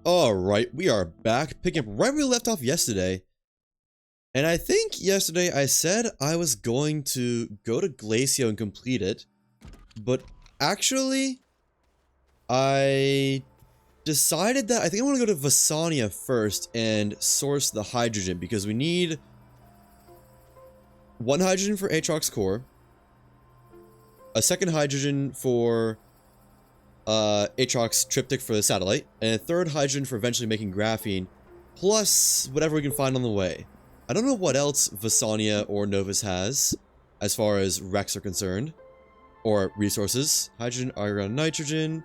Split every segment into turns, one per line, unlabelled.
Alright, we are back, picking up right where we left off yesterday. And I think yesterday I said I was going to go to Glacio and complete it. But actually, I decided that I think I want to go to Vasania first and source the hydrogen, because we need 1 hydrogen for Aatrox core, a 2nd hydrogen for Aatrox triptych for the satellite, and a 3rd hydrogen for eventually making graphene, plus whatever we can find on the way. I don't know what else Vasania or Novus has, as far as Rex are concerned, or resources. Hydrogen, argon, nitrogen,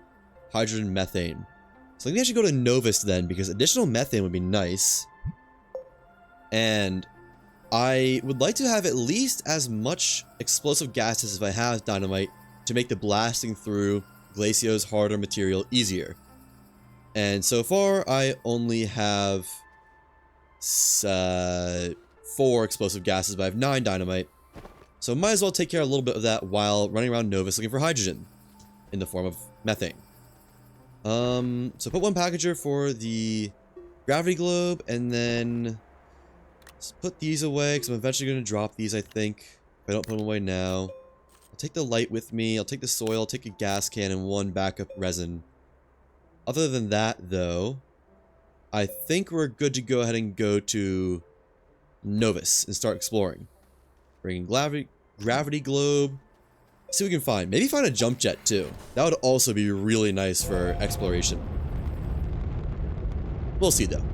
hydrogen, methane. So I think I should go to Novus then, because additional methane would be nice. And I would like to have at least as much explosive gases as I have dynamite to make the blasting through Glacio's harder material easier. And so far, I only have 4 explosive gases, but I have 9 dynamite. So might as well take care of a little bit of that while running around Novus looking for hydrogen in the form of methane. So put 1 packager for the gravity globe, and then let's put these away, because I'm eventually going to drop these, I think, if I don't put them away now. I'll take the light with me, I'll take the soil, I'll take a gas can, and 1 backup resin. Other than that, though, I think we're good to go ahead and go to Novus and start exploring. Bringing gravity globe. See what we can find. Maybe find a jump jet, too. That would also be really nice for exploration. We'll see, though.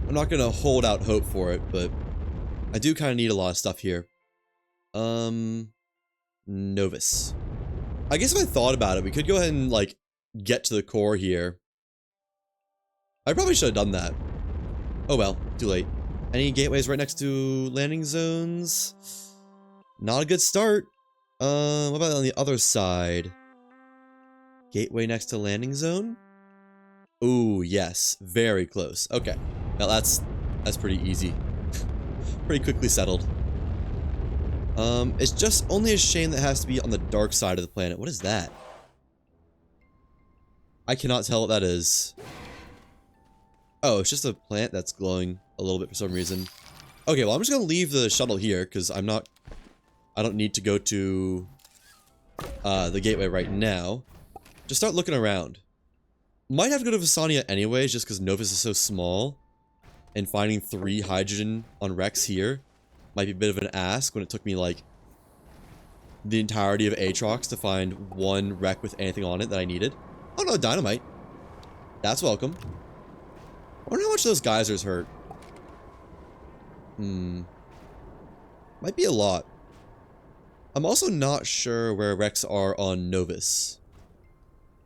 I'm not going to hold out hope for it, but I do kind of need a lot of stuff here. Novus. I guess if I thought about it, we could go ahead and, like, get to the core here. I probably should have done that. Oh well, too late. Any gateways right next to landing zones? Not a good start. What about on the other side? Gateway next to landing zone? Ooh, yes. Very close. Okay. Now that's pretty easy. Pretty quickly settled. It's just only a shame that it has to be on the dark side of the planet. What is that? I cannot tell what that is. Oh, it's just a plant that's glowing a little bit for some reason. Okay, well, I'm just gonna leave the shuttle here, because I don't need to go to the gateway right now. Just start looking around. Might have to go to Vasania anyways, just because Novus is so small. And finding 3 hydrogen on Rex here might be a bit of an ask when it took me, like, the entirety of Aatrox to find 1 wreck with anything on it that I needed. Oh no, dynamite. That's welcome. I wonder how much those geysers hurt. Might be a lot. I'm also not sure where wrecks are on Novus.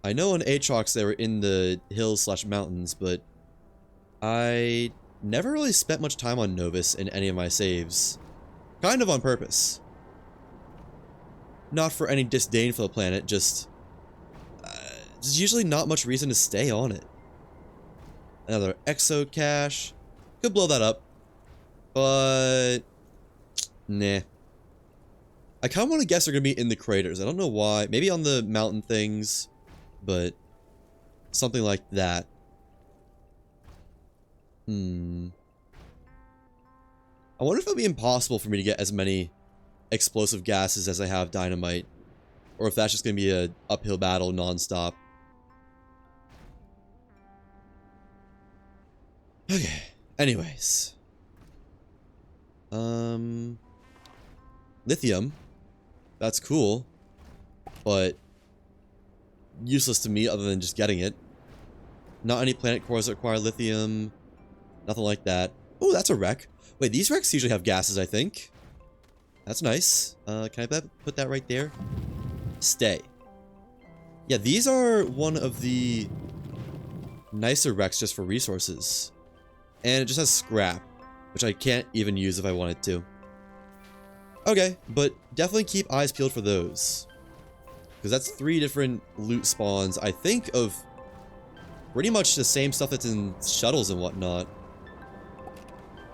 I know on Aatrox they were in the hills/mountains, but I never really spent much time on Novus in any of my saves. Kind of on purpose. Not for any disdain for the planet, just there's usually not much reason to stay on it. Another exo cache. Could blow that up. But nah. I kind of want to guess they're going to be in the craters. I don't know why. Maybe on the mountain things. But something like that. I wonder if it'll be impossible for me to get as many explosive gases as I have dynamite. Or if that's just going to be an uphill battle non-stop. Okay, anyways. Lithium. That's cool. But useless to me other than just getting it. Not any planet cores that require lithium. Nothing like that. Oh, that's a wreck. Wait, these wrecks usually have gases, I think. That's nice. Can I put that right there? Stay. Yeah, these are one of the nicer wrecks just for resources. And it just has scrap, which I can't even use if I wanted to. Okay, but definitely keep eyes peeled for those. Because that's 3 different loot spawns, I think, of pretty much the same stuff that's in shuttles and whatnot.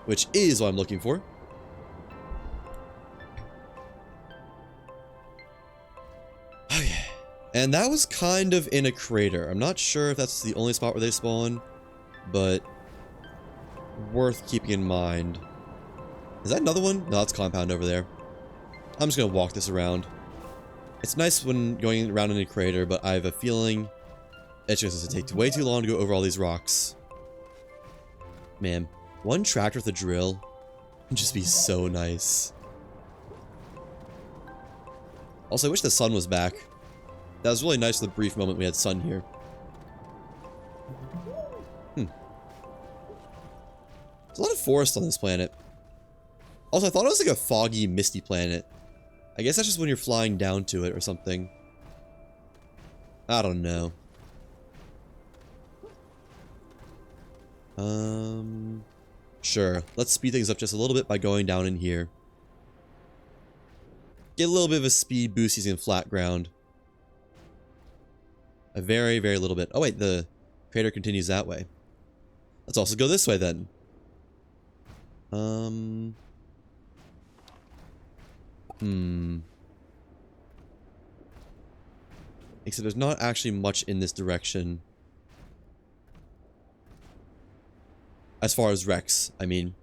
Which is what I'm looking for. Okay. And that was kind of in a crater. I'm not sure if that's the only spot where they spawn, but worth keeping in mind. Is that another one? No, that's compound over there. I'm just gonna walk this around. It's nice when going around in a crater, but I have a feeling it's just gonna take way too long to go over all these rocks. Man, one tractor with a drill would just be so nice. Also, I wish the sun was back. That was really nice for the brief moment we had sun here. There's a lot of forest on this planet. Also, I thought it was like a foggy, misty planet. I guess that's just when you're flying down to it or something. I don't know. Sure. Let's speed things up just a little bit by going down in here. Get a little bit of a speed boost using flat ground. A very, very little bit. Oh wait, the crater continues that way. Let's also go this way then. Except there's not actually much in this direction. As far as wrecks, I mean.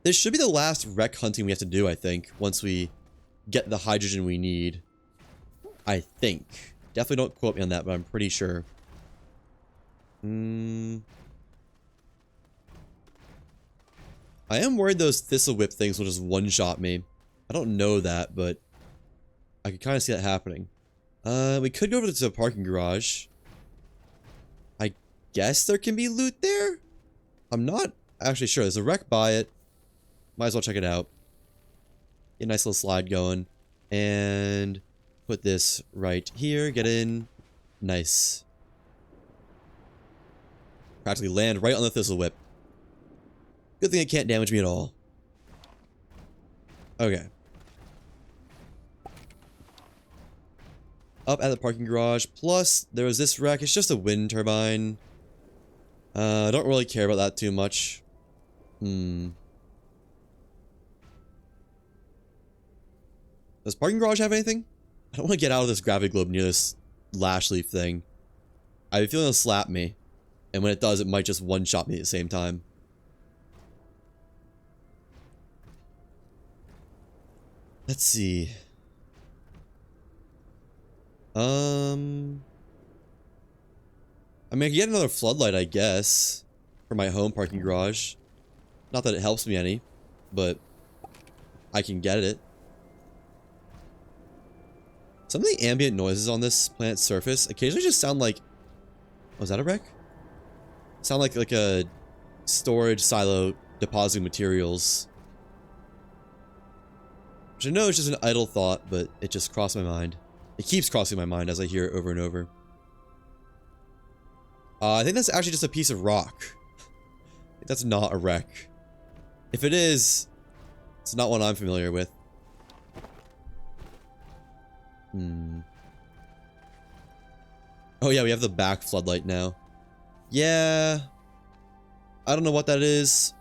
This should be the last wreck hunting we have to do, I think, once we get the hydrogen we need. I think. Definitely don't quote me on that, but I'm pretty sure. I am worried those thistle whip things will just one-shot me. I don't know that, but I can kind of see that happening. We could go over to the parking garage. I guess there can be loot there? I'm not actually sure. There's a wreck by it. Might as well check it out. Get a nice little slide going. And put this right here. Get in. Nice. Practically land right on the thistle whip. Good thing it can't damage me at all. Okay. Up at the parking garage. Plus, there was this wreck. It's just a wind turbine. I don't really care about that too much. Does parking garage have anything? I don't want to get out of this gravity globe near this lash leaf thing. I have a feeling it'll slap me. And when it does, it might just one-shot me at the same time. Let's see. I mean, I can get another floodlight, I guess, for my home parking garage. Not that it helps me any, but I can get it. Some of the ambient noises on this planet's surface occasionally just sound like... Oh, is that a wreck? Sound like a storage silo depositing materials. Which I know is just an idle thought, but it just crossed my mind. It keeps crossing my mind as I hear it over and over. I think that's actually just a piece of rock. That's not a wreck. If it is, it's not one I'm familiar with. Oh yeah, we have the back floodlight now. Yeah. I don't know what that is,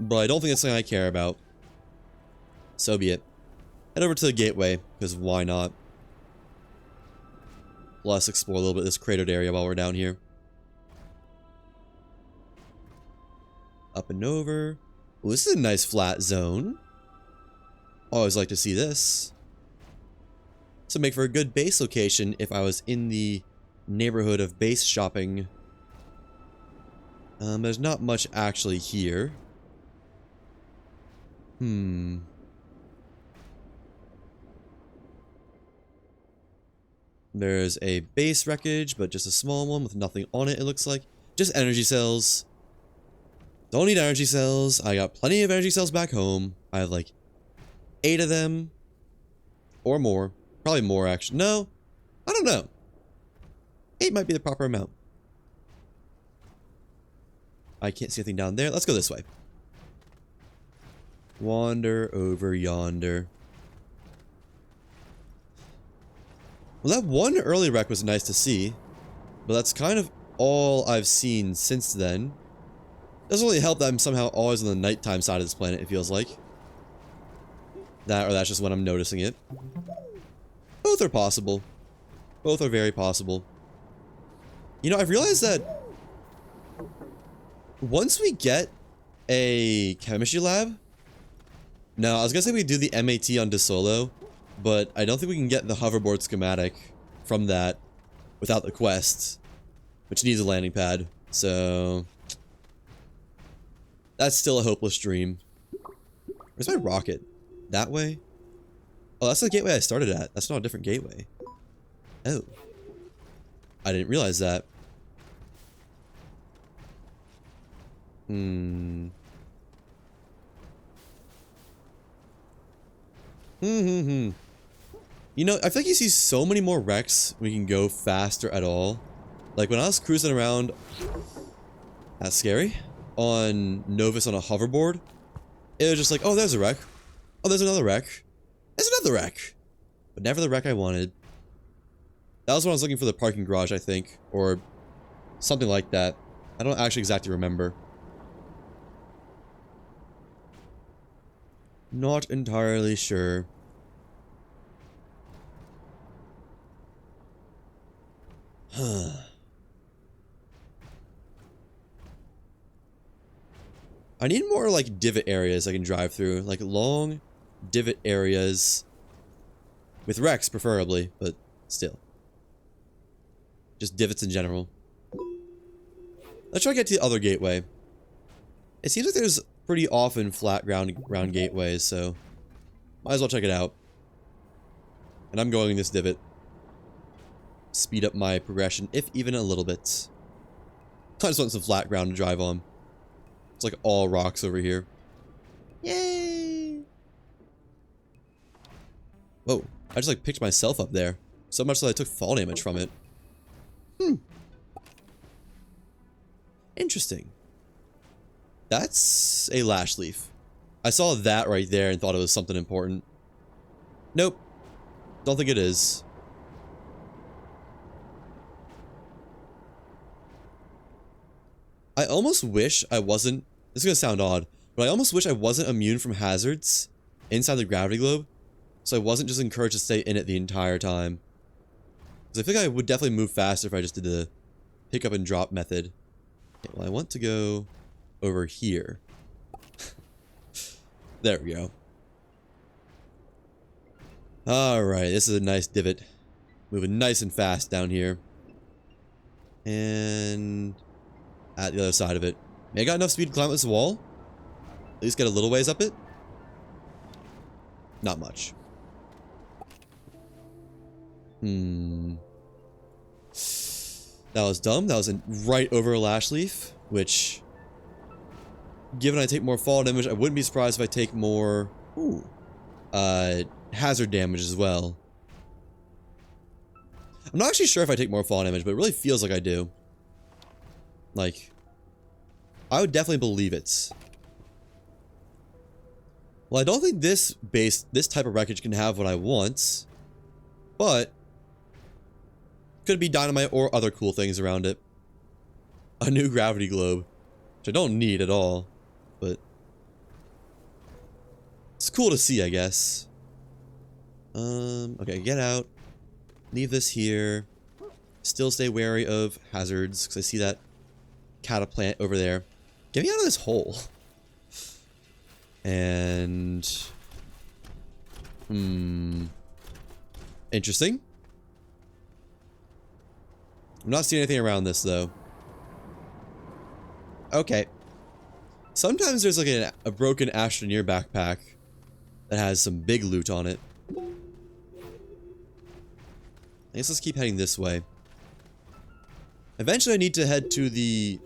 but I don't think it's something I care about. So be it. Head over to the gateway, because why not? Let's explore a little bit of this cratered area while we're down here. Up and over. Ooh, this is a nice flat zone. Always like to see this. This would make for a good base location if I was in the neighborhood of base shopping. There's not much actually here. There's a base wreckage, but just a small one with nothing on it, it looks like. Just energy cells. Don't need energy cells. I got plenty of energy cells back home. I have like 8 of them. Or more. Probably more, actually. No. I don't know. 8 might be the proper amount. I can't see anything down there. Let's go this way. Wander over yonder. Well, that one early wreck was nice to see. But that's kind of all I've seen since then. Doesn't really help that I'm somehow always on the nighttime side of this planet, it feels like. That, or that's just when I'm noticing it. Both are possible. Both are very possible. You know, I've realized that once we get a chemistry lab... No, I was gonna say we do the MAT on DeSolo, but I don't think we can get the hoverboard schematic from that without the quest, which needs a landing pad, so... That's still a hopeless dream. Where's my rocket? That way? Oh, that's the gateway I started at. That's not a different gateway. Oh. I didn't realize that. You know, I feel like you see so many more wrecks when we can go faster at all. Like, when I was cruising around... That's scary. On Novus on a hoverboard, it was just like, oh, there's a wreck. Oh, there's another wreck. There's another wreck. But never the wreck I wanted. That was when I was looking for the parking garage, I think. Or something like that. I don't actually exactly remember. Not entirely sure. Huh. I need more, like, divot areas I can drive through. Like, long divot areas. With wrecks, preferably, but still. Just divots in general. Let's try to get to the other gateway. It seems like there's pretty often flat ground gateways, so... Might as well check it out. And I'm going in this divot. Speed up my progression, if even a little bit. I just want some flat ground to drive on. It's like all rocks over here. Yay! Whoa, I just like picked myself up there. So much that I took fall damage from it. Interesting. That's a lash leaf. I saw that right there and thought it was something important. Nope. Don't think it is. I almost wish I wasn't... This is gonna sound odd, but I almost wish I wasn't immune from hazards inside the gravity globe, so I wasn't just encouraged to stay in it the entire time. Because I think I would definitely move faster if I just did the pick up and drop method. Okay, well, I want to go over here. There we go. Alright, this is a nice divot. Moving nice and fast down here. And... at the other side of it. I got enough speed to climb this wall? At least get a little ways up it? Not much. That was dumb. That was right over a lash leaf, which... given I take more fall damage, I wouldn't be surprised if I take more... hazard damage as well. I'm not actually sure if I take more fall damage, but it really feels like I do. Like... I would definitely believe it. Well, I don't think this type of wreckage can have what I want. But... could be dynamite or other cool things around it. A new gravity globe. Which I don't need at all. But... it's cool to see, I guess. Okay, get out. Leave this here. Still stay wary of hazards, because I see that cataplant over there. Get me out of this hole. And... interesting. I'm not seeing anything around this, though. Okay. Sometimes there's like a broken Astroneer backpack that has some big loot on it. I guess let's keep heading this way. Eventually I need to head to the...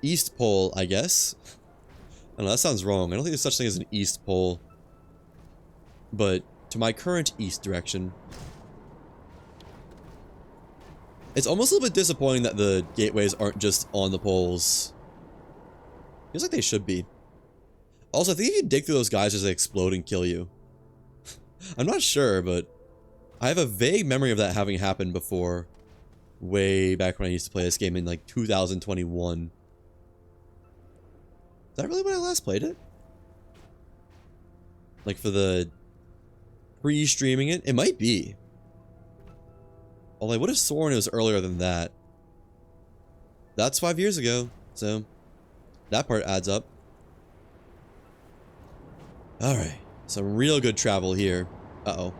East Pole, I guess. I don't know, that sounds wrong. I don't think there's such thing as an East Pole. But to my current east direction. It's almost a little bit disappointing that the gateways aren't just on the poles. Feels like they should be. Also, I think if you dig through those guys, they explode and kill you. I'm not sure, but I have a vague memory of that having happened before. Way back when I used to play this game in like 2021. Is that really when I last played it? Like for the Pre-streaming it? It might be. Although I would have sworn it was earlier than that. That's 5 years ago, so that part adds up. Alright, some real good travel here. Uh-oh.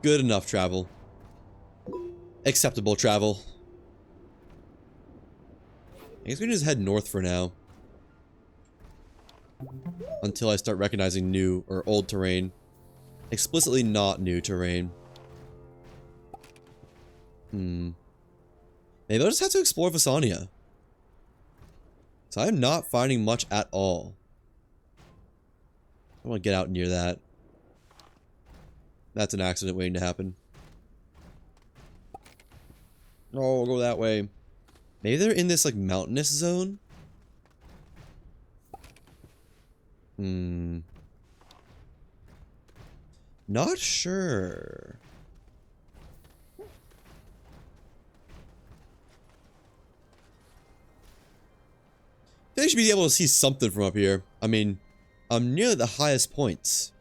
Good enough travel. Acceptable travel. I guess we can just head north for now. Until I start recognizing new or old terrain. Explicitly not new terrain. Maybe I'll just have to explore Vasania. So I'm not finding much at all. I don't want to get out near that. That's an accident waiting to happen. Oh, we'll go that way. Maybe they're in this, like, mountainous zone? Not sure. I think I should be able to see something from up here. I mean, I'm near the highest points.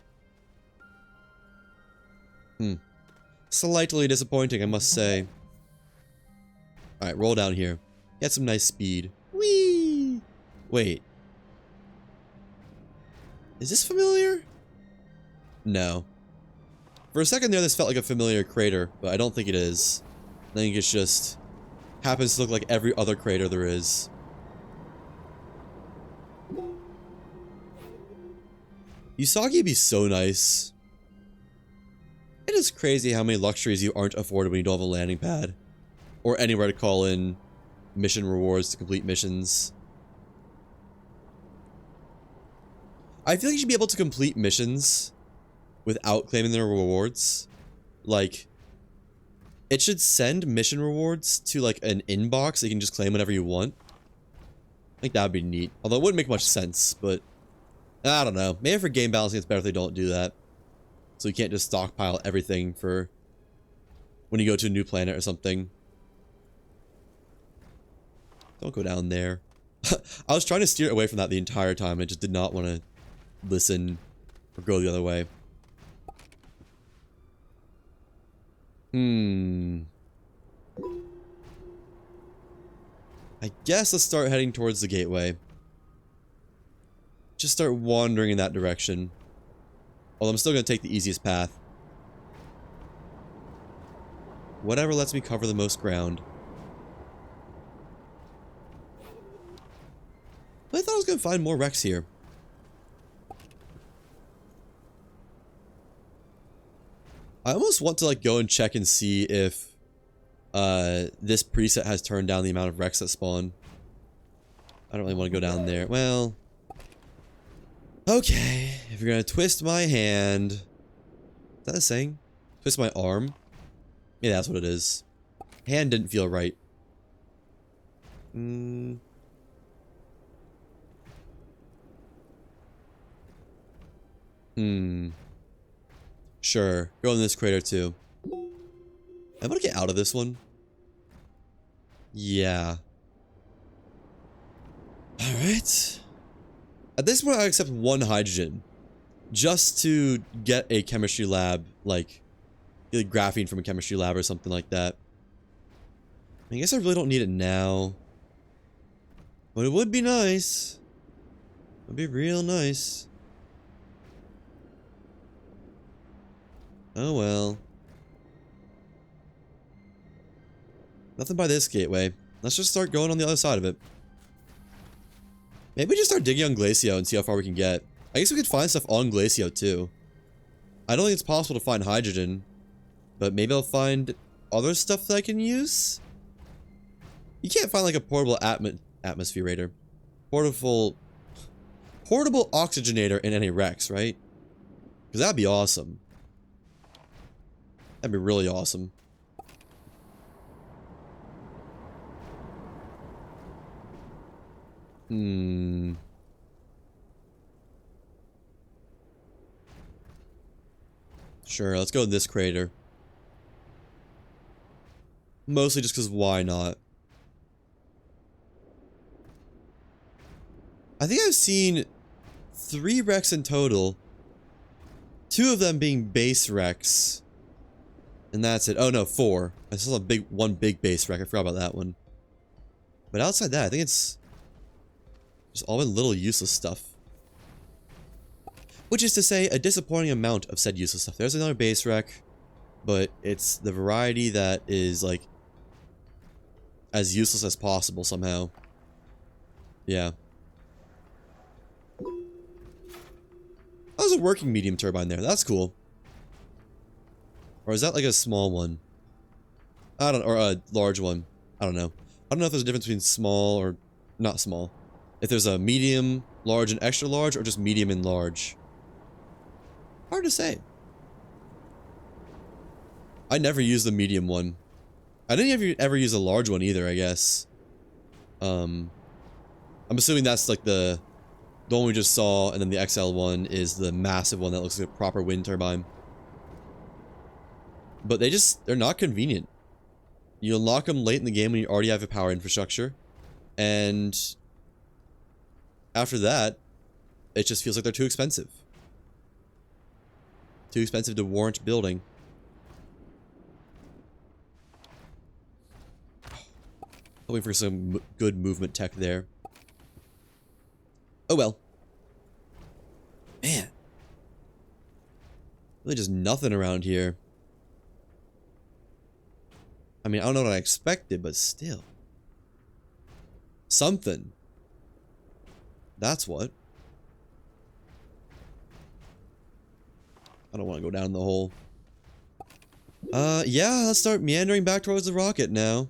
Slightly disappointing, I must say. Alright, roll down here. Get some nice speed. Whee! Wait. Is this familiar? No. For a second there, this felt like a familiar crater, but I don't think it is. I think it's just happens to look like every other crater there is. Usagi would be so nice. It is crazy how many luxuries you aren't afforded when you don't have a landing pad. Or anywhere to call in mission rewards to complete missions. I feel like you should be able to complete missions without claiming their rewards. Like, it should send mission rewards to, like, an inbox so you can just claim whatever you want. I think that would be neat. Although it wouldn't make much sense, but I don't know. Maybe for game balancing it's better if they don't do that. So you can't just stockpile everything for when you go to a new planet or something. Don't go down there. I was trying to steer away from that the entire time and I just did not want to listen or go the other way. I guess let's start heading towards the gateway. Just start wandering in that direction. Although I'm still going to take the easiest path. Whatever lets me cover the most ground. I thought I was going to find more wrecks here. I almost want to like go and check and see if this preset has turned down the amount of wrecks that spawn. I don't really want to go down there. Well, okay. If you're going to twist my hand. Is that a saying? Twist my arm? Yeah, that's what it is. Hand didn't feel right. Sure. Go in this crater too. I'm gonna get out of this one. Yeah. Alright. At this point, I accept 1 hydrogen. Just to get a chemistry lab, like graphene from a chemistry lab or something like that. I guess I really don't need it now. But it would be nice. It would be real nice. Oh well. Nothing by this gateway. Let's just start going on the other side of it. Maybe we just start digging on Glacio and see how far we can get. I guess we could find stuff on Glacio too. I don't think it's possible to find hydrogen. But maybe I'll find other stuff that I can use? You can't find like a portable atmosphereator. Portable oxygenator in any wrecks, right? Because that'd be awesome. That'd be really awesome. Sure, let's go in this crater. Mostly just because why not? I think I've seen 3 wrecks in total. 2 of them being base wrecks. And that's it. Oh no, 4. I saw one big base wreck. I forgot about that one. But outside that, I think it's just all been little useless stuff. Which is to say, a disappointing amount of said useless stuff. There's another base wreck, but it's the variety that is, like, as useless as possible somehow. Yeah. That was a working medium turbine there. That's cool. Or is that like a small one? I don't, or a large one. I don't know. I don't know if there's a difference between small or not small. If there's a medium, large, and extra large, or just medium and large. Hard to say. I never used the medium one. I didn't ever use a large one either, I guess. I'm assuming that's like the one we just saw, and then the XL one is the massive one that looks like a proper wind turbine. But they're not convenient. You unlock them late in the game when you already have a power infrastructure. And after that, it just feels like they're too expensive. Too expensive to warrant building. Hoping for some good movement tech there. Oh well. Man. Really just nothing around here. I mean, I don't know what I expected, but still. Something. That's what. I don't want to go down the hole. Yeah, let's start meandering back towards the rocket now.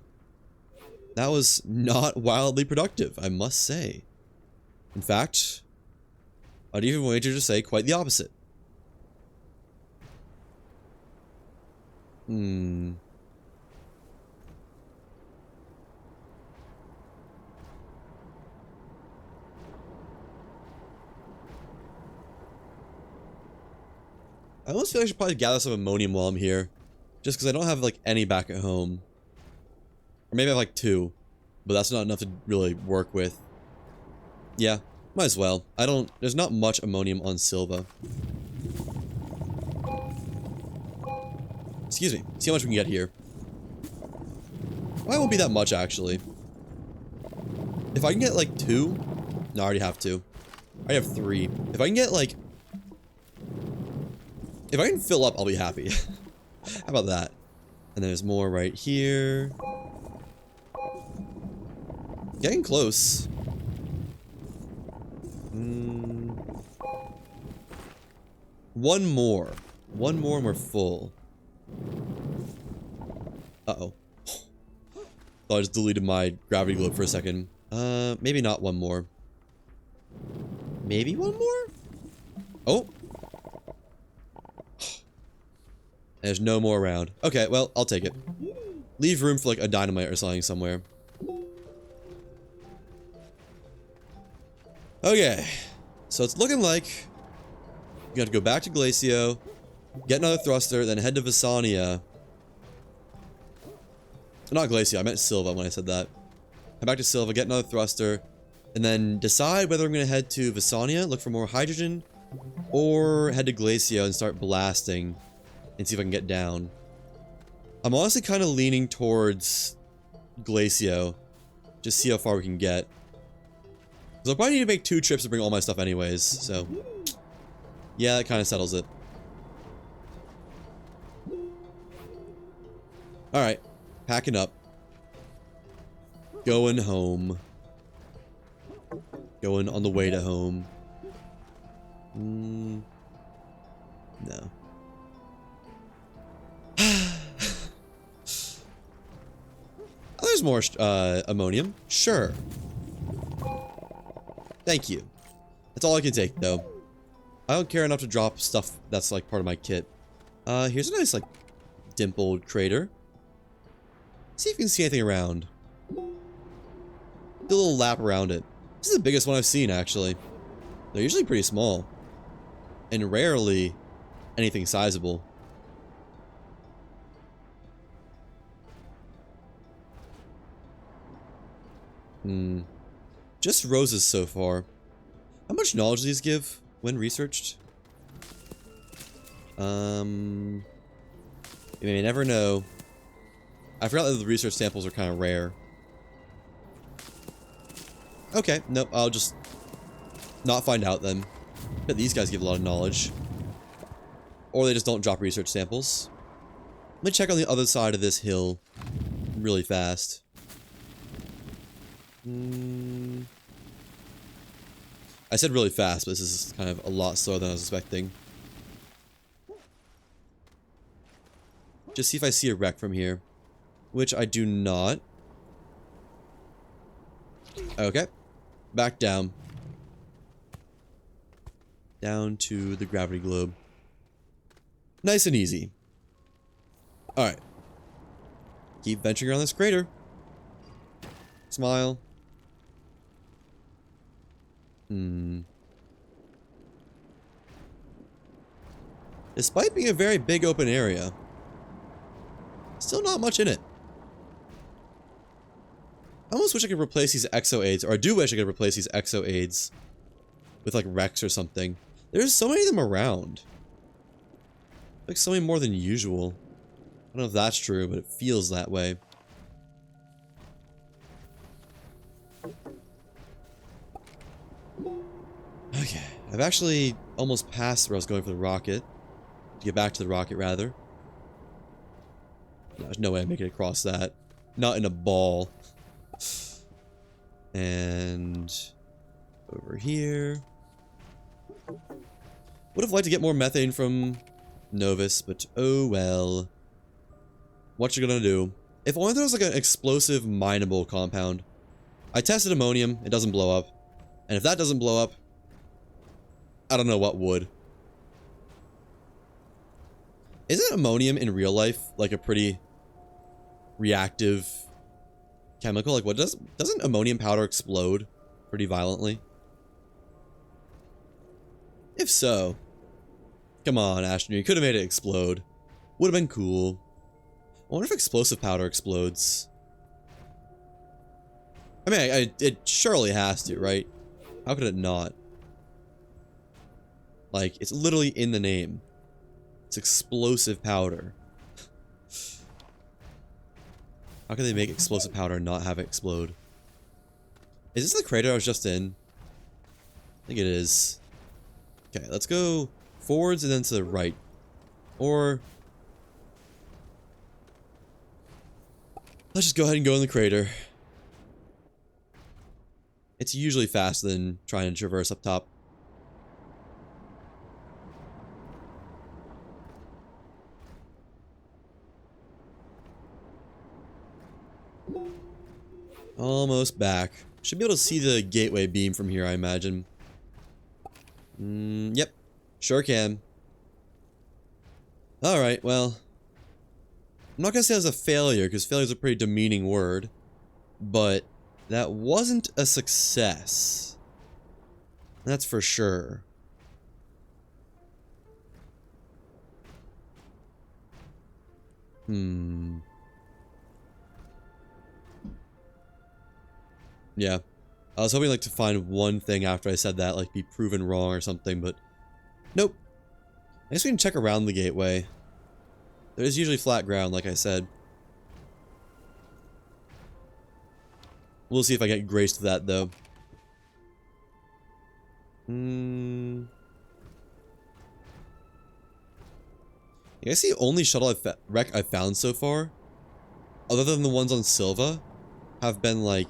That was not wildly productive, I must say. In fact, I'd even wager to say quite the opposite. I almost feel like I should probably gather some ammonium while I'm here. Just because I don't have, like, any back at home. Or maybe I have, like, 2. But that's not enough to really work with. Yeah, might as well. There's not much ammonium on Silva. Excuse me. See how much we can get here. Well, it won't be that much, actually. If I can get, like, 2... No, I already have 2. I have 3. If I can get, like... If I can fill up, I'll be happy. How about that? And there's more right here. Getting close. One more. One more and we're full. Uh-oh. Thought I just deleted my gravity globe for a second. Maybe not one more. Maybe one more? Oh. There's no more around. Okay, well, I'll take it. Leave room for, like, a dynamite or something somewhere. Okay. So it's looking like we got to go back to Glacio, get another thruster, then head to Visania. Not Glacio, I meant Silva when I said that. Head back to Silva, get another thruster, and then decide whether I'm going to head to Visania, look for more hydrogen, or head to Glacio and start blasting and see if I can get down. I'm honestly kind of leaning towards Glacio, just see how far we can get. Because I'll probably need to make 2 trips to bring all my stuff anyways, so... Yeah, that kind of settles it. Alright, packing up. Going home. Going on the way to home. No. There's more ammonium. Sure. Thank you. That's all I can take, though. I don't care enough to drop stuff that's, like, part of my kit. Here's a nice, like, dimpled crater. See if you can see anything around. Do a little lap around it. This is the biggest one I've seen, actually. They're usually pretty small. And rarely anything sizable. Just roses so far. How much knowledge do these give when researched? You may never know. I forgot that the research samples are kind of rare. Okay, nope, I'll just not find out then. Bet these guys give a lot of knowledge. Or they just don't drop research samples. Let me check on the other side of this hill really fast. I said really fast, but this is kind of a lot slower than I was expecting. Just see if I see a wreck from here. Which I do not. Okay. Back down. Down to the gravity globe. Nice and easy. Alright. Keep venturing around this crater. Smile. Despite being a very big open area, still not much in it. I almost wish I could replace these exo-aids, or I do wish I could replace these exo-aids with like Rex or something. There's so many of them around. Like so many more than usual. I don't know if that's true, but it feels that way. Okay, I've actually almost passed where I was going for the rocket. To get back to the rocket, rather. There's no way I'm making it across that. Not in a ball. And over here. Would have liked to get more methane from Novus, but oh well. What you gonna do? If only there was like an explosive mineable compound. I tested ammonium, it doesn't blow up. And if that doesn't blow up, I don't know what would. Isn't ammonium in real life like a pretty reactive chemical? Like what doesn't ammonium powder explode pretty violently? If so, come on, Astroneer, you could have made it explode. Would have been cool. I wonder if explosive powder explodes. I mean, it surely has to, right? How could it not? Like, it's literally in the name. It's explosive powder. How can they make explosive powder and not have it explode? Is this the crater I was just in? I think it is. Okay, let's go forwards and then to the right. Or let's just go ahead and go in the crater. It's usually faster than trying to traverse up top. Almost back. Should be able to see the gateway beam from here, I imagine. Yep. Sure can. Alright, well. I'm not gonna say it was a failure, because failure is a pretty demeaning word. But that wasn't a success. That's for sure. Yeah. I was hoping like to find one thing after I said that, like be proven wrong or something, but nope. I guess we can check around the gateway. There's usually flat ground, like I said. We'll see if I get grace to that, though. You guys see the only shuttle wreck I've found so far, other than the ones on Silva, have been like...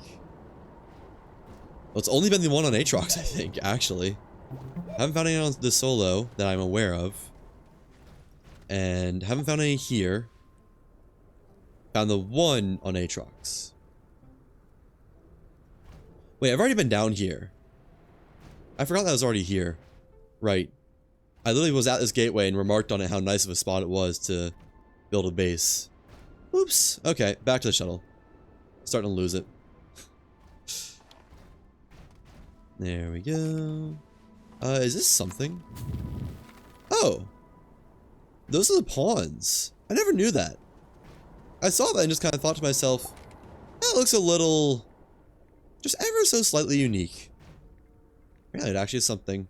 Well, it's only been the one on Aatrox, I think, actually. I haven't found any on the Solo that I'm aware of. And haven't found any here. Found the one on Aatrox. Wait, I've already been down here. I forgot that I was already here. Right. I literally was at this gateway and remarked on it how nice of a spot it was to build a base. Oops. Okay, back to the shuttle. Starting to lose it. There we go. Is this something? Oh. Those are the pawns. I never knew that. I saw that and just kind of thought to myself, that looks a little... just ever so slightly unique. Yeah, it actually is something.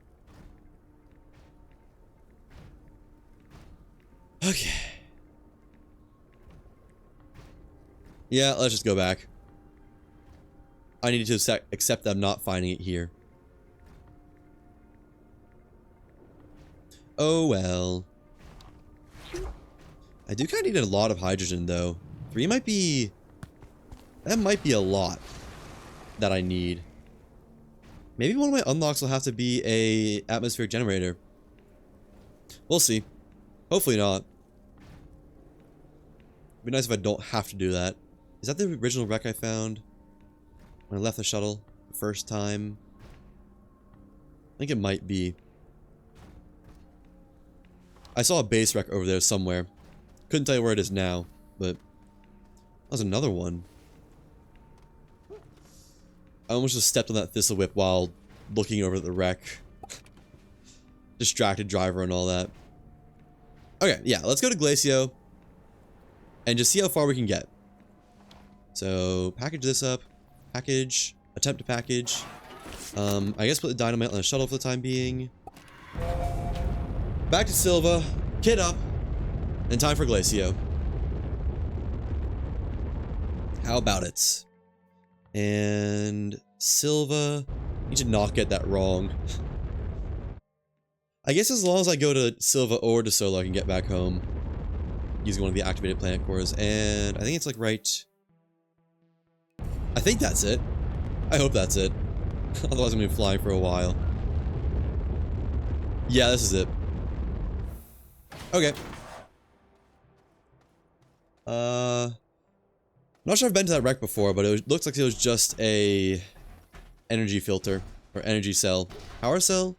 Okay. Yeah, let's just go back. I need to accept that I'm not finding it here. Oh well. I do kind of need a lot of hydrogen though. 3 might be... That might be a lot that I need. Maybe one of my unlocks will have to be a atmospheric generator. We'll see. Hopefully not. It'd be nice if I don't have to do that. Is that the original wreck I found when I left the shuttle the first time? I think it might be. I saw a base wreck over there somewhere. Couldn't tell you where it is now, but that was another one. I almost just stepped on that thistle whip while looking over at the wreck. Distracted driver and all that. Okay, yeah, let's go to Glacio and just see how far we can get. So, package this up. Package. Attempt to package. I guess put the dynamite on the shuttle for the time being. Back to Silva. Kit up. And time for Glacio. How about it? And Silva. Need to not get that wrong. I guess as long as I go to Silva or to Solo, I can get back home. Using one of the activated planet cores. And I think it's like right... I think that's it. I hope that's it. Otherwise I'm going to be flying for a while. Yeah, this is it. Okay. Not sure I've been to that wreck before, but it looks like it was just a energy filter or energy cell. Power cell?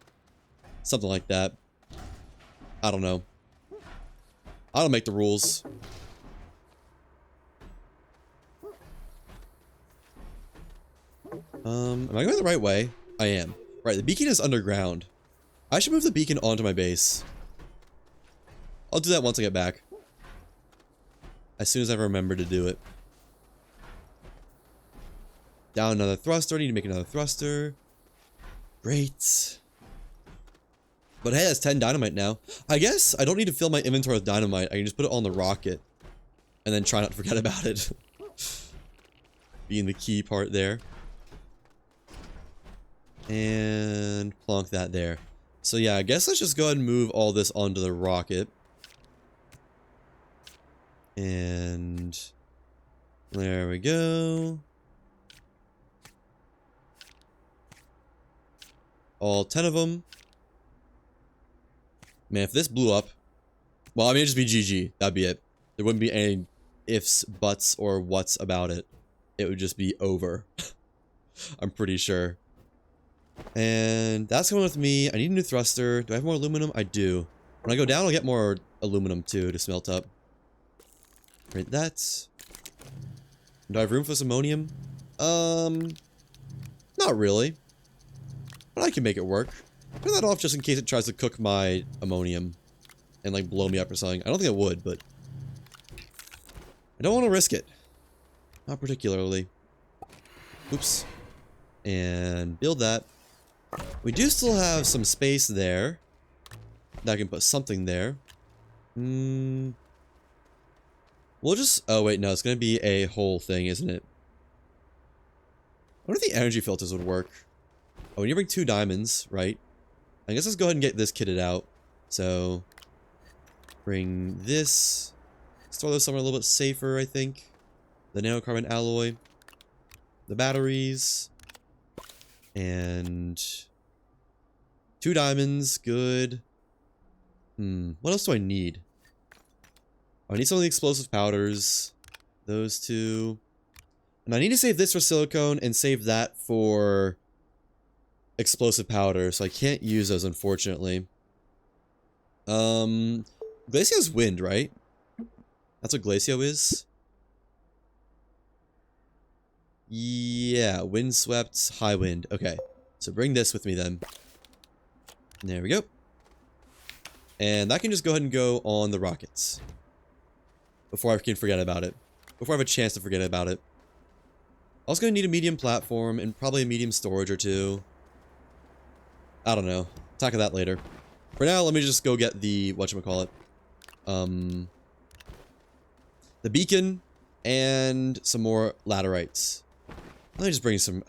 Something like that. I don't know. I don't make the rules. Am I going the right way? I am. Right, the beacon is underground. I should move the beacon onto my base. I'll do that once I get back. As soon as I remember to do it. Down another thruster. I need to make another thruster. Great. But hey, that's 10 dynamite now. I guess I don't need to fill my inventory with dynamite. I can just put it on the rocket. And then try not to forget about it. Being the key part there. And plonk that there. So yeah, I guess let's just go ahead and move all this onto the rocket. And there we go. All 10 of them. Man, if this blew up... Well, I mean, it'd just be GG. That'd be it. There wouldn't be any ifs, buts, or whats about it. It would just be over. I'm pretty sure. And that's going with me. I need a new thruster. Do I have more aluminum? I do. When I go down, I'll get more aluminum, too, to smelt up. Right, that's... Do I have room for some ammonium? Not really. But I can make it work. Turn that off just in case it tries to cook my ammonium. And, like, blow me up or something. I don't think it would, but... I don't want to risk it. Not particularly. Oops. And build that. We do still have some space there. That I can put something there. We'll just... Oh, wait, no. It's going to be a whole thing, isn't it? I wonder if the energy filters would work. Oh, when you bring 2 diamonds, right? I guess let's go ahead and get this kitted out. So... Bring this. Store those somewhere a little bit safer, I think. The nanocarbon alloy. The batteries. And... 2 diamonds. Good. What else do I need? I need some of the explosive powders. Those 2. And I need to save this for silicone and save that for explosive powder. So I can't use those, unfortunately. Glacio's wind, right? That's what Glacio is? Yeah, windswept, high wind. Okay, so bring this with me then. There we go. And that can just go ahead and go on the rockets. Before I can forget about it. Before I have a chance to forget about it. Also gonna need a medium platform and probably a medium storage or 2. I don't know. Talk of that later. For now, let me just go get the whatchamacallit. the beacon and some more laterites. Let me just bring some...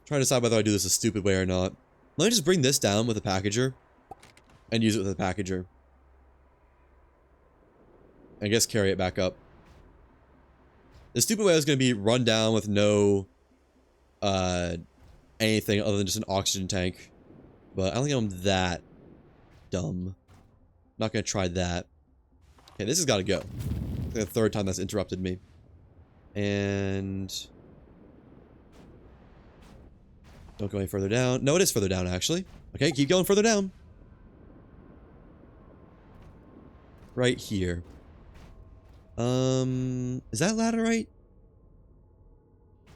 Trying to decide whether I do this a stupid way or not. Let me just bring this down with a packager and use it with a packager. I guess carry it back up. The stupid way is going to be run down with no anything other than just an oxygen tank. But I don't think I'm that dumb. Not going to try that. Okay, this has got to go. The third time that's interrupted me. And... don't go any further down. No, it is further down, actually. Okay, keep going further down. Right here. Is that laterite?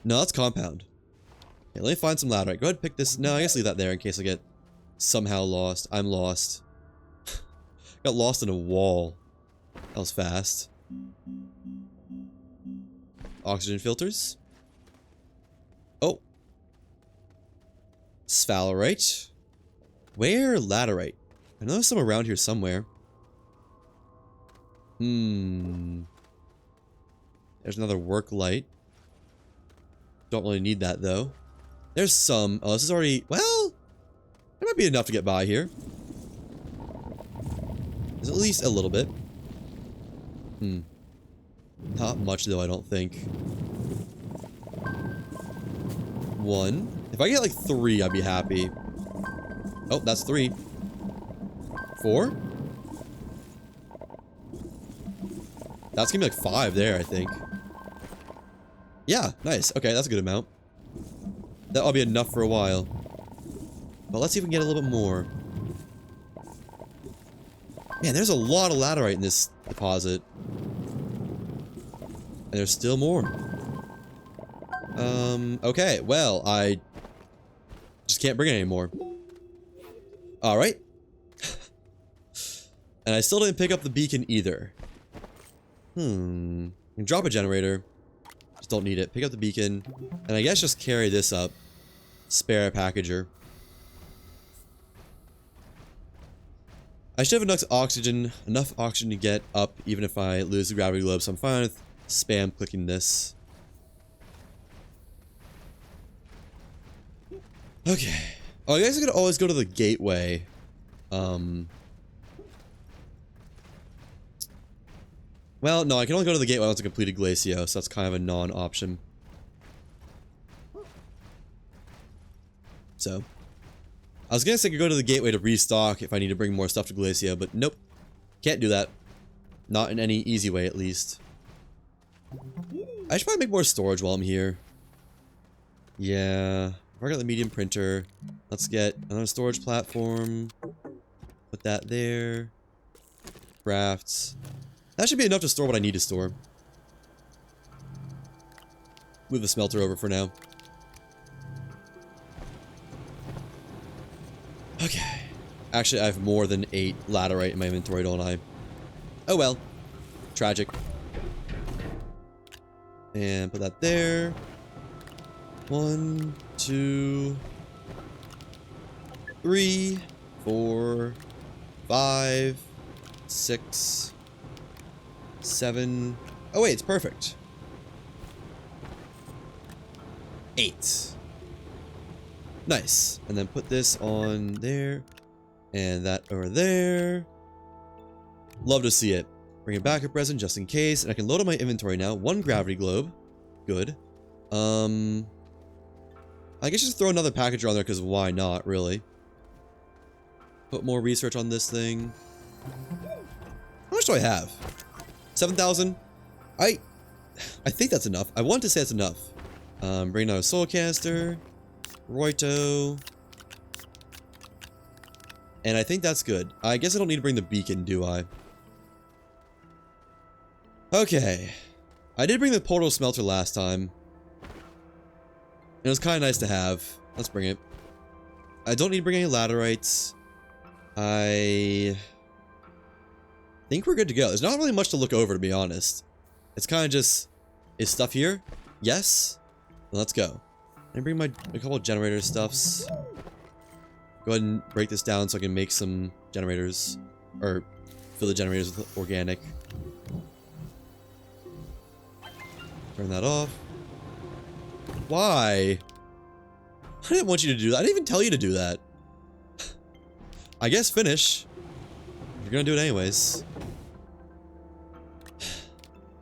No, that's compound. Okay, let me find some laterite. Go ahead and pick this. No, I guess leave that there in case I get somehow lost. I'm lost. Got lost in a wall. That was fast. Oxygen filters. Oh. Sphalerite. Where laterite? I know there's some around here somewhere. There's another work light. Don't really need that though. There's some. Oh, this is already... well, there might be enough to get by here. There's at least a little bit. Not much though, I don't think. One. If I get like 3, I'd be happy. Oh, that's 3. 4? That's gonna be like 5 there, I think. Yeah, nice. Okay, that's a good amount. That'll be enough for a while. But let's see if we can get a little bit more. Man, there's a lot of laterite in this deposit. And there's still more. Okay, well, I just can't bring it anymore. Alright. And I still didn't pick up the beacon either. Drop a generator. Just don't need it. Pick up the beacon. And I guess just carry this up. Spare a packager. I should have enough oxygen to get up even if I lose the gravity globe, so I'm fine with spam clicking this. Okay. Oh, I guess I could always go to the gateway. Well, no, I can only go to the gateway once I completed Glacio, so that's kind of a non-option. So, I was gonna say I could go to the gateway to restock if I need to bring more stuff to Glacio, but nope. Can't do that. Not in any easy way, at least. I should probably make more storage while I'm here. Yeah. I got the medium printer. Let's get another storage platform. Put that there. Crafts. That should be enough to store what I need to store. Move the smelter over for now. Okay. Actually, I have more than 8 laterite in my inventory, don't I? Oh well. Tragic. And put that there. 1, 2, 3, 4, 5, 6, 7. Oh wait, it's perfect. 8. Nice. And then put this on there. And that over there. Love to see it. Bring it back a present just in case. And I can load up my inventory now. 1 gravity globe. Good. I guess just throw another packager on there because why not, really? Put more research on this thing. How much do I have? 7,000? I think that's enough. I want to say that's enough. Bring another soulcaster. Roito. And I think that's good. I guess I don't need to bring the beacon, do I? Okay. I did bring the portal smelter last time. It was kind of nice to have. Let's bring it. I don't need to bring any laterites. I think we're good to go. There's not really much to look over, to be honest. It's kind of just... is stuff here? Yes? Let's go. I bring a couple of generator stuffs. Go ahead and break this down so I can make some generators. Or fill the generators with organic. Turn that off. Why? I didn't want you to do that. I didn't even tell you to do that. I guess finish. You're gonna do it anyways.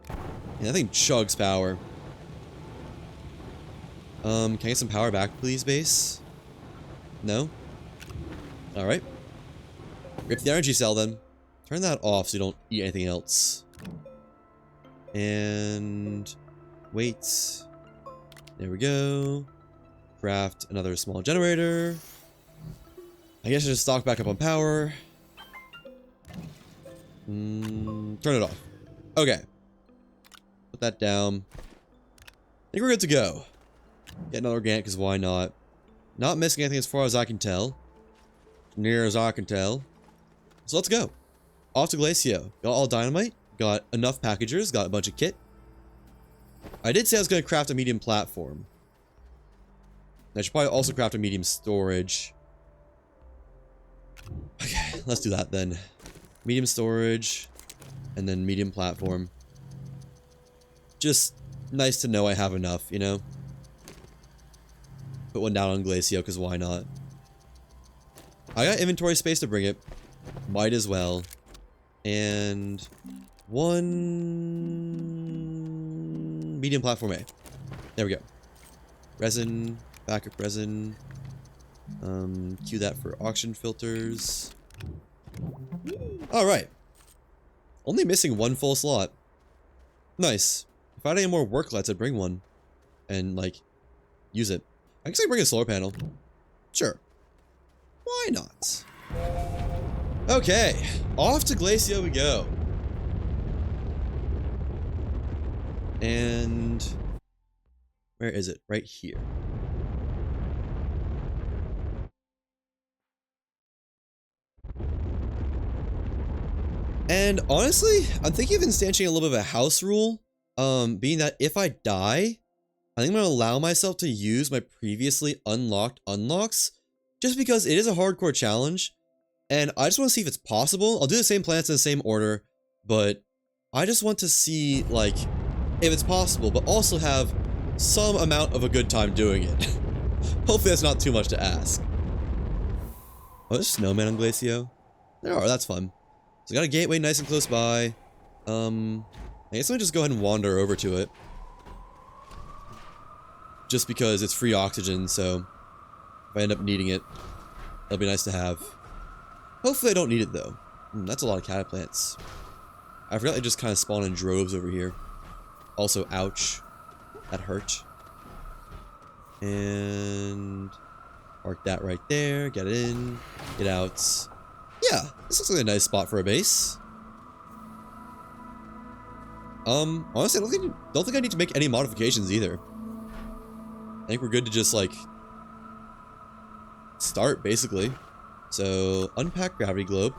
Yeah, that thing chugs power. Can I get some power back, please, base? No? Alright. Rip the energy cell, then. Turn that off so you don't eat anything else. And... wait. There we go. Craft another small generator. I guess I just stock back up on power. Turn it off. Okay. Put that down. I think we're good to go. Get another organic, because why not? Not missing anything as far as I can tell. Near as I can tell. So let's go. Off to Glacio. Got all dynamite. Got enough packagers. Got a bunch of kit. I did say I was going to craft a medium platform. I should probably also craft a medium storage. Okay, let's do that then. Medium storage. And then medium platform. Just nice to know I have enough, you know? Put one down on Glacio, because why not? I got inventory space to bring it. Might as well. And... one... medium platform A. There we go. Resin. Backup resin. Cue that for auction filters. Alright. Only missing one full slot. Nice. If I had any more work lights, I'd bring one. And, like, use it. I guess I can bring a solar panel. Sure. Why not? Okay. Off to Glacio we go. And... where is it? Right here. And honestly, I'm thinking of instantiating a little bit of a house rule. Being that if I die, I think I'm going to allow myself to use my previously unlocked unlocks. Just because it is a hardcore challenge. And I just want to see if it's possible. I'll do the same planets in the same order. But I just want to see, like, if it's possible. But also have some amount of a good time doing it. Hopefully that's not too much to ask. Oh, there's snowman on Glacio. There are, that's fun. So I got a gateway nice and close by. I guess let me just go ahead and wander over to it. Just because it's free oxygen, so if I end up needing it, it'll be nice to have. Hopefully I don't need it though. That's a lot of cataplants. I forgot they just kind of spawn in droves over here. Also, ouch. That hurt. And... park that right there, get in, get out. Yeah, this looks like a nice spot for a base. Honestly, I don't think I need to make any modifications either. I think we're good to just, like, start, basically. So, unpack gravity globe.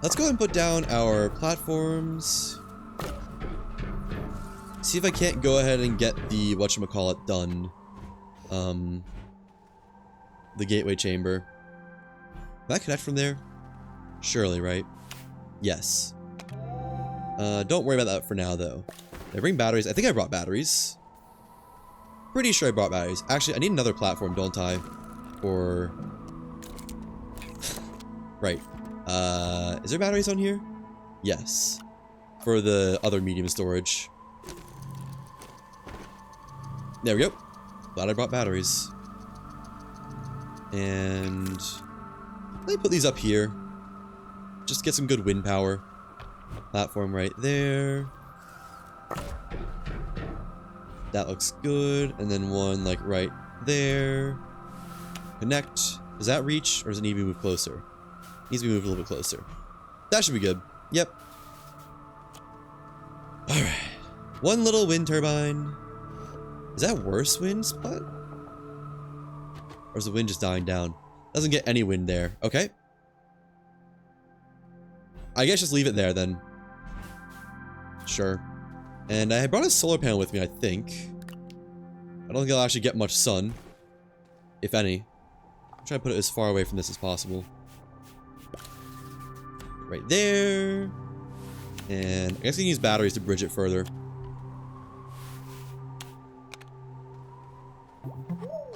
Let's go ahead and put down our platforms. See if I can't go ahead and get the, whatchamacallit, done. The gateway chamber. Can I connect from there? Surely, right? Yes. Don't worry about that for now, though. Did I bring batteries? I think I brought batteries. Pretty sure I brought batteries. Actually, I need another platform, don't I? Or... right. Is there batteries on here? Yes. For the other medium storage. There we go. Glad I brought batteries. And... let me put these up here. Just to get some good wind power. Platform right there. That looks good. And then one, like, right there. Connect. Does that reach? Or does it need to be moved closer? Needs to be moved a little bit closer. That should be good. Yep. Alright. One little wind turbine. Is that worse wind spot? Or is the wind just dying down? Doesn't get any wind there. Okay. I guess just leave it there then. Sure. And I brought a solar panel with me, I think. I don't think I'll actually get much sun. If any. I'm trying to put it as far away from this as possible. Right there. And I guess I can use batteries to bridge it further.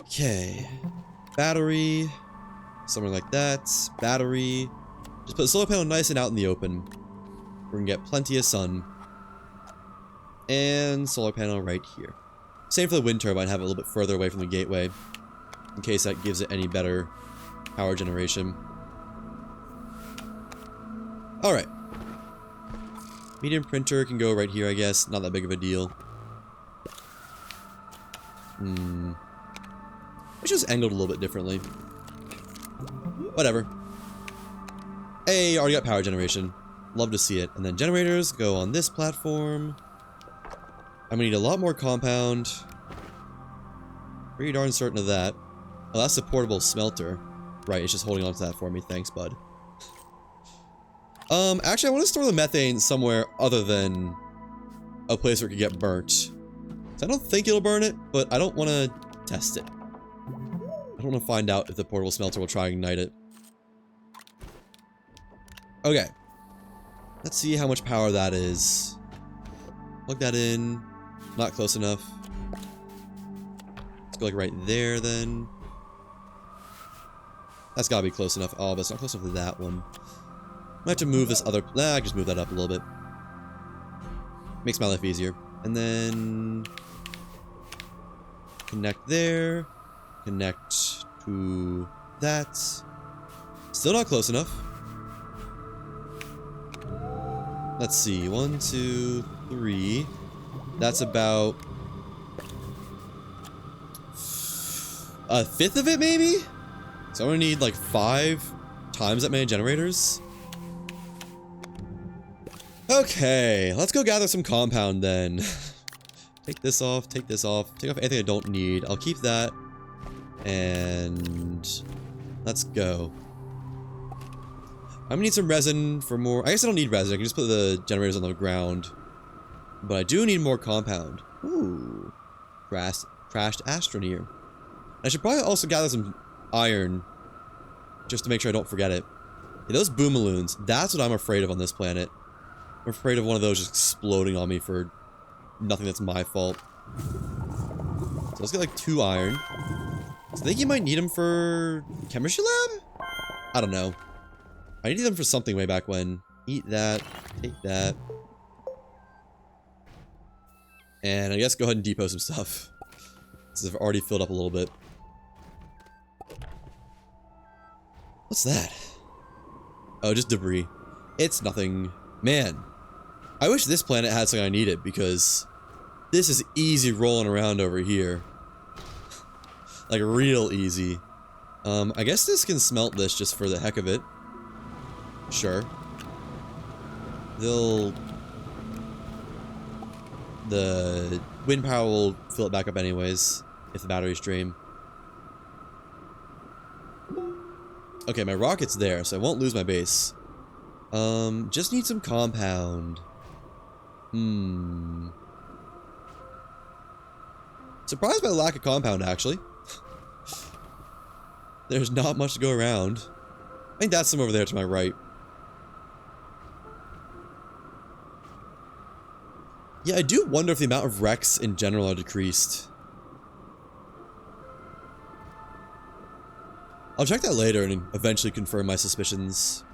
Okay. Battery. Somewhere like that. Battery. Just put the solar panel nice and out in the open. We're gonna get plenty of sun. And solar panel right here. Same for the wind turbine, have it a little bit further away from the gateway. In case that gives it any better power generation. Alright. Medium printer can go right here, I guess. Not that big of a deal. It's just angled a little bit differently. Whatever. Hey, already got power generation. Love to see it. And then generators go on this platform. I'm gonna need a lot more compound. Pretty darn certain of that. Oh, that's the portable smelter. Right, it's just holding on to that for me. Thanks, bud. Actually, I want to store the methane somewhere other than a place where it could get burnt. So I don't think it'll burn it, but I don't want to test it. I don't want to find out if the portable smelter will try and ignite it. Okay. Let's see how much power that is. Plug that in. Not close enough. Let's go like right there then. That's gotta be close enough. Oh, but it's not close enough to that one. I have to move this other... Nah, I can just move that up a little bit. Makes my life easier. And then... connect there. Connect to that. Still not close enough. Let's see. 1, 2, 3. That's about... a fifth of it, maybe? So I'm gonna need like 5 times that many generators. Okay, let's go gather some compound then. Take this off, take this off, take off anything I don't need. I'll keep that. And let's go. I'm gonna need some resin for more. I guess I don't need resin, I can just put the generators on the ground. But I do need more compound. Ooh. Crashed Astroneer. I should probably also gather some iron. Just to make sure I don't forget it. Yeah, those boomaloons, that's what I'm afraid of on this planet. I'm afraid of one of those just exploding on me for nothing that's my fault. So let's get like 2 iron. So I think you might need them for chemistry lab? I don't know. I needed them for something way back when. Eat that. Take that. And I guess go ahead and depot some stuff. Since I've already filled up a little bit. What's that? Oh, just debris. It's nothing. Man. I wish this planet had something I needed, because this is easy rolling around over here. Like, real easy. I guess this can smelt this just for the heck of it. Sure. The wind power will fill it back up anyways, if the batteries drain. Okay, my rocket's there, so I won't lose my base. Just need some compound. Surprised by the lack of compound, actually. There's not much to go around. I think that's some over there to my right. Yeah, I do wonder if the amount of wrecks in general are decreased. I'll check that later and eventually confirm my suspicions.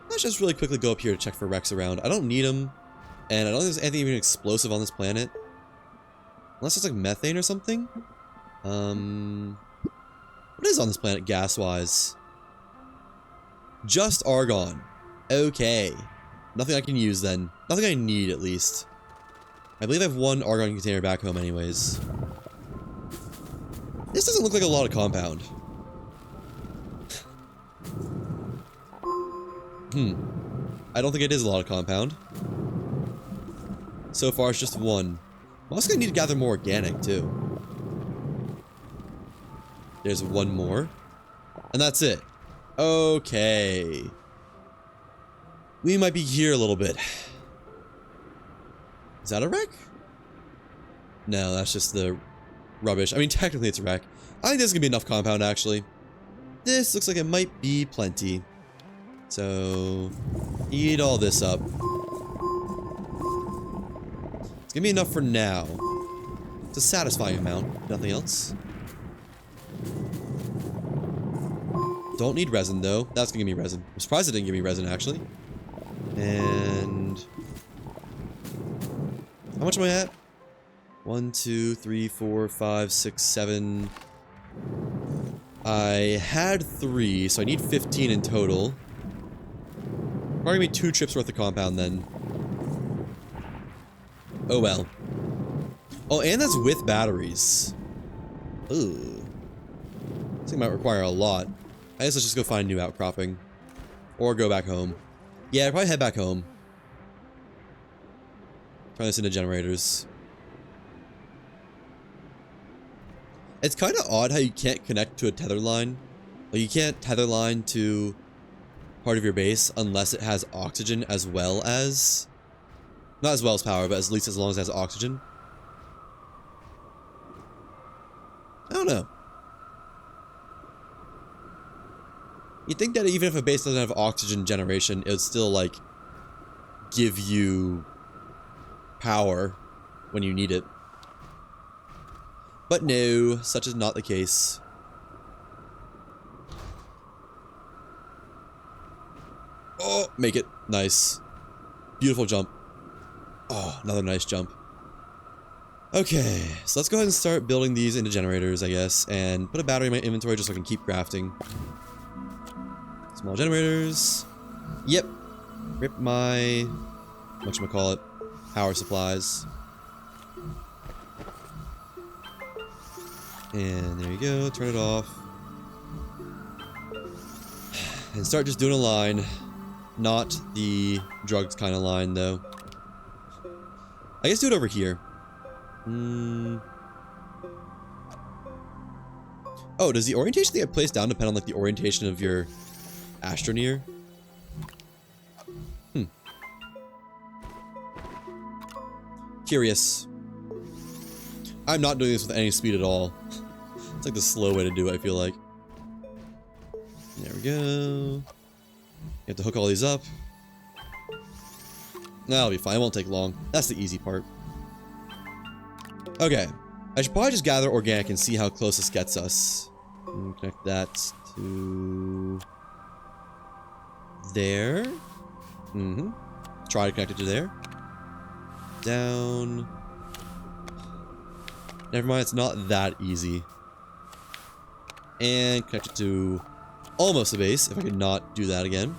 Let's just really quickly go up here to check for wrecks around. I don't need them, and I don't think there's anything even explosive on this planet. Unless it's like methane or something? What is on this planet gas-wise? Just argon. Okay. Nothing I can use then. Nothing I need, at least. I believe I have 1 argon container back home anyways. This doesn't look like a lot of compound. I don't think it is a lot of compound. So far, it's just 1. I'm also gonna need to gather more organic, too. There's 1 more. And that's it. Okay. We might be here a little bit. Is that a wreck? No, that's just the rubbish. I mean, technically it's a wreck. I think this is gonna be enough compound, actually. This looks like it might be plenty. So, eat all this up. It's gonna be enough for now. It's a satisfying amount, nothing else. Don't need resin, though. That's gonna give me resin. I'm surprised it didn't give me resin, actually. And... how much am I at? 1, 2, 3, 4, 5, 6, 7... I had 3, so I need 15 in total. Probably gonna be 2 trips worth of compound then. Oh well. Oh, and that's with batteries. Ooh. This thing might require a lot. I guess let's just go find new outcropping. Or go back home. Yeah, I'd probably head back home. Turn this into generators. It's kind of odd how you can't connect to a tether line. Like, you can't tether line to part of your base unless it has oxygen as well as... not as well as power, but at least as long as it has oxygen. I don't know. You'd think that even if a base doesn't have oxygen generation, it would still, like, give you power when you need it. But no, such is not the case. Oh, make it. Nice. Beautiful jump. Oh, another nice jump. Okay, so let's go ahead and start building these into generators, I guess, and put a battery in my inventory just so I can keep crafting. Small generators. Yep. Rip my... whatchamacallit? Power supplies. And there you go, turn it off. And start just doing a line. Not the drugs kind of line, though. I guess do it over here. Oh, does the orientation that I place down depend on, like, the orientation of your Astroneer? Curious. I'm not doing this with any speed at all. It's like the slow way to do it, I feel like. There we go. You have to hook all these up. That'll be fine, it won't take long. That's the easy part. Okay. I should probably just gather organic and see how close this gets us. Connect that to... there. Try to connect it to there. Down. Never mind, it's not that easy. And connect it to almost the base, if I could not do that again.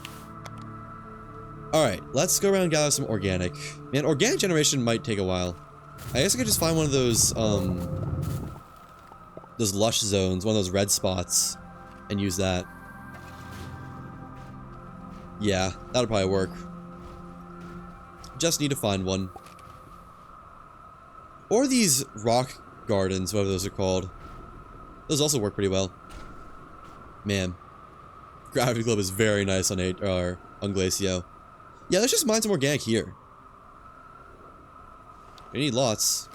Alright, let's go around and gather some organic. Man, organic generation might take a while. I guess I could just find one of those lush zones, one of those red spots, and use that. Yeah, that'll probably work. Just need to find one. Or these rock gardens, whatever those are called. Those also work pretty well. Man. Gravity Globe is very nice on Glacio. Yeah, let's just mine some organic here. We need lots.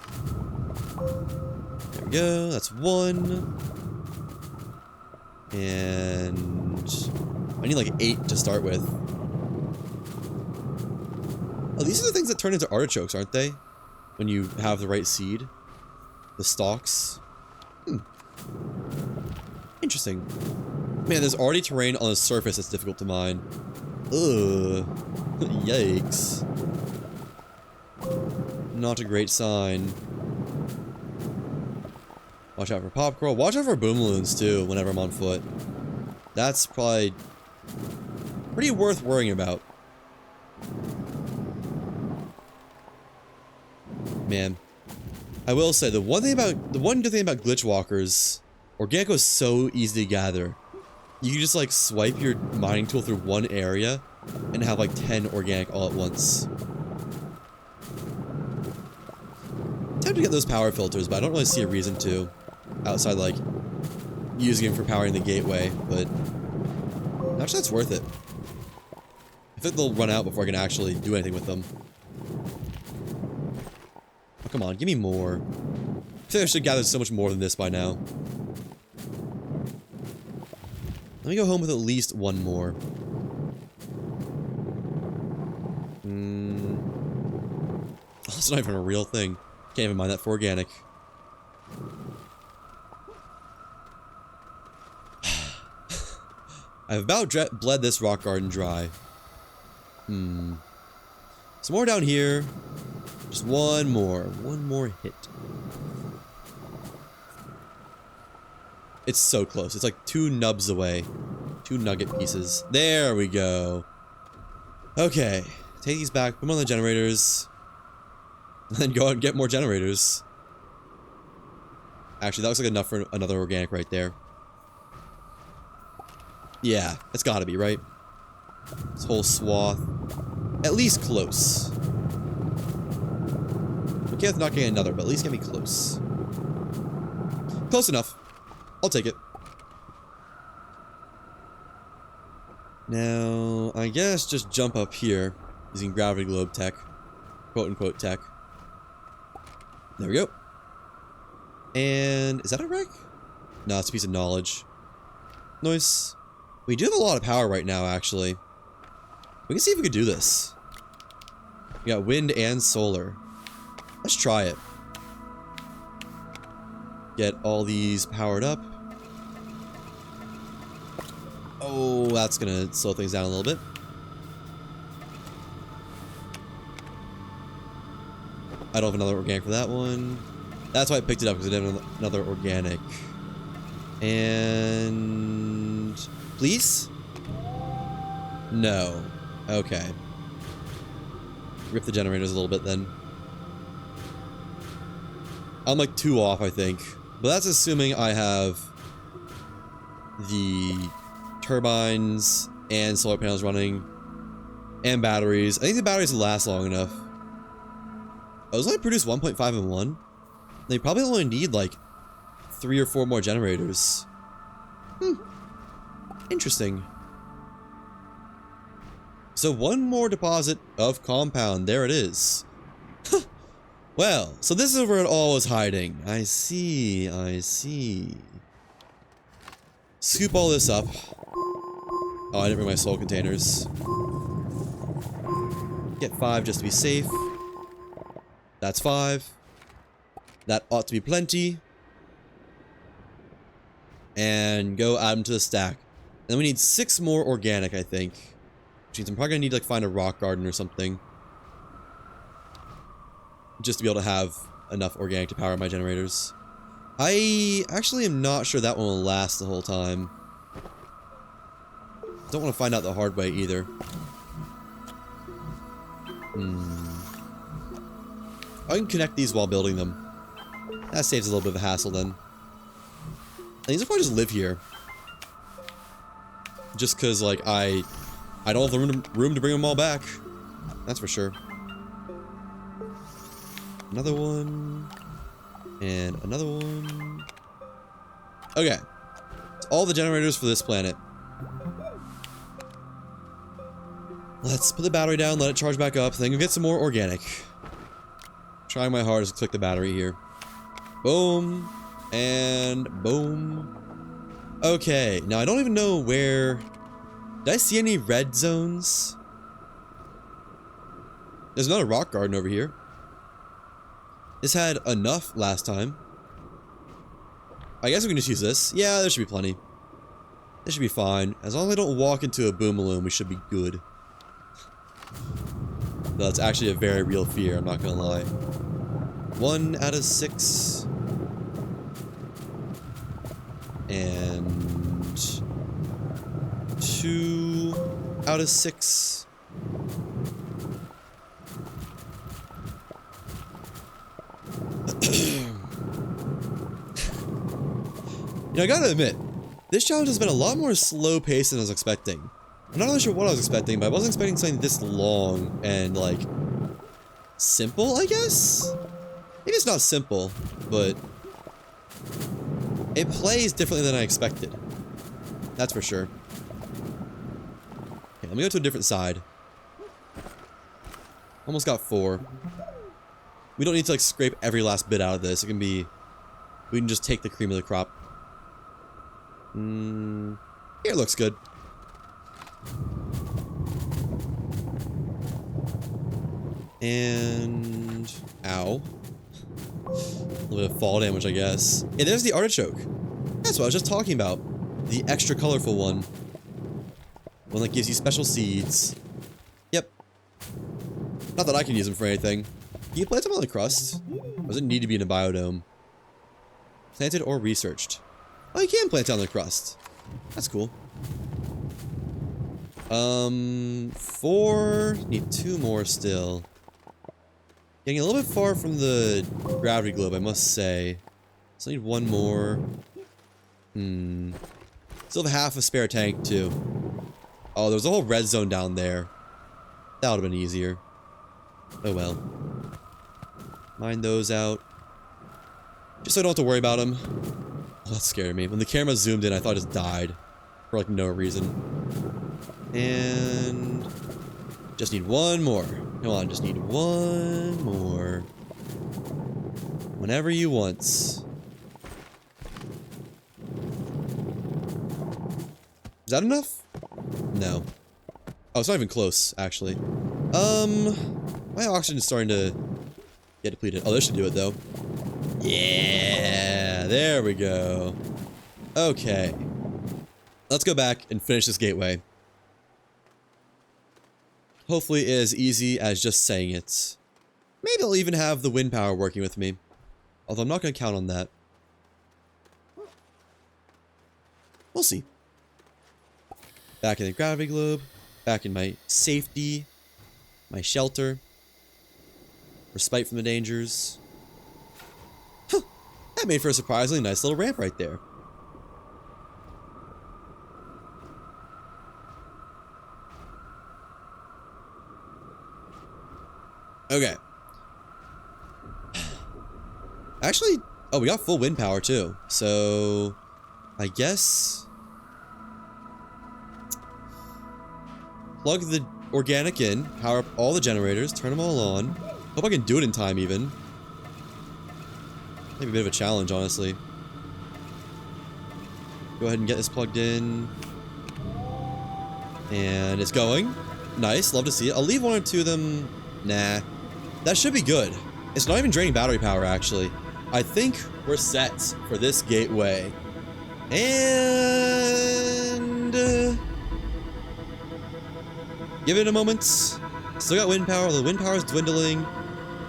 There we go, that's one. And... I need like 8 to start with. Oh, these are the things that turn into artichokes, aren't they? When you have the right seed. The stalks. Interesting. Man, there's already terrain on the surface that's difficult to mine. Ugh. Yikes. Not a great sign. Watch out for popcorn. Watch out for boomaloons, too, whenever I'm on foot. That's probably pretty worth worrying about. Man. I will say, the one good thing about glitch walkers, organic is so easy to gather. You can just, like, swipe your mining tool through one area and have, like, 10 organic all at once. Time to get those power filters, but I don't really see a reason to. Outside, like, using them for powering the gateway, but... actually, that's worth it. I think they'll run out before I can actually do anything with them. Oh, come on, give me more. I feel like I should gather so much more than this by now. Let me go home with at least one more. Oh, it's not even a real thing. Can't even mind that for organic. I've about bled this rock garden dry. Some more down here. Just one more. One more hit. It's so close. It's like 2 nubs away. 2 nugget pieces. There we go. Okay. Take these back. Put them on the generators. And then go out and get more generators. Actually, that looks like enough for another organic right there. Yeah, it's gotta be, right? This whole swath. At least close. Okay with not getting another, but at least get me close. Close enough. I'll take it. Now, I guess just jump up here using gravity globe tech. Quote unquote tech. There we go. And is that a wreck? No, it's a piece of knowledge. Nice. We do have a lot of power right now, actually. We can see if we can do this. We got wind and solar. Let's try it. Get all these powered up. Oh, that's gonna slow things down a little bit. I don't have another organic for that one. That's why I picked it up, because I didn't have another organic. And... please? No. Okay. Rip the generators a little bit then. I'm like 2 off, I think. But that's assuming I have the turbines and solar panels running and batteries. I think the batteries will last long enough. I was only produced 1.5 in 1. They probably only need like 3 or 4 more generators. Interesting. So 1 more deposit of compound. There it is. Well, so this is where it all was hiding. I see, I see. Scoop all this up. Oh, I didn't bring my soul containers. Get 5 just to be safe. That's 5. That ought to be plenty. And go add them to the stack. Then we need 6 more organic, I think. Which means I'm probably gonna need to like find a rock garden or something. Just to be able to have enough organic to power my generators. I actually am not sure that one will last the whole time. Don't want to find out the hard way either. I can connect these while building them. That saves a little bit of a hassle then. And these will probably just live here. Just because, like, I don't have the room to bring them all back. That's for sure. Another one. And another one. Okay. It's all the generators for this planet. Let's put the battery down, let it charge back up, then go get some more organic. Trying my hardest to click the battery here. Boom. And boom. Okay, now I don't even know where... Did I see any red zones? There's another rock garden over here. This had enough last time. I guess we can just use this. Yeah, there should be plenty. This should be fine. As long as I don't walk into a boomaloon, we should be good. That's actually a very real fear, I'm not gonna lie. 1 out of 6. And 2 out of 6. You know, I gotta admit, this challenge has been a lot more slow paced than I was expecting. I'm not really sure what I was expecting, but I wasn't expecting something this long and, like, simple, I guess? Maybe it's not simple, but it plays differently than I expected. That's for sure. Okay, let me go to a different side. Almost got 4. We don't need to, like, scrape every last bit out of this. It can be We can just take the cream of the crop. Here looks good. And... ow. A little bit of fall damage, I guess. Hey, there's the artichoke. That's what I was just talking about. The extra colorful one. One that gives you special seeds. Yep. Not that I can use them for anything. Can you plant them on the crust? Or does it need to be in a biodome? Planted or researched? Oh, you can plant it on the crust. That's cool. 4. Need 2 more still. Getting a little bit far from the gravity globe, I must say. Still need 1 more. Still have half a spare tank, too. Oh, there was a whole red zone down there. That would have been easier. Oh well. Mine those out. Just so I don't have to worry about them. Oh, that scared me. When the camera zoomed in, I thought I just died. For like no reason. And... just need 1 more. Come on, just need 1 more. Whenever you want. Is that enough? No. Oh, it's not even close, actually. My oxygen is starting to get depleted. Oh, this should do it, though. Yeah, there we go. Okay. Let's go back and finish this gateway. Hopefully it is as easy as just saying it. Maybe I'll even have the wind power working with me. Although I'm not going to count on that. We'll see. Back in the gravity globe. Back in my safety. My shelter. Respite from the dangers. Huh. That made for a surprisingly nice little ramp right there. Okay. Actually, oh, we got full wind power too. So, I guess... plug the organic in, power up all the generators, turn them all on. Hope I can do it in time even. Maybe a bit of a challenge, honestly. Go ahead and get this plugged in. And it's going. Nice, love to see it. I'll leave 1 or 2 of them. Nah. That should be good. It's not even draining battery power, actually. I think we're set for this gateway. And... give it a moment. Still got wind power. The wind power is dwindling.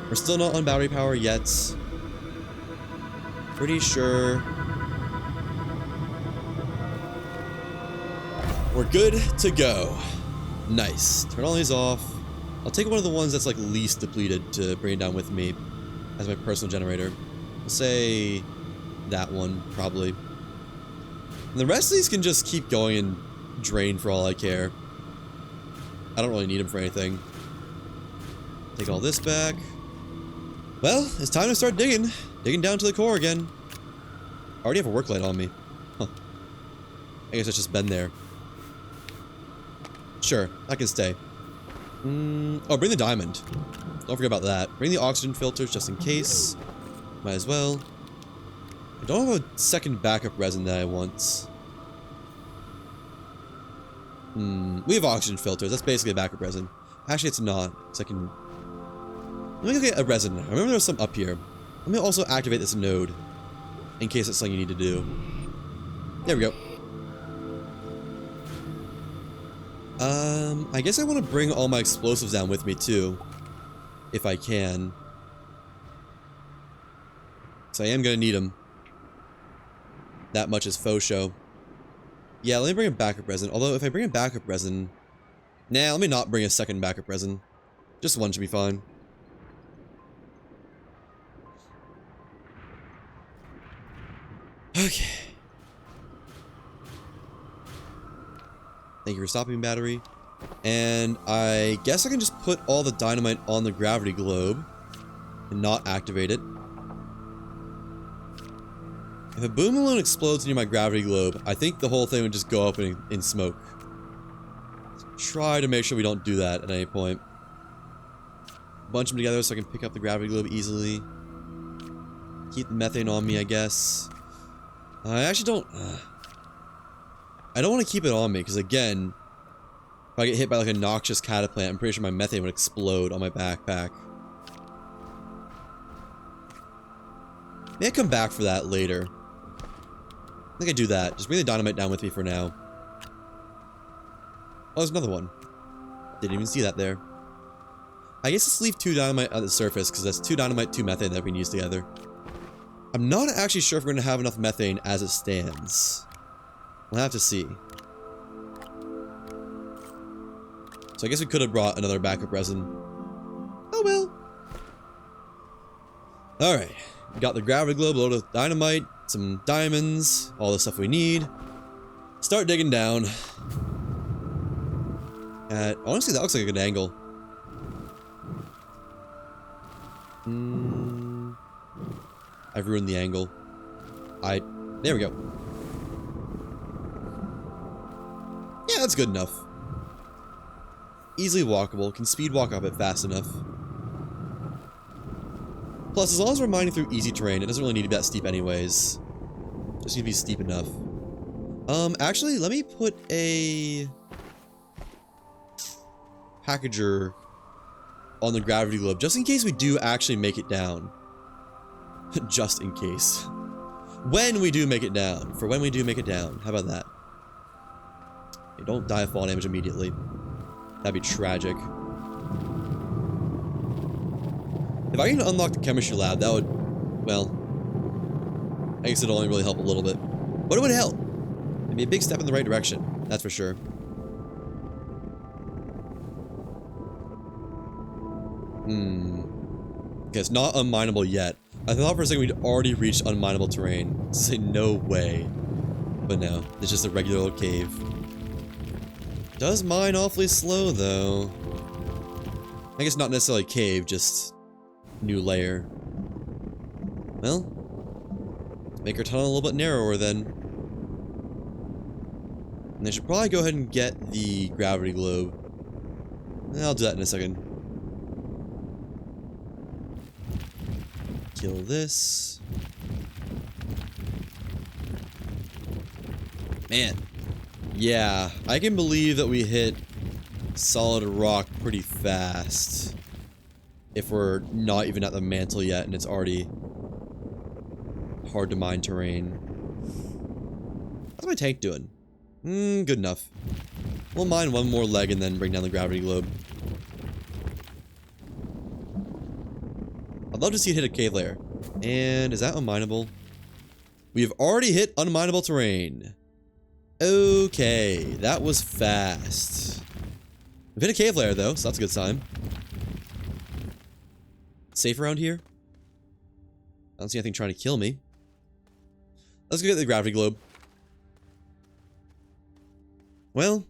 We're still not on battery power yet. Pretty sure we're good to go. Nice. Turn all these off. I'll take one of the ones that's like least depleted to bring it down with me as my personal generator. We'll say that one, probably. And the rest of these can just keep going and drain for all I care. I don't really need them for anything. Take all this back. Well, it's time to start digging. Digging down to the core again. I already have a work light on me. Huh. I guess it's just been there. Sure, I can stay. Oh, bring the diamond. Don't forget about that. Bring the oxygen filters just in case. Might as well. I don't have a second backup resin that I want. We have oxygen filters. That's basically a backup resin. Actually, it's not. So I can... let me go get a resin. I remember there was some up here. Let me also activate this node. In case it's something you need to do. There we go. I guess I want to bring all my explosives down with me too. If I can. So I am going to need them. That much is faux show. Yeah, let me bring a backup resin. Although, if I bring a backup resin... nah, let me not bring a second backup resin. Just 1 should be fine. Okay. Thank you for stopping, battery. And I guess I can just put all the dynamite on the gravity globe and not activate it. If a boom balloon explodes near my gravity globe, I think the whole thing would just go up in smoke. Try to make sure we don't do that at any point. Bunch them together so I can pick up the gravity globe easily. Keep the methane on me, I guess. I actually don't... I don't want to keep it on me, because again, if I get hit by like a noxious cataplant, I'm pretty sure my methane would explode on my backpack. May I come back for that later? I think I do that. Just bring the dynamite down with me for now. Oh, there's another one. Didn't even see that there. I guess let's leave 2 dynamite at the surface, because that's 2 dynamite, 2 methane that we can use together. I'm not actually sure if we're going to have enough methane as it stands. We'll have to see. So I guess we could have brought another backup resin. Oh well. Alright. We got the gravity globe loaded with dynamite, some diamonds, all the stuff we need. Start digging down. Honestly, that looks like a good angle. I've ruined the angle. There we go. Yeah, that's good enough. Easily walkable. Can speed walk up it fast enough. Plus, as long as we're mining through easy terrain, it doesn't really need to be that steep anyways. Just need to be steep enough. Actually, let me put a packager on the gravity globe, just in case we do actually make it down. Just in case. When we do make it down. For when we do make it down. How about that? Hey, don't die of fall damage immediately. That'd be tragic. If I can unlock the chemistry lab, that would... Well... I guess it'd only really help a little bit. But it would help! It'd be a big step in the right direction. That's for sure. Okay, it's not unmineable yet. I thought for a second we'd already reached unmineable terrain. Say no way. But no, it's just a regular old cave. Does mine awfully slow though. I guess not necessarily cave, just new layer. Well, let's make our tunnel a little bit narrower then. And I should probably go ahead and get the gravity globe. I'll do that in a second. Kill this. Man. Yeah, I can believe that we hit solid rock pretty fast. If we're not even at the mantle yet and it's already hard to mine terrain. How's my tank doing? Good enough. We'll mine one more leg and then bring down the gravity globe. I'd love to see it hit a cave layer. And is that unmineable? We have already hit unmineable terrain. Okay, that was fast. We've hit a cave layer though, so that's a good sign. Safe around here? I don't see anything trying to kill me. Let's go get the gravity globe. Well,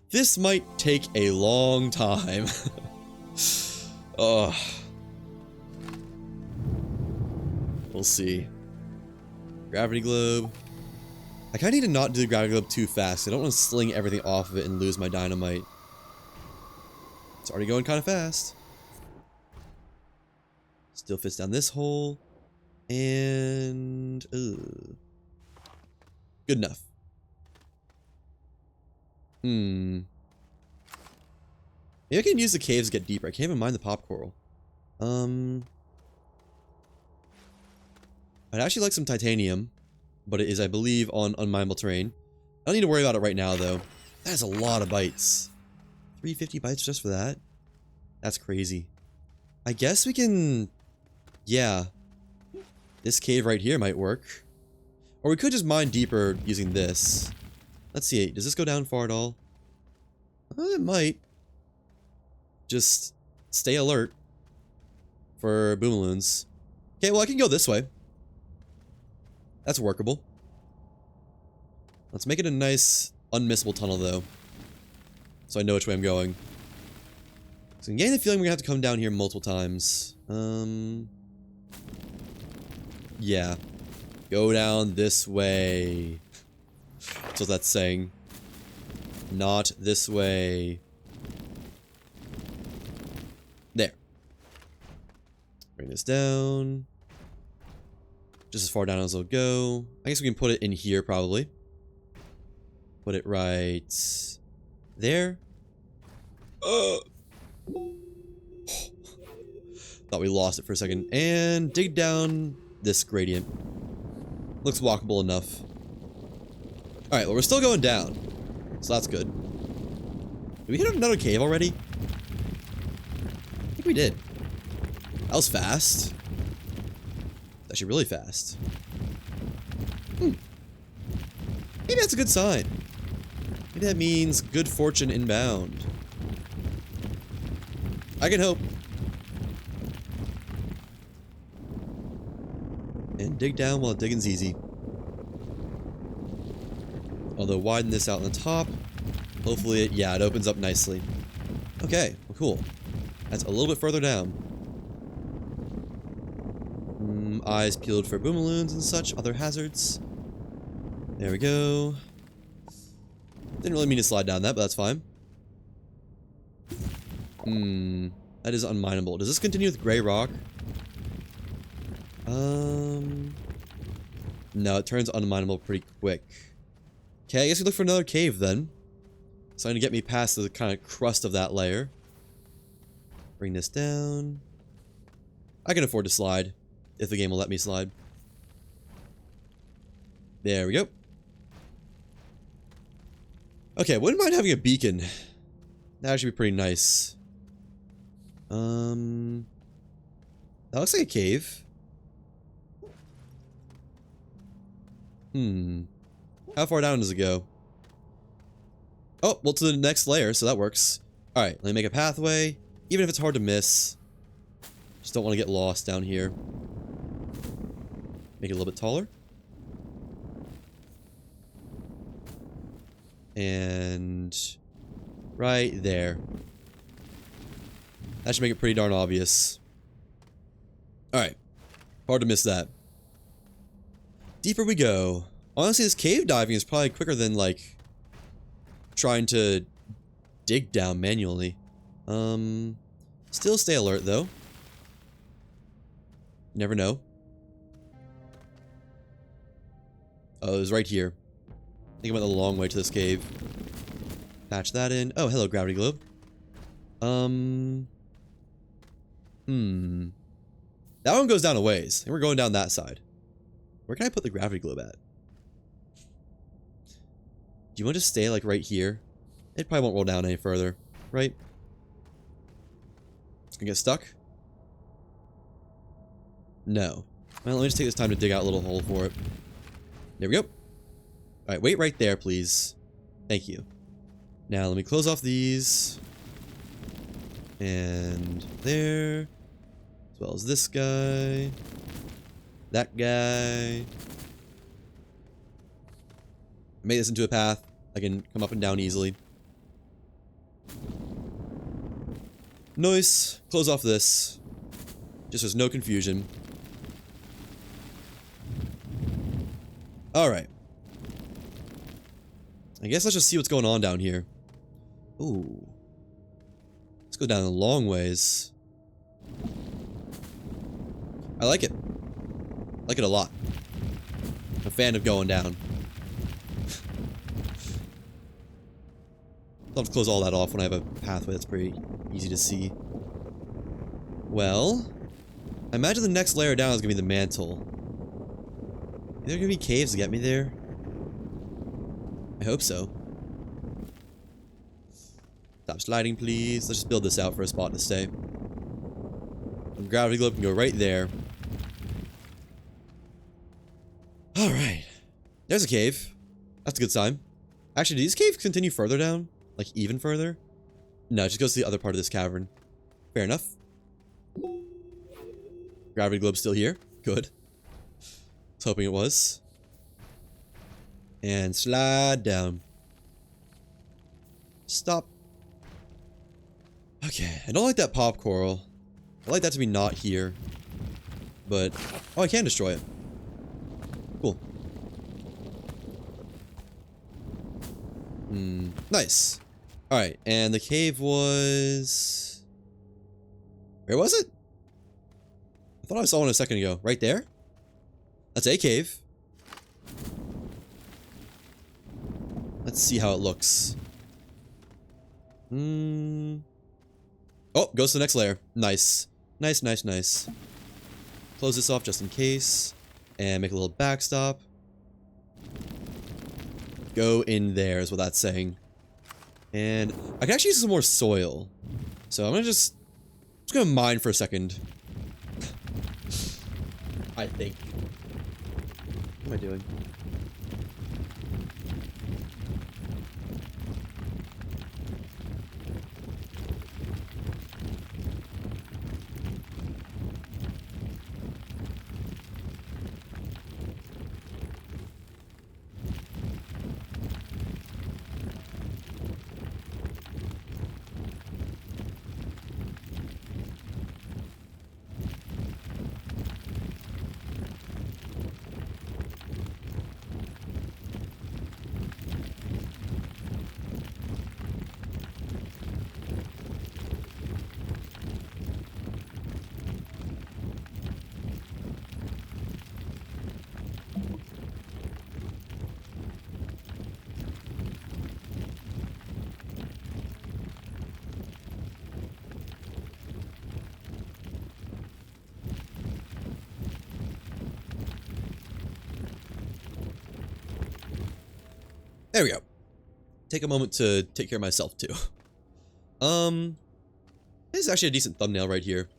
this might take a long time. Oh. We'll see. Gravity globe. I kind of need to not do the gravity globe too fast. I don't want to sling everything off of it and lose my dynamite. It's already going kind of fast. Still fits down this hole. And... good enough. Maybe I can use the caves to get deeper. I can't even mine the pop coral. I'd actually like some titanium, but it is, I believe, on unmineable terrain. I don't need to worry about it right now, though. That is a lot of bytes. 350 bytes just for that? That's crazy. I guess we can... Yeah. This cave right here might work. Or we could just mine deeper using this. Let's see. Does this go down far at all? It might. Just stay alert for boomaloons. Okay, well, I can go this way. That's workable. Let's make it a nice, unmissable tunnel, though. So I know which way I'm going. So I'm getting the feeling we're gonna have to come down here multiple times. Yeah. Go down this way. That's what that's saying. Not this way. There. Bring this down. Just as far down as it'll go. I guess we can put it in here, probably. Put it right there. Thought we lost it for a second. And dig down this gradient. Looks walkable enough. Alright, well, we're still going down. So that's good. Did we hit another cave already? I think we did. That was fast. Actually really fast. Maybe that's a good sign. Maybe that means good fortune inbound. I can hope. And dig down while digging's easy. Although widen this out on the top. Hopefully it opens up nicely. Okay, well, cool. That's a little bit further down. Eyes peeled for boomaloons and such, other hazards. There we go. Didn't really mean to slide down that, but that's fine. That is unmineable. Does this continue with gray rock? No, it turns unmineable pretty quick. Okay, I guess we look for another cave then. Starting to get me past the kind of crust of that layer. Bring this down. I can afford to slide, if the game will let me slide. There we go. Okay, wouldn't mind having a beacon. That should be pretty nice. That looks like a cave. How far down does it go? Oh, well, to the next layer, so that works. Alright, let me make a pathway. Even if it's hard to miss. Just don't want to get lost down here. Make it a little bit taller. And right there. That should make it pretty darn obvious. Alright. Hard to miss that. Deeper we go. Honestly, this cave diving is probably quicker than, like, trying to dig down manually. Still stay alert, though. Never know. Oh, it was right here. I think I went a long way to this cave. Patch that in. Oh, hello, gravity globe. That one goes down a ways. And we're going down that side. Where can I put the gravity globe at? Do you want to just stay, like, right here? It probably won't roll down any further, right? It's gonna get stuck? No. Well, let me just take this time to dig out a little hole for it. There we go. Alright, wait right there, please. Thank you. Now, let me close off these. And there. As well as this guy. That guy. Make this into a path. I can come up and down easily. Nice. Close off this. Just so there's no confusion. Alright. I guess let's just see what's going on down here. Ooh. Let's go down a long ways. I like it. I like it a lot. I'm a fan of going down. I'll have to close all that off when I have a pathway that's pretty easy to see. Well, I imagine the next layer down is going to be the mantle. Are there going to be caves to get me there? I hope so. Stop sliding, please. Let's just build this out for a spot to stay. The gravity globe can go right there. Alright. There's a cave. That's a good sign. Actually, do these caves continue further down? Like, even further? No, it just goes to the other part of this cavern. Fair enough. Gravity globe's still here. Good. I was hoping it was. And slide down. Stop. Okay, I don't like that pop coral. I like that to be not here. But, oh, I can destroy it. Cool. Nice. Alright, and the cave was... Where was it? I thought I saw one a second ago. Right there? That's a cave. Let's see how it looks. Oh, goes to the next layer. Nice. Nice, nice, nice. Close this off just in case. And make a little backstop. Go in there is what that's saying. And I can actually use some more soil. So I'm gonna just gonna mine for a second. I think. What am I doing? There we go. Take a moment to take care of myself too. This is actually a decent thumbnail right here.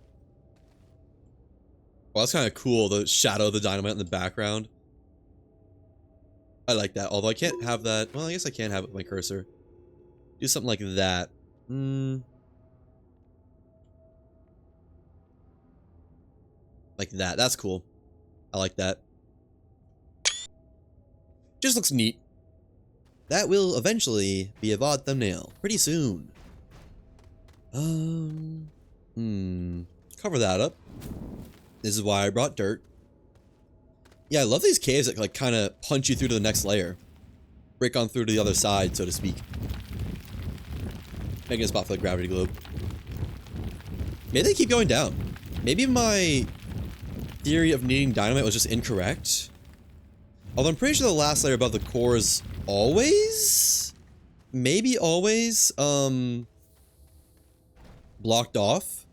Well, that's kind of cool, the shadow of the dynamite in the background. I like that, although I can't have that. Well, I guess I can have it with my cursor. Do something like that. Like that. That's cool. I like that. Just looks neat. That will eventually be a VOD thumbnail pretty soon. Cover that up. This is why I brought dirt. Yeah, I love these caves that like kind of punch you through to the next layer. Break on through to the other side, so to speak. Making a spot for the gravity globe. Maybe they keep going down. Maybe my theory of needing dynamite was just incorrect. Although I'm pretty sure the last layer above the core is always, maybe always, blocked off.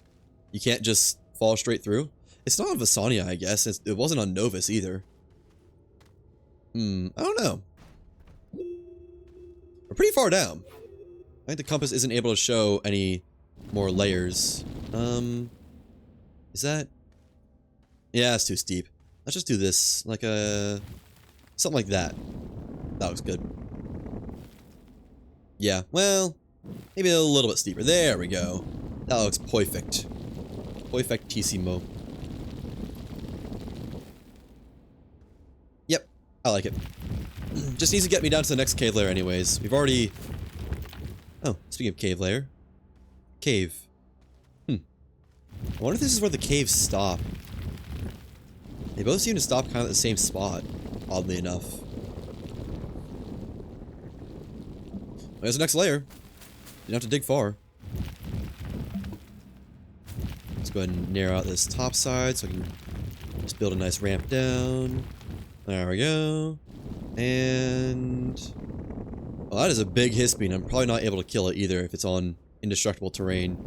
You can't just fall straight through. It's not on Visania, I guess. It wasn't on Novus either. I don't know. We're pretty far down. I think the compass isn't able to show any more layers. Is that? Yeah, it's too steep. Let's just do this, like a, something like that. That looks good. Yeah, well, maybe a little bit steeper. There we go. That looks perfect. Perfectissimo. Yep, I like it. Just needs to get me down to the next cave layer anyways. We've already... Oh, speaking of cave layer. Cave. I wonder if this is where the caves stop. They both seem to stop kind of at the same spot, oddly enough. There's the next layer. You don't have to dig far. Let's go ahead and narrow out this top side so I can just build a nice ramp down. There we go. And... well, that is a big Hispine. I'm probably not able to kill it either if it's on indestructible terrain.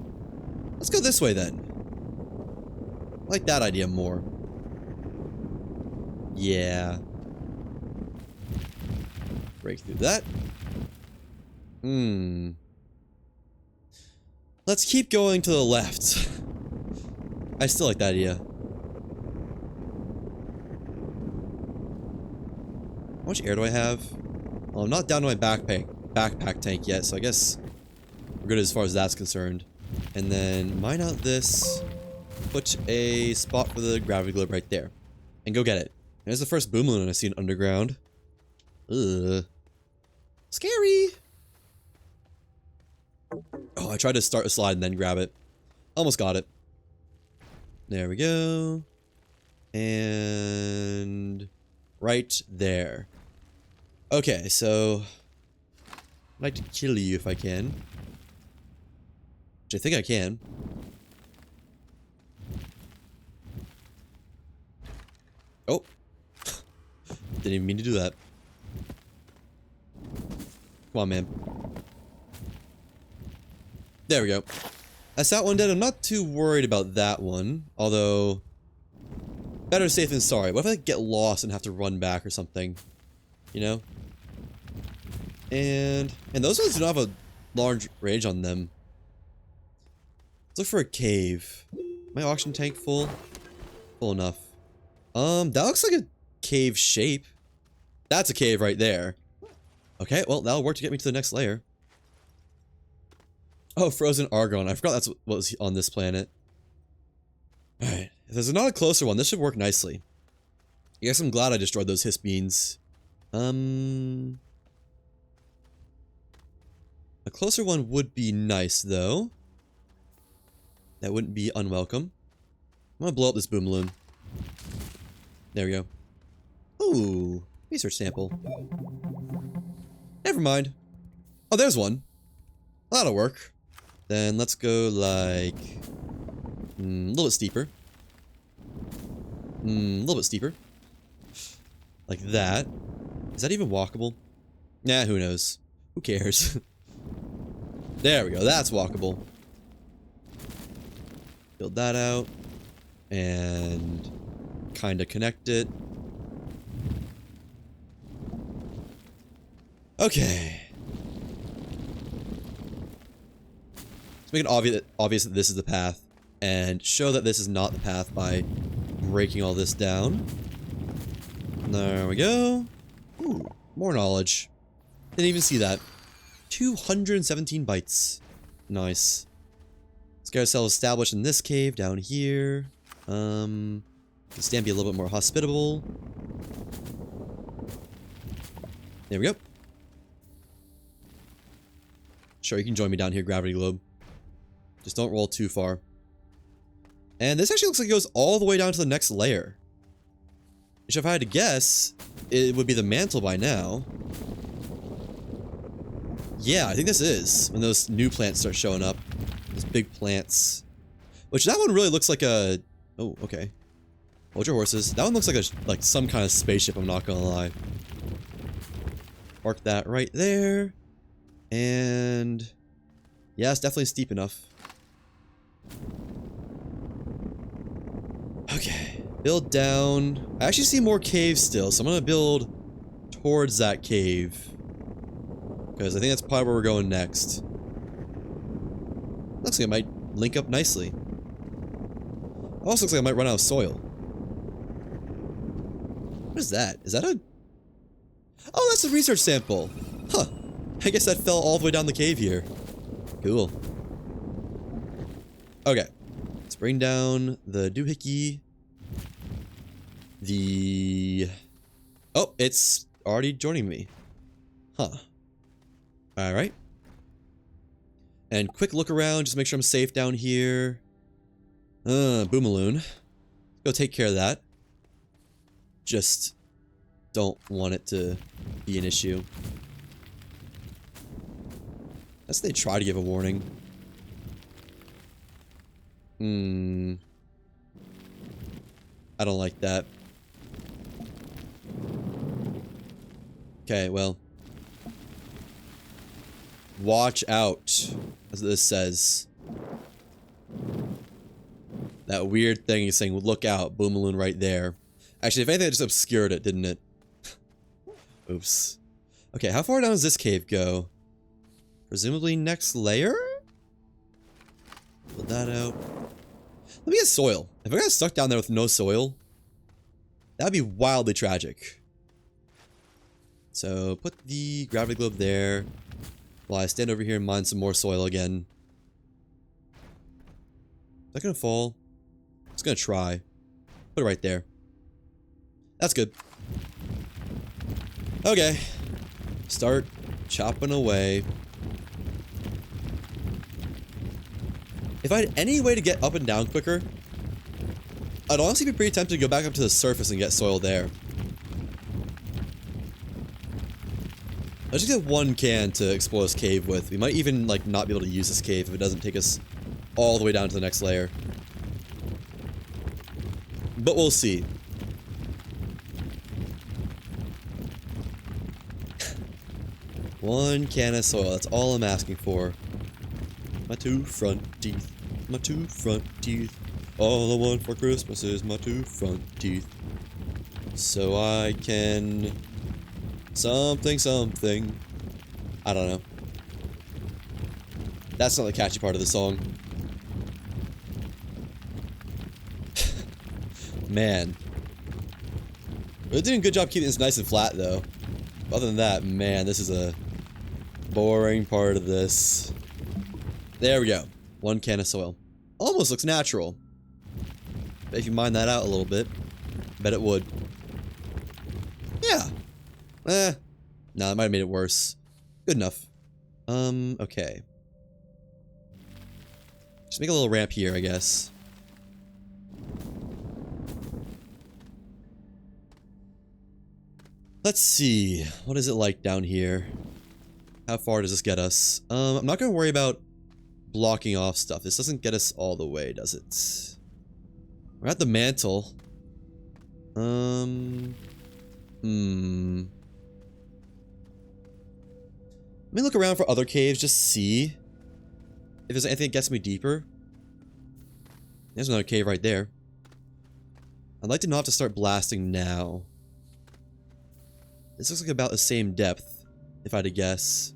Let's go this way then. I like that idea more. Yeah. Break through that. Let's keep going to the left. I still like that idea. How much air do I have? Well, I'm not down to my backpack tank yet, so I guess we're good as far as that's concerned. And then mine out this. Put a spot for the gravity globe right there. And go get it. There's the first boom balloon I've seen underground. Ugh. Scary! Oh, I tried to start a slide and then grab it. Almost got it. There we go. And... right there. Okay, so... I'd like to kill you if I can. Which I think I can. Oh. Didn't even mean to do that. Come on, man. There we go. That's that one dead. I'm not too worried about that one. Although, better safe than sorry. What if I get lost and have to run back or something? You know? And those ones do not have a large range on them. Let's look for a cave. My oxygen tank full? Full enough. That looks like a cave shape. That's a cave right there. Okay, well, that'll work to get me to the next layer. Oh, frozen argon. I forgot that's what was on this planet. Alright. If there's another closer one, this should work nicely. I guess I'm glad I destroyed those hiss beans. A closer one would be nice, though. That wouldn't be unwelcome. I'm gonna blow up this boom balloon. There we go. Ooh, research sample. Never mind. Oh, there's one. That'll work. Then let's go like a little bit steeper. A little bit steeper. Like that. Is that even walkable? Nah, who knows? Who cares? There we go. That's walkable. Build that out. And kind of connect it. Okay. Let's make it obvious that this is the path. And show that this is not the path by breaking all this down. There we go. Ooh, more knowledge. Didn't even see that. 217 bytes. Nice. Let's get ourselves established in this cave down here. Can Stan be a little bit more hospitable? There we go. Sure, you can join me down here, Gravity Globe. Just don't roll too far. And this actually looks like it goes all the way down to the next layer. Which, if I had to guess, it would be the mantle by now. Yeah, I think this is. When those new plants start showing up. Those big plants. Which, that one really looks like a... Oh, okay. Hold your horses. That one looks like some kind of spaceship, I'm not gonna lie. Park that right there. And... yeah, it's definitely steep enough. Okay. Build down. I actually see more caves still, so I'm gonna build towards that cave. Because I think that's probably where we're going next. Looks like it might link up nicely. Also looks like I might run out of soil. What is that? Is that a... oh, that's a research sample. Huh. I guess that fell all the way down the cave here. Cool. Okay. Let's bring down the doohickey. Oh, it's already joining me. Huh. Alright. And quick look around, just make sure I'm safe down here. Boomaloon. Go take care of that. Just don't want it to be an issue. Unless they try to give a warning. I don't like that. Okay, well. Watch out, as this says. That weird thing is saying, look out, boomaloon right there. Actually, if anything, it just obscured it, didn't it? Oops. Okay, how far down does this cave go? Presumably next layer? Put that out. Let me get soil. If I got stuck down there with no soil, that'd be wildly tragic. So, put the gravity globe there. While I stand over here and mine some more soil again. Is that gonna fall? It's gonna try. Put it right there. That's good. Okay. Start chopping away. If I had any way to get up and down quicker, I'd honestly be pretty tempted to go back up to the surface and get soil there. Let's just get one can to explore this cave with. We might even, like, not be able to use this cave if it doesn't take us all the way down to the next layer. But we'll see. 1 can of soil. That's all I'm asking for. My 2 front teeth. My 2 front teeth. All I want for Christmas is my 2 front teeth. So I can... something. I don't know. That's not the catchy part of the song. Man. They're doing a good job keeping this nice and flat, though. Other than that, man, this is a boring part of this. There we go. 1 can of soil. Almost looks natural. But if you mine that out a little bit, I bet it would. Yeah. Nah, it might have made it worse. Good enough. Okay. Just make a little ramp here, I guess. Let's see. What is it like down here? How far does this get us? I'm not going to worry about blocking off stuff. This doesn't get us all the way, does it? We're at the mantle. Let me look around for other caves, just see if there's anything that gets me deeper. There's another cave right there. I'd like to not have to start blasting now. This looks like about the same depth, if I had to guess.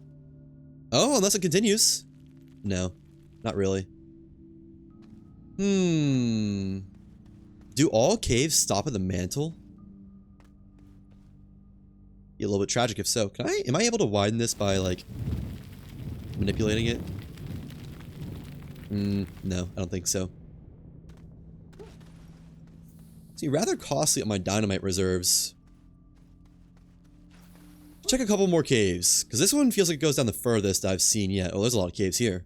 Oh, unless it continues. No, not really. Do all caves stop at the mantle? Be a little bit tragic if so. Am I able to widen this by, like, manipulating it? No, I don't think so. See, rather costly on my dynamite reserves. Check a couple more caves, because this one feels like it goes down the furthest I've seen yet. Oh, there's a lot of caves here.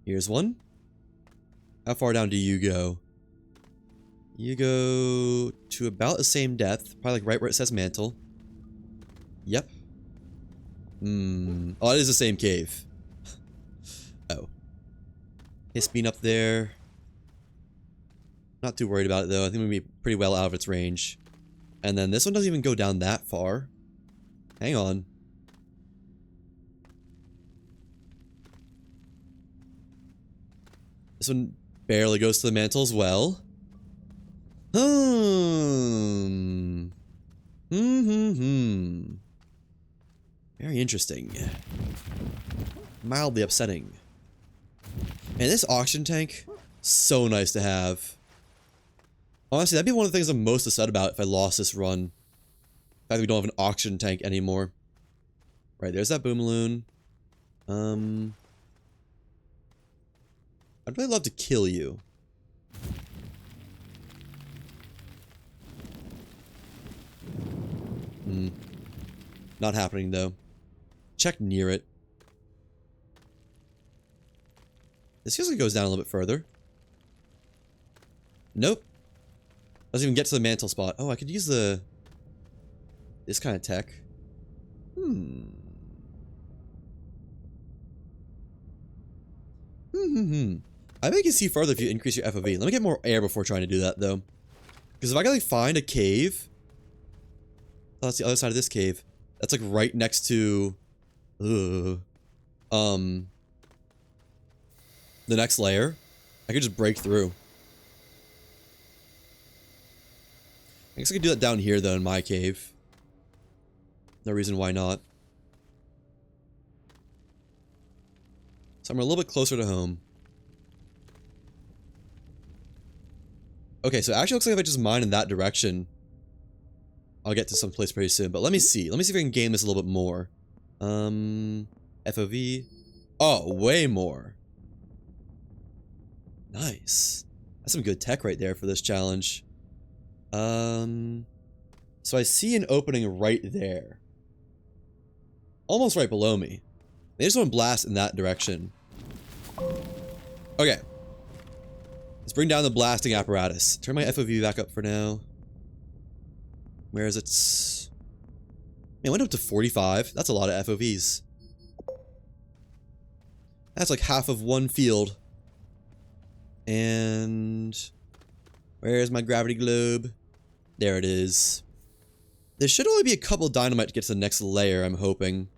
Here's one. How far down do you go? You go to about the same depth, probably like right where it says mantle. Yep. Oh, it is the same cave. Oh. His bean up there. Not too worried about it though. I think we'll be pretty well out of its range. And then this one doesn't even go down that far. Hang on. This one barely goes to the mantle as well. Very interesting. Mildly upsetting. And this auction tank, so nice to have. Honestly, that'd be one of the things I'm most upset about if I lost this run. The fact that we don't have an auction tank anymore. Right, there's that boomaloon. I'd really love to kill you. Not happening though. Check near it. This feels like it goes down a little bit further. Nope. Doesn't even get to the mantle spot. Oh, I could use this kind of tech. I bet you can see further if you increase your FOV. Let me get more air before trying to do that, though. Because if I can, like, find a cave... Oh, that's the other side of this cave. That's, like, right next to... the next layer. I could just break through. I guess I could do that down here, though, in my cave. No reason why not. So I'm a little bit closer to home. Okay, so it actually looks like if I just mine in that direction, I'll get to some place pretty soon. But let me see. Let me see if I can game this a little bit more. FOV. Oh, way more. Nice. That's some good tech right there for this challenge. So I see an opening right there. Almost right below me. They just want to blast in that direction. Okay. Let's bring down the blasting apparatus. Turn my FOV back up for now. Where is it? Man, it went up to 45. That's a lot of FOVs. That's like half of one field. And... where's my gravity globe? There it is. There should only be a couple dynamite to get to the next layer, I'm hoping.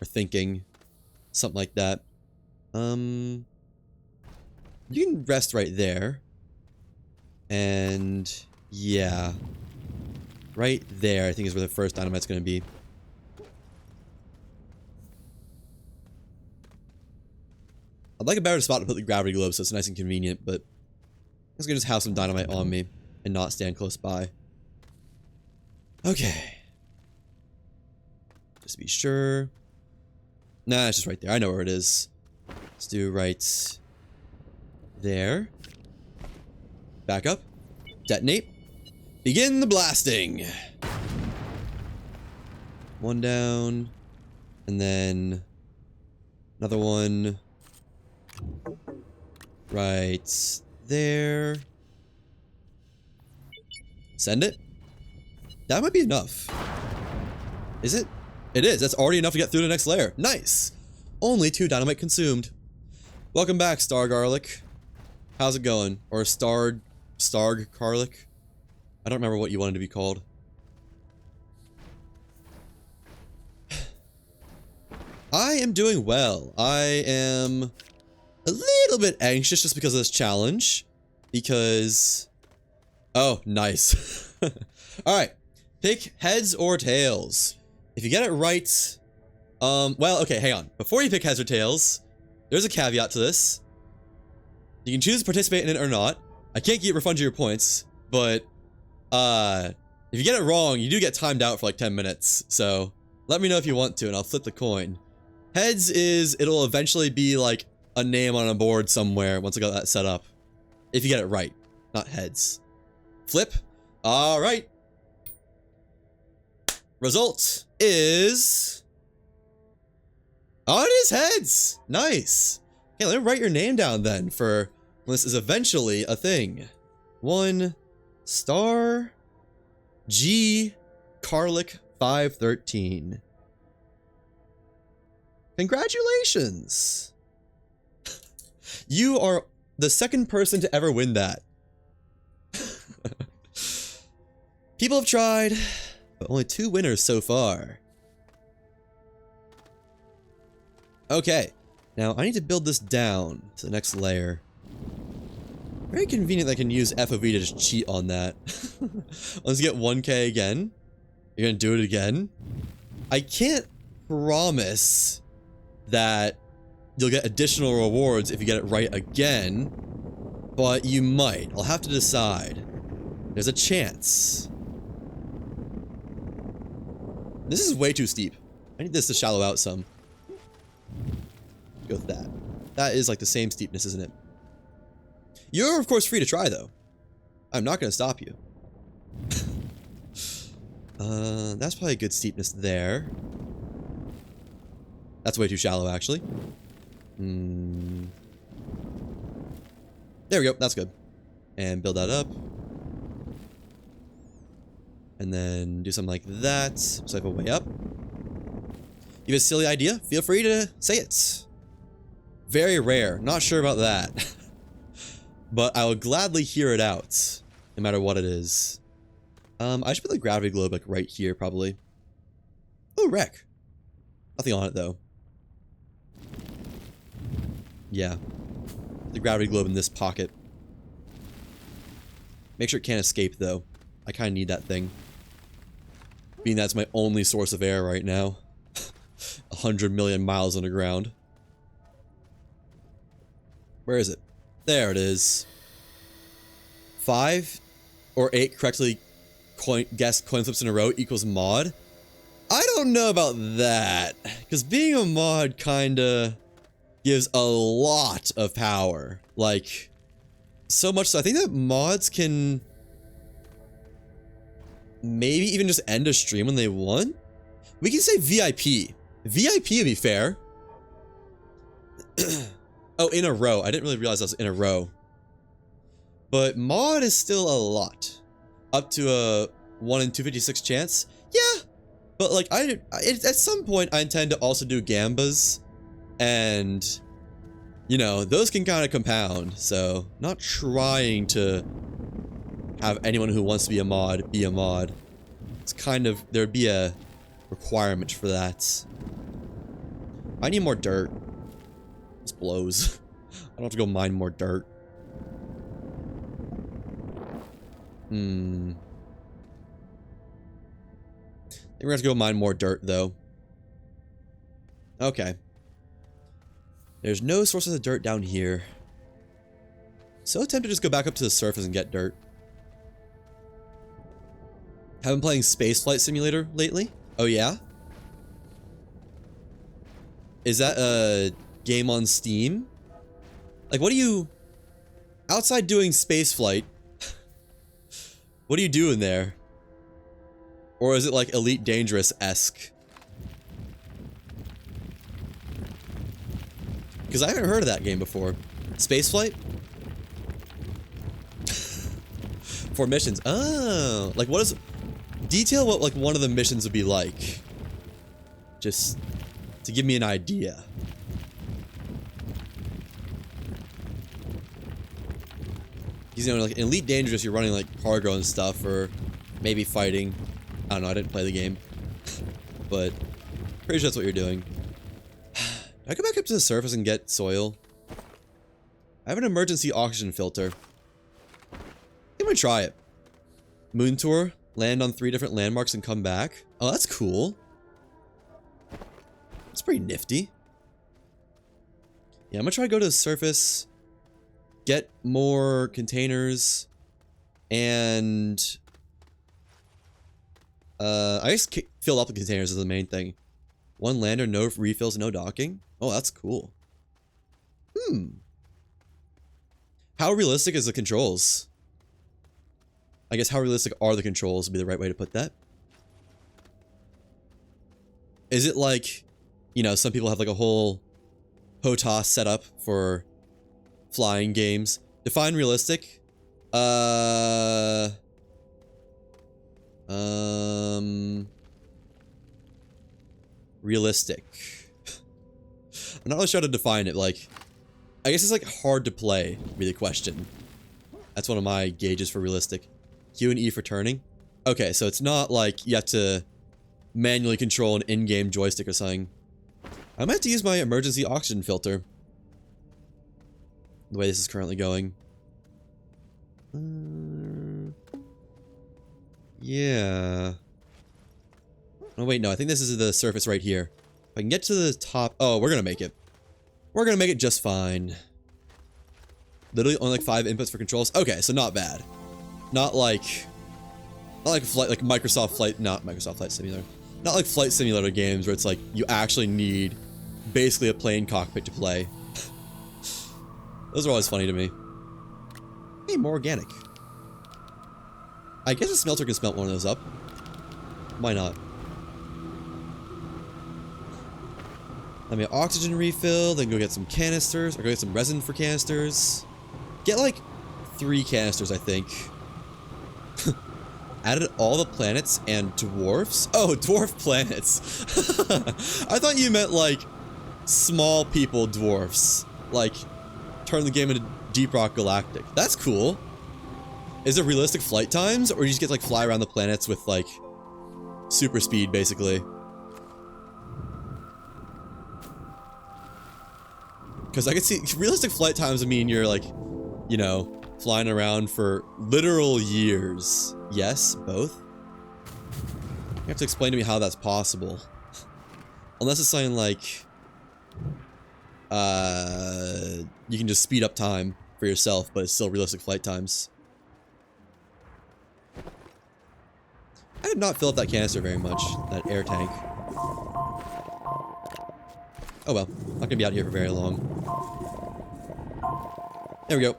Or thinking. Something like that. You can rest right there. And yeah. Right there, I think is where the first dynamite's gonna be. I'd like a better spot to put the gravity globe so it's nice and convenient, but I was gonna just have some dynamite on me and not stand close by. Okay. Just to be sure. Nah, it's just right there. I know where it is. Let's do right there. Back up. Detonate. Begin the blasting. One down. And then another one. Right there. Send it. That might be enough. Is it? It is. That's already enough to get through the next layer. Nice. Only 2 dynamite consumed. Welcome back, Star Garlic. How's it going? Or Starg Garlic? I don't remember what you wanted to be called. I am doing well. I am a little bit anxious just because of this challenge. Because... oh, nice. Alright. Pick heads or tails. If you get it right... well, okay, hang on. Before you pick heads or tails, there's a caveat to this. You can choose to participate in it or not. I can't refund you your points, but... if you get it wrong, you do get timed out for like 10 minutes. So, let me know if you want to, and I'll flip the coin. Heads is, it'll eventually be like a name on a board somewhere once I got that set up. If you get it right, not heads. Flip. Alright. Result is... oh, it is heads! Nice! Okay, let me write your name down then for when this is eventually a thing. 1 Star G Garlic 513. Congratulations! You are the second person to ever win that. People have tried, but only 2 winners so far. Okay, now I need to build this down to the next layer. Very convenient that I can use FOV to just cheat on that. Let's get 1k again. You're gonna do it again? I can't promise that you'll get additional rewards if you get it right again, but you might. I'll have to decide. There's a chance. This is way too steep. I need this to shallow out some. Go with that. That is like the same steepness, isn't it? You're of course free to try though. I'm not going to stop you. That's probably a good steepness there. That's way too shallow actually. There we go, that's good. And build that up. And then do something like that. So I have a way up. You have a silly idea? Feel free to say it. Very rare. Not sure about that. But I will gladly hear it out. No matter what it is. I should put the gravity globe like right here probably. Oh, wreck. Nothing on it though. Yeah. The gravity globe in this pocket. Make sure it can't escape though. I kind of need that thing. Being that's my only source of air right now. 100 million miles underground. Where is it? There it is. 5 or 8 correctly guessed coin flips in a row equals mod. I don't know about that. Because being a mod kinda gives a lot of power. Like, so much so. I think that mods can maybe even just end a stream when they want. We can say VIP. VIP would be fair. Oh, in a row. I didn't really realize that was in a row. But mod is still a lot. Up to a 1 in 256 chance. Yeah. But like, at some point I intend to also do gambas. And, you know, those can kind of compound. So, not trying to have anyone who wants to be a mod be a mod. It's kind of, there'd be a requirement for that. I need more dirt. This blows. I don't have to go mine more dirt. I think we're gonna have to go mine more dirt, though. Okay. There's no sources of dirt down here. So tempted to just go back up to the surface and get dirt. Have been playing Spaceflight Simulator lately? Oh yeah? Is that a game on Steam? Like, what do you... Outside doing spaceflight, what are you doing there? Or is it like Elite Dangerous-esque? Because I haven't heard of that game before. Spaceflight? 4 missions. Oh, like what is... Detail what like one of the missions would be like. Just to give me an idea. Because, you know, like in Elite Dangerous, you're running like cargo and stuff, or maybe fighting. I don't know, I didn't play the game. But pretty sure that's what you're doing. Can I go back up to the surface and get soil? I have an emergency oxygen filter. I'm gonna try it. Moon tour, land on 3 different landmarks and come back. Oh, that's cool. That's pretty nifty. Yeah, I'm gonna try to go to the surface, get more containers, and I guess fill up the containers is the main thing. 1 lander, no refills, no docking. Oh, that's cool. How realistic is the controls? I guess how realistic are the controls would be the right way to put that. Is it like, you know, some people have like a whole HOTAS set up for flying games. Define realistic. Realistic. I'm not really sure how to define it. Like, I guess it's like hard to play, would be the question. That's one of my gauges for realistic. Q and E for turning. Okay, so it's not like you have to manually control an in-game joystick or something. I might have to use my emergency oxygen filter. The way this is currently going. Yeah. Oh wait, no, I think this is the surface right here. If I can get to the top... Oh, we're gonna make it. We're gonna make it just fine. Literally only like 5 inputs for controls. Okay, so not bad. Not like flight, like Microsoft Flight, not Microsoft Flight Simulator. Not like Flight Simulator games where it's like you actually need basically a plane cockpit to play. Those are always funny to me. Hey, more organic. I guess a smelter can smelt one of those up. Why not? Let me oxygen refill, then go get some canisters, or go get some resin for canisters. Get like 3 canisters, I think. Added all the planets and dwarfs? Oh, dwarf planets. I thought you meant like small people dwarfs. Like, turn the game into Deep Rock Galactic. That's cool. Is it realistic flight times, or you just get to like fly around the planets with like super speed, basically? Because I could see realistic flight times would mean you're like, you know, flying around for literal years. Yes, both. You have to explain to me how that's possible. Unless it's something like, you can just speed up time for yourself, but it's still realistic flight times. I did not fill up that canister very much, that air tank. Oh well, not gonna be out here for very long. There we go.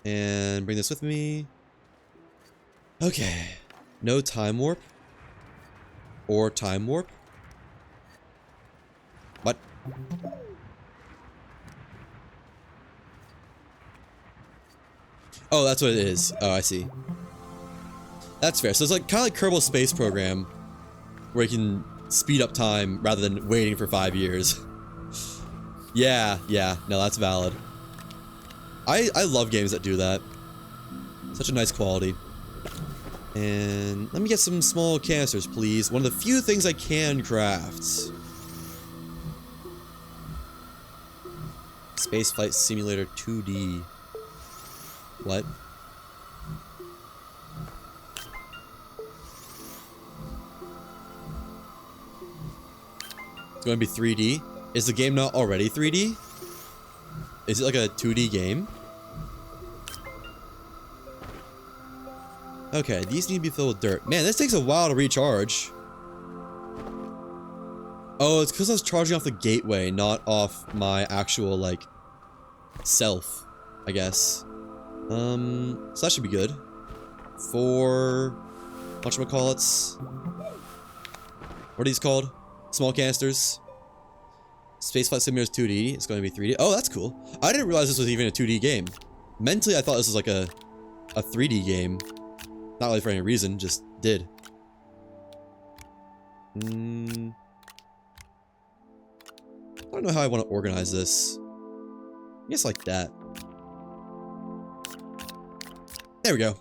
And bring this with me. Okay. No time warp. Or time warp. What? Oh, that's what it is. Oh, I see. That's fair. So it's like kind of like Kerbal Space Program, where you can speed up time rather than waiting for 5 years. Yeah, no, that's valid. I love games that do that. Such a nice quality. And let me get some small canisters, please. One of the few things I can craft. Spaceflight Simulator 2D. What? It's going to be 3D? Is the game not already 3D? Is it like a 2D game? Okay, these need to be filled with dirt. Man, this takes a while to recharge. Oh, it's because I was charging off the gateway, not off my actual, like, self, I guess. So that should be good. For whatchamacallits? What are these called? Small canisters. Spaceflight Simulator 2D. It's going to be 3D. Oh, that's cool. I didn't realize this was even a 2D game. Mentally, I thought this was like a 3D game. Not really for any reason, just did. I don't know how I want to organize this. I guess like that. There we go.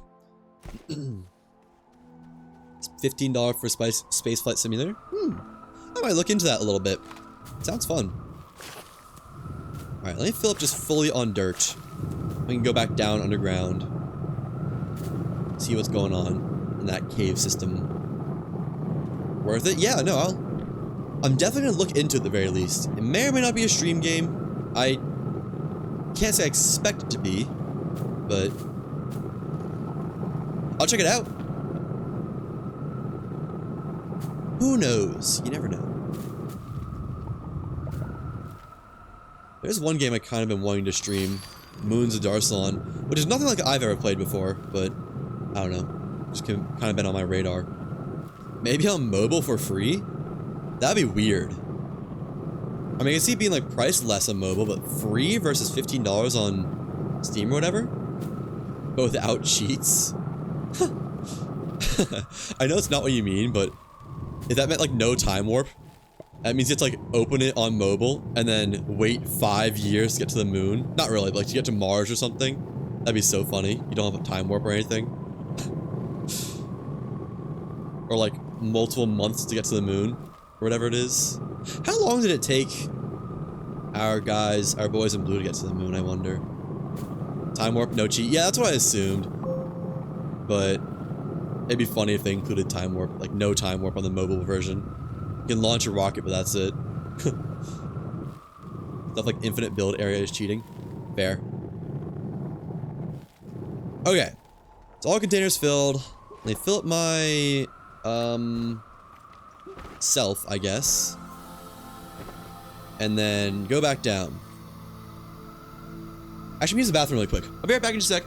It's $15 for Spaceflight Simulator. I might look into that a little bit. Sounds fun. Alright, let me fill up just fully on dirt. We can go back down underground. See what's going on in that cave system. Worth it? Yeah, no, I'm definitely gonna look into it at the very least. It may or may not be a stream game. I can't say I expect it to be, but I'll check it out. Who knows? You never know. There's one game I kind of been wanting to stream, Moons of Darsalon, which is nothing like I've ever played before, but I don't know. Just kind of been on my radar. Maybe on mobile for free? That'd be weird. I mean, I can see it being like priced less on mobile, but free versus $15 on Steam or whatever? But without cheats? I know it's not what you mean, but if that meant like no time warp, that means you have to like open it on mobile and then wait 5 years to get to the moon. Not really, but like to get to Mars or something. That'd be so funny. You don't have a time warp or anything. Or like multiple months to get to the moon, or whatever it is. How long did it take our boys in blue to get to the moon, I wonder? Time warp, no cheat. Yeah, that's what I assumed. But it'd be funny if they included time warp, like no time warp on the mobile version. You can launch a rocket, but that's it. Stuff like infinite build area is cheating. Fair. Okay. So all containers filled. They fill up my self, I guess. And then go back down. Actually, use the bathroom really quick. I'll be right back in just a sec.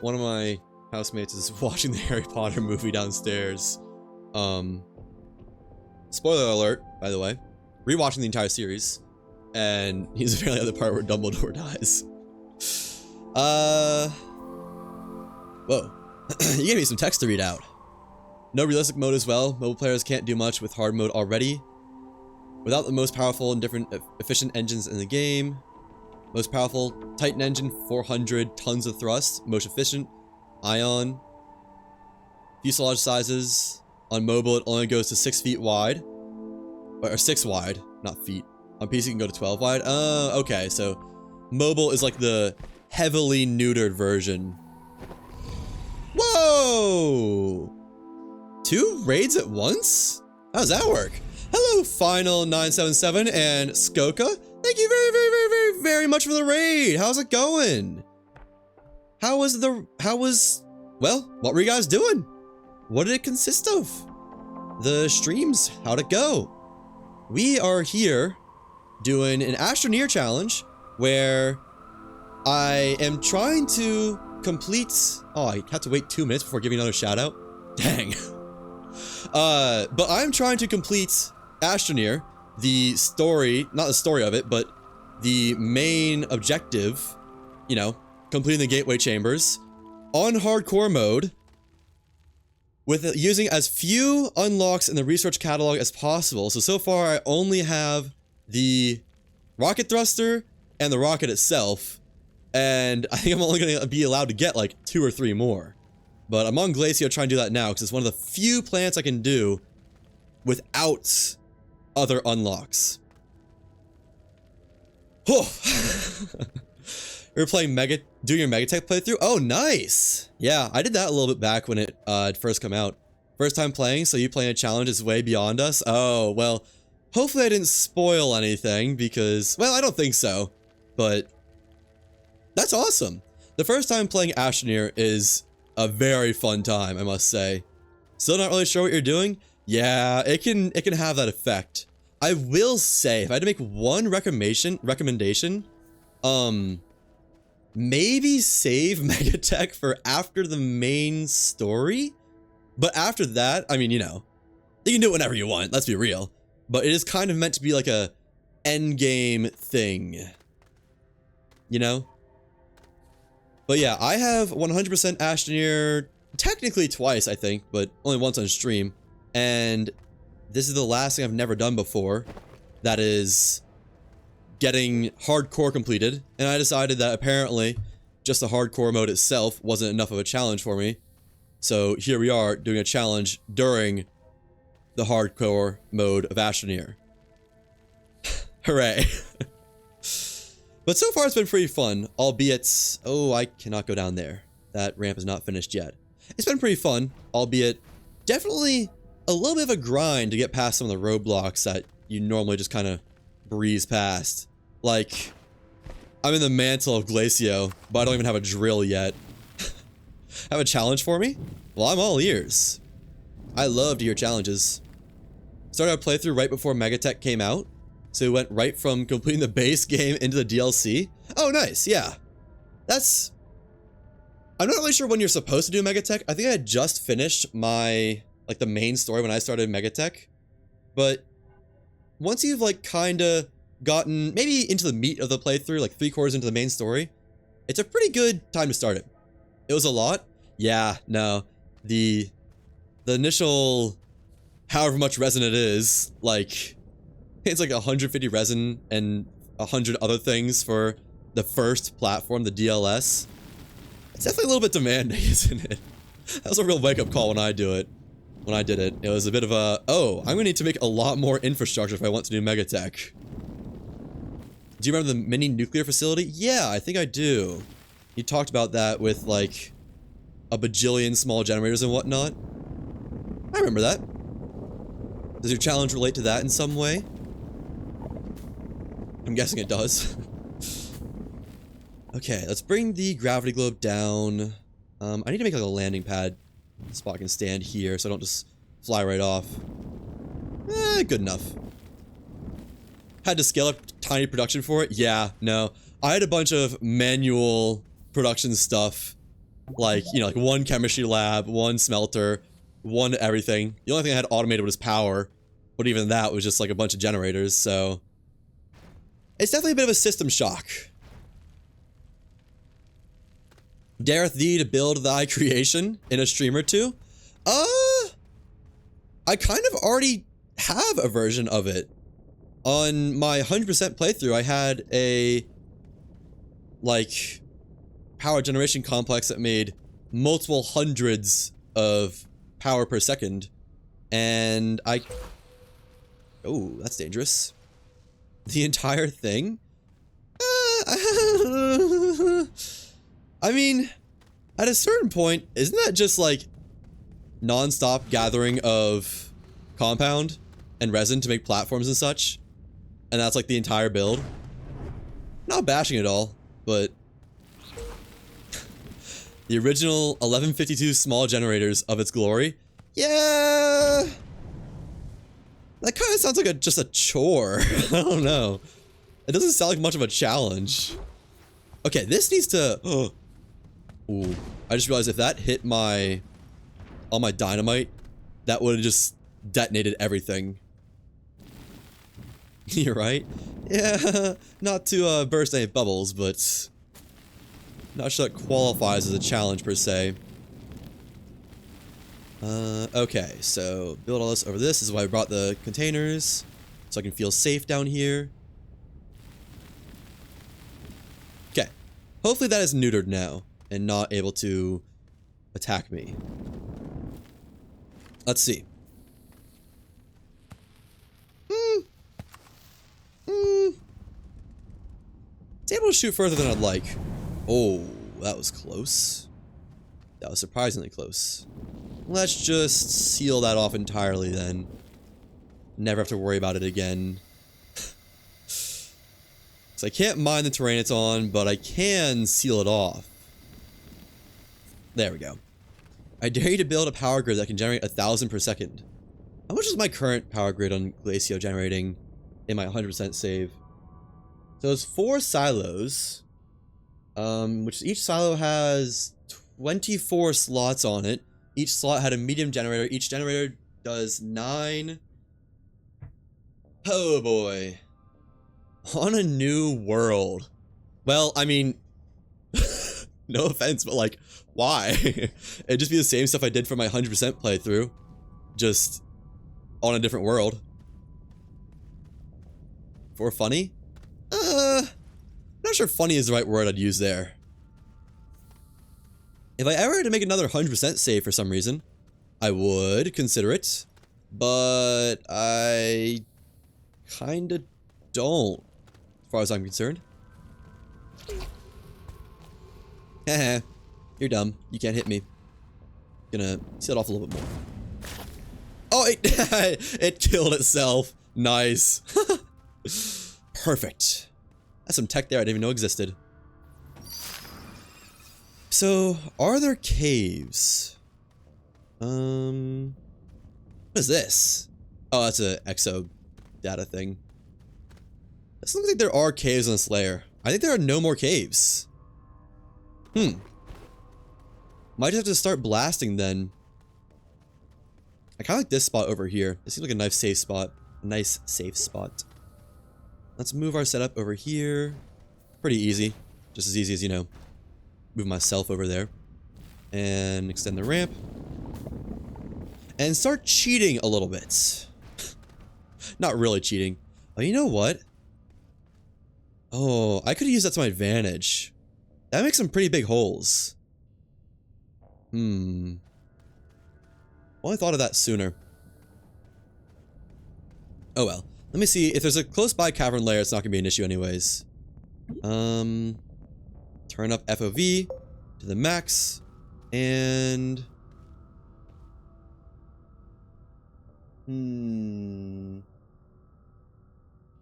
One of my housemates is watching the Harry Potter movie downstairs. Spoiler alert, by the way. Rewatching the entire series. And he's apparently at the part where Dumbledore dies. Whoa. You gave me some text to read out. No realistic mode as well. Mobile players can't do much with hard mode already. Without the most powerful and different efficient engines in the game. Most powerful Titan engine, 400 tons of thrust. Most efficient, Ion. Fuselage sizes. On mobile, it only goes to 6 feet wide. Or 6 wide, not feet. On PC, it can go to 12 wide. Okay, so mobile is like the heavily neutered version. Whoa! 2 raids at once? How does that work? Hello, Final977 and Skoka. Thank you very much for the raid. How's it going? Well, what were you guys doing? What did it consist of? The streams, how'd it go? We are here doing an Astroneer challenge where I am trying to complete... Oh, I had to wait 2 minutes before giving another shout out. Dang. But I'm trying to complete Astroneer, the story, not the story of it, but the main objective, you know, completing the gateway chambers on hardcore mode with using as few unlocks in the research catalog as possible. So far I only have the rocket thruster and the rocket itself, and I think I'm only going to be allowed to get like 2 or 3 more. But I'm on Glacio trying to do that now because it's one of the few planets I can do without other unlocks. Oh. We were playing doing your Megatech playthrough? Oh, nice! Yeah, I did that a little bit back when it first come out. First time playing, so you playing a challenge is way beyond us? Oh, well, hopefully I didn't spoil anything because, well, I don't think so. But that's awesome. The first time playing Astroneer is a very fun time, I must say. Still not really sure what you're doing? Yeah, it can have that effect. I will say, if I had to make one recommendation, maybe save Megatech for after the main story. But after that, I mean, you know, you can do it whenever you want, let's be real. But it is kind of meant to be like a endgame thing. You know? But yeah, I have 100% Astroneer technically twice, I think, but only once on stream. And this is the last thing I've never done before. That is getting hardcore completed. And I decided that apparently just the hardcore mode itself wasn't enough of a challenge for me. So here we are doing a challenge during the hardcore mode of Astroneer. Hooray. But so far it's been pretty fun, albeit... Oh, I cannot go down there. That ramp is not finished yet. It's been pretty fun, albeit definitely a little bit of a grind to get past some of the roadblocks that you normally just kind of breeze past. Like, I'm in the mantle of Glacio, but I don't even have a drill yet. Have a challenge for me? Well, I'm all ears. I love to hear challenges. Started our playthrough right before Megatech came out, so we went right from completing the base game into the DLC. Oh, nice, yeah. That's... I'm not really sure when you're supposed to do Megatech. I think I had just finished my, like, the main story when I started Megatech. But once you've, like, kinda gotten maybe into the meat of the playthrough, like 3/4 into the main story, it's a pretty good time to start it. It was a lot. Yeah, no. The initial however much resin it is, like, it's like 150 resin and 100 other things for the first platform, the DLS. It's definitely a little bit demanding, isn't it? That was a real wake-up call when I did it. It was a bit of a, oh, I'm gonna need to make a lot more infrastructure if I want to do Megatech. Do you remember the mini nuclear facility? Yeah, I think I do. He talked about that with, like, a bajillion small generators and whatnot. I remember that. Does your challenge relate to that in some way? I'm guessing it does. Okay, let's bring the gravity globe down. I need to make like a landing pad spot I can stand here so I don't just fly right off. Good enough. Had to scale up tiny production for it? Yeah, no. I had a bunch of manual production stuff. Like, you know, like one chemistry lab, one smelter, one everything. The only thing I had automated was power. But even that was just like a bunch of generators, so... It's definitely a bit of a system shock. Dareth thee to build thy creation in a stream or two? I kind of already have a version of it. On my 100% playthrough, I had a, like, power generation complex that made multiple hundreds of power per second. And oh, that's dangerous. The entire thing? I mean, at a certain point, isn't that just like non-stop gathering of compound and resin to make platforms and such? And that's like the entire build? Not bashing it all, but the original 1152 small generators of its glory? Yeah, that kind of sounds like just a chore. I don't know. It doesn't sound like much of a challenge. Okay, this needs to... Ooh, I just realized if that hit all my dynamite, that would have just detonated everything. You're right. Yeah, not to burst any bubbles, but not sure that qualifies as a challenge per se. Okay, so build all this over this. This is why I brought the containers, so I can feel safe down here. Okay, hopefully that is neutered now and not able to attack me. Let's see. It's able to shoot further than I'd like. Oh, that was close. That was surprisingly close. Let's just seal that off entirely then. Never have to worry about it again. So I can't mine the terrain it's on, but I can seal it off. There we go. I dare you to build a power grid that can generate 1,000 per second. How much is my current power grid on Glacio generating in my 100% save? So it's 4 silos, which each silo has 24 slots on it. Each slot had a medium generator. Each generator does 9. Oh boy. On a new world. Well, I mean, no offense, but like, why? It'd just be the same stuff I did for my 100% playthrough, just on a different world. For funny? Not sure funny is the right word I'd use there. If I ever had to make another 100% save for some reason, I would consider it, but I kinda don't, as far as I'm concerned. Haha, you're dumb. You can't hit me. Gonna seal it off a little bit more. Oh, it killed itself. Nice. Perfect. That's some tech there I didn't even know existed. So, are there caves? What is this? Oh, that's a exo data thing. This looks like there are caves on this layer. I think there are no more caves. Might have to start blasting then. I kind of like this spot over here. This seems like a nice safe spot. Nice safe spot. Let's move our setup over here. Pretty easy. Just as easy as, you know, move myself over there. And extend the ramp. And start cheating a little bit. Not really cheating. Oh, you know what? Oh, I could use that to my advantage. That makes some pretty big holes. Well, I thought of that sooner. Oh well. Let me see. If there's a close by cavern layer, it's not going to be an issue anyways. turn up FOV to the max, and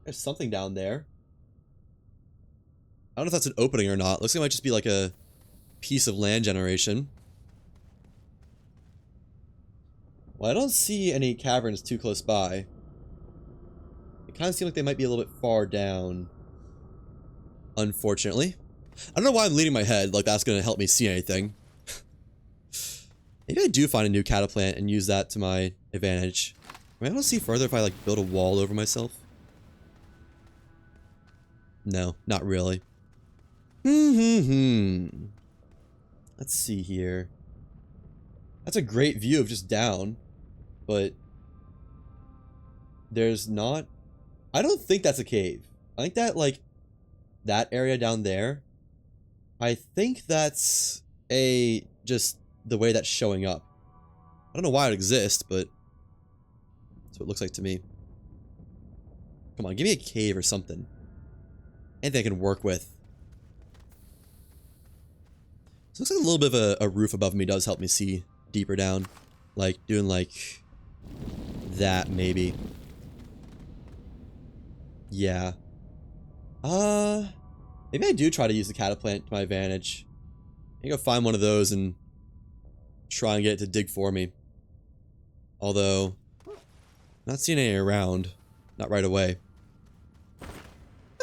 there's something down there. I don't know if that's an opening or not. Looks like it might just be like a piece of land generation. Well, I don't see any caverns too close by. It kind of seems like they might be a little bit far down. Unfortunately. I don't know why I'm leaning my head like that's going to help me see anything. Maybe I do find a new cataplant and use that to my advantage. I mean, I don't see further if I like build a wall over myself. No, not really. Let's see here. That's a great view of just down, but there's not... I don't think that's a cave. I think that, like, that area down there, I think that's just the way that's showing up. I don't know why it exists, but that's what it looks like to me. Come on, give me a cave or something. Anything I can work with. So it looks like a little bit of a roof above me does help me see deeper down. Like, doing like that, maybe. Yeah. Maybe I do try to use the cataplant to my advantage. I can go find one of those and try and get it to dig for me. Although, not seeing any around. Not right away.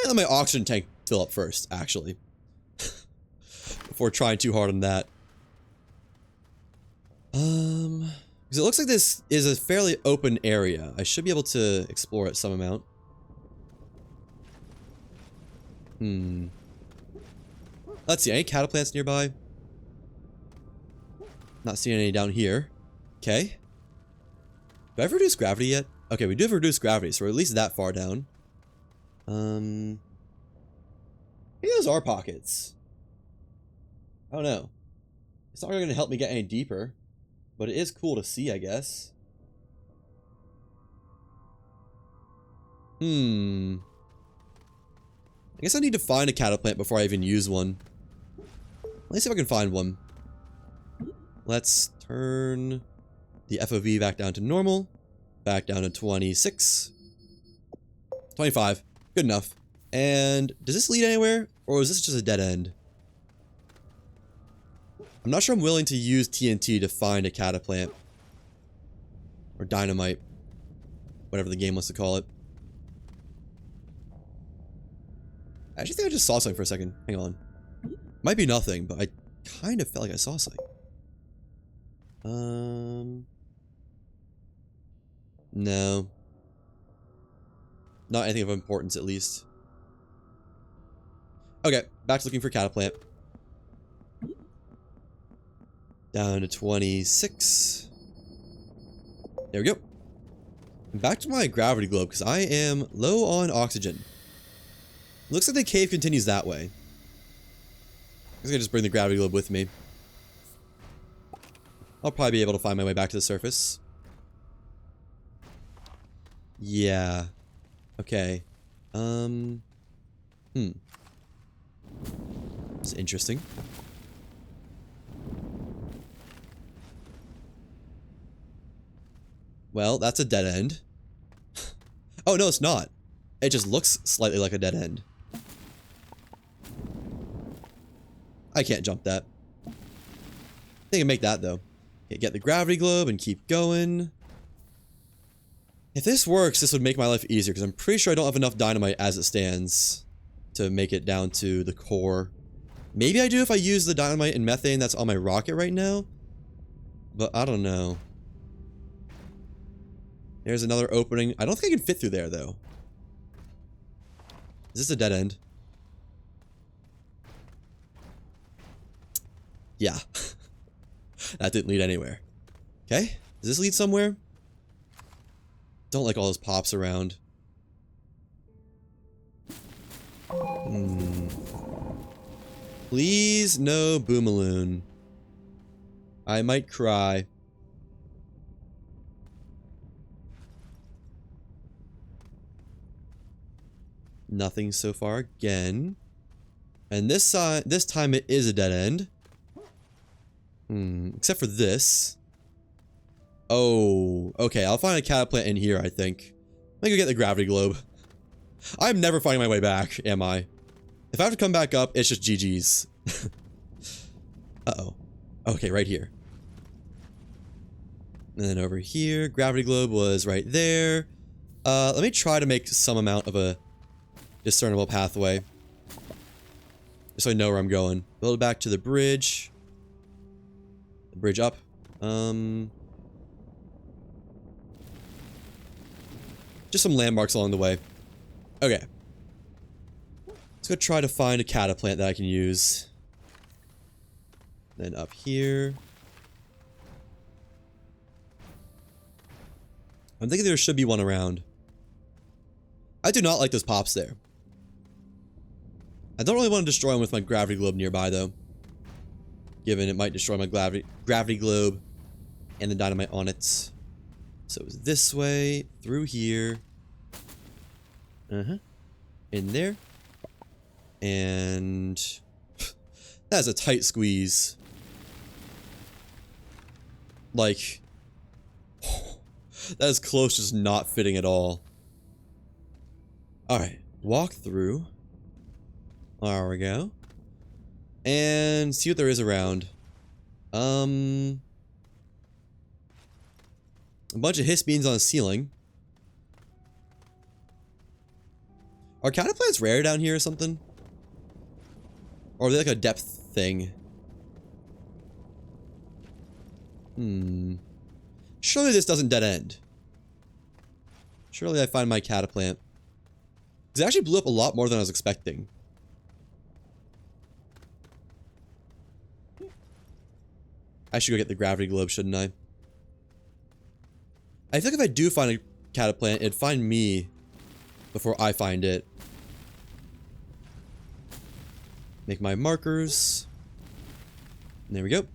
Let my oxygen tank fill up first, actually. Before trying too hard on that. Because it looks like this is a fairly open area. I should be able to explore it some amount. Let's see, any cataplants nearby? Not seeing any down here. Okay. Do I have reduced gravity yet? Okay, we do have reduced gravity, so we're at least that far down. Maybe those are pockets. I don't know. It's not really going to help me get any deeper, but it is cool to see, I guess. I guess I need to find a cataplant before I even use one. Let's see if I can find one. Let's turn the FOV back down to normal. Back down to 26. 25. Good enough. And does this lead anywhere? Or is this just a dead end? I'm not sure I'm willing to use TNT to find a cataplant. Or dynamite. Whatever the game wants to call it. I actually think I just saw something for a second. Hang on. Might be nothing, but I kind of felt like I saw something. No. Not anything of importance, at least. Okay, back to looking for cataplant. Down to 26. There we go. Back to my gravity globe, because I am low on oxygen. Looks like the cave continues that way. I guess I can just bring the gravity globe with me. I'll probably be able to find my way back to the surface. Yeah. Okay. It's interesting. Well, that's a dead end. Oh, no, it's not. It just looks slightly like a dead end. I can't jump that. I think I can make that, though. Okay, get the gravity globe and keep going. If this works, this would make my life easier, because I'm pretty sure I don't have enough dynamite as it stands to make it down to the core. Maybe I do if I use the dynamite and methane that's on my rocket right now. But I don't know. There's another opening. I don't think I can fit through there, though. Is this a dead end? Yeah. That didn't lead anywhere. Okay. Does this lead somewhere? Don't like all those pops around. Please, no boomaloon. I might cry. Nothing so far again. And this time it is a dead end. Except for this. Oh, okay. I'll find a cataplant in here, I think. Let me go get the gravity globe. I'm never finding my way back, am I? If I have to come back up, it's just GG's. Uh-oh. Okay, right here. And then over here, gravity globe was right there. Let me try to make some amount of a discernible pathway. Just so I know where I'm going. Build it back to the bridge. The bridge up. Just some landmarks along the way. Okay. Let's go try to find a cataplant that I can use. Then up here. I'm thinking there should be one around. I do not like those pops there. I don't really want to destroy them with my gravity globe nearby, though. Given it might destroy my gravity globe and the dynamite on it. So it was this way, through here. In there. And that's a tight squeeze. Like, that is close to just not fitting at all. Alright, walk through. There we go. And see what there is around. A bunch of hiss beams on the ceiling. Are cataplants rare down here or something? Or are they like a depth thing? Surely this doesn't dead end. Surely I find my cataplant. Because it actually blew up a lot more than I was expecting. I should go get the gravity globe, shouldn't I? I feel like if I do find a cataplant, it'd find me before I find it. Make my markers. And there we go.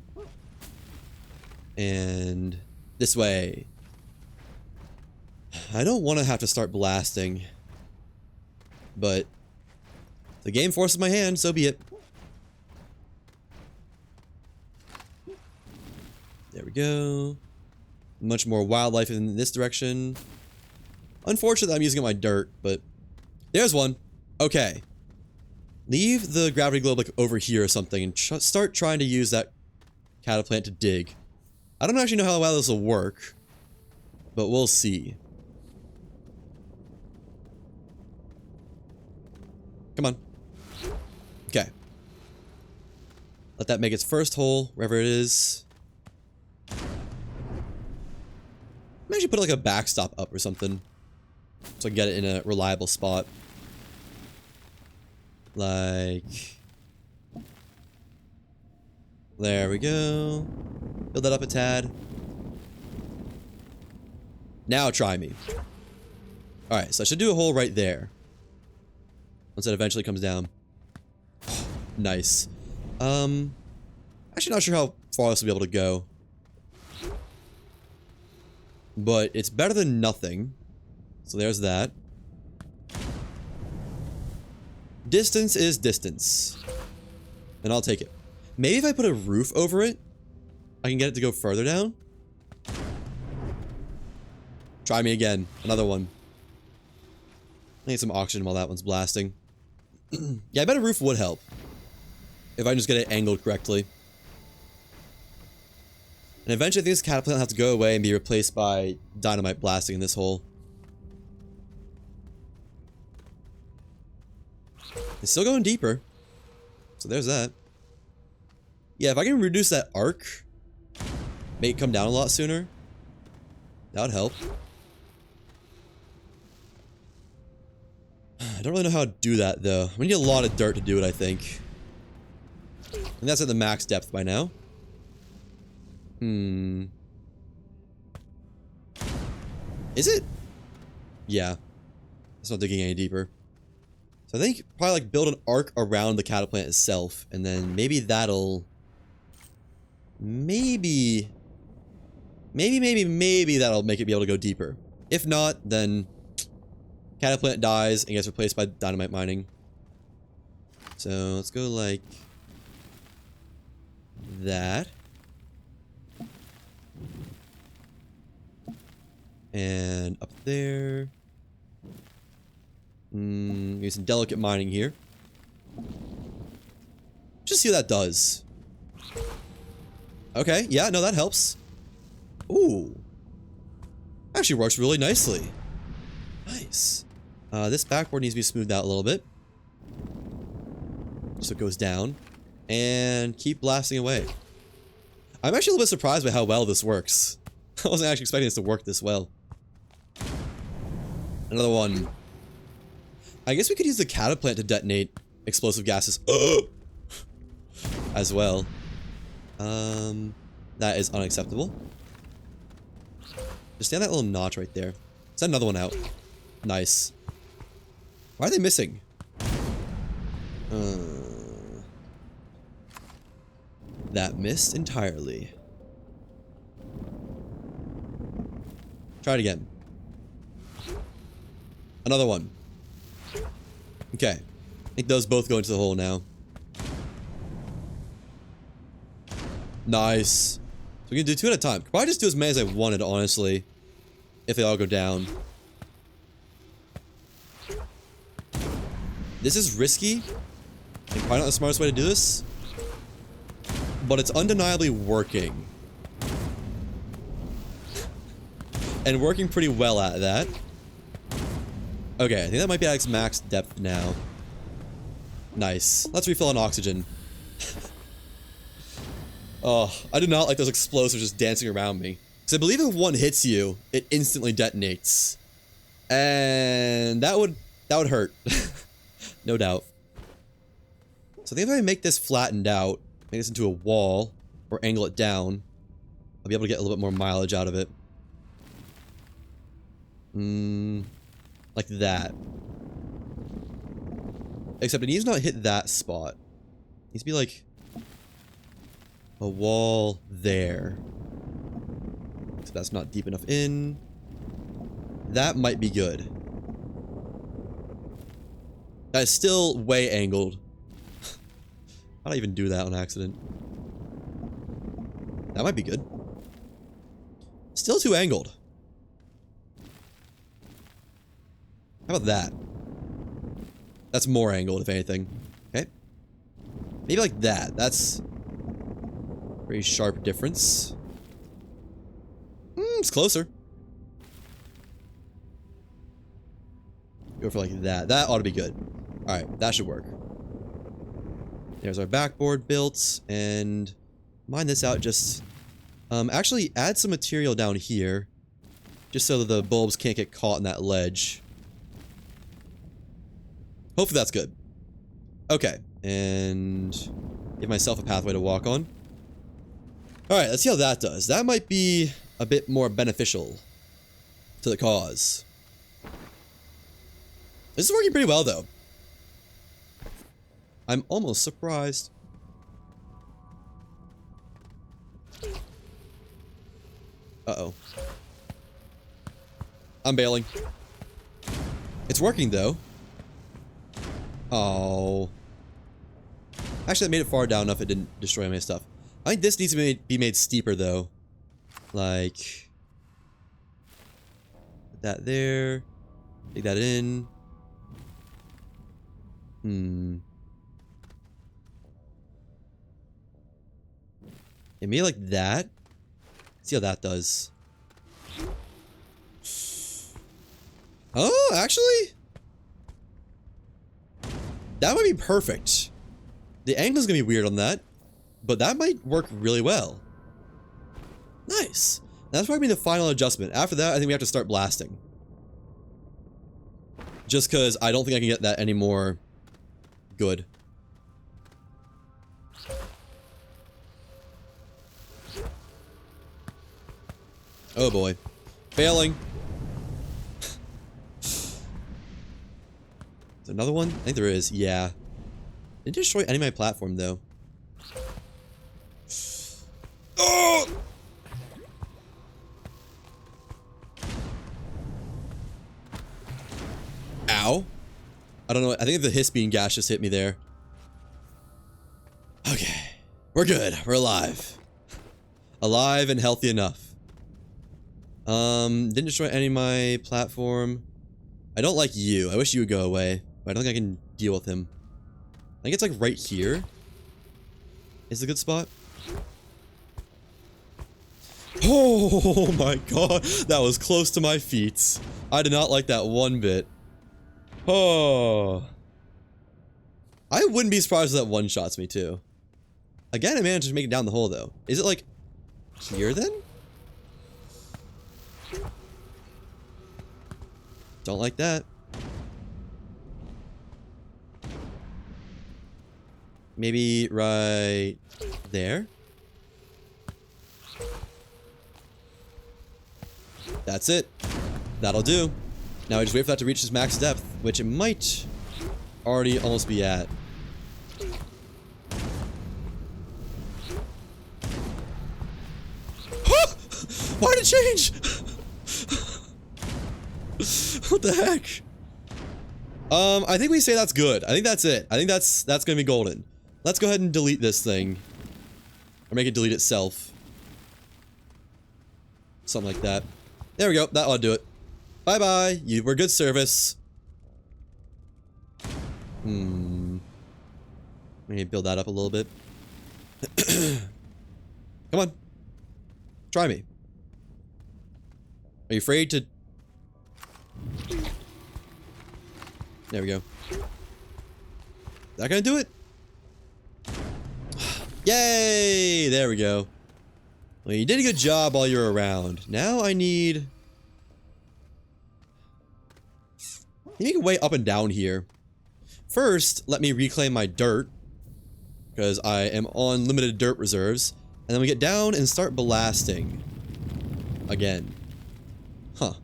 And this way. I don't want to have to start blasting. But the game forces my hand, so be it. There we go. Much more wildlife in this direction. Unfortunately, I'm using up my dirt, but there's one. Okay. Leave the gravity globe like over here or something and start trying to use that cataplant to dig. I don't actually know how well this will work, but we'll see. Come on. Okay. Let that make its first hole, wherever it is. I'm actually put like a backstop up or something, so I can get it in a reliable spot. Like, there we go. Build that up a tad. Now try me. Alright, so I should do a hole right there. Once it eventually comes down. Nice. Actually not sure how far this will be able to go. But it's better than nothing. So there's that. Distance is distance. And I'll take it. Maybe if I put a roof over it, I can get it to go further down. Try me again. Another one. I need some oxygen while that one's blasting. Yeah, I bet a roof would help. If I just get it angled correctly. And eventually I think this catapult will have to go away and be replaced by dynamite blasting in this hole. It's still going deeper. So there's that. Yeah, if I can reduce that arc, make it come down a lot sooner, that would help. I don't really know how to do that though. I'm gonna need a lot of dirt to do it, I think. And that's at the max depth by now. Is it? Yeah. It's not digging any deeper. So I think probably like build an arc around the cataplant itself, and then maybe that'll... Maybe that'll make it be able to go deeper. If not, then cataplant dies and gets replaced by dynamite mining. So let's go like that. And up there. Use some delicate mining here. Just see what that does. Okay, yeah, no, that helps. Ooh. Actually works really nicely. Nice. This backboard needs to be smoothed out a little bit. So it goes down. And keep blasting away. I'm actually a little bit surprised by how well this works. I wasn't actually expecting this to work this well. Another one. I guess we could use the catapult to detonate explosive gases. As well. That is unacceptable. Just stand that little notch right there. Send another one out. Nice. Why are they missing? That missed entirely. Try it again. Another one. Okay. I think those both go into the hole now. Nice. So we can do 2 at a time. Could probably just do as many as I wanted, honestly. If they all go down. This is risky. And probably not the smartest way to do this. But it's undeniably working. And working pretty well at that. Okay, I think that might be at its max depth now. Nice. Let's refill on oxygen. Oh, I do not like those explosives just dancing around me. Because I believe if one hits you, it instantly detonates. And that would hurt. No doubt. So I think if I make this flattened out, make this into a wall, or angle it down, I'll be able to get a little bit more mileage out of it. Like that. Except it needs to not hit that spot. It needs to be like a wall there. So that's not deep enough in. That might be good. That is still way angled. How'd I even do that on accident? That might be good. Still too angled. How about that? That's more angled, if anything. Okay. Maybe like that. That's a pretty sharp difference. It's closer. Go for like that. That ought to be good. Alright, that should work. There's our backboard built, and mine this out just... actually add some material down here, just so that the bulbs can't get caught in that ledge. Hopefully that's good. Okay, and give myself a pathway to walk on. Alright, let's see how that does. That might be a bit more beneficial to the cause. This is working pretty well, though. I'm almost surprised. Uh-oh. I'm bailing. It's working, though. Oh. Actually, that made it far down enough it didn't destroy my stuff. I think this needs to be made steeper, though. Like... put that there. Take that in. Yeah, maybe like that. See how that does. Oh, actually? That might be perfect. The angle's gonna be weird on that, but that might work really well. Nice. That's probably the final adjustment. After that, I think we have to start blasting. Just because I don't think I can get that any more good. Oh boy. Failing. Is there another one? I think there is. Yeah. Didn't destroy any of my platform, though. Oh! Ow. I don't know. I think the hiss beam gas just hit me there. Okay. We're good. We're alive. Alive and healthy enough. Didn't destroy any of my platform. I don't like you. I wish you would go away. But I don't think I can deal with him. I think it's like right here. Is a good spot. Oh my god. That was close to my feet. I did not like that one bit. Oh. I wouldn't be surprised if that one-shots me too. Again, I managed to make it down the hole though. Is it like here then? Don't like that. Maybe right there? That's it. That'll do. Now I just wait for that to reach its max depth, which it might already almost be at. Why did it change? What the heck? I think we say that's good. I think that's it. I think that's gonna be golden. Let's go ahead and delete this thing. Or make it delete itself. Something like that. There we go. That ought to do it. Bye-bye. You were good service. Maybe build that up a little bit. Come on. Try me. Are you afraid to... There we go. That gonna do it? Yay! There we go. Well, you did a good job while you're around. Now I need... You make a way up and down here. First, let me reclaim my dirt. Because I am on limited dirt reserves. And then we get down and start blasting. Again. Huh.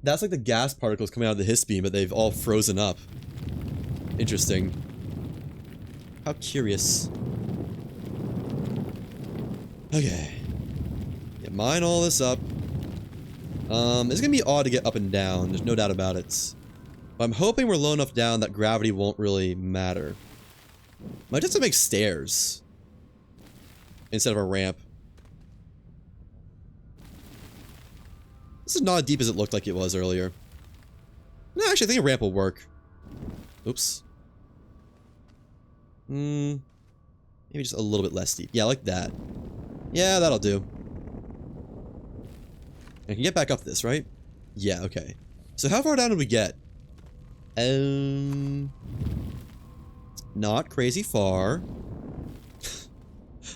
That's like the gas particles coming out of the hiss beam, but they've all frozen up. Interesting. How curious. Okay. Yeah, mine all this up. It's gonna be odd to get up and down, there's no doubt about it. But I'm hoping we're low enough down that gravity won't really matter. Might just have to make stairs. Instead of a ramp. This is not as deep as it looked like it was earlier. No, actually, I think a ramp will work. Oops. Maybe just a little bit less deep. Yeah, like that. Yeah, that'll do. I can get back up this, right? Yeah, okay. So how far down did we get? Not crazy far.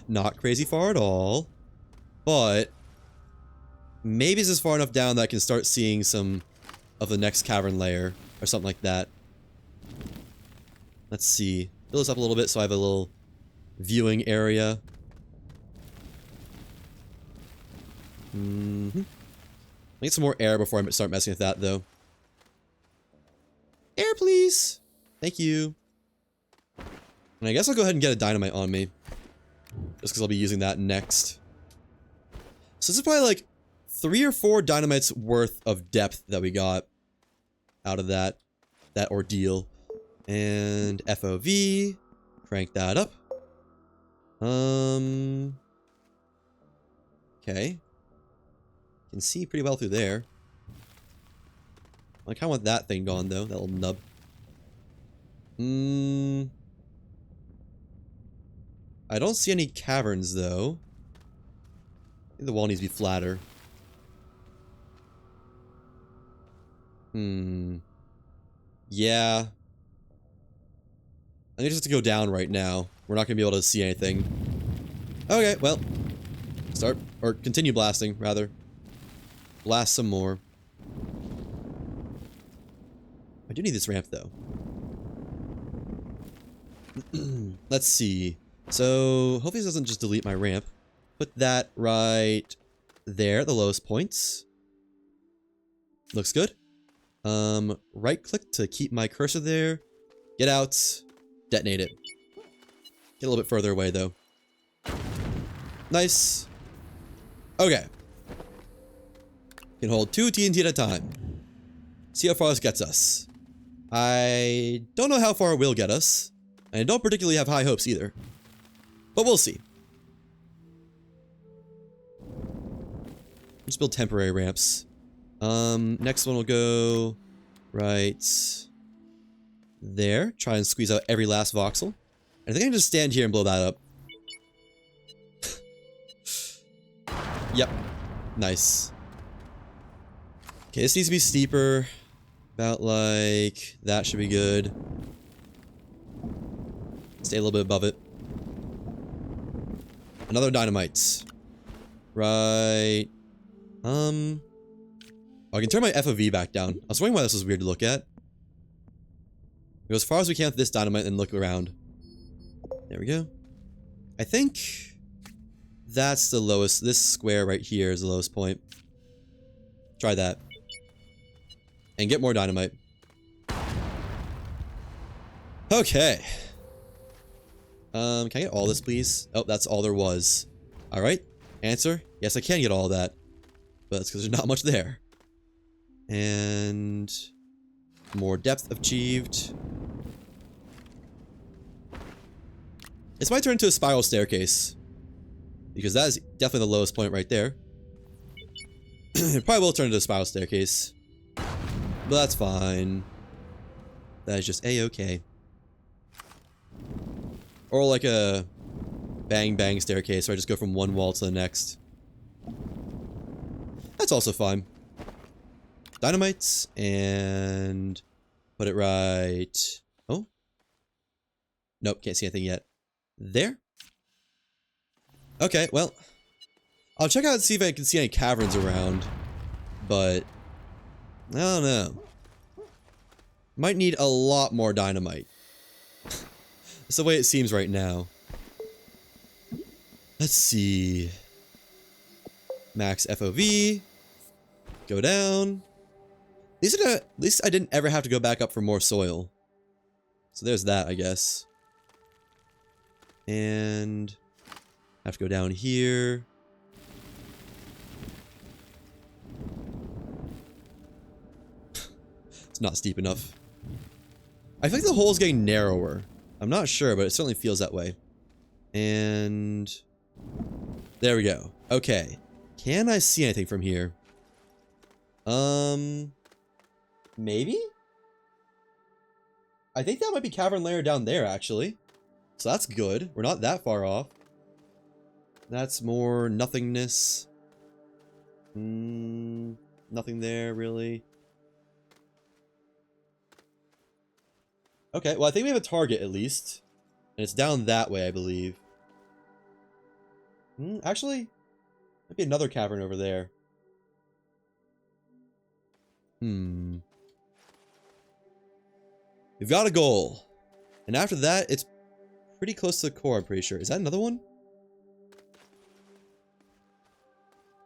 Not crazy far at all. But maybe this is far enough down that I can start seeing some of the next cavern layer or something like that. Let's see. Build this up a little bit so I have a little viewing area. Need some more air before I start messing with that, though. Air, please! Thank you. And I guess I'll go ahead and get a dynamite on me. Just because I'll be using that next. So this is probably like 3 or 4 dynamites worth of depth that we got out of that ordeal. And FOV. Crank that up. Okay. Can see pretty well through there. I kind of want that thing gone though, that little nub. I don't see any caverns though. I think the wall needs to be flatter. Yeah. I think just have to go down right now. We're not gonna be able to see anything. Okay, well. Start, or continue blasting, rather. Blast some more. I do need this ramp, though. Let's see. So, hopefully this doesn't just delete my ramp. Put that right there, the lowest points. Looks good. Right click to keep my cursor there. Get out. Detonate it. Get a little bit further away, though. Nice. Okay. Can hold 2 TNT at a time. See how far this gets us. I don't know how far it will get us. And I don't particularly have high hopes either. But we'll see. Just build temporary ramps. Next one will go right there. Try and squeeze out every last voxel. I think I can just stand here and blow that up. Yep. Nice. Okay, this needs to be steeper. About like... that should be good. Stay a little bit above it. Another dynamite. Right... Oh, I can turn my FOV back down. I was wondering why this was weird to look at. Go as far as we can with this dynamite and look around. There we go. I think that's the lowest. This square right here is the lowest point. Try that. And get more dynamite. Okay. Can I get all this, please? Oh, that's all there was. Alright. Answer. Yes, I can get all that. But that's because there's not much there. And... more depth achieved. This might turn into a spiral staircase. Because that is definitely the lowest point right there. It probably will turn into a spiral staircase. But that's fine. That is just a-okay. Or like a bang bang staircase where I just go from one wall to the next. That's also fine. Dynamites and put it right. Oh. Nope, can't see anything yet. There. Okay, well. I'll check out and see if I can see any caverns around. But I don't know. Might need a lot more dynamite. That's the way it seems right now. Let's see. Max FOV. Go down. At least I didn't ever have to go back up for more soil. So there's that, I guess. And have to go down here. It's not steep enough. I think the hole's getting narrower. I'm not sure, but it certainly feels that way. And there we go. Okay. Can I see anything from here? Maybe? I think that might be cavern layer down there, actually. So that's good. We're not that far off. That's more nothingness. Nothing there, really. Okay, well, I think we have a target, at least. And it's down that way, I believe. Actually, might be another cavern over there. We've got a goal. And after that, it's pretty close to the core, I'm pretty sure. Is that another one?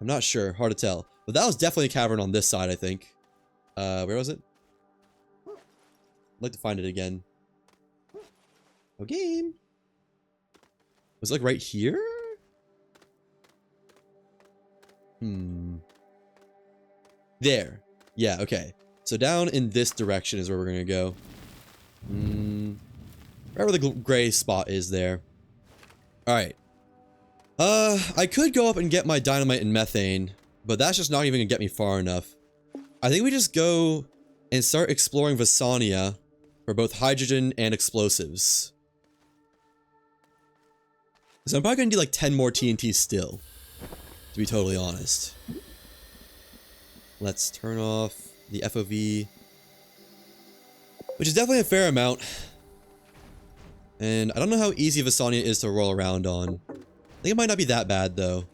I'm not sure. Hard to tell. But that was definitely a cavern on this side, I think. Where was it? I'd like to find it again. Oh, game. Was it like right here? There. Yeah, okay. So down in this direction is where we're gonna go. Wherever the gray spot is there. Alright. I could go up and get my dynamite and methane, but that's just not even gonna get me far enough. I think we just go and start exploring Vasania for both hydrogen and explosives. So I'm probably gonna need like 10 more TNT still, to be totally honest. Let's turn off the FOV, which is definitely a fair amount. And I don't know how easy Vasania is to roll around on. I think it might not be that bad, though.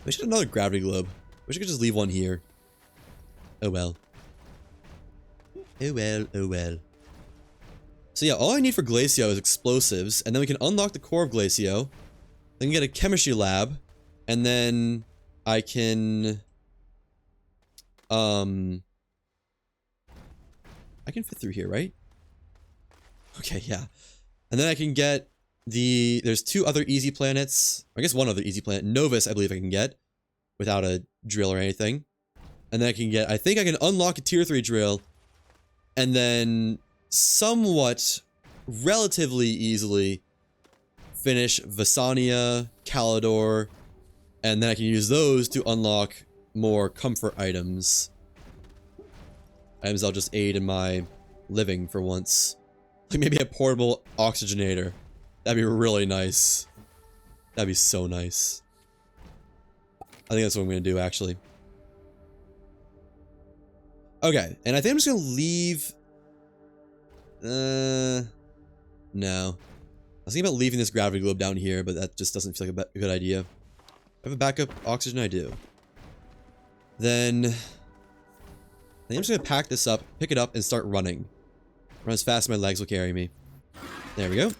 We should have another gravity globe. Wish I could just leave one here. Oh well. Oh well, oh well. So yeah, all I need for Glacio is explosives, and then we can unlock the core of Glacio. Then we can get a chemistry lab, and then I can... I can fit through here, right? Okay, yeah. And then I can get the... There's two other easy planets. I guess one other easy planet. Novus, I believe I can get. Without a drill or anything. And then I can get... I think I can unlock a tier 3 drill. And then somewhat relatively easily finish Visania, Calidor, and then I can use those to unlock more comfort items. Items that'll just aid in my living for once. Like maybe a portable oxygenator. That'd be really nice. That'd be so nice. I think that's what I'm gonna do, actually. Okay, and I think I'm just gonna leave... No. I was thinking about leaving this gravity globe down here, but that just doesn't feel like a good idea. I have a backup oxygen, I do. Then... I think I'm just gonna pack this up, pick it up, and start running. Run as fast as my legs will carry me. There we go.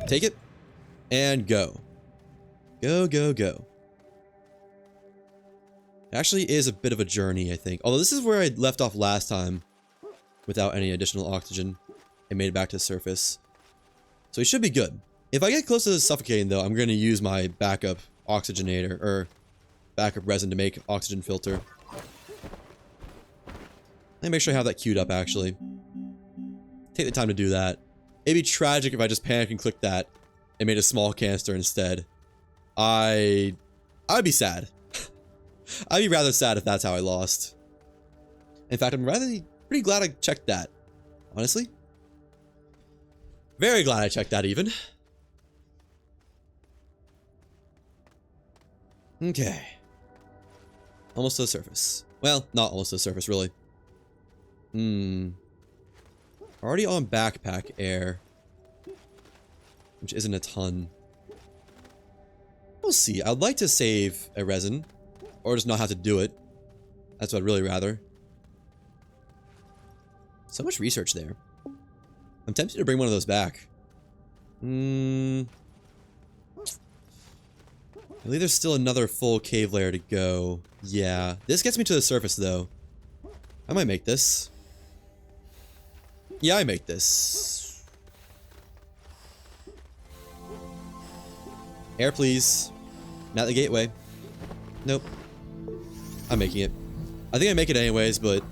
Take it. And go. Go, go, go. It actually is a bit of a journey, I think. Although this is where I left off last time. Without any additional oxygen. And made it back to the surface. So we should be good. If I get close to suffocating, though, I'm going to use my backup oxygenator. Or backup resin to make oxygen filter. Let me make sure I have that queued up, actually. Take the time to do that. It'd be tragic if I just panicked and clicked that. And made a small canister instead. I'd be sad. I'd be rather sad if that's how I lost. In fact, I'm pretty glad I checked that. Honestly. Very glad I checked that even. Okay. Almost to the surface. Well, not almost to the surface, really. Already on backpack air. Which isn't a ton. We'll see. I'd like to save a resin. Or just not have to do it. That's what I'd really rather. So much research there. I'm tempted to bring one of those back. I believe there's still another full cave layer to go. Yeah. This gets me to the surface, though. I might make this. Yeah, I make this. Air, please. Not the gateway. Nope. I'm making it. I think I make it anyways, but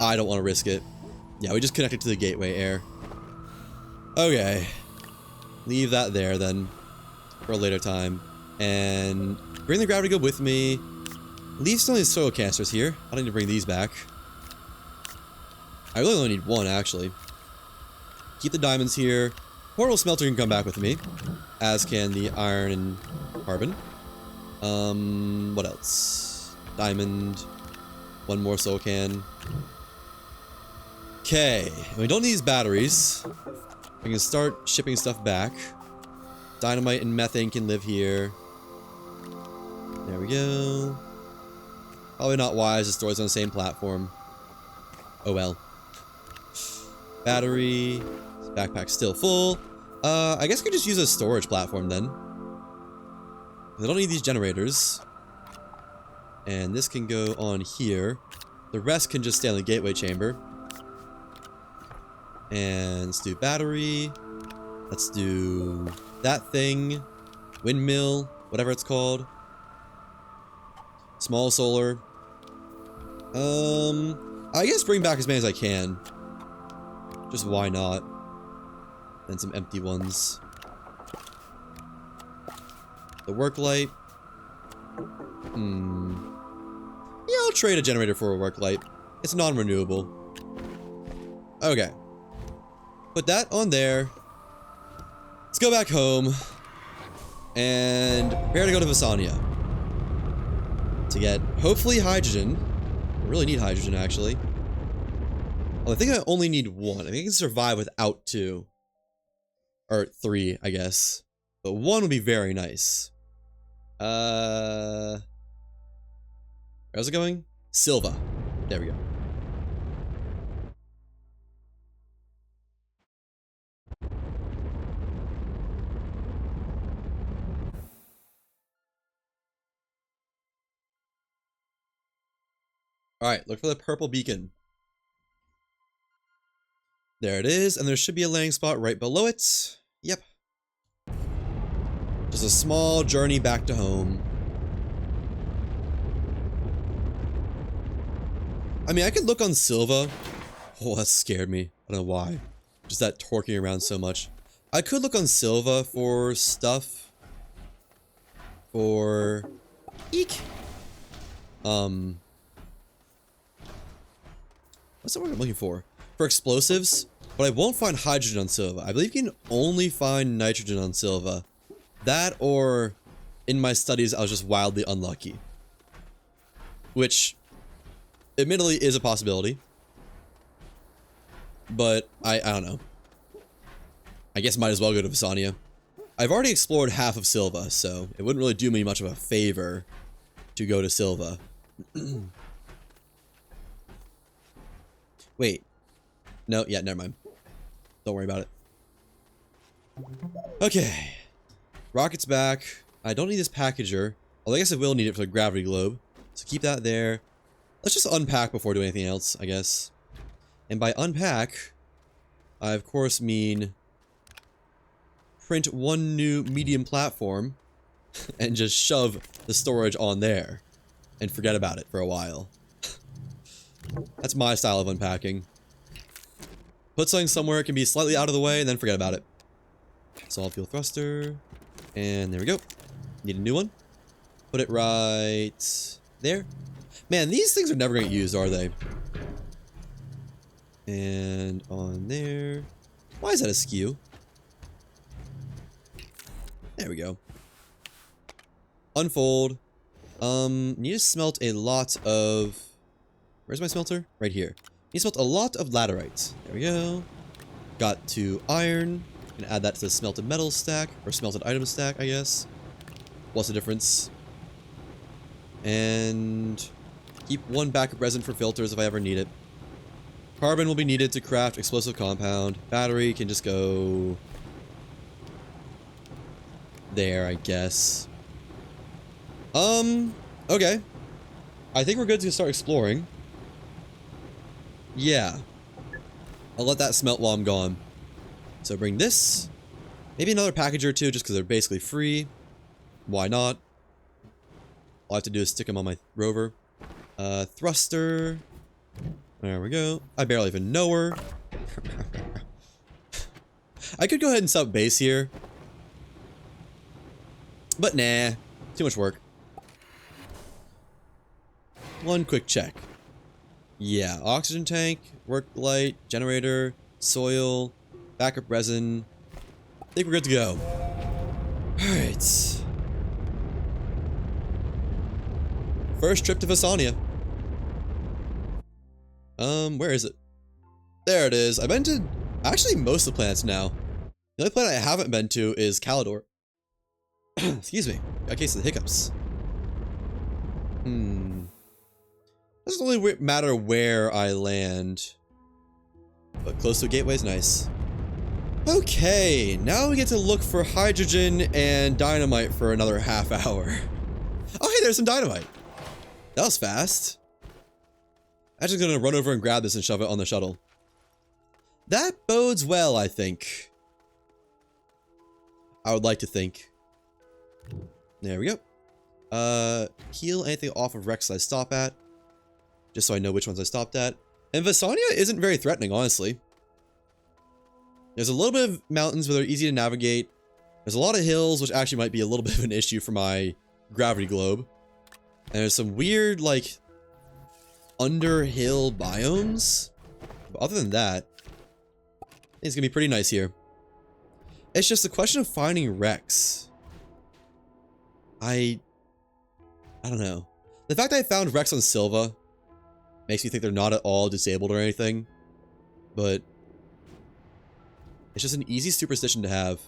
I don't want to risk it. Yeah, we just connected to the gateway air. Okay. Leave that there then for a later time. And bring the gravity globe with me. Leave some of these soil canisters here. I don't need to bring these back. I really only need one, actually. Keep the diamonds here. Portable smelter can come back with me. As can the iron and carbon. What else? Diamond. One more soul can. Okay. We don't need these batteries. We can start shipping stuff back. Dynamite and methane can live here. There we go. Probably not wise to store this on the same platform. Oh well. Battery. Backpack's still full. I guess I could just use a storage platform then. I don't need these generators. And this can go on here. The rest can just stay on the gateway chamber. And let's do battery. Let's do that thing. Windmill. Whatever it's called. Small solar. I guess bring back as many as I can. Just why not? And some empty ones. The work light. Yeah, I'll trade a generator for a work light. It's non-renewable. Okay. Put that on there. Let's go back home. And prepare to go to Visania. To get, hopefully, hydrogen. I really need hydrogen, actually. Well, I think I only need one. I think I can survive without two. Or three, I guess. But one would be very nice. Where's it going? Silva. There we go. Alright, look for the purple beacon. There it is, and there should be a landing spot right below it. Yep. Just a small journey back to home. I mean, I could look on Silva. Oh, that scared me. I don't know why. Just that torquing around so much. I could look on Silva for stuff. For... Eek! What's the word I'm looking for? For explosives, but I won't find hydrogen on Silva. I believe you can only find nitrogen on Silva. That or in my studies, I was just wildly unlucky. Which, admittedly, is a possibility. But, I don't know. I guess might as well go to Visania. I've already explored half of Silva, so it wouldn't really do me much of a favor to go to Silva. Wait. No, yeah, never mind. Don't worry about it. Okay. Rocket's back. I don't need this packager. Although I guess I will need it for the gravity globe. So keep that there. Let's just unpack before doing anything else, I guess. And by unpack, I of course mean print one new medium platform and just shove the storage on there and forget about it for a while. That's my style of unpacking. Put something somewhere it can be slightly out of the way and then forget about it. Solid fuel thruster. And there we go. Need a new one. Put it right there. Man, these things are never going to get used, are they? And on there. Why is that askew? There we go. Unfold. Need to smelt a lot of... Where's my smelter? Right here. Need to smelt a lot of laterite. There we go. Got 2 iron. Can add that to the smelted metal stack. Or smelted item stack, I guess. What's the difference? And... keep 1 backup resin for filters if I ever need it. Carbon will be needed to craft explosive compound. Battery can just go... there, I guess. Okay. I think we're good to start exploring. Yeah. I'll let that smelt while I'm gone. So bring this. Maybe another package or two just because they're basically free. Why not? All I have to do is stick them on my rover. Thruster. There we go. I barely even know her. I could go ahead and sub base here. But nah. Too much work. One quick check. Yeah, oxygen tank, work light, generator, soil, backup resin. I think we're good to go. Alright. First trip to Visania. Where is it? There it is. I've been to actually most of the planets now. The only planet I haven't been to is Calidor. Excuse me. Got a case of the hiccups. Doesn't really matter where I land. But close to a gateway is nice. Okay, now we get to look for hydrogen and dynamite for another half hour. Oh, hey, there's some dynamite. That was fast. I'm just gonna run over and grab this and shove it on the shuttle. That bodes well, I think. I would like to think. There we go. Heal anything off of Rex I stop at. Just so I know which ones I stopped at. And Visania isn't very threatening, honestly. There's a little bit of mountains where they're easy to navigate. There's a lot of hills, which actually might be a little bit of an issue for my gravity globe. And there's some weird, like, under-hill biomes. But other than that, I think it's gonna be pretty nice here. It's just a question of finding Rex. I don't know. The fact that I found Rex on Silva makes me think they're not at all disabled or anything. But it's just an easy superstition to have.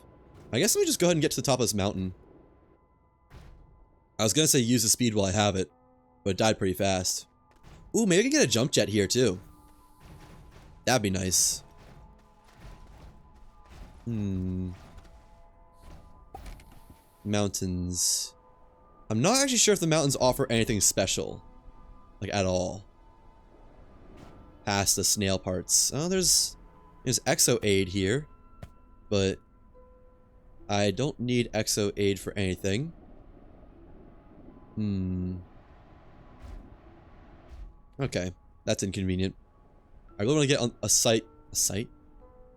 I guess let me just go ahead and get to the top of this mountain. I was gonna say use the speed while I have it, but it died pretty fast. Ooh, maybe I can get a jump jet here too. That'd be nice. Mountains. I'm not actually sure if the mountains offer anything special. Like, at all. Past the snail parts. Oh, there's Exo Aid here. But I don't need Exo Aid for anything. Okay. That's inconvenient. I really want to get on a site. A site?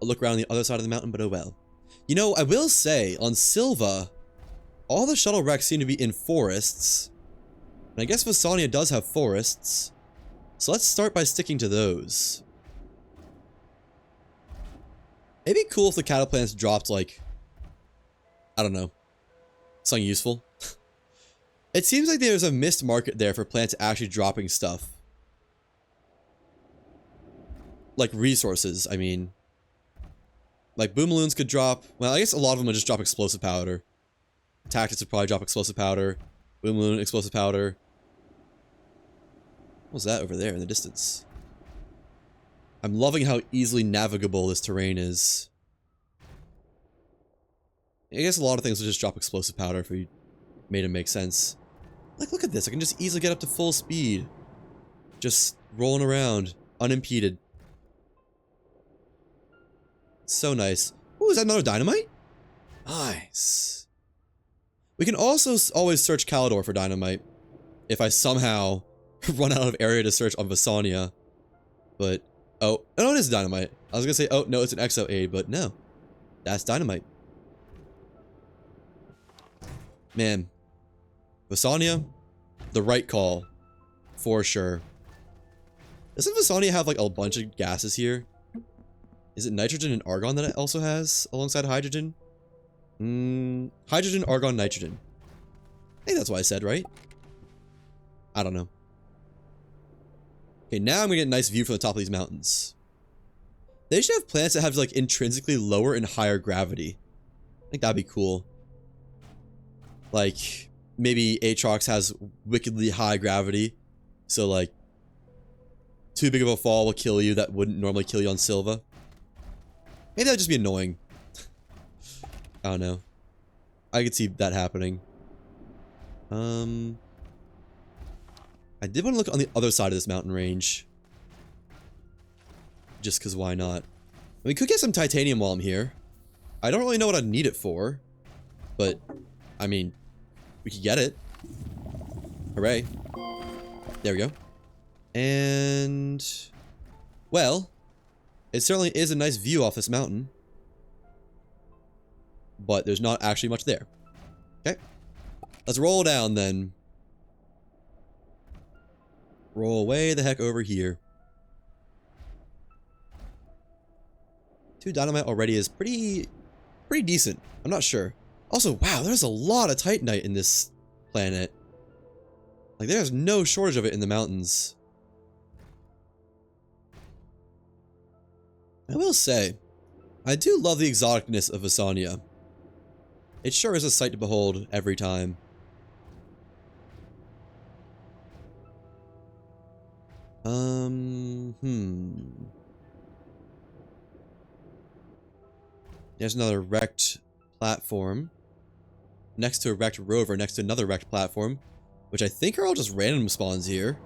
a look around the other side of the mountain, but oh well. You know, I will say, on Silva, all the shuttle wrecks seem to be in forests. And I guess Visania does have forests. So let's start by sticking to those. It'd be cool if the cattle plants dropped, like, I don't know, something useful. It seems like there's a missed market there for plants actually dropping stuff. Like resources, I mean. Like boomaloons could drop, well, I guess a lot of them would just drop explosive powder. Tactics would probably drop explosive powder. Boomaloon, explosive powder. What was that over there in the distance? I'm loving how easily navigable this terrain is. I guess a lot of things would just drop explosive powder if we made it make sense. Like, look at this. I can just easily get up to full speed. Just rolling around, unimpeded. So nice. Ooh, is that another dynamite? Nice. We can also always search Calidor for dynamite. If I somehow run out of area to search on Visania. But, oh, no, it is dynamite. I was gonna say, oh, no, it's an exo aid, but no. That's dynamite. Man. Visania, the right call. For sure. Doesn't Visania have, like, a bunch of gases here? Is it nitrogen and argon that it also has alongside hydrogen? Hydrogen, argon, nitrogen. I think that's what I said, right? I don't know. Okay, now I'm gonna get a nice view from the top of these mountains. They should have planets that have, like, intrinsically lower and higher gravity. I think that'd be cool. Like, maybe Aatrox has wickedly high gravity. So, like, too big of a fall will kill you that wouldn't normally kill you on Silva. Maybe that would just be annoying. I don't know. I could see that happening. I did want to look on the other side of this mountain range. Just because why not? We could get some titanium while I'm here. I don't really know what I'd need it for. But, I mean, we could get it. Hooray. There we go. And, well, it certainly is a nice view off this mountain. But there's not actually much there. Okay. Let's roll down then. Roll way the heck over here. 2 dynamite already is pretty decent. I'm not sure. Also, wow, there's a lot of titanite in this planet. Like, there's no shortage of it in the mountains. I will say, I do love the exoticness of Visania. It sure is a sight to behold every time. There's another wrecked platform. Next to a wrecked rover, next to another wrecked platform. Which I think are all just random spawns here.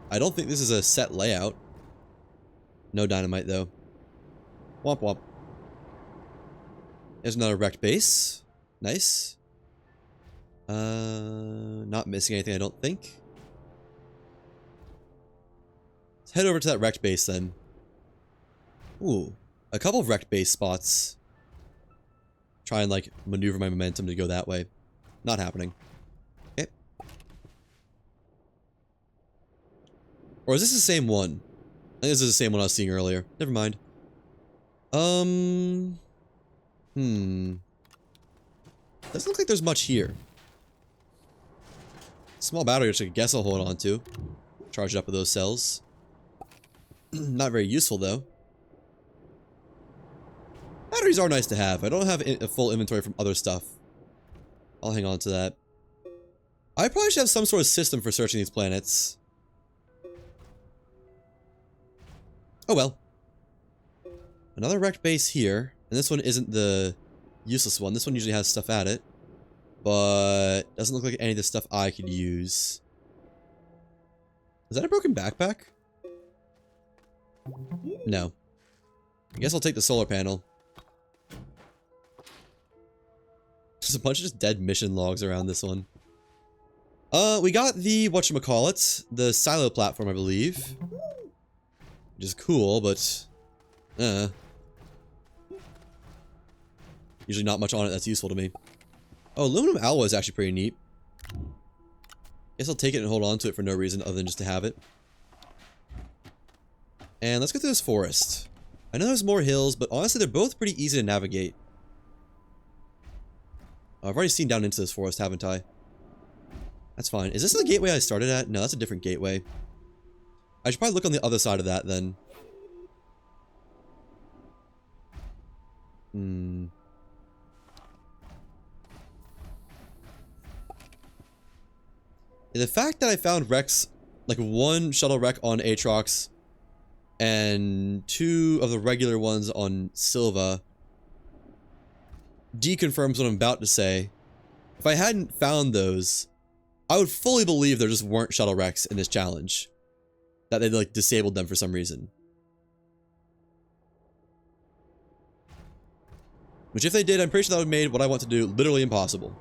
I don't think this is a set layout. No dynamite though. Womp womp. There's another wrecked base. Nice. Not missing anything, I don't think. Let's head over to that wrecked base then. Ooh, a couple of wrecked base spots. Try and, like, maneuver my momentum to go that way. Not happening. Okay. Or is this the same one? I think this is the same one I was seeing earlier. Never mind. Doesn't look like there's much here. Small battery, which I guess I'll hold on to. Charge it up with those cells. Not very useful, though. Batteries are nice to have. I don't have a full inventory from other stuff. I'll hang on to that. I probably should have some sort of system for searching these planets. Oh well. Another wrecked base here. And this one isn't the useless one. This one usually has stuff at it. But doesn't look like any of the stuff I could use. Is that a broken backpack? No. I guess I'll take the solar panel. There's a bunch of just dead mission logs around this one. We got the, whatchamacallit, the silo platform, I believe. Which is cool, but... Usually not much on it that's useful to me. Oh, aluminum alloy is actually pretty neat. Guess I'll take it and hold on to it for no reason other than just to have it. And let's go through this forest. I know there's more hills, but honestly, they're both pretty easy to navigate. Oh, I've already seen down into this forest, haven't I? That's fine. Is this the gateway I started at? No, that's a different gateway. I should probably look on the other side of that, then. The fact that I found wrecks, like one shuttle wreck on Aatrox, and 2 of the regular ones on Silva, deconfirms what I'm about to say. If I hadn't found those, I would fully believe there just weren't shuttle wrecks in this challenge. That they like disabled them for some reason. Which if they did, I'm pretty sure that would have made what I want to do literally impossible.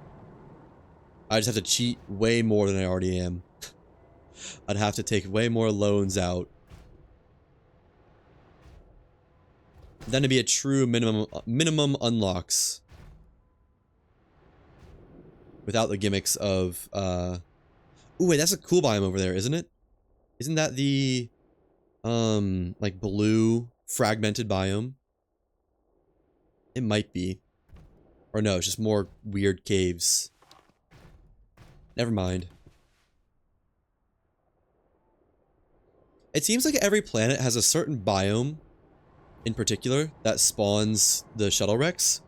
I just have to cheat way more than I already am. I'd have to take way more loans out. Then to be a true minimum unlocks. Without the gimmicks of, Ooh, wait, that's a cool biome over there, isn't it? Isn't that the, like blue fragmented biome? It might be. Or no, it's just more weird caves. Never mind. It seems like every planet has a certain biome in particular that spawns the shuttle wrecks.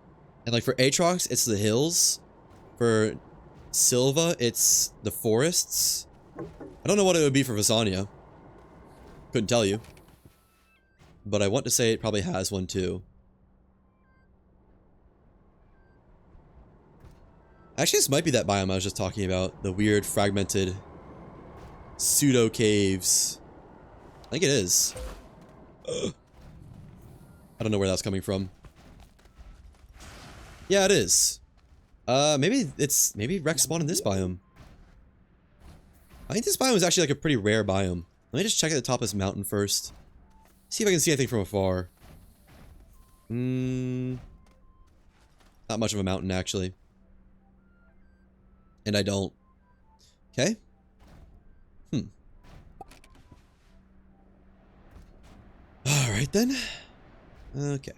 And like for Aatrox, it's the hills. For Silva, it's the forests. I don't know what it would be for Visania. Couldn't tell you. But I want to say it probably has one too. Actually, this might be that biome I was just talking about. The weird, fragmented pseudo caves. I think it is. Ugh. I don't know where that's coming from. Yeah, it is. Maybe wrecks spawn in this biome. I think this biome is actually like a pretty rare biome. Let me just check at the top of this mountain first. See if I can see anything from afar. Not much of a mountain, actually. And I don't. Okay. Alright then. Okay.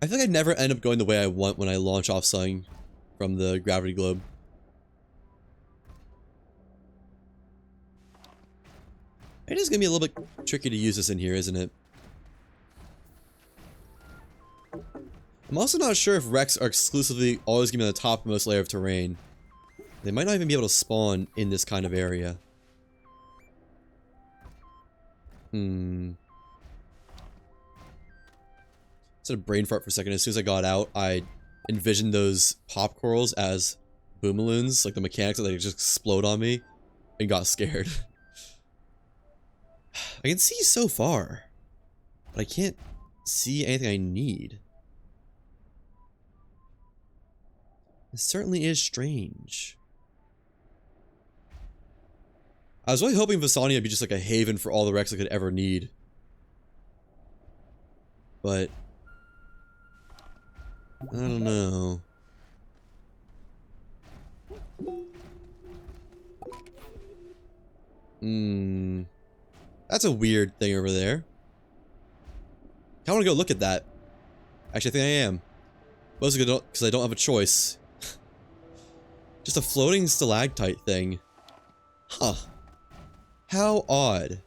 I feel like I never end up going the way I want when I launch off something from the gravity globe. It is gonna be a little bit tricky to use this in here, isn't it? I'm also not sure if wrecks are exclusively always gonna be on the topmost layer of terrain. They might not even be able to spawn in this kind of area. Instead of brain fart for a second, as soon as I got out, I envisioned those pop corals as boomaloons, like the mechanics that they just explode on me, and got scared. I can see so far, but I can't see anything I need. It certainly is strange. I was really hoping Visania would be just like a haven for all the wrecks I could ever need. But I don't know. That's a weird thing over there. I want to go look at that. Actually, I think I am. Mostly because I don't have a choice. Just a floating stalactite thing. Huh. How odd.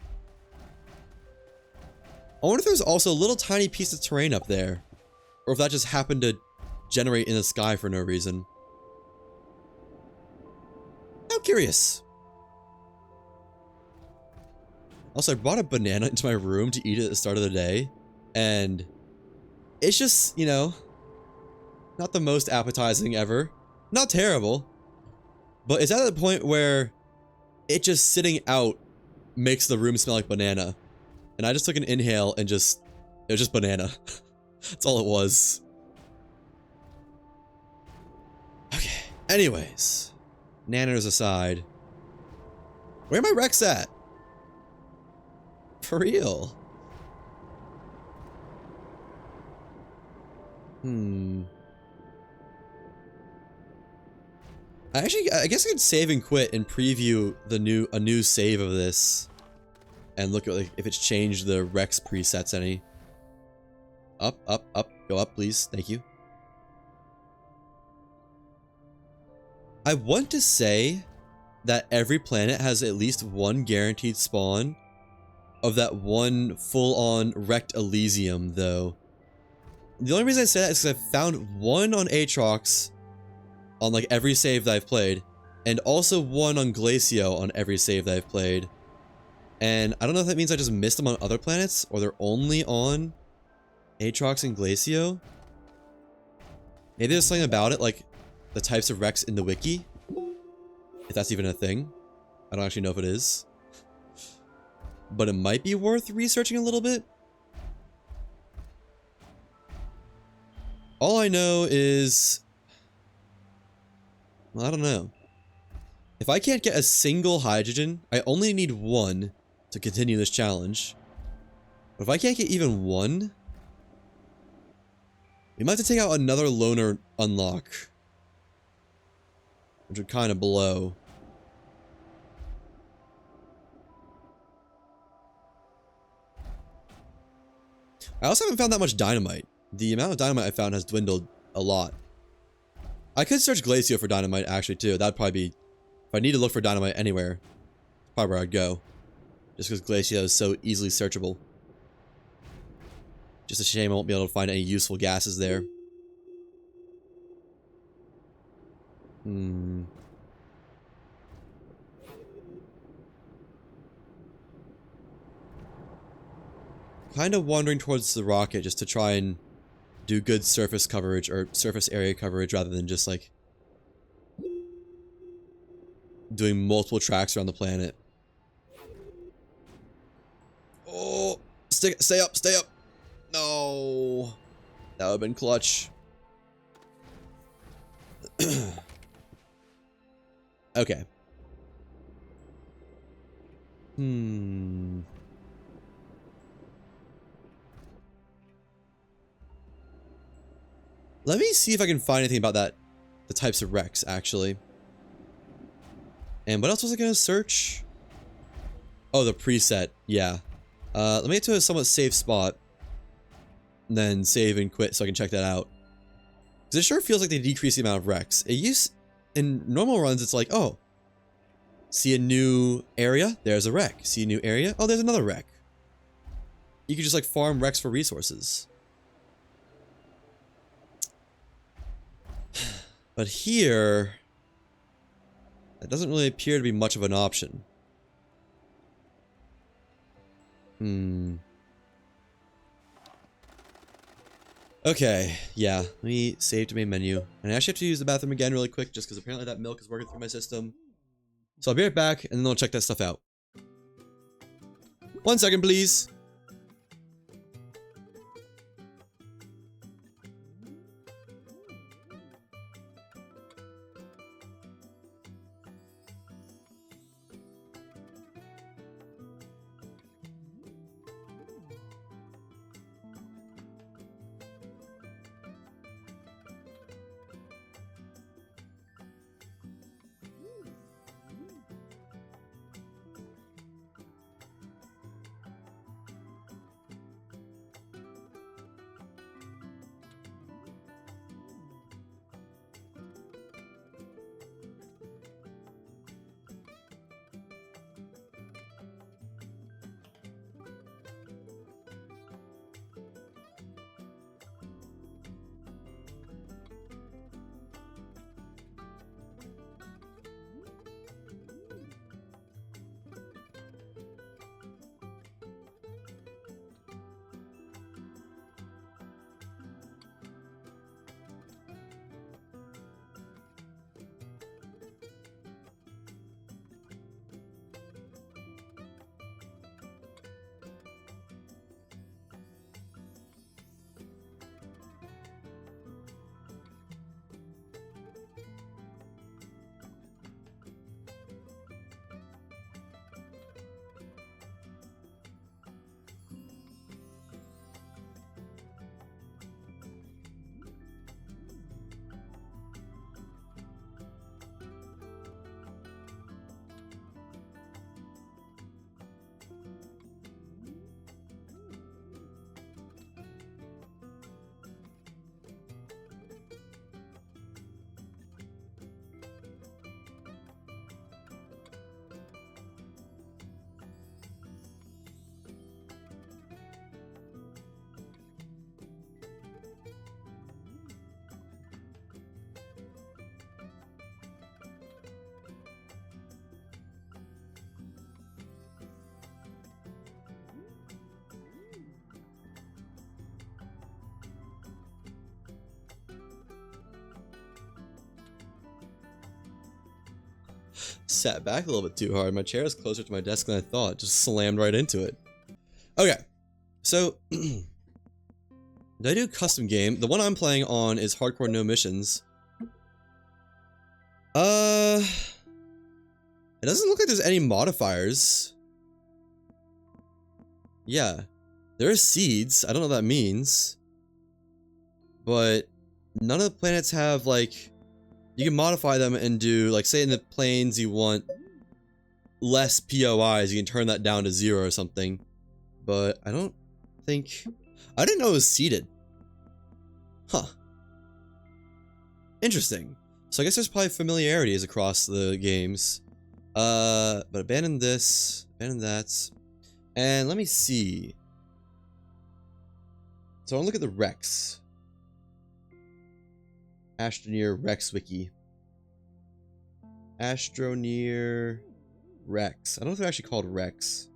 I wonder if there's also a little tiny piece of terrain up there. Or if that just happened to generate in the sky for no reason. How curious. Also, I brought a banana into my room to eat it at the start of the day. And it's just, you know, not the most appetizing ever. Not terrible. But it's at the point where it just sitting out makes the room smell like banana. And I just took an inhale and it was just banana. That's all it was. Okay. Anyways. Nanners aside. Where are my wrecks at? For real. Hmm. I guess I could save and quit and preview a new save of this, and look at like if it's changed the Rex presets any. Up, up, up, go up, please. Thank you. I want to say that every planet has at least one guaranteed spawn of that one full-on wrecked Elysium, though. The only reason I say that is because I've found one on Aatrox on like every save that I've played, and also one on Glacio on every save that I've played. And I don't know if that means I just missed them on other planets, or they're only on Aatrox and Glacio. Maybe there's something about it, like the types of wrecks in the wiki, if that's even a thing. I don't actually know if it is. But it might be worth researching a little bit. All I know is... well, I don't know. If I can't get a single hydrogen, I only need one to continue this challenge. But if I can't get even one, we might have to take out another loner unlock, which would kind of blow. I also haven't found that much dynamite. The amount of dynamite I found has dwindled a lot. I could search Glacio for dynamite actually too. That'd probably be, if I need to look for dynamite anywhere, that's probably where I'd go. Just because Glacio is so easily searchable. Just a shame I won't be able to find any useful gases there. Hmm. Kind of wandering towards the rocket just to try and do good surface coverage or surface area coverage rather than just like doing multiple tracks around the planet. Oh, stay up, stay up. No, that would have been clutch. Okay. Hmm. Let me see if I can find anything about that, the types of wrecks, actually. And what else was I going to search? Oh, the preset, yeah. Let me get to a somewhat safe spot, and then save and quit so I can check that out. Because it sure feels like they decrease the amount of wrecks. In normal runs, it's like, oh, see a new area, there's a wreck. See a new area, oh, there's another wreck. You could just like farm wrecks for resources. But here, that doesn't really appear to be much of an option. Okay, yeah, let me save to main menu. And I actually have to use the bathroom again really quick just because apparently that milk is working through my system. So I'll be right back and then I'll check that stuff out. 1 second, please. Sat back a little bit too hard. My chair is closer to my desk than I thought. Just slammed right into it. Okay. So, did I do custom game? The one I'm playing on is hardcore no missions. It doesn't look like there's any modifiers. Yeah. There are seeds. I don't know what that means. But none of the planets have, like... You can modify them and do, like, say in the planes you want less POIs, you can turn that down to 0 or something. But I don't think... I didn't know it was seeded. Huh. Interesting. So I guess there's probably familiarities across the games. But abandon this, abandon that. And let me see. So I want to look at the Rex. Astroneer Rex Wiki. Astroneer Rex. I don't know if they're actually called Rex.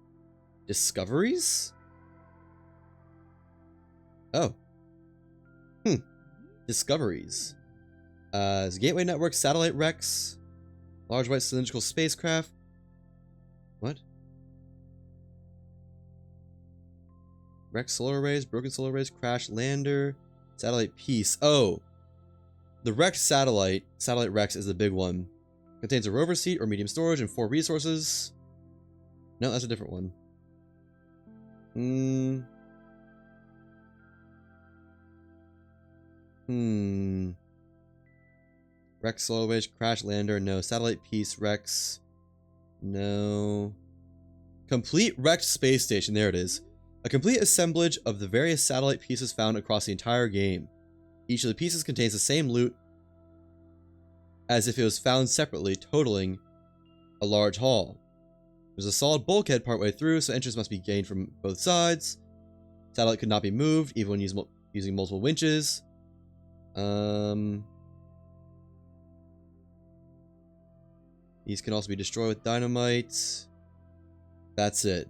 Discoveries? Oh. Discoveries. Is Gateway Network, Satellite Rex, Large White Cylindrical Spacecraft. What? Rex Solar Arrays, Broken Solar Arrays, Crash Lander, Satellite Peace. Oh. The Rex Satellite, Satellite Rex is the big one. Contains a rover seat or medium storage and 4 resources. No, that's a different one. Rex Solar Arrays, Crash Lander, no. Satellite Peace, Rex, no. Complete Rex Space Station, there it is. A complete assemblage of the various satellite pieces found across the entire game. Each of the pieces contains the same loot as if it was found separately, totaling a large haul. There's a solid bulkhead partway through, so entrance must be gained from both sides. Satellite could not be moved, even when using multiple winches. These can also be destroyed with dynamite. That's it.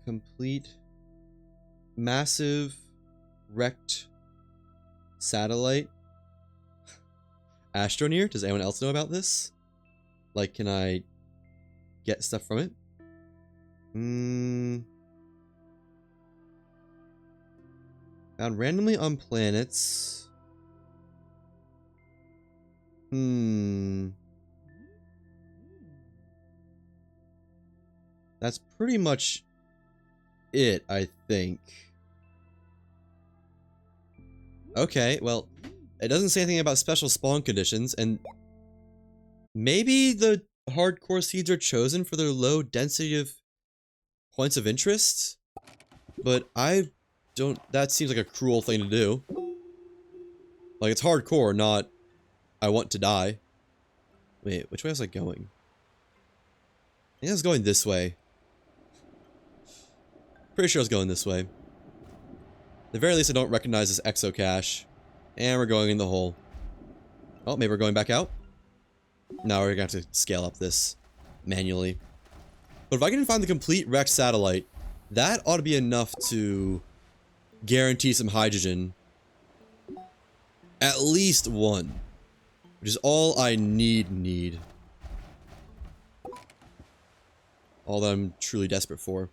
Complete massive wrecked satellite. Astroneer? Does anyone else know about this? Like, can I get stuff from it? Found randomly on planets. That's pretty much it, I think. Okay, well, it doesn't say anything about special spawn conditions, and maybe the hardcore seeds are chosen for their low density of points of interest? But I don't... That seems like a cruel thing to do. Like, it's hardcore, not I want to die. Wait, which way was I going? I think I was going this way. Pretty sure I was going this way. At the very least, I don't recognize this exocache. And we're going in the hole. Oh, maybe we're going back out? No, we're gonna have to scale up this manually. But if I can find the complete Rex satellite, that ought to be enough to guarantee some hydrogen. At least one. Which is all I need. All that I'm truly desperate for.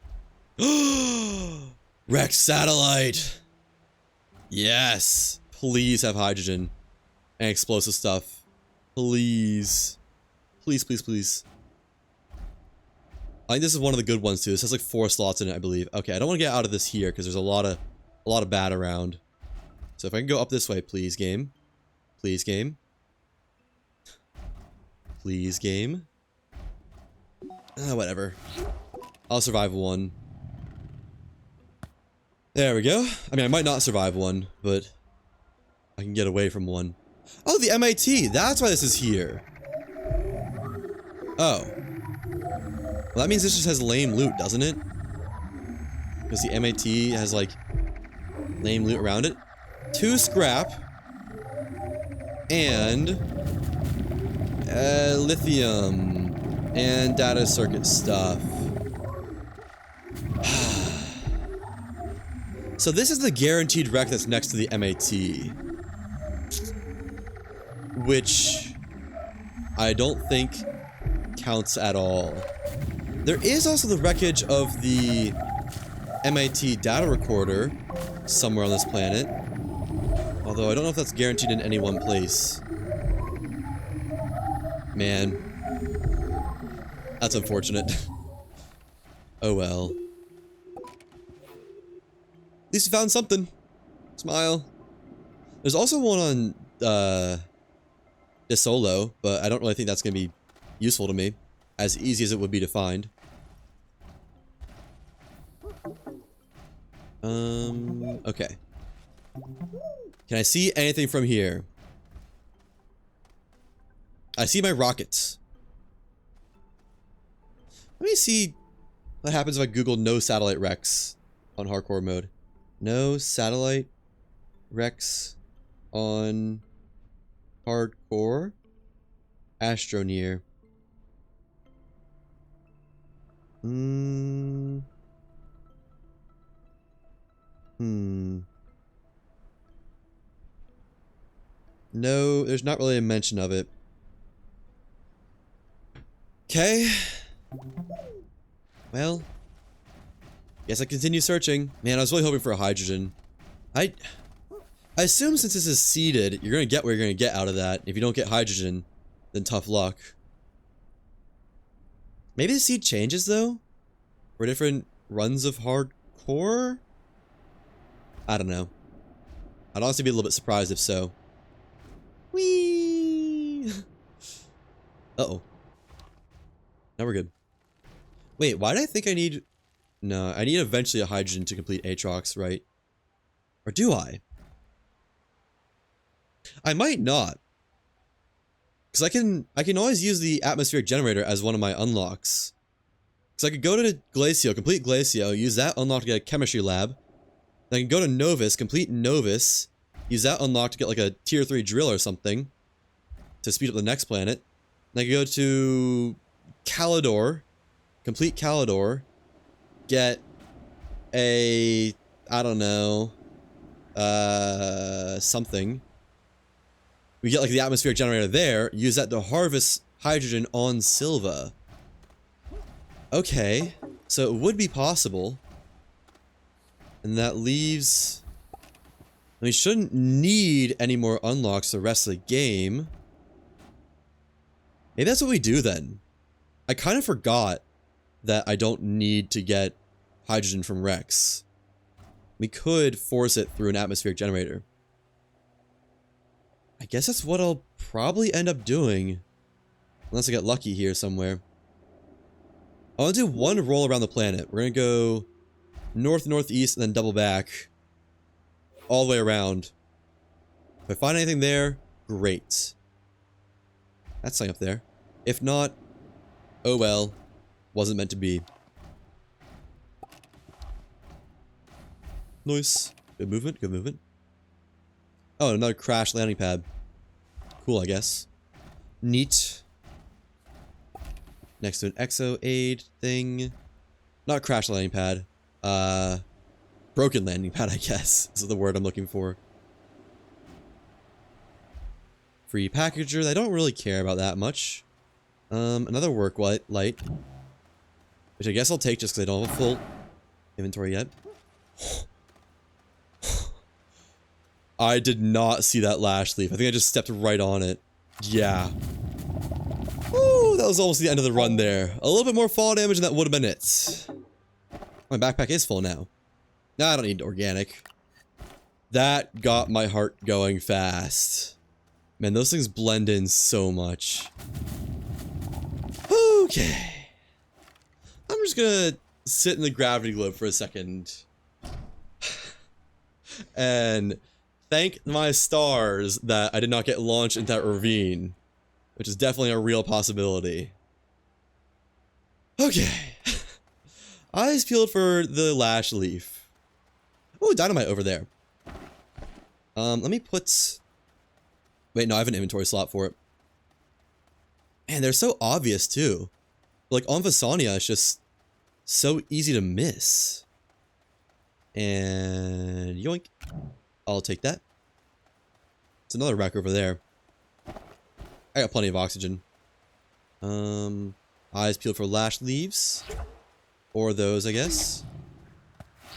Rex satellite! Yes! Please have hydrogen. And explosive stuff. Please. Please, please, please. I think this is one of the good ones too. This has like 4 slots in it, I believe. Okay, I don't want to get out of this here because there's a lot of bad around. So if I can go up this way, please, game. Please, game. Please, game. Whatever. I'll survive one. There we go. I mean, I might not survive one, but I can get away from one. Oh, the MIT! That's why this is here. Oh. Well, that means this just has lame loot, doesn't it? Because the MIT has, like, lame loot around it. 2 scrap. And... lithium. And data circuit stuff. So this is the guaranteed wreck that's next to the MAT. which I don't think counts at all. There is also the wreckage of the MIT data recorder somewhere on this planet. Although I don't know if that's guaranteed in any one place. Man. That's unfortunate. Oh well. At least we found something. Smile. There's also one on, DeSolo, but I don't really think that's gonna be useful to me. As easy as it would be to find. Okay. Can I see anything from here? I see my rockets. Let me see what happens if I Google no satellite wrecks on hardcore mode. No satellite wrecks on hardcore. Astroneer. No, there's not really a mention of it. Okay. Well, guess I continue searching. Man, I was really hoping for a hydrogen. I assume since this is seeded, you're gonna get what you're gonna get out of that. If you don't get hydrogen, then tough luck. Maybe the seed changes though? For different runs of hardcore? I don't know. I'd honestly be a little bit surprised if so. Whee! Uh-oh. Now we're good. Wait, why did I think I need... No, I need eventually a hydrogen to complete Aatrox, right? Or do I? I might not. Because I can always use the atmospheric generator as one of my unlocks. Because I could go to Glacio, complete Glacio, use that unlock to get a chemistry lab. Then I can go to Novus, complete Novus, use that unlock to get like a tier 3 drill or something. To speed up the next planet. Then I can go to Calidor, complete Calidor, get a, I don't know, something. We get like the atmospheric generator there, use that to harvest hydrogen on Silva. Okay, so it would be possible. And that leaves... We shouldn't need any more unlocks the rest of the game. Maybe that's what we do then. I kind of forgot that I don't need to get hydrogen from Rex. We could force it through an atmospheric generator. I guess that's what I'll probably end up doing. Unless I get lucky here somewhere. I want to do one roll around the planet. We're going to go north-northeast and then double back. All the way around. If I find anything there, great. That's something up there. If not, oh well. Wasn't meant to be. Nice. Good movement, good movement. Oh, another crash landing pad. Cool, I guess. Neat. Next to an exo aid thing. Not crash landing pad. Broken landing pad, I guess. This is the word I'm looking for. Free packager. I don't really care about that much. Another work light. Which I guess I'll take just because I don't have a full inventory yet. I did not see that lash leaf. I think I just stepped right on it. Yeah. Woo, that was almost the end of the run there. A little bit more fall damage and that would have been it. My backpack is full now. Nah, I don't need organic. That got my heart going fast. Man, those things blend in so much. Okay. I'm just gonna sit in the gravity globe for a second. And thank my stars that I did not get launched into that ravine. Which is definitely a real possibility. Okay. Eyes peeled for the lash leaf. Oh, dynamite over there. Let me put... Wait, no, I have an inventory slot for it. Man, they're so obvious, too. Like, on Vasania, it's just so easy to miss. And... yoink. I'll take that. It's another rack over there. I got plenty of oxygen. Eyes peeled for lash leaves. Or those, I guess.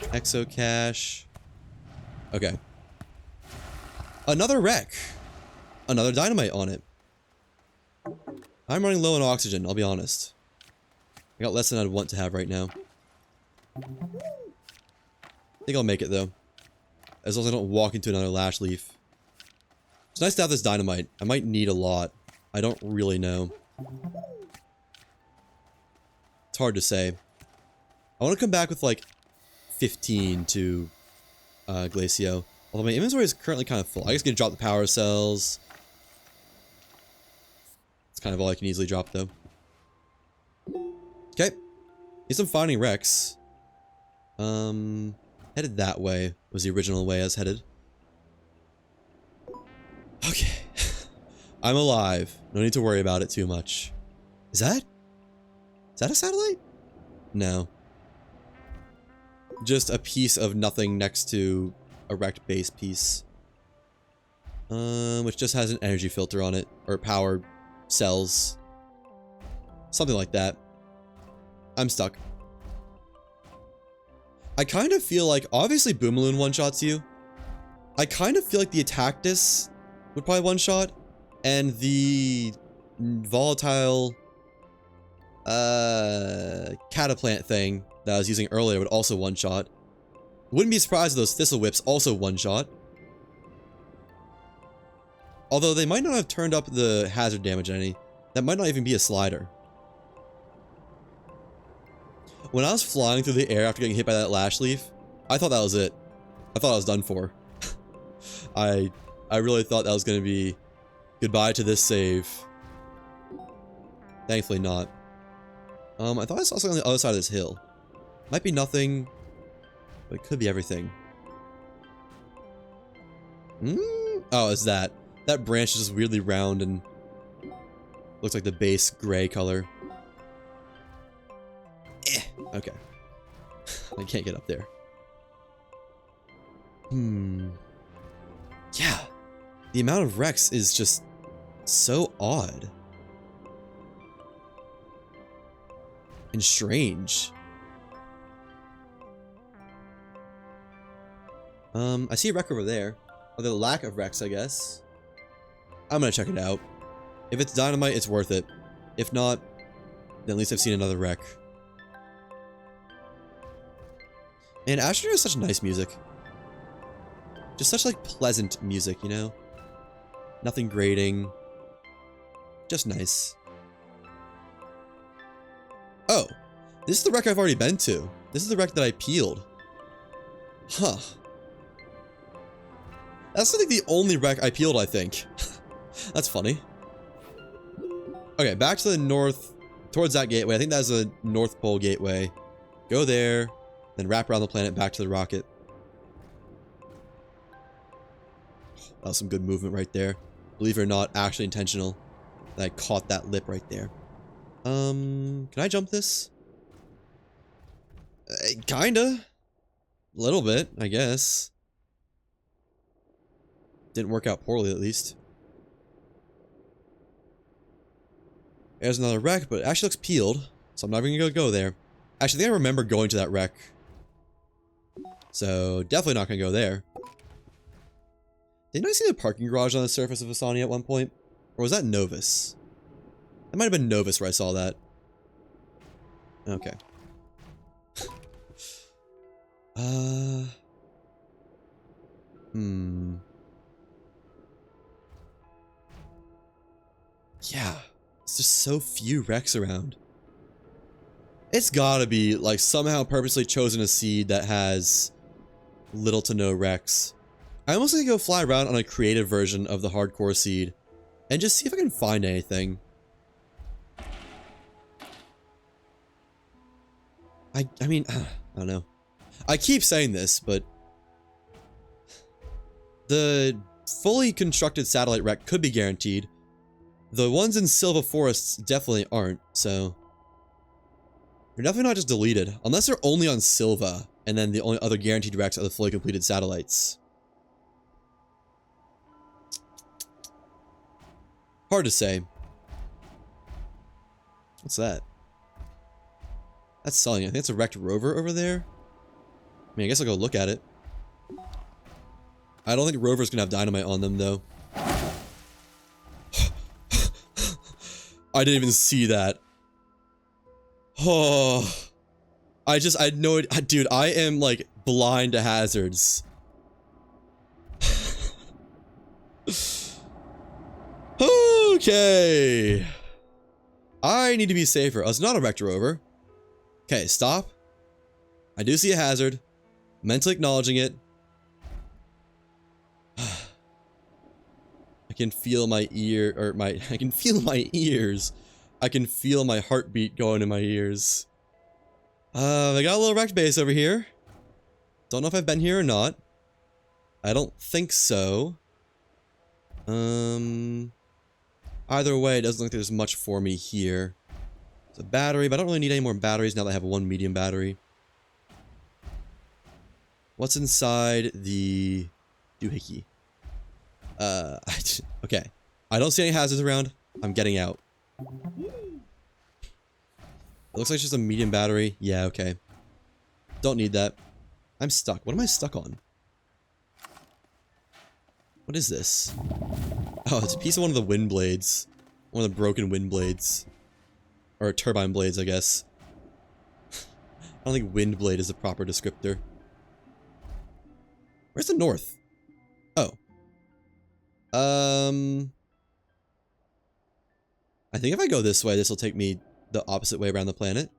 Exo cache. Okay. Another wreck. Another dynamite on it. I'm running low on oxygen, I'll be honest. I got less than I'd want to have right now. I think I'll make it, though. As long as I don't walk into another lash leaf. It's nice to have this dynamite. I might need a lot. I don't really know. It's hard to say. I want to come back with, like, 15 to Glacio. Although my inventory is currently kind of full. I guess I can drop the power cells. It's kind of all I can easily drop, though. Okay. Guess I'm finding wrecks. Headed that way was the original way I was headed. Okay. I'm alive. No need to worry about it too much. Is that a satellite? No. Just a piece of nothing next to a wrecked base piece. Which just has an energy filter on it. Or power cells. Something like that. I'm stuck. I kind of feel like, obviously Boomaloo one-shots you. I kind of feel like the Attactus would probably one-shot. And the volatile cataplant thing that I was using earlier would also one-shot. Wouldn't be surprised if those Thistle Whips also one-shot. Although they might not have turned up the hazard damage any. That might not even be a slider. When I was flying through the air after getting hit by that lash leaf, I thought that was it. I thought I was done for. I really thought that was going to be goodbye to this save. Thankfully not. I thought I saw something on the other side of this hill. Might be nothing, but it could be everything. Oh, it's that. That branch is just weirdly round and looks like the base gray color. Okay. I can't get up there. Yeah. The amount of wrecks is just so odd. And strange. I see a wreck over there. Or the lack of wrecks, I guess. I'm gonna check it out. If it's dynamite, it's worth it. If not, then at least I've seen another wreck. And Astroneer is such nice music. Just such, like, pleasant music, you know? Nothing grating. Just nice. Oh! This is the wreck I've already been to. This is the wreck that I peeled. Huh. That's, I think, the only wreck I peeled, I think. That's funny. Okay, back to the north, towards that gateway. I think that's a North Pole gateway. Go there, then wrap around the planet back to the rocket. That was some good movement right there. Believe it or not, actually intentional. That I caught that lip right there. Can I jump this? Kinda. A little bit, I guess. Didn't work out poorly, at least. There's another wreck, but it actually looks peeled, so I'm not even gonna go there. Actually, I think I remember going to that wreck. So, definitely not gonna go there. Didn't I see the parking garage on the surface of Asani at one point? Or was that Novus? That might have been Novus where I saw that. Okay. Yeah. There's just so few wrecks around. It's gotta be, like, somehow purposely chosen a seed that has little to no wrecks. I almost need to go fly around on a creative version of the hardcore seed and just see if I can find anything. I mean, I don't know. I keep saying this, but the fully constructed satellite wreck could be guaranteed. The ones in Silva Forests definitely aren't, so they're definitely not just deleted, unless they're only on Silva, and then the only other guaranteed wrecks are the fully completed satellites. Hard to say. What's that? That's selling. I think it's a wrecked rover over there. I mean, I guess I'll go look at it. I don't think rovers can have dynamite on them, though. I didn't even see that. Oh. I know it. Dude, I am, like, blind to hazards. Okay. I need to be safer. Oh, it's not a wrecked rover. Okay, stop. I do see a hazard. Mentally acknowledging it. I can feel my ear, or I can feel my ears. I can feel my heartbeat going in my ears. I got a little wrecked base over here. Don't know if I've been here or not. I don't think so. Either way, it doesn't look like there's much for me here. It's a battery, but I don't really need any more batteries now that I have one medium battery. What's inside the doohickey? Okay. I don't see any hazards around. I'm getting out. It looks like it's just a medium battery. Yeah, okay. Don't need that. I'm stuck. What am I stuck on? What is this? Oh, it's a piece of one of the wind blades. One of the broken wind blades. Or turbine blades, I guess. I don't think wind blade is the proper descriptor. Where's the north? Oh. I think if I go this way, this will take me the opposite way around the planet.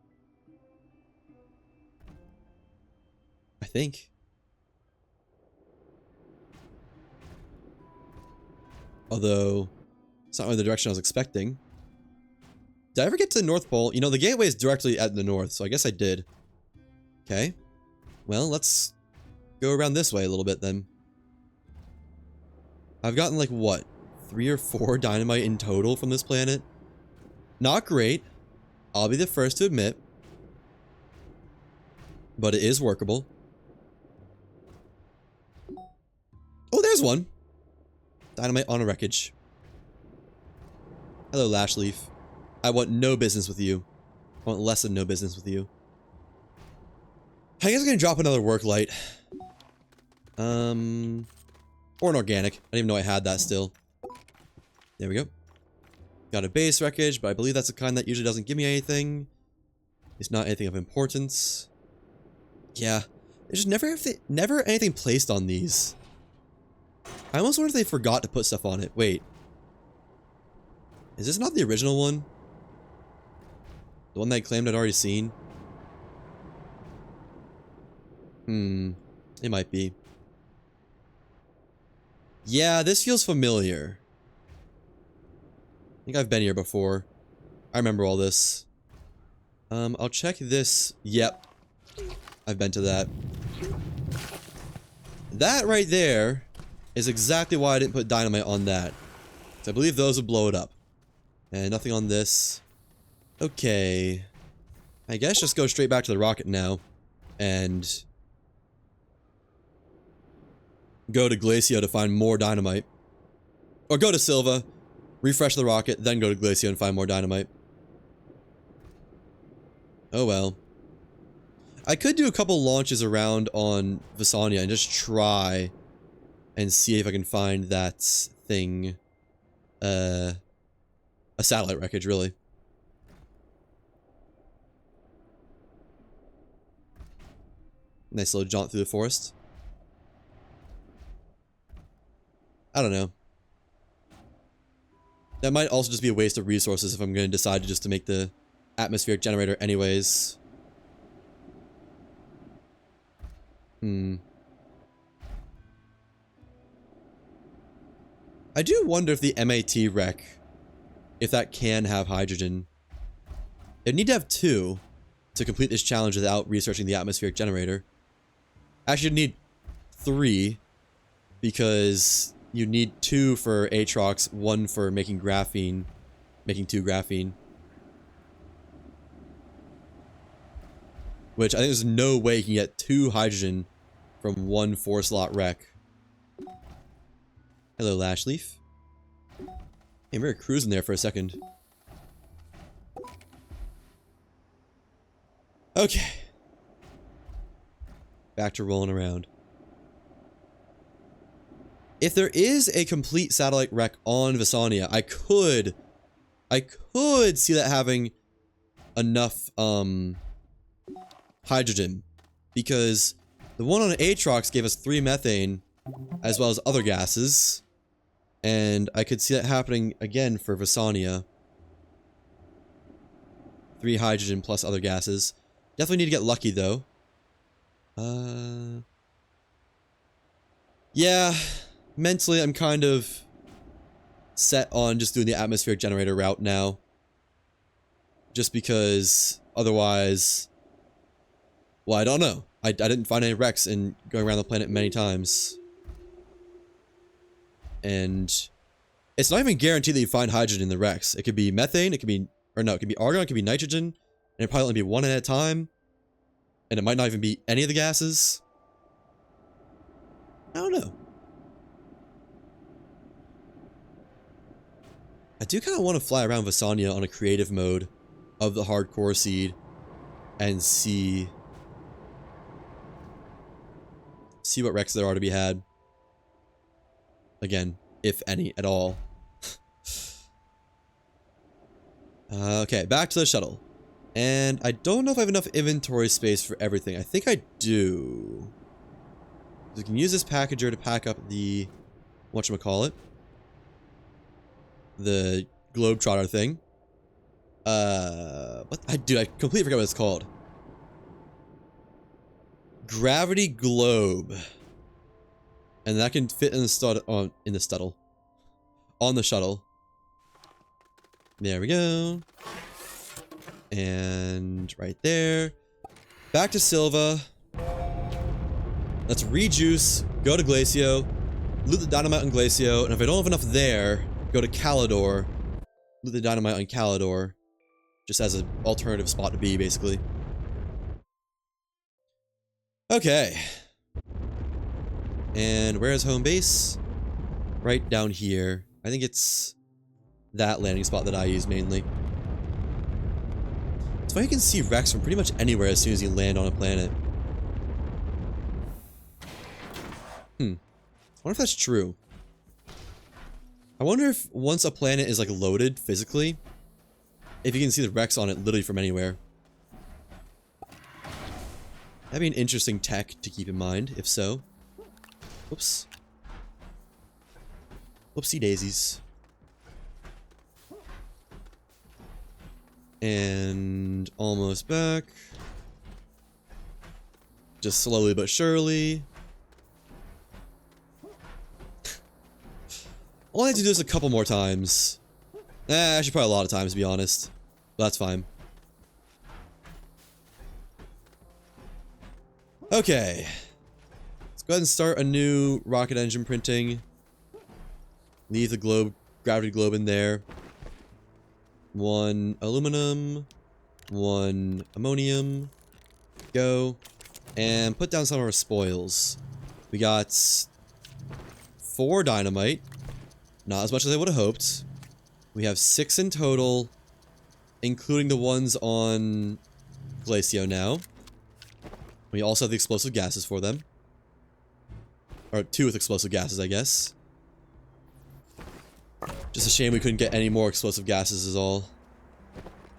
I think. Although, it's not really the direction I was expecting. Did I ever get to the North Pole? You know, the gateway is directly at the north, so I guess I did. Okay. Well, let's go around this way a little bit then. I've gotten like, what? 3 or 4 dynamite in total from this planet? Not great. I'll be the first to admit. But it is workable. Oh, there's one. Dynamite on a wreckage. Hello, Lashleaf. I want no business with you. I want less than no business with you. I guess I'm gonna drop another work light. Or an organic. I didn't even know I had that still. There we go. Got a base wreckage, but I believe that's the kind that usually doesn't give me anything. It's not anything of importance. Yeah. There's just never anything placed on these. I almost wonder if they forgot to put stuff on it. Wait. Is this not the original one? The one that I claimed I'd already seen? It might be. Yeah, this feels familiar. I think I've been here before. I remember all this. I'll check this. Yep. I've been to that. That right there is exactly why I didn't put dynamite on that. So I believe those would blow it up. And nothing on this. Okay. I guess just go straight back to the rocket now. And go to Glacio to find more dynamite. Or go to Silva, refresh the rocket, then go to Glacio and find more dynamite. Oh well. I could do a couple launches around on Visania and just try and see if I can find that thing. A satellite wreckage, really. Nice little jaunt through the forest. I don't know. That might also just be a waste of resources if I'm going to decide just to make the atmospheric generator anyways. I do wonder if the MAT wreck, if that can have hydrogen. It'd need to have 2 to complete this challenge without researching the atmospheric generator. Actually, you'd need 3 because you need 2 for Aatrox, 1 for making graphene, making 2 graphene. Which I think there's no way you can get 2 hydrogen from 1 4-slot wreck. Hello, Lashleaf. Hey, we were cruising there for a second. Okay. Back to rolling around. If there is a complete satellite wreck on Visania, I could see that having enough hydrogen, because the one on Aatrox gave us 3 methane as well as other gases, and I could see that happening again for Visania. 3 hydrogen plus other gases. Definitely need to get lucky though. Yeah, mentally I'm kind of set on just doing the atmospheric generator route now. Just because otherwise, well, I don't know. I didn't find any wrecks in going around the planet many times. And it's not even guaranteed that you find hydrogen in the wrecks. It could be methane, it could be, or no, it could be argon, it could be nitrogen, and it probably only be one at a time. And it might not even be any of the gases. I don't know. I do kind of want to fly around Visania on a creative mode of the hardcore seed and see what wrecks there are to be had. Again, if any at all. Okay, back to the shuttle. And I don't know if I have enough inventory space for everything. I think I do. We can use this packager to pack up the, whatchamacallit, the Globetrotter thing. Dude, I completely forgot what it's called. Gravity Globe. And that can fit in the on the shuttle. There we go. And right there. Back to Silva. Let's rejuice, go to Glacio, loot the dynamite on Glacio, and if I don't have enough there, go to Calidor, loot the dynamite on Calidor, just as an alternative spot to be, basically. Okay. And where's home base? Right down here. I think it's that landing spot that I use mainly. It's funny you can see wrecks from pretty much anywhere as soon as you land on a planet. I wonder if that's true. I wonder if once a planet is like loaded physically, if you can see the wrecks on it literally from anywhere. That'd be an interesting tech to keep in mind, if so. Whoops. Whoopsie daisies. And almost back. Just slowly but surely. All I have to do this a couple more times. Actually probably a lot of times to be honest. But that's fine. Okay. Let's go ahead and start a new rocket engine printing. Leave the globe, gravity globe in there. 1 aluminum. 1 ammonium. Go. And put down some of our spoils. We got 4 dynamite. Not as much as I would have hoped. We have 6 in total, including the ones on Glacio now. We also have the explosive gases for them. Or 2 with explosive gases, I guess. Just a shame we couldn't get any more explosive gases is all.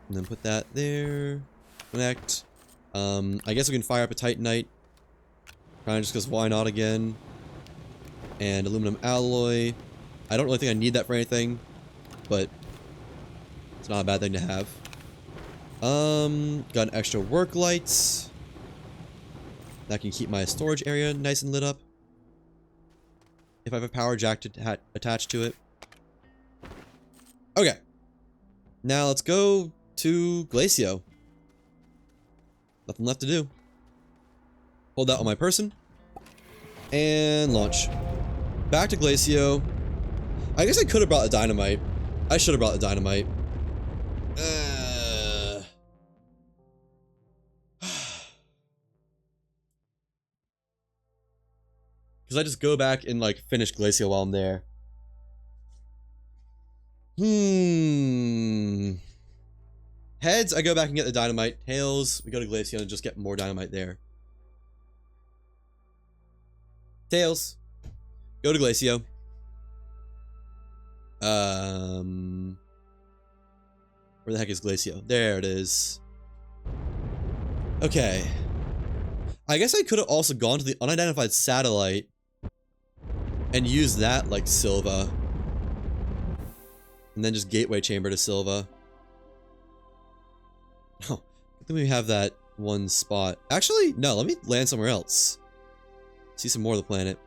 And then put that there. Connect. I guess we can fire up a Titanite. Kinda just because why not again. And aluminum alloy. I don't really think I need that for anything, but it's not a bad thing to have. Got an extra work lights. That can keep my storage area nice and lit up. If I have a power jack to attached to it. Okay. Now let's go to Glacio. Nothing left to do. Hold that on my person. And launch. Back to Glacio. I guess I could have brought the dynamite. I should have brought the dynamite. Because I just go back and like finish Glacio while I'm there. Heads, I go back and get the dynamite. Tails, we go to Glacio and just get more dynamite there. Tails, go to Glacio. Where the heck is Glacio? There it is. Okay. I guess I could have also gone to the unidentified satellite and used that like Silva. And then just gateway chamber to Silva. Oh, I think we have that one spot. Actually, no, let me land somewhere else. See some more of the planet.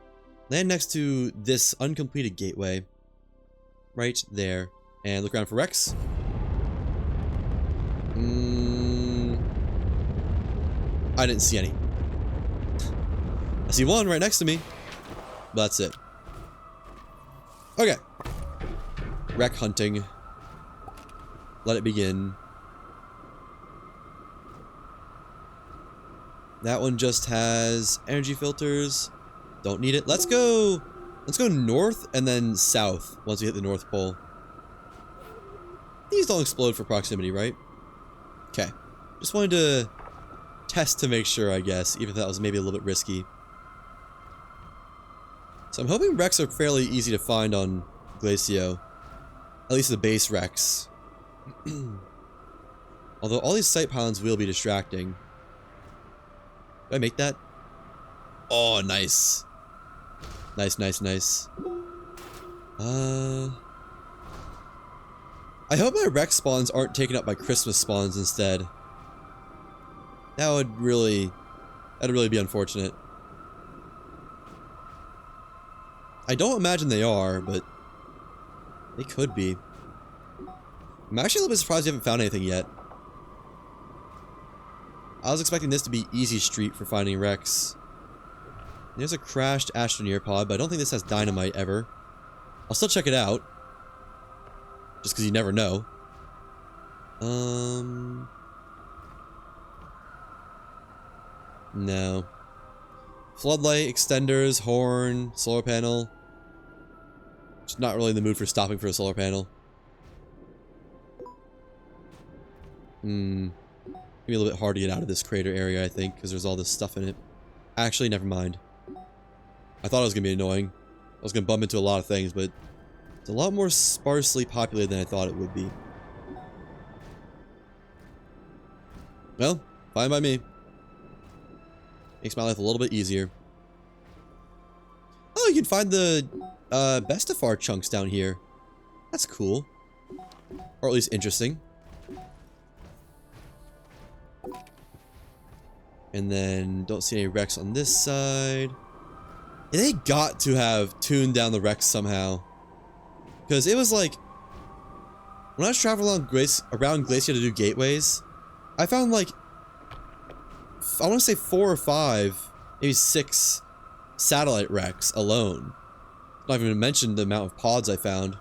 Land next to this uncompleted gateway. Right there. And look around for Rex. I didn't see any. I see one right next to me. But that's it. Okay. Wreck hunting. Let it begin. That one just has energy filters. Don't need it. Let's go north and then south once we hit the North Pole. These don't explode for proximity, right? Okay. Just wanted to test to make sure, I guess, even if that was maybe a little bit risky. So I'm hoping wrecks are fairly easy to find on Glacio. At least the base wrecks. Although all these sight pylons will be distracting. Did I make that? Oh, nice. Nice, nice, nice. I hope my wreck spawns aren't taken up by Christmas spawns instead. That'd really be unfortunate. I don't imagine they are, but they could be. I'm actually a little bit surprised you haven't found anything yet. I was expecting this to be easy street for finding wrecks. There's a crashed Astroneer pod, but I don't think this has dynamite ever. I'll still check it out. Just because you never know. No. Floodlight, extenders, horn, solar panel. Just not really in the mood for stopping for a solar panel. Maybe a little bit hard to get out of this crater area, I think, because there's all this stuff in it. Actually, never mind. I thought it was going to be annoying. I was going to bump into a lot of things, but it's a lot more sparsely populated than I thought it would be. Well, fine by me. Makes my life a little bit easier. Oh, you can find the Bestafar chunks down here. That's cool. Or at least interesting. And then don't see any wrecks on this side. And they got to have tuned down the wrecks somehow. Because it was like, when I was traveling around Glacio to do gateways, I found like, I want to say 4 or 5, maybe 6 satellite wrecks alone. Not even to mention the amount of pods I found.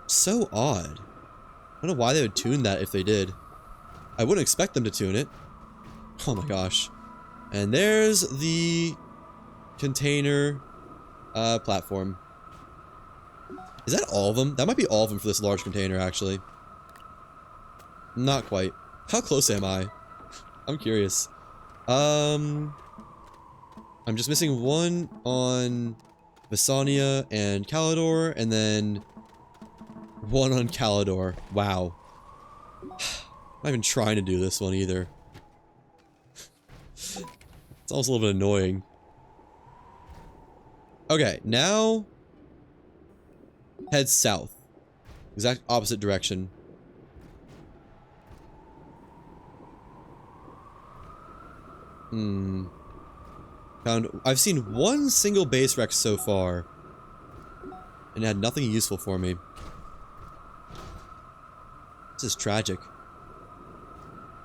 So odd. I don't know why they would tune that if they did. I wouldn't expect them to tune it. Oh my gosh. And there's the container platform. Is that all of them? That might be all of them for this large container, actually. Not quite. How close am I? I'm curious. I'm just missing one on Visania and Calidor, and then one on Calidor. Wow. I'm not even trying to do this one either. It's almost a little bit annoying. Okay, now head south. Exact opposite direction. I've seen one single base wreck so far, and it had nothing useful for me. This is tragic.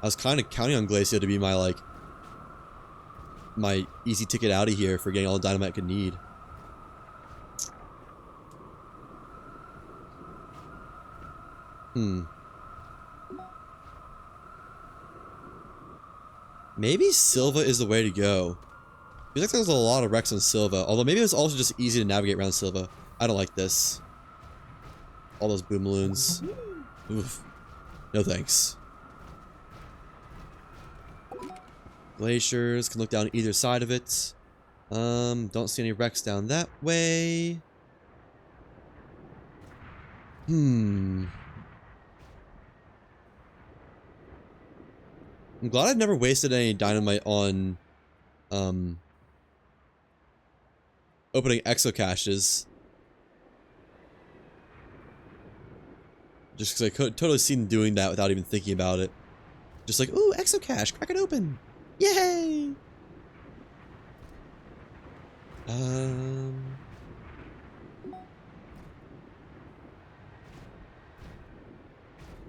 I was kind of counting on Glacio to be my, my easy ticket out of here for getting all the dynamite I could need. Maybe Silva is the way to go. Feels like there's a lot of wrecks on Silva, although maybe it's also just easy to navigate around Silva. I don't like this. All those boom balloons. Oof. No thanks. Glaciers, can look down either side of it. Don't see any wrecks down that way. I'm glad I've never wasted any dynamite on, opening exocaches. Just because I could totally seen doing that without even thinking about it. Just like, ooh, exocache, crack it open. Yay!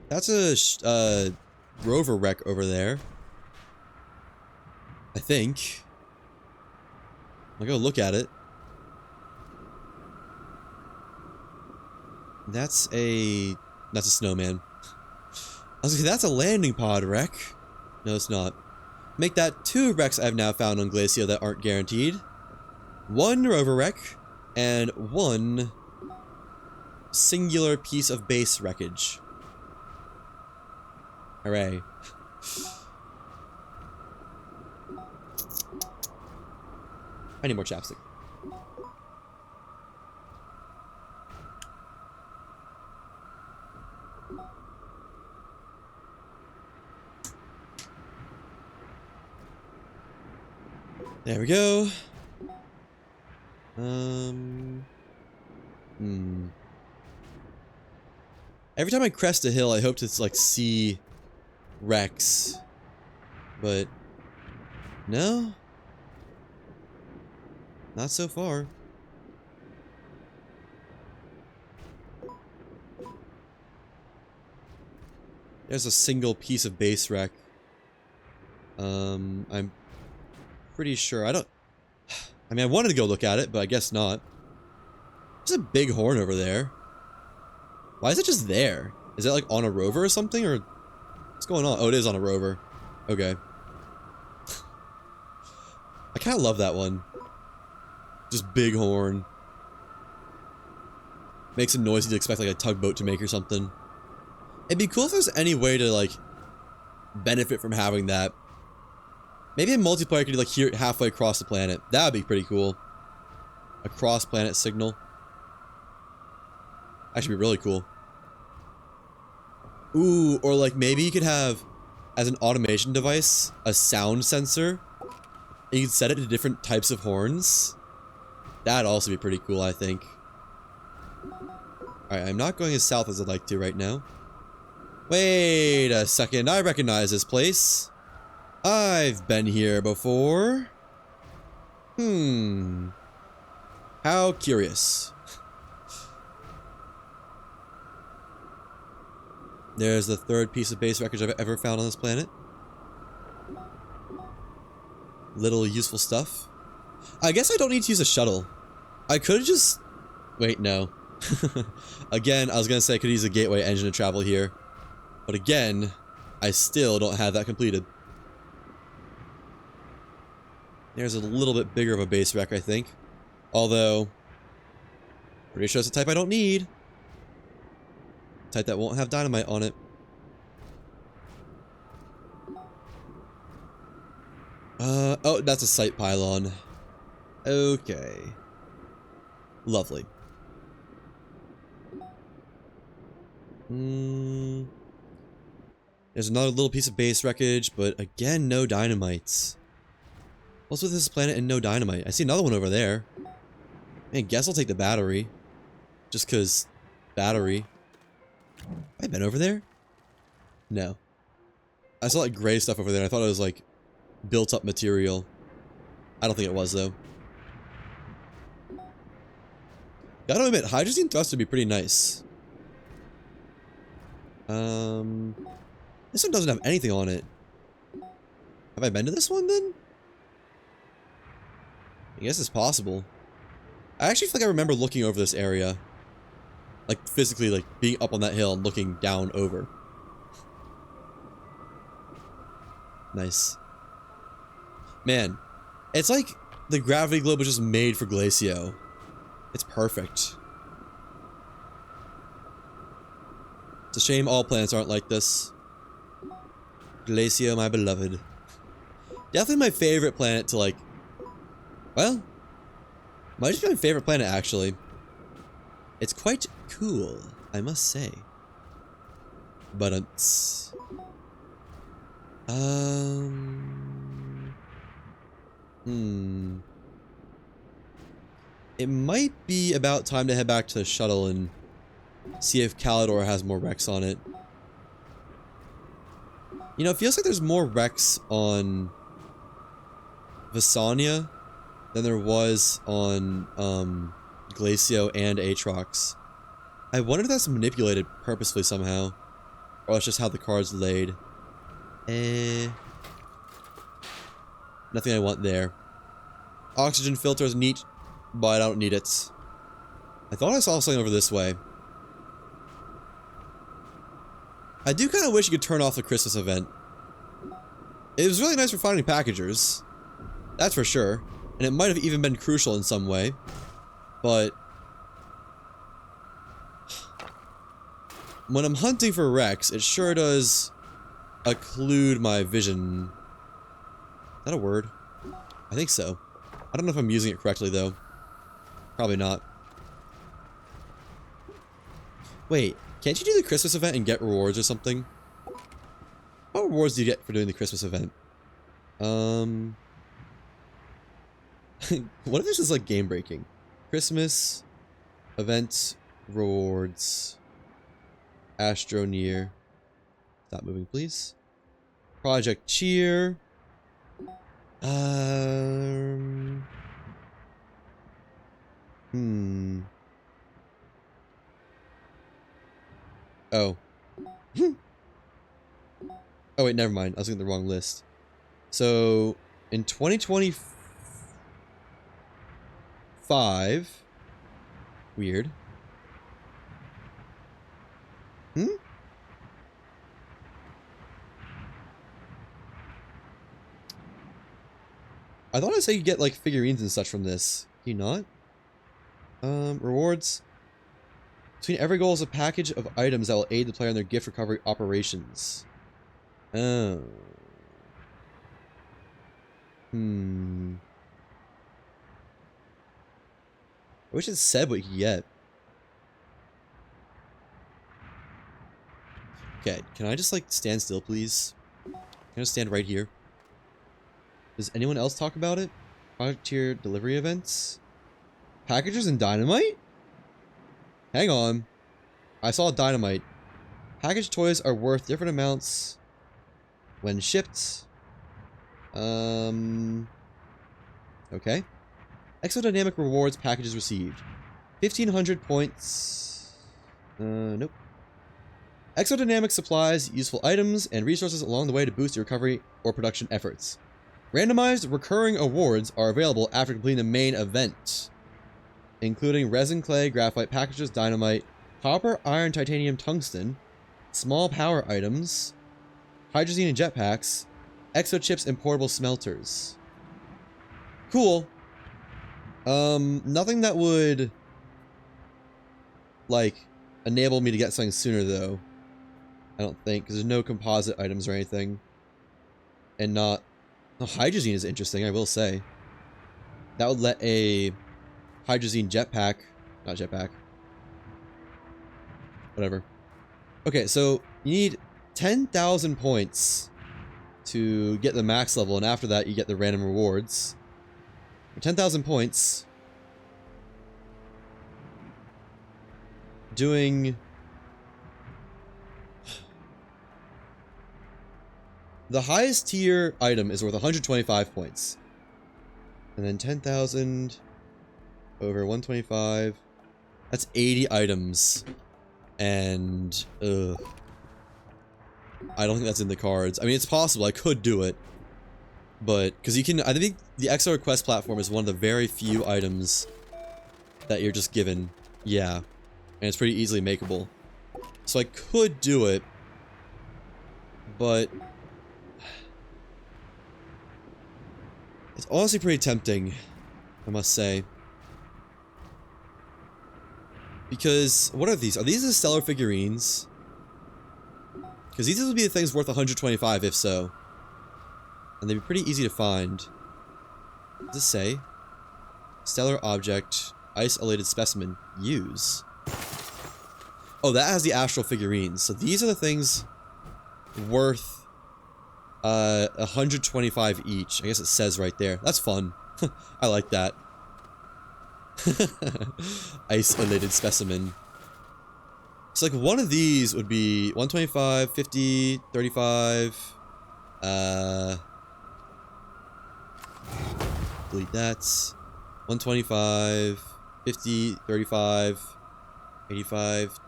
That's a rover wreck over there. I think. I'll go look at it. That's a snowman. I was gonna say, that's a landing pod wreck. No, it's not. Make that 2 wrecks I've now found on Glacio that aren't guaranteed. 1 rover wreck, and 1 singular piece of base wreckage. Hooray. I need more chapstick. There we go. Every time I crest a hill, I hope to like see wrecks, but no, not so far. There's a single piece of base wreck. I'm pretty sure. I mean, I wanted to go look at it, but I guess not. There's a big horn over there. Why is it just there? Is that like on a rover or something, or what's going on? Oh, it is on a rover. Okay. I kind of love that one. Just big horn. Makes a noise you'd expect like a tugboat to make or something. It'd be cool if there's any way to like benefit from having that. Maybe in multiplayer could like hear it halfway across the planet. That would be pretty cool. A cross-planet signal. Actually be really cool. Ooh, or like maybe you could have, as an automation device, a sound sensor. And you could set it to different types of horns. That'd also be pretty cool, I think. Alright, I'm not going as south as I'd like to right now. Wait a second, I recognize this place. I've been here before. How curious. There's the 3rd piece of base wreckage I've ever found on this planet. Little useful stuff. I guess I don't need to use a shuttle. I could have just... Wait, no. Again, I was going to say I could use a gateway engine to travel here. But again, I still don't have that completed. There's a little bit bigger of a base wreck, I think. Although, pretty sure it's a type I don't need. Type that won't have dynamite on it. Oh, that's a sight pylon. Okay. Lovely. There's another little piece of base wreckage, but again, no dynamites. What's with this planet and no dynamite? I see another one over there. I guess I'll take the battery. Just cause battery. Have I been over there? No. I saw like gray stuff over there and I thought it was like built up material. I don't think it was though. Gotta admit, hydrazine thrust would be pretty nice. This one doesn't have anything on it. Have I been to this one then? I guess it's possible. I actually feel like I remember looking over this area. Like, physically, like, being up on that hill and looking down over. Nice. Man, it's like, The gravity globe was just made for Glacio. It's perfect. It's a shame all planets aren't like this. Glacio, my beloved. Definitely my favorite planet to, like... Well... Might just be my favorite planet, actually. It's quite cool, I must say. But it's... It might be about time to head back to the shuttle and see if Calidor has more wrecks on it. You know, it feels like there's more wrecks on Visania than there was on Glacio and Aatrox. I wonder if that's manipulated purposefully somehow, or it's just how the card's laid. Nothing I want there. Oxygen filter is neat, but I don't need it. I thought I saw something over this way. I do kind of wish you could turn off the Christmas event. It was really nice for finding packagers. That's for sure. And it might have even been crucial in some way. But... when I'm hunting for wrecks, it sure does occlude my vision. Is that a word? I think so. I don't know if I'm using it correctly, though. Probably not. Wait, can't you do the Christmas event and get rewards or something? What rewards do you get for doing the Christmas event? What if this is like game breaking? Christmas event rewards. Astroneer. Stop moving, please. Project Cheer. Oh. Oh wait, never mind. I was looking at the wrong list. So, in 2025... Weird. I thought I said you get, like, figurines and such from this. Do you not? Rewards. Between every goal is a package of items that will aid the player in their gift recovery operations. Oh. I wish it said what you could get. Okay, can I just, like, stand still, please? Can I just stand right here? Does anyone else talk about it? Project tier delivery events? Packages and dynamite? Hang on. I saw dynamite. Package toys are worth different amounts when shipped. Okay. Exodynamic rewards packages received. 1,500 points. Nope. Exodynamic supplies useful items and resources along the way to boost your recovery or production efforts. Randomized recurring awards are available after completing the main event, including resin, clay, graphite packages, dynamite, copper, iron, titanium, tungsten, small power items, hydrazine and jetpacks, exochips, and portable smelters. Cool. Nothing that would, like, enable me to get something sooner, though. I don't think, because there's no composite items or anything. And not... No, hydrazine is interesting, I will say. That would let a hydrazine jetpack... Not jetpack. Whatever. Okay, so you need 10,000 points to get the max level, and after that you get the random rewards. For 10,000 points... Doing... The highest tier item is worth 125 points. And then 10,000 over 125. That's 80 items. And, I don't think that's in the cards. I mean, it's possible. I could do it. But, because you can, I think the XR quest platform is one of the very few items that you're just given. Yeah. And it's pretty easily makeable. So I could do it. But... It's honestly pretty tempting I must say. Because, what are these? Are these the stellar figurines? Because these would be the things worth 125 if so. And they'd be pretty easy to find. What does this say? Stellar object, isolated specimen, use. Oh, that has the astral figurines. So these are the things worth 125 each. I guess it says right there. That's fun. I like that. Isolated specimen. So like one of these would be 125, 50, 35. Delete that. 125, 50, 35, 85,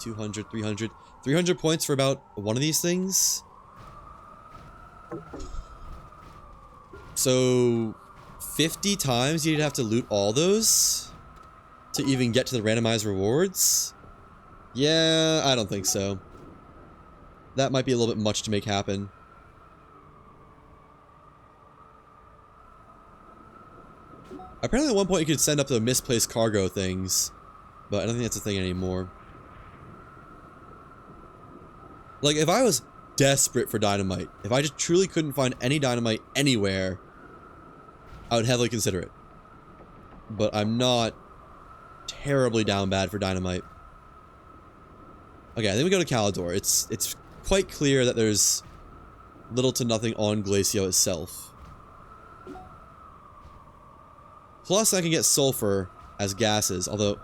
200, 300. 300 points for about one of these things. So 50 times you'd have to loot all those to even get to the randomized rewards? Yeah, I don't think so. That might be a little bit much to make happen. Apparently at one point you could send up the misplaced cargo things, but I don't think that's a thing anymore. Like, if I was desperate for dynamite, if I just truly couldn't find any dynamite anywhere, I would heavily consider it. But I'm not terribly down bad for dynamite. Okay, then we go to Calidor. It's quite clear that there's little to nothing on Glacio itself. Plus, I can get sulfur as gases, although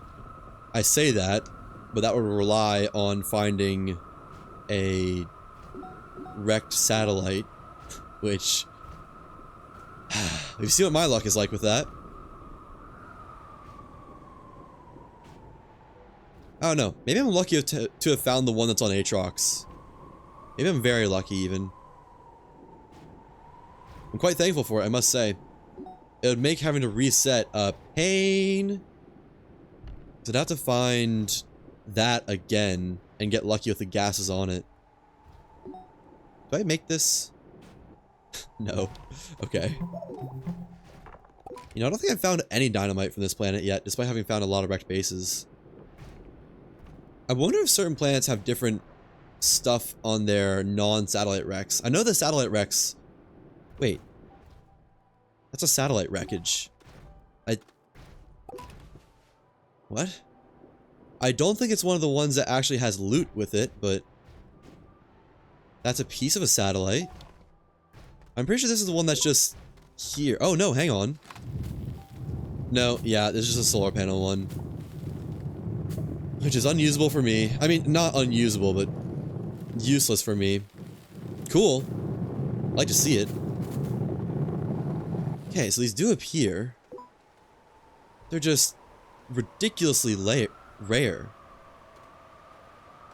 I say that, but that would rely on finding a wrecked satellite, which you see what my luck is like with that. I don't know. Maybe I'm lucky to have found the one that's on Aatrox. Maybe I'm very lucky, even. I'm quite thankful for it, I must say. It would make having to reset a pain. So I'd have to find that again and get lucky with the gases on it. Do I make this? No. Okay. You know, I don't think I've found any dynamite from this planet yet, despite having found a lot of wrecked bases. I wonder if certain planets have different stuff on their non-satellite wrecks. I know the satellite wrecks... Wait. That's a satellite wreckage. What? I don't think it's one of the ones that actually has loot with it, but... That's a piece of a satellite. I'm pretty sure this is the one that's just here. Oh, no, hang on. No, yeah, this is just a solar panel one. Which is unusable for me. I mean, not unusable, but useless for me. Cool. I'd like to see it. Okay, so these do appear. They're just ridiculously rare.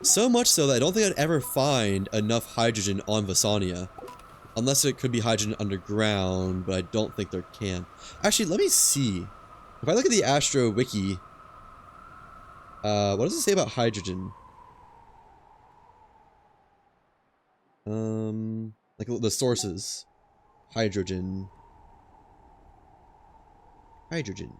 So much so that I don't think I'd ever find enough hydrogen on Visania. Unless it could be hydrogen underground, but I don't think there can. Actually, let me see. If I look at the Astro Wiki, what does it say about hydrogen? Like the sources. Hydrogen. Hydrogen.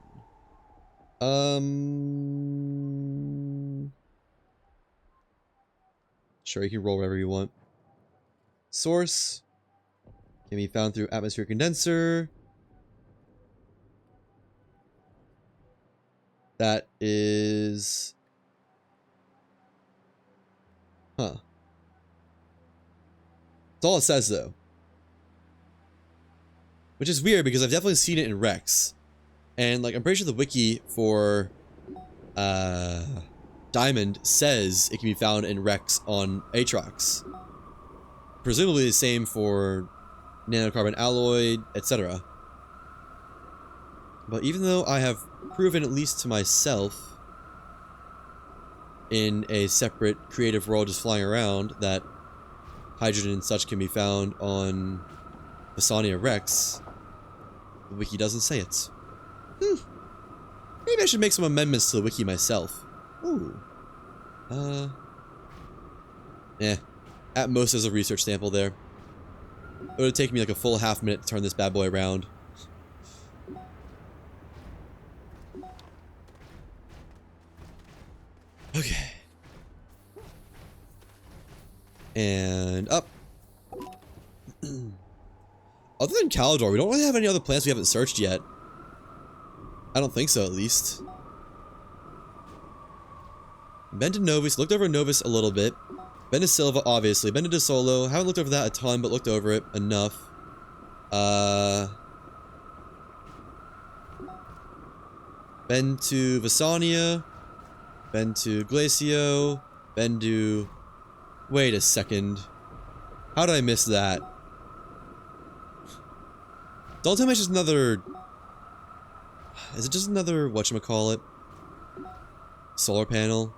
Sure, you can roll wherever you want. Source can be found through atmospheric condenser. That is... Huh. That's all it says, though. Which is weird, because I've definitely seen it in Rex. And, like, I'm pretty sure the wiki for... Diamond says it can be found in Rex on Aatrox. Presumably the same for nanocarbon alloy, etc. But even though I have proven, at least to myself, in a separate creative world just flying around, that hydrogen and such can be found on Visania Rex, the wiki doesn't say it. Maybe I should make some amendments to the wiki myself. Ooh. At most there's a research sample there. It would take me like a full half minute to turn this bad boy around. Okay. And up. Other than Calidor, we don't really have any other planets we haven't searched yet. I don't think so, at least. Been to Novus, looked over Novus a little bit. Been to Silva, obviously. Been to De Solo. Haven't looked over that a ton, but looked over it enough. Been to Visania. Been to Glacio. Been to... Wait a second. How did I miss that? Don't tell me it's just another... Is it just another, whatchamacallit? Solar panel?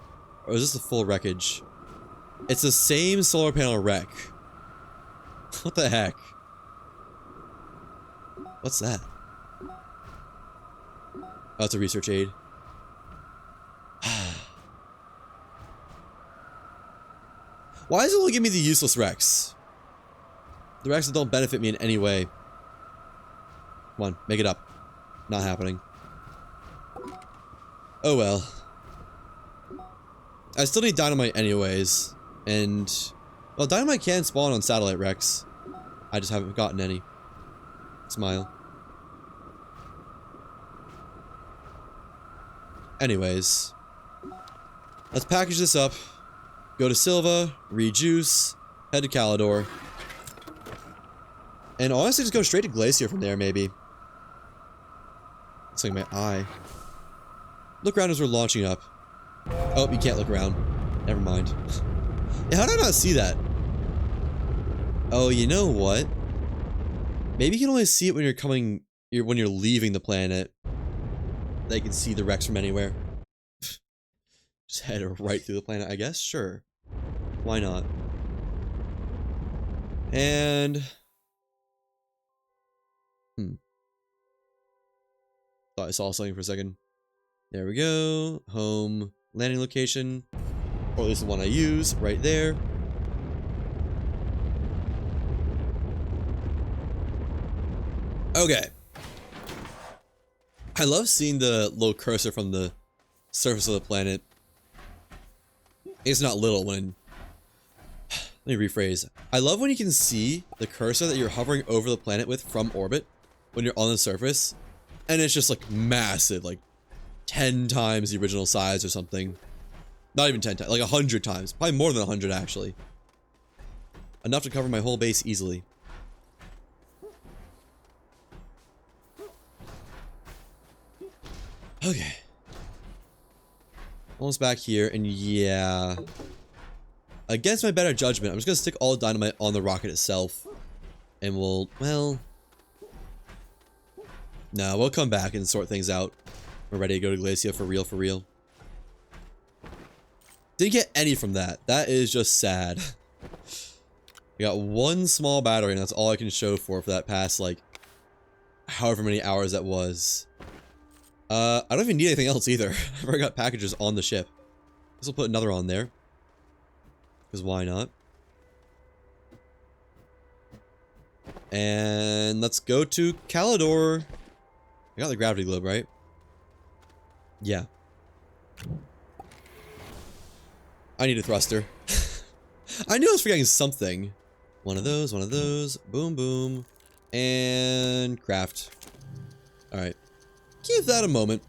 Or is this the full wreckage? It's the same solar panel wreck. What the heck? What's that? Oh, it's a research aid. Why does it only give me the useless wrecks? The wrecks that don't benefit me in any way. Come on, make it up. Not happening. Oh well. I still need dynamite anyways. And... well, dynamite can spawn on satellite wrecks. I just haven't gotten any. Smile. Anyways. Let's package this up. Go to Silva, rejuice, head to Calidor. And honestly, just go straight to Glacio from there, maybe. Looks like my eye. Look around as we're launching up. Oh, you can't look around. Never mind. Yeah, how did I not see that? Oh, you know what? Maybe you can only see it when you're coming... when you're leaving the planet. They can see the wrecks from anywhere. Just head right through the planet, I guess? Sure. Why not? And... Thought I saw something for a second. There we go. Home. Landing location. Or at least the one I use. Right there. Okay. I love seeing the little cursor from the surface of the planet. It's not little when... Let me rephrase. I love when you can see the cursor that you're hovering over the planet with from orbit when you're on the surface. And it's just like massive, like 10 times the original size or something. Not even 10 times, like 100 times. Probably more than 100 actually. Enough to cover my whole base easily. Okay. Almost back here, and yeah. Against my better judgment, I'm just gonna stick all the dynamite on the rocket itself. And we'll, well... No, we'll come back and sort things out. We're ready to go to Glacio for real, for real. Didn't get any from that. That is just sad. We got one small battery, and that's all I can show for that past, like, however many hours that was. I don't even need anything else either. I've already got packages on the ship. Guess we'll put another on there. Because why not? And let's go to Calidor. I got the gravity globe, right? Yeah. I need a thruster. I knew I was forgetting something. One of those, one of those. Boom, boom. And craft. Alright. Give that a moment.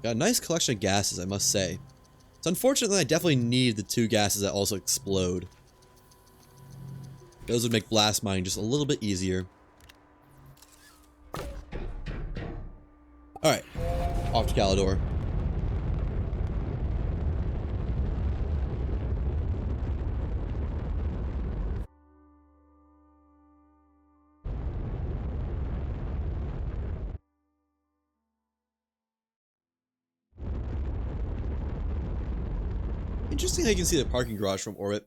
Got a nice collection of gases, I must say. It's unfortunate that I definitely need the 2 gases that also explode. Those would make blast mining just a little bit easier. Alright. Off to Calidor. Interesting how you can see the parking garage from orbit.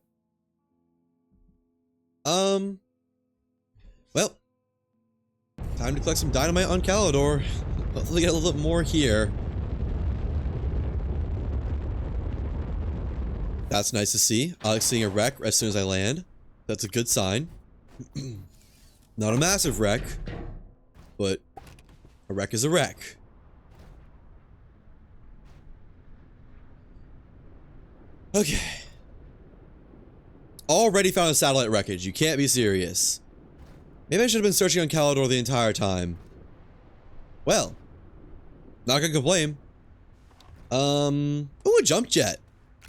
Well. Time to collect some dynamite on Calidor. Hopefully get a little bit more here. That's nice to see. I like seeing a wreck as soon as I land. That's a good sign. Not a massive wreck, but a wreck is a wreck. Okay. Already found a satellite wreckage. You can't be serious. Maybe I should have been searching on Calidor the entire time. Well, not gonna complain. Ooh, a jump jet.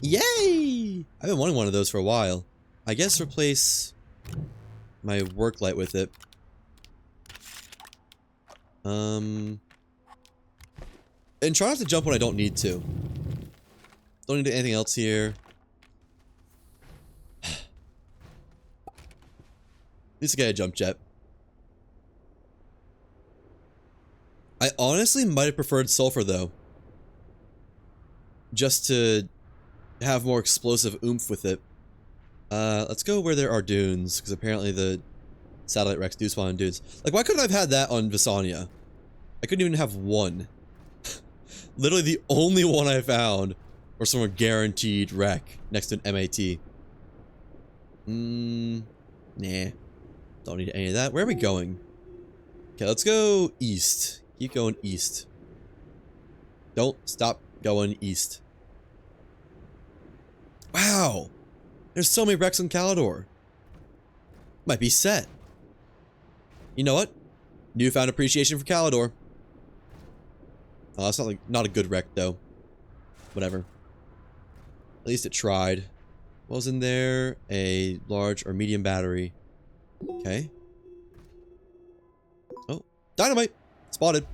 Yay! I've been wanting one of those for a while. I guess replace my work light with it. And try not to jump when I don't need to. Don't need to do anything else here. At least I get a jump jet. I honestly might have preferred sulfur though. Just to have more explosive oomph with it. Let's go where there are dunes, because apparently the satellite wrecks do spawn in dunes. Like, why couldn't I have had that on Visania? I couldn't even have one. Literally the only one I found was from a guaranteed wreck next to an MAT. Nah. Don't need any of that. Where are we going? Okay, let's go east. Keep going east. Don't stop going east. Wow! There's so many wrecks on Calidor. Might be set. You know what? Newfound appreciation for Calidor. Oh, that's not a good wreck though. Whatever. At least it tried. What was in there? A large or medium battery. Okay. Oh, dynamite! Spotted.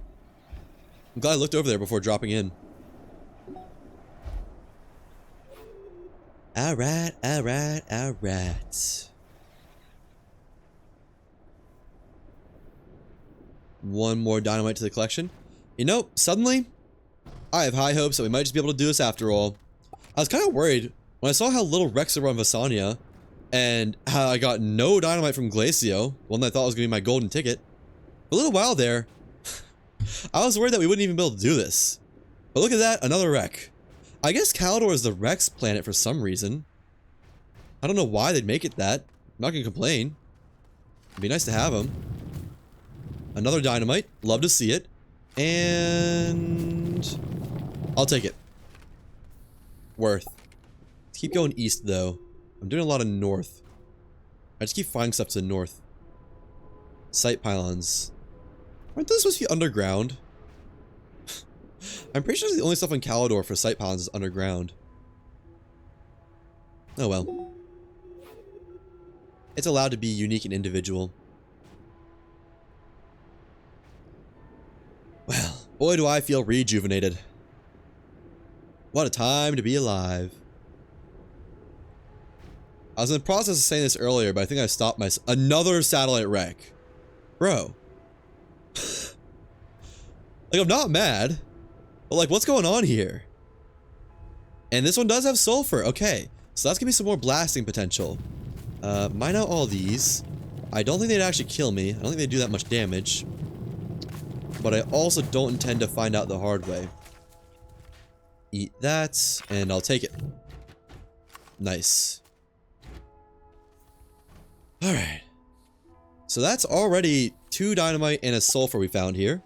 I'm glad I looked over there before dropping in. Alright, alright, alright. One more dynamite to the collection. You know, suddenly, I have high hopes that we might just be able to do this after all. I was kind of worried when I saw how little wrecks there were on Visania, and how I got no dynamite from Glacio, one that I thought was going to be my golden ticket. For a little while there, I was worried that we wouldn't even be able to do this. But look at that, another wreck. I guess Calidor is the Rex planet for some reason. I don't know why they'd make it that. I'm not gonna complain. It'd be nice to have them. Another dynamite. Love to see it. And I'll take it. Worth. Let's keep going east though. I'm doing a lot of north. I just keep finding stuff to the north. Sight pylons. Aren't those supposed to be underground? I'm pretty sure the only stuff on Calidor for sight pylons is underground. Oh well. It's allowed to be unique and individual. Well, boy do I feel rejuvenated. What a time to be alive. I was in the process of saying this earlier, but I think I stopped myself. Another satellite wreck. Bro. Like, I'm not mad. But like, what's going on here? And this one does have sulfur. Okay. So that's gonna be some more blasting potential. Mine out all these. I don't think they'd actually kill me. I don't think they do that much damage. But I also don't intend to find out the hard way. Eat that, and I'll take it. Nice. Alright. So that's already 2 dynamite and a sulfur we found here.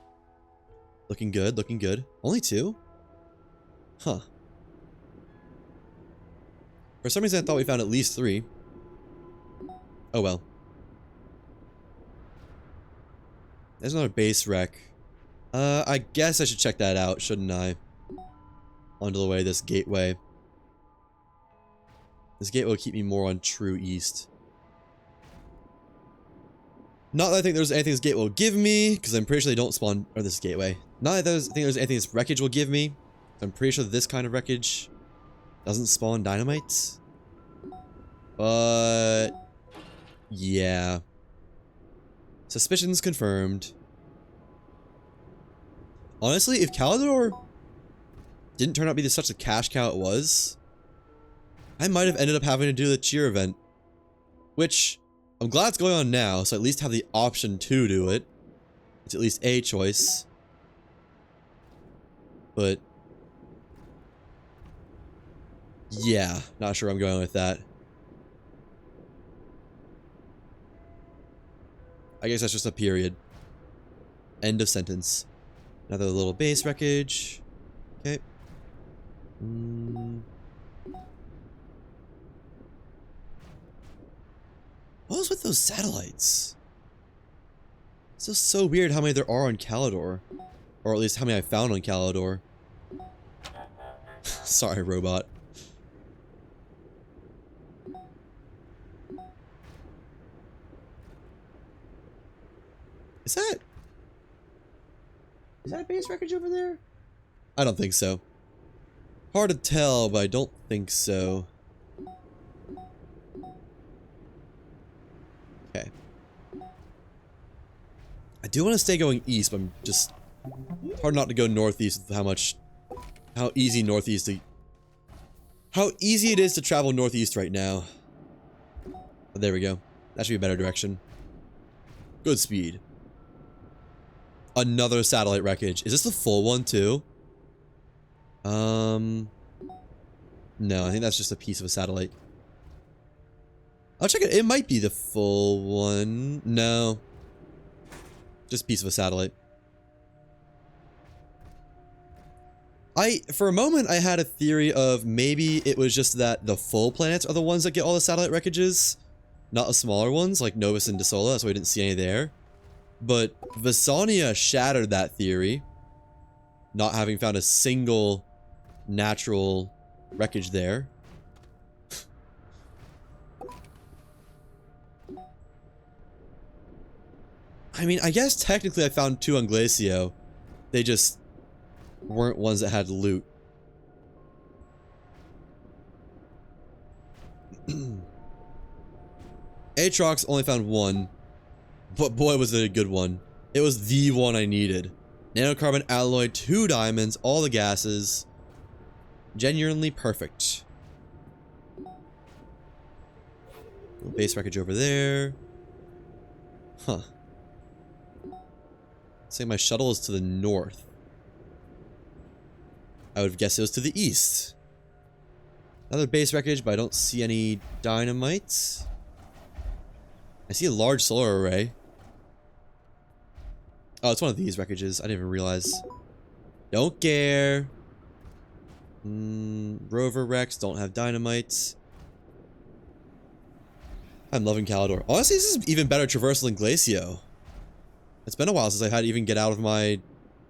Looking good, looking good. Only 2? Huh. For some reason I thought we found at least 3. Oh well. There's another base wreck. I guess I should check that out, shouldn't I? On to the way, this gateway. This gateway will keep me more on true east. Not that I think there's anything this gateway will give me, because I'm pretty sure they don't spawn, or this gateway. Not that I think there's anything this wreckage will give me. I'm pretty sure this kind of wreckage doesn't spawn dynamite. But yeah. Suspicions confirmed. Honestly, if Calidor didn't turn out to be such a cash cow it was, I might have ended up having to do the cheer event. Which, I'm glad it's going on now, so I at least have the option to do it. It's at least a choice. But yeah, not sure where I'm going with that. I guess that's just a period. End of sentence. Another little base wreckage. Okay. What was with those satellites? It's just so weird how many there are on Calidor. Or at least how many I found on Calidor. Sorry, robot. Is that a base wreckage over there? I don't think so. Hard to tell, but I don't think so. Okay. I do want to stay going east, but I'm just... It's hard not to go northeast with how easy it is to travel northeast right now. But there we go. That should be a better direction. Good speed. Another satellite wreckage. Is this the full one too? No, I think that's just a piece of a satellite. I'll check it. It might be the full one. No. Just a piece of a satellite. For a moment, I had a theory of maybe it was just that the full planets are the ones that get all the satellite wreckages, not the smaller ones like Novus and Desola, so we didn't see any there. But Visonia shattered that theory, not having found a single natural wreckage there. I mean, I guess technically I found 2 on Glacio. They just weren't ones that had loot. Aatrox only found 1. But boy, was it a good one. It was the one I needed. Nanocarbon alloy, 2 diamonds, all the gases. Genuinely perfect. Little base wreckage over there. Huh. Looks like my shuttle is to the north. I would guess it was to the east. Another base wreckage, but I don't see any dynamites. I see a large solar array. Oh, it's one of these wreckages. I didn't even realize. Don't care. Rover wrecks don't have dynamites. I'm loving Calidor. Honestly, this is even better traversal than Glacio. It's been a while since I had to even get out of my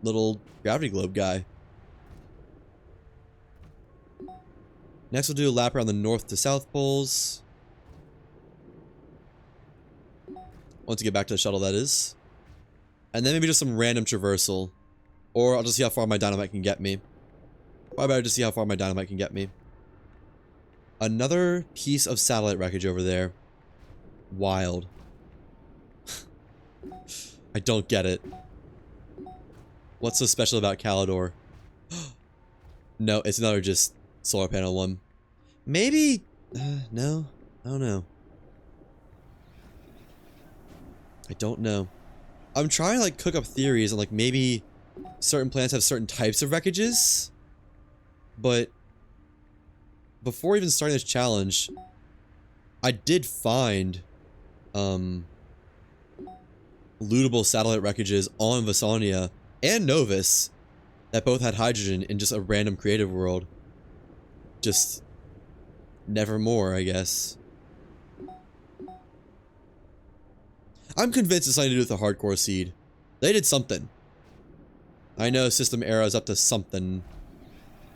little gravity globe guy. Next, we'll do a lap around the north to south poles. Once you get back to the shuttle, that is. And then maybe just some random traversal. Or I'll just see how far my dynamite can get me. Probably better to see how far my dynamite can get me. Another piece of satellite wreckage over there. Wild. I don't get it. What's so special about Calidor? No, it's another just solar panel one. Maybe... no? I don't know. I don't know. I'm trying to like cook up theories and like maybe certain planets have certain types of wreckages. But before even starting this challenge, I did find lootable satellite wreckages on Visonia and Novus that both had hydrogen in just a random creative world. Just nevermore, I guess. I'm convinced it's something to do with the hardcore seed. They did something. I know System Era is up to something.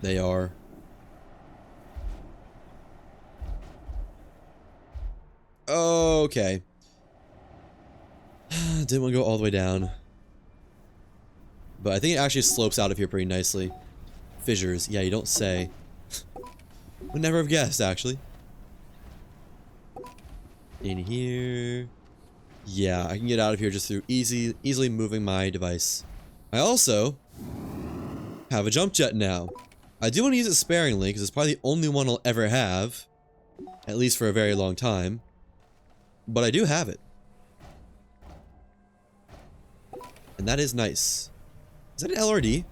They are. Okay. Didn't want to go all the way down. But I think it actually slopes out of here pretty nicely. Fissures. Yeah, you don't say. Would never have guessed, actually. In here. Yeah, I can get out of here just through easily moving my device. I also have a jump jet now. I do want to use it sparingly because it's probably the only one I'll ever have. At least for a very long time. But I do have it. And that is nice. Is that an LRD?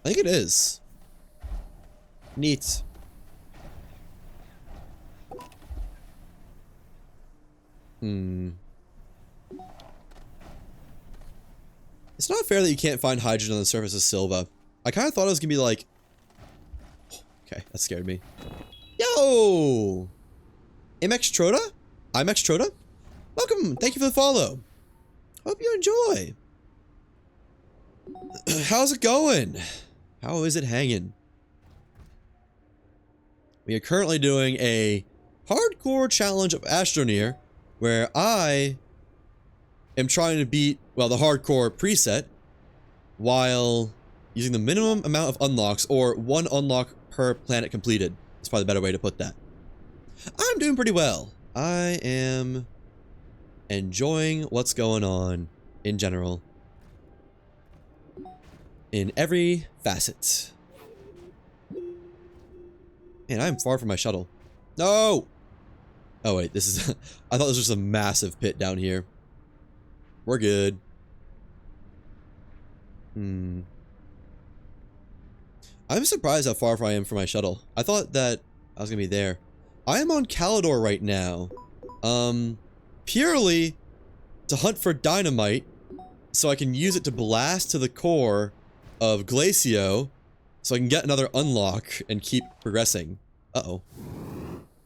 I think it is. Neat. It's not fair that you can't find hydrogen on the surface of Silva. I kind of thought it was going to be like... Okay, that scared me. Yo! MX Troda? IMX Troda? Welcome! Thank you for the follow. Hope you enjoy. How's it going? How is it hanging? We are currently doing a hardcore challenge of Astroneer, where I am trying to beat, well, the hardcore preset, while using the minimum amount of unlocks, or one unlock per planet completed. That's probably the better way to put that. I'm doing pretty well. I am enjoying what's going on in general. In every facet. Man, I'm far from my shuttle. No! Oh wait, this is... I thought this was just a massive pit down here. We're good. I'm surprised how far I am from my shuttle. I thought that I was gonna be there. I am on Calidor right now. Purely to hunt for dynamite, so I can use it to blast to the core of Glacio, so I can get another unlock and keep progressing. Uh-oh.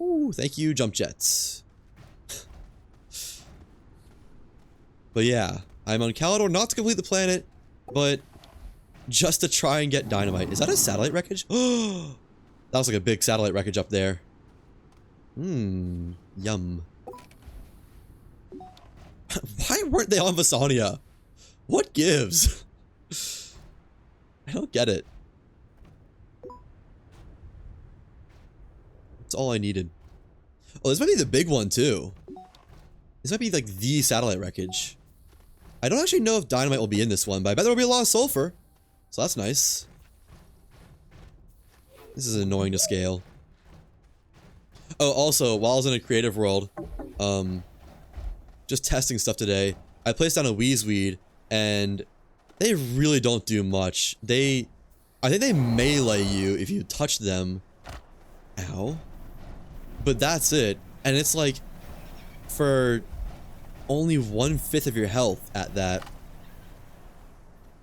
Ooh, thank you, jump jets. But yeah, I'm on Calidor not to complete the planet, but just to try and get dynamite. Is that a satellite wreckage? Oh, that was like a big satellite wreckage up there. Yum. Why weren't they on Vasania? What gives? I don't get it. That's all I needed. Oh, this might be the big one too. This might be like the satellite wreckage. I don't actually know if dynamite will be in this one, but I bet there'll be a lot of sulfur. So that's nice. This is annoying to scale. Oh, also, while I was in a creative world, just testing stuff today, I placed down a Weezweed, and they really don't do much. I think they melee you if you touch them. Ow. But that's it. And it's like, for only 1/5 of your health at that.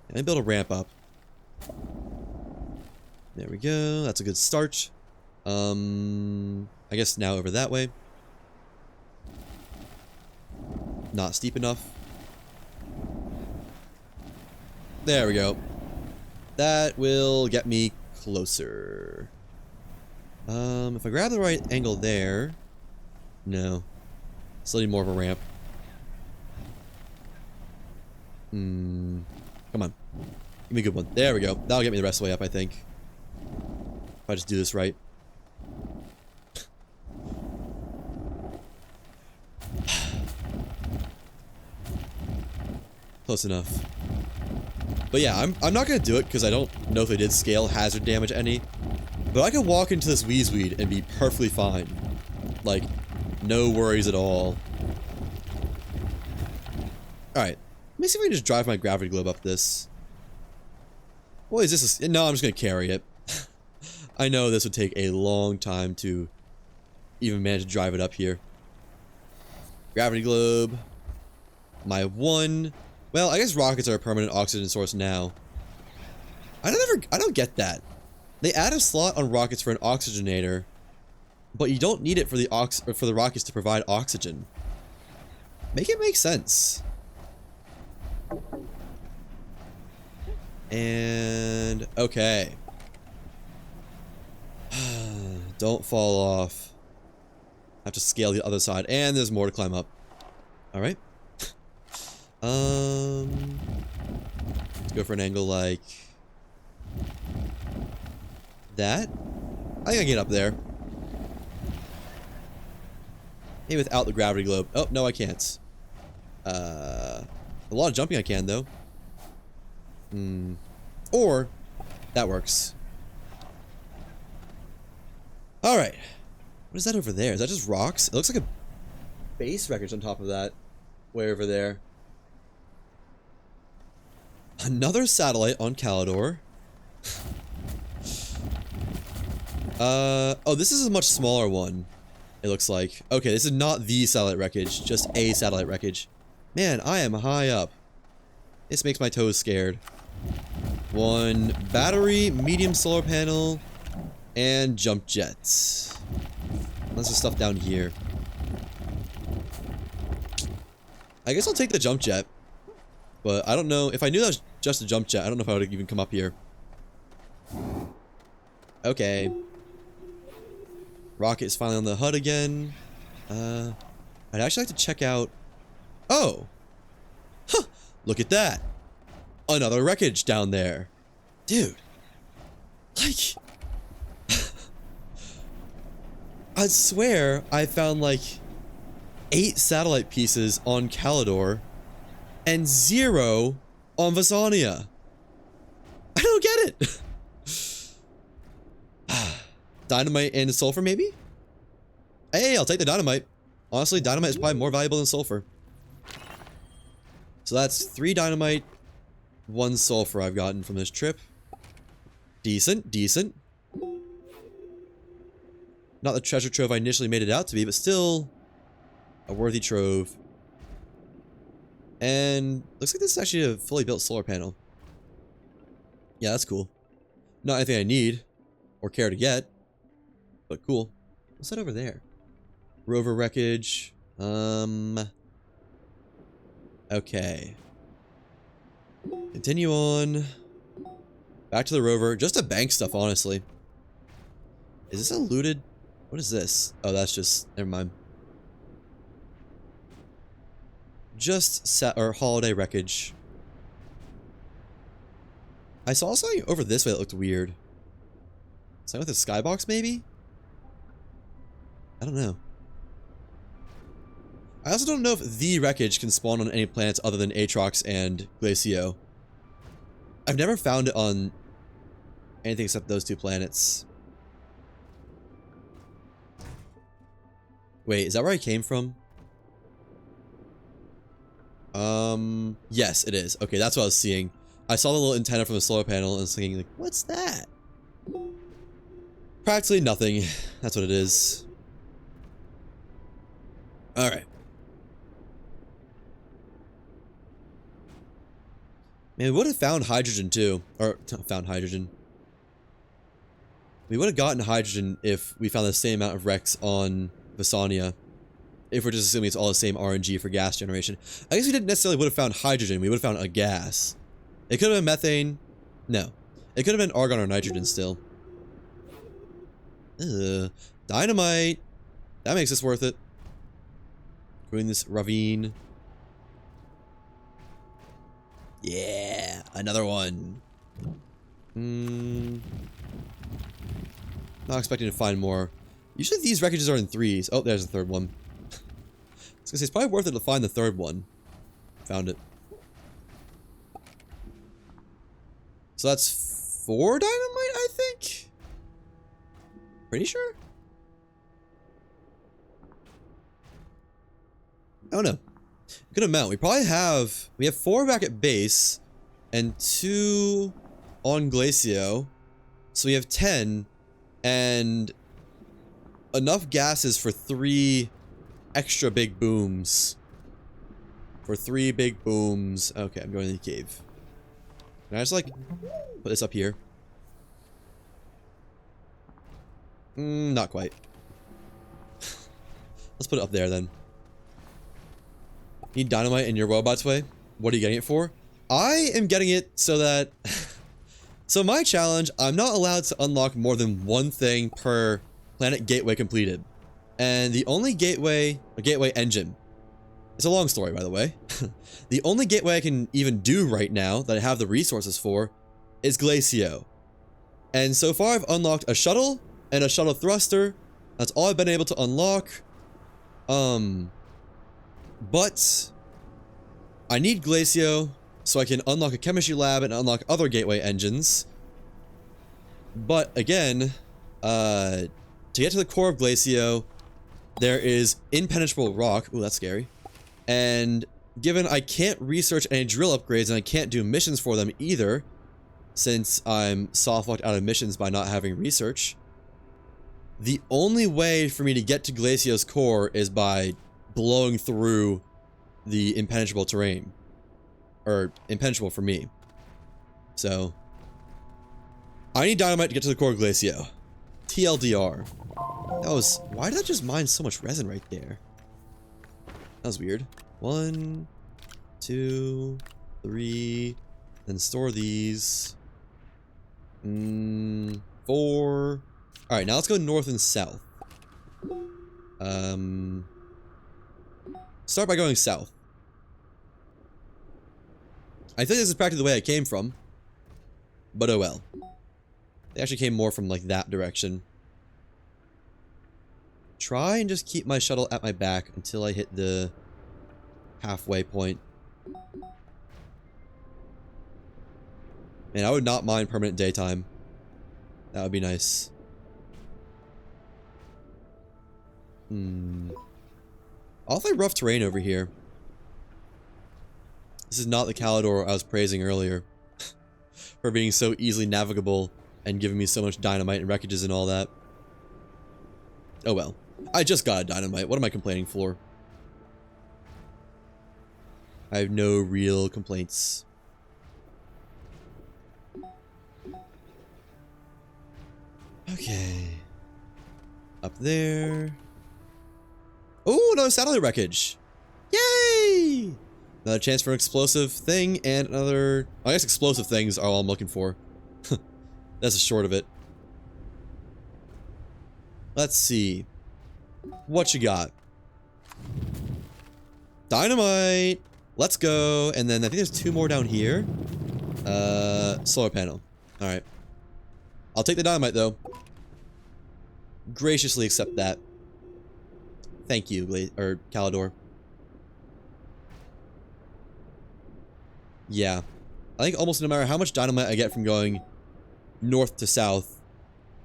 And I build a ramp up. There we go. That's a good start. I guess now over that way. Not steep enough. There we go. That will get me closer. If I grab the right angle there... No. Still need more of a ramp. Come on. Give me a good one. There we go. That'll get me the rest of the way up, I think. If I just do this right. Close enough. But yeah, I'm not gonna do it because I don't know if they did scale hazard damage any. But I could walk into this Weezweed and be perfectly fine. Like, no worries at all. Alright. Let me see if I can just drive my gravity globe up this. What is this? No, I'm just gonna carry it. I know this would take a long time to even manage to drive it up here. Gravity globe. My one... Well, I guess rockets are a permanent oxygen source now. I don't get that. They add a slot on rockets for an oxygenator, but you don't need it for the rockets to provide oxygen. Make it make sense. And okay. Don't fall off. Have to scale the other side, and there's more to climb up. All right. Let's go for an angle like that. I think I can get up there. Maybe without the gravity globe. Oh, no, I can't. A lot of jumping I can, though. Or, that works. Alright. What is that over there? Is that just rocks? It looks like a base wreckage on top of that. Way over there. Another satellite on Calidor. Oh, this is a much smaller one. It looks like. Okay, this is not the satellite wreckage, just a satellite wreckage. Man, I am high up. This makes my toes scared. One battery, medium solar panel, and jump jets. There's some stuff down here. I guess I'll take the jump jet. But I don't know. If I knew that was just a jump jet, I don't know if I would even come up here. Okay. Rocket is finally on the HUD again. I'd actually like to check out... Oh! Huh! Look at that! Another wreckage down there. Dude. Like... I swear I found like 8 satellite pieces on Calidor and 0 on Visania. I don't get it. Dynamite and sulfur, maybe? Hey, I'll take the dynamite. Honestly, dynamite is probably more valuable than sulfur. So that's 3 dynamite, 1 sulfur I've gotten from this trip. Decent, decent. Not the treasure trove I initially made it out to be, but still a worthy trove. And looks like this is actually a fully built solar panel. Yeah, that's cool. Not anything I need or care to get, but cool. What's that over there? Rover wreckage. Okay. Continue on. Back to the rover. Just to bank stuff, honestly. Is this a looted? What is this? Oh, that's just... Never mind. Just holiday wreckage. I saw something over this way that looked weird. Something with a skybox, maybe? I don't know. I also don't know if the wreckage can spawn on any planets other than Aatrox and Glacio. I've never found it on anything except those 2 planets. Wait, is that where I came from? Yes, it is. Okay, that's what I was seeing. I saw the little antenna from the solar panel and was thinking, like, what's that? Practically nothing. That's what it is. Alright. Man, we would have found hydrogen too. Or, found hydrogen. We would have gotten hydrogen if we found the same amount of wrecks on Visania. If we're just assuming it's all the same RNG for gas generation. I guess we didn't necessarily would have found hydrogen. We would have found a gas. It could have been methane. No. It could have been argon or nitrogen still. Dynamite. That makes this worth it. Doing this ravine. Yeah, another one. Not expecting to find more. Usually these wreckages are in 3s. Oh, there's the 3rd one. I was gonna say, it's probably worth it to find the 3rd one. Found it. So that's 4 dynamite, I think? Pretty sure? I don't know. Good amount. We probably have... We have 4 back at base and 2 on Glacio. So we have 10 and enough gases for 3 extra big booms. For 3 big booms. Okay, I'm going to the cave. Can I just, like, put this up here? Not quite. Let's put it up there, then. Need dynamite in your robot's way? What are you getting it for? I am getting it so that... So my challenge, I'm not allowed to unlock more than 1 thing per planet gateway completed. And the only gateway engine, it's a long story, by the way. The only gateway I can even do right now that I have the resources for is Glacio. And so far I've unlocked a shuttle and a shuttle thruster. That's all I've been able to unlock. But I need Glacio so I can unlock a chemistry lab and unlock other gateway engines. But again, to get to the core of Glacio, there is impenetrable rock. Ooh, that's scary. And given I can't research any drill upgrades and I can't do missions for them either, since I'm soft-locked out of missions by not having research, the only way for me to get to Glacio's core is by blowing through the impenetrable terrain. Or, impenetrable for me. So, I need dynamite to get to the core of Glacio. TLDR. That was... Why did I just mine so much resin right there? That was weird. 1, 2, 3. Then store these. 4. Alright, now let's go north and south. Start by going south. I think this is practically the way I came from. But oh well. They actually came more from like that direction. Try and just keep my shuttle at my back until I hit the halfway point. Man, I would not mind permanent daytime. That would be nice. Awfully rough terrain over here. This is not the Calidor I was praising earlier. For being so easily navigable and giving me so much dynamite and wreckages and all that. Oh well. I just got a dynamite. What am I complaining for? I have no real complaints. Okay. Up there. Oh, another satellite wreckage. Yay! Another chance for an explosive thing and another... I guess explosive things are all I'm looking for. That's the short of it. Let's see. What you got? Dynamite! Let's go. And then I think there's 2 more down here. Solar panel. Alright. I'll take the dynamite though. Graciously accept that. Thank you, Calidor. Yeah. I think almost no matter how much dynamite I get from going north to south,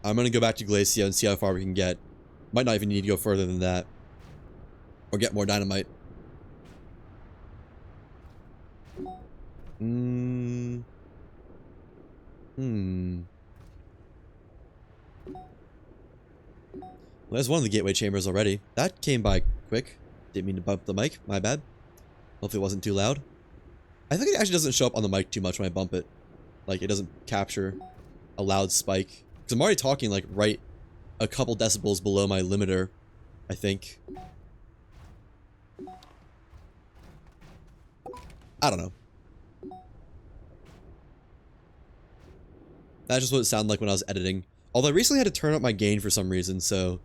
I'm gonna go back to Glacio and see how far we can get. Might not even need to go further than that. Or get more dynamite. Well, there's one of the gateway chambers already. That came by quick. Didn't mean to bump the mic. My bad. Hopefully it wasn't too loud. I think it actually doesn't show up on the mic too much when I bump it. Like, it doesn't capture a loud spike. Because I'm already talking, like, right a couple decibels below my limiter, I think. I don't know. That's just what it sounded like when I was editing. Although I recently had to turn up my gain for some reason, so...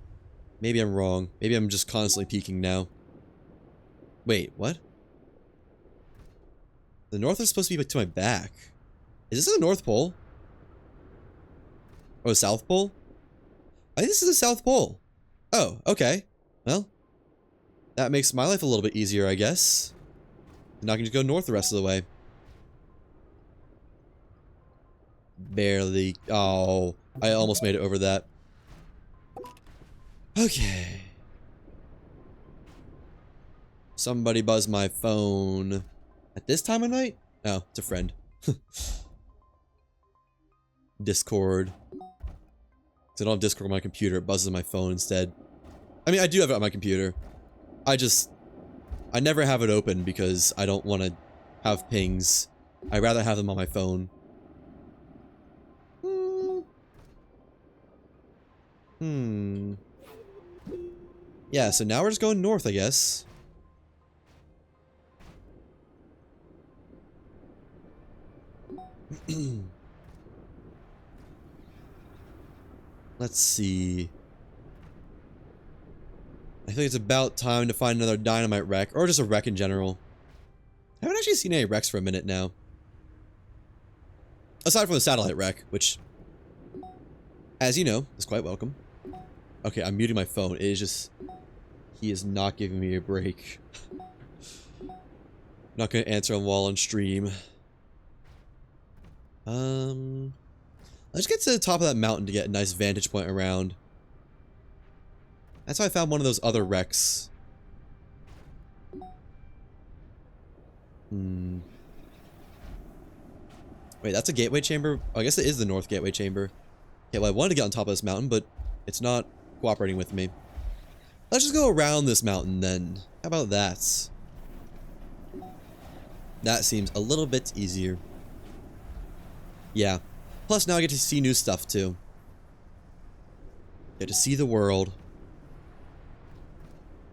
Maybe I'm wrong. Maybe I'm just constantly peaking now. Wait, what? The north is supposed to be to my back. Is this the North Pole? Or the South Pole? I think this is the South Pole. Oh, okay. Well, that makes my life a little bit easier, I guess. I'm not going to go north the rest of the way. Barely. Oh, I almost made it over that. Okay. Somebody buzz my phone. At this time of night? Oh, it's a friend. Discord. Because I don't have Discord on my computer, it buzzes on my phone instead. I mean, I do have it on my computer. I never have it open because I don't want to have pings. I'd rather have them on my phone. Yeah, so now we're just going north, I guess. Let's see. I think it's about time to find another dynamite wreck, or just a wreck in general. I haven't actually seen any wrecks for a minute now. Aside from the satellite wreck, which, as you know, is quite welcome. Okay, I'm muting my phone. It is just... He is not giving me a break. Not gonna answer on while on stream. Let's get to the top of that mountain to get a nice vantage point around. That's how I found one of those other wrecks. Wait, that's a gateway chamber? Oh, I guess it is the North Gateway Chamber. Okay, well I wanted to get on top of this mountain, but it's not cooperating with me. Let's just go around this mountain then. How about that? That seems a little bit easier. Yeah. Plus now I get to see new stuff too. Get to see the world.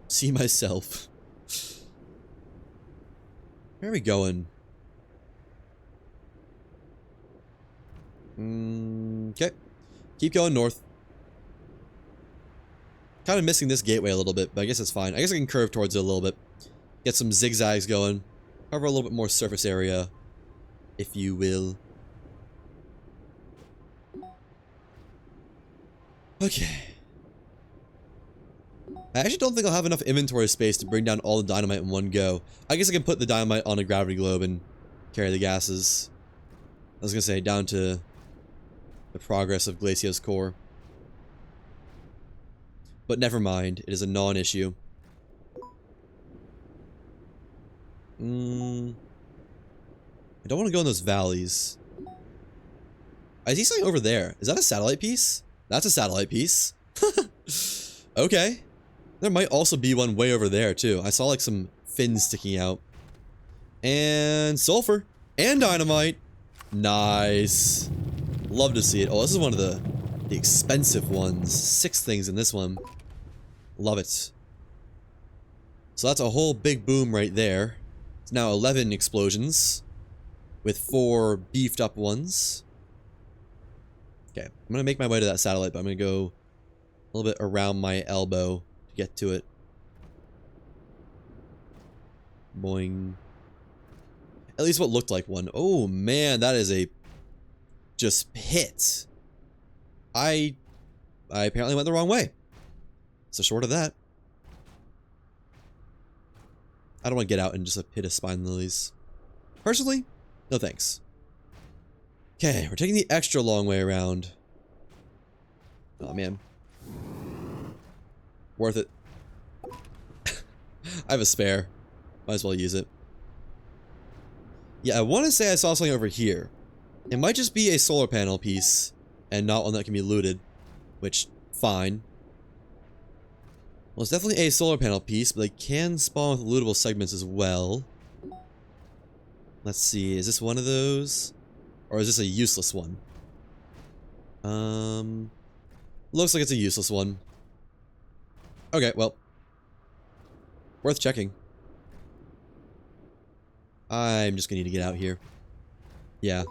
see myself. Where are we going? Okay. Keep going north. Kind of missing this gateway a little bit, but I guess it's fine. I guess I can curve towards it a little bit. Get some zigzags going. Cover a little bit more surface area, if you will. Okay. I actually don't think I'll have enough inventory space to bring down all the dynamite in one go. I guess I can put the dynamite on a gravity globe and carry the gases. I was gonna say, down to the progress of Glacio's core. But never mind, it is a non-issue. I don't want to go in those valleys. I see something over there. Is that a satellite piece? That's a satellite piece. Okay. There might also be one way over there, too. I saw, like, some fins sticking out. And sulfur. And dynamite. Nice. Love to see it. Oh, this is one of the expensive ones. 6 things in this one. Love it. So that's a whole big boom right there. It's now 11 explosions. With 4 beefed up ones. Okay, I'm going to make my way to that satellite, but I'm going to go a little bit around my elbow to get to it. Boing. At least what looked like one. Oh man, that is a just pit. I apparently went the wrong way. So short of that. I don't want to get out in just a pit of spine lilies. Personally, no thanks. Okay, we're taking the extra long way around. Oh man. Worth it. I have a spare. Might as well use it. Yeah, I want to say I saw something over here. It might just be a solar panel piece and not one that can be looted. Which, fine. Well, it's definitely a solar panel piece, but they can spawn with lootable segments as well. Let's see, is this one of those? Or is this a useless one? Looks like it's a useless one. Okay, well. Worth checking. I'm just gonna need to get out here. Yeah.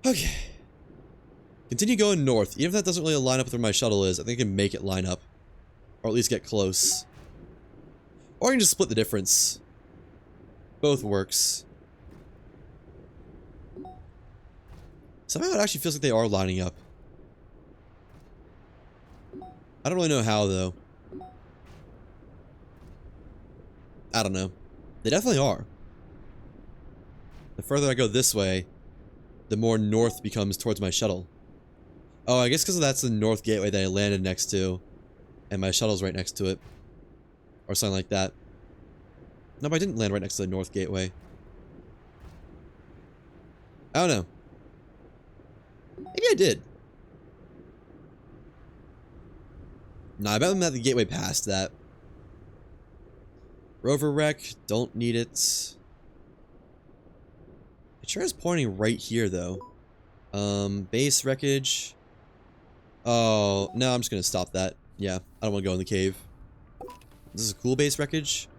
Okay. Continue going north. Even if that doesn't really line up with where my shuttle is, I think I can make it line up. Or at least get close. Or I can just split the difference. Both works. Somehow it actually feels like they are lining up. I don't really know how, though. I don't know. They definitely are. The further I go this way, the more north becomes towards my shuttle. Oh, I guess because that's the north gateway that I landed next to. And my shuttle's right next to it. Or something like that. No, but I didn't land right next to the north gateway. I don't know. Maybe I did. Nah, I bet I'm at the gateway past that. Rover wreck, don't need it. It sure is pointing right here, though. Base wreckage. Oh, no, I'm just gonna stop that. Yeah, I don't want to go in the cave. This is a cool base wreckage.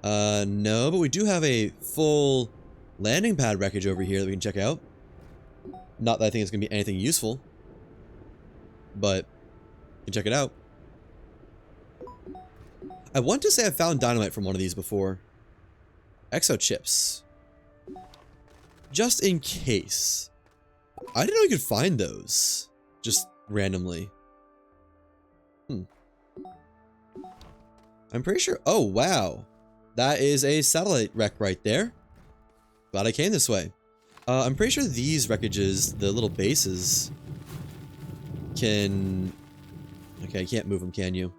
No, but we do have a full landing pad wreckage over here that we can check out. Not that I think it's gonna be anything useful. But, you can check it out. I want to say I found dynamite from one of these before. Exo chips. Just in case. I didn't know you could find those. Just randomly. I'm pretty sure. Oh, wow. That is a satellite wreck right there. Glad I came this way. I'm pretty sure these wreckages, the little bases, can... Okay, you can't move them, can you?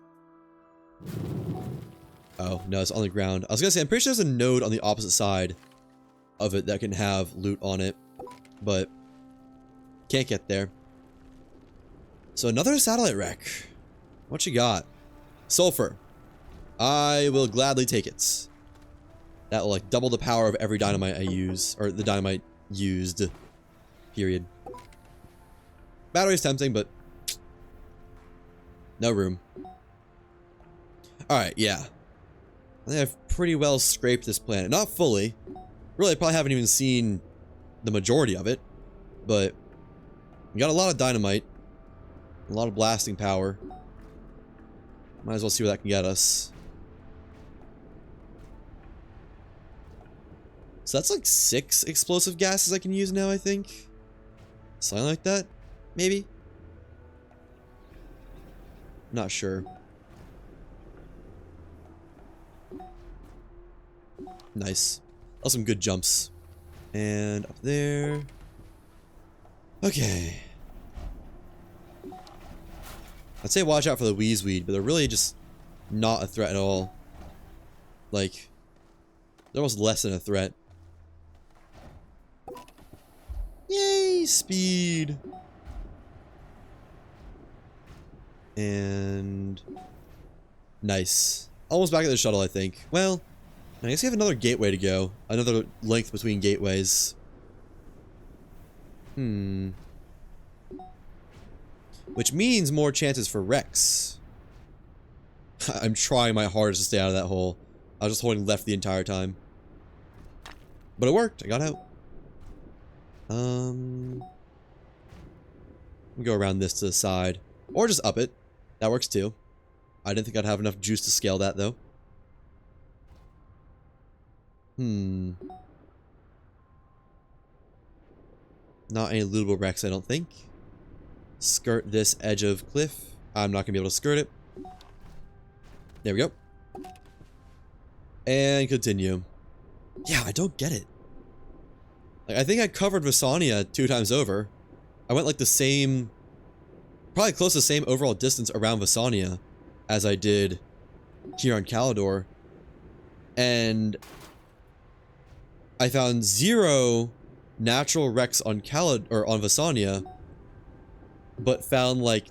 Oh, no, it's on the ground. I was gonna say, I'm pretty sure there's a node on the opposite side of it that can have loot on it, but can't get there. So another satellite wreck. What you got? Sulfur. I will gladly take it. That will, like, double the power of every dynamite I use, or the dynamite used. Period. Battery's tempting, but no room. Alright, yeah. I think I've pretty well scraped this planet. Not fully. Really, I probably haven't even seen the majority of it. But we got a lot of dynamite. A lot of blasting power. Might as well see where that can get us. So that's like 6 explosive gases I can use now, I think. Something like that? Maybe? Not sure. Nice. That's some good jumps. And up there. Okay. I'd say watch out for the Weezweed, but they're really just not a threat at all. Like, they're almost less than a threat. Yay, speed! And... nice. Almost back at the shuttle, I think. Well, I guess we have another gateway to go. Another length between gateways. Which means more chances for Rex. I'm trying my hardest to stay out of that hole. I was just holding left the entire time. But it worked. I got out. We'll go around this to the side. Or just up it. That works too. I didn't think I'd have enough juice to scale that though. Not any lootable wrecks, I don't think. Skirt this edge of cliff. I'm not gonna be able to skirt it. There we go. And continue. Yeah, I don't get it. Like, I think I covered Visania 2 times over. I went like the same... probably close to the same overall distance around Visania as I did here on Calidor. And I found 0 natural wrecks on on Visania, but found like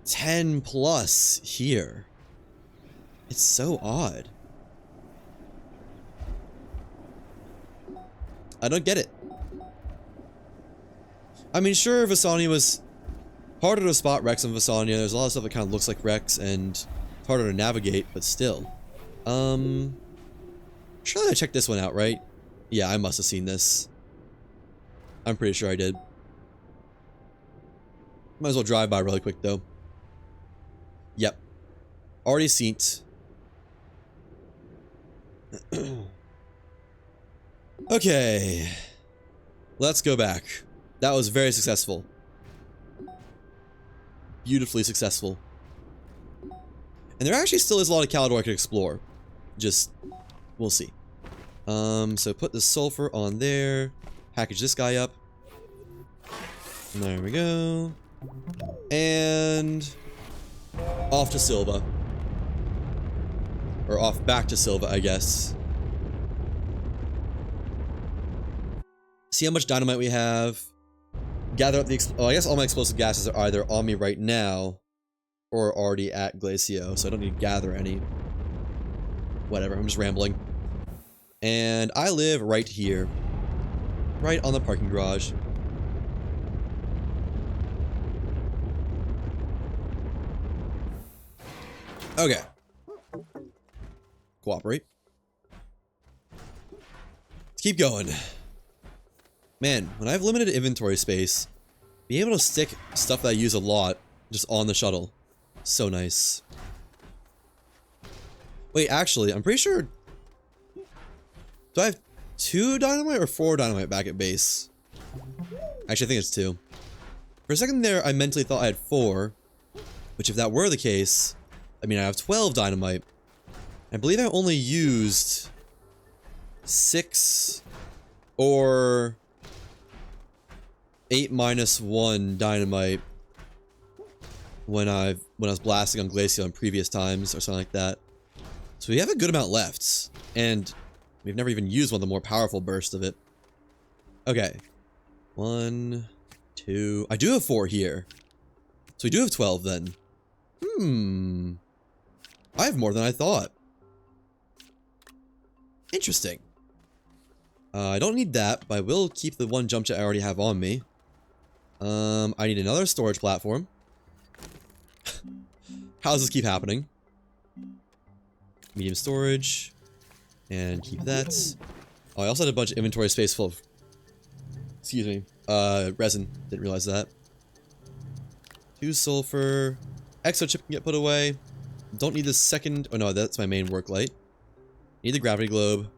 10 plus here. It's so odd. I don't get it. I mean, sure, Visania was harder to spot wrecks on Visania. There's a lot of stuff that kind of looks like wrecks and it's harder to navigate, but still. Surely I checked this one out, right? Yeah, I must have seen this. I'm pretty sure I did. Might as well drive by really quick, though. Yep. Already seen it. Okay. Let's go back. That was very successful. Beautifully successful. And there actually still is a lot of Calidor I could explore. Just, we'll see. So put the sulfur on there. Package this guy up. There we go. And off to Silva. Or off back to Silva, I guess. See how much dynamite we have. Gather up the... oh, I guess all my explosive gases are either on me right now or already at Glacio, so I don't need to gather any. Whatever, I'm just rambling. And I live right here. Right on the parking garage. Okay. Cooperate. Let's keep going. Man, when I have limited inventory space, being able to stick stuff that I use a lot just on the shuttle. So nice. Wait, actually, I'm pretty sure... do I have 2 dynamite or 4 dynamite back at base? Actually, I think it's 2. For a second there, I mentally thought I had 4. Which, if that were the case, I mean, I have 12 dynamite. I believe I only used 6 or 8 minus 1 dynamite when I was blasting on Glacio in previous times or something like that. So we have a good amount left, and we've never even used one of the more powerful bursts of it. Okay. 1, 2... I do have 4 here. So we do have 12 then. I have more than I thought. Interesting. I don't need that, but I will keep the 1 jump jet I already have on me. I need another storage platform. How does this keep happening? medium storage. And keep that. Oh, I also had a bunch of inventory space full of... Excuse me. Resin. Didn't realize that. 2 sulfur. Exo chip can get put away. Don't need the second... Oh no, that's my main work light. Need the gravity globe.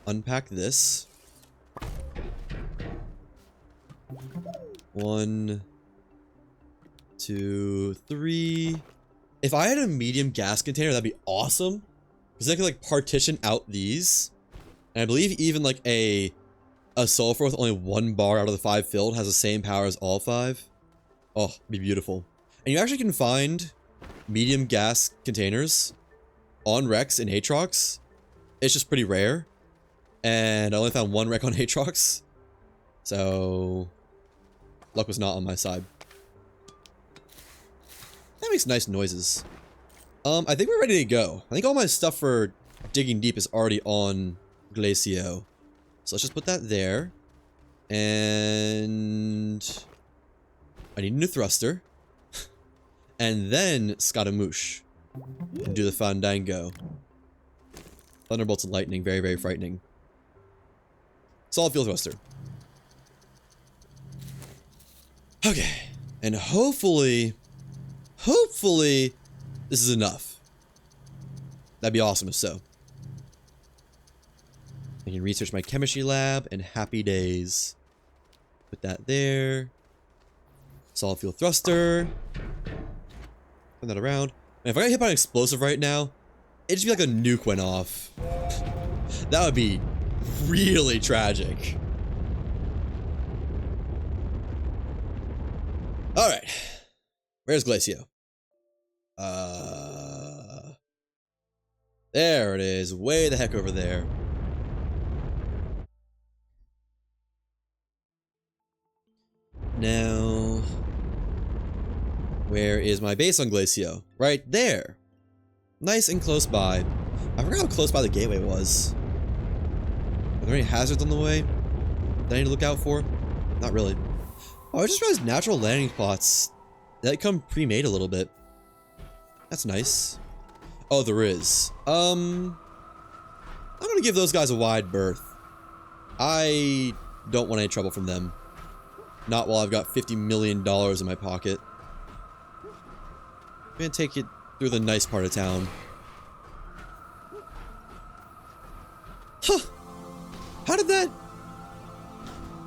Unpack this. 1, 2, 3. If I had a medium gas container, that'd be awesome. Because I could like partition out these. And I believe even like a sulfur with only 1 bar out of the 5 filled has the same power as all 5. Oh, it'd be beautiful. And you actually can find medium gas containers on Rex in Aatrox. It's just pretty rare. And I only found 1 wreck on Aatrox. So luck was not on my side. That makes nice noises. I think we're ready to go. I think all my stuff for digging deep is already on Glacio. So let's just put that there. And I need a new thruster. And then Scaramouche. And do the Fandango. Thunderbolts and lightning, very, very frightening. Solid fuel thruster. Okay. And hopefully, this is enough. That'd be awesome if so. I can research my chemistry lab and happy days. Put that there. Solid fuel thruster. Turn that around. And if I got hit by an explosive right now, it'd just be like a nuke went off. That would be really tragic. Alright. Where's Glacio? There it is. Way the heck over there. Now, where is my base on Glacio? Right there. Nice and close by. I forgot how close by the gateway was. Are there any hazards on the way that I need to look out for? Not really. Oh, I just realized natural landing spots that come pre-made a little bit. That's nice. Oh, there is. I'm gonna give those guys a wide berth. I don't want any trouble from them. Not while I've got $50 million in my pocket. I'm gonna take it through the nice part of town. Huh! How did that...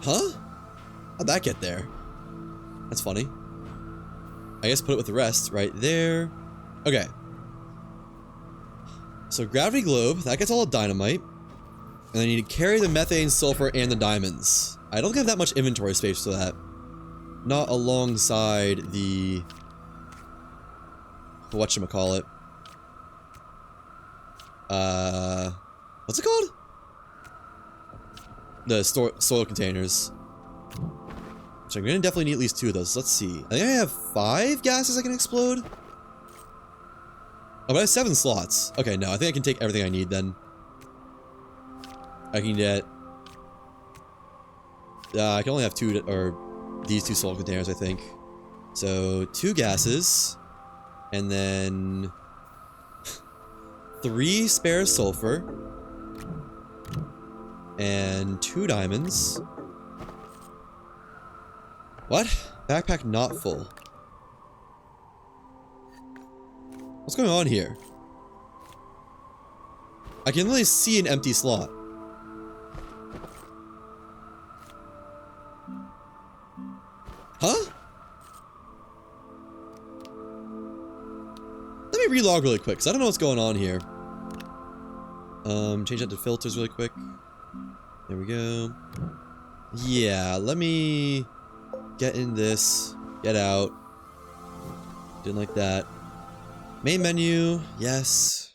Huh? How'd that get there? That's funny. I guess put it with the rest right there. Okay. So gravity globe, that gets all the dynamite. And I need to carry the methane, sulfur, and the diamonds. I don't have that much inventory space for that. Not alongside the... whatchamacallit. What's it called? The soil containers. So I'm gonna definitely need at least 2 of those. Let's see. I think I have 5 gases I can explode. Oh, but I have 7 slots. Okay, no, I think I can take everything I need then. I can get... I can only have 2, or these 2 soil containers, I think. So, 2 gases. And then... 3 spare sulfur. And 2 diamonds. What? Backpack not full. What's going on here? I can really see an empty slot. Huh? Let me relog really quick, because I don't know what's going on here. Change that to filters really quick. There we go. Yeah, let me get in this. Get out. Didn't like that. Main menu, yes.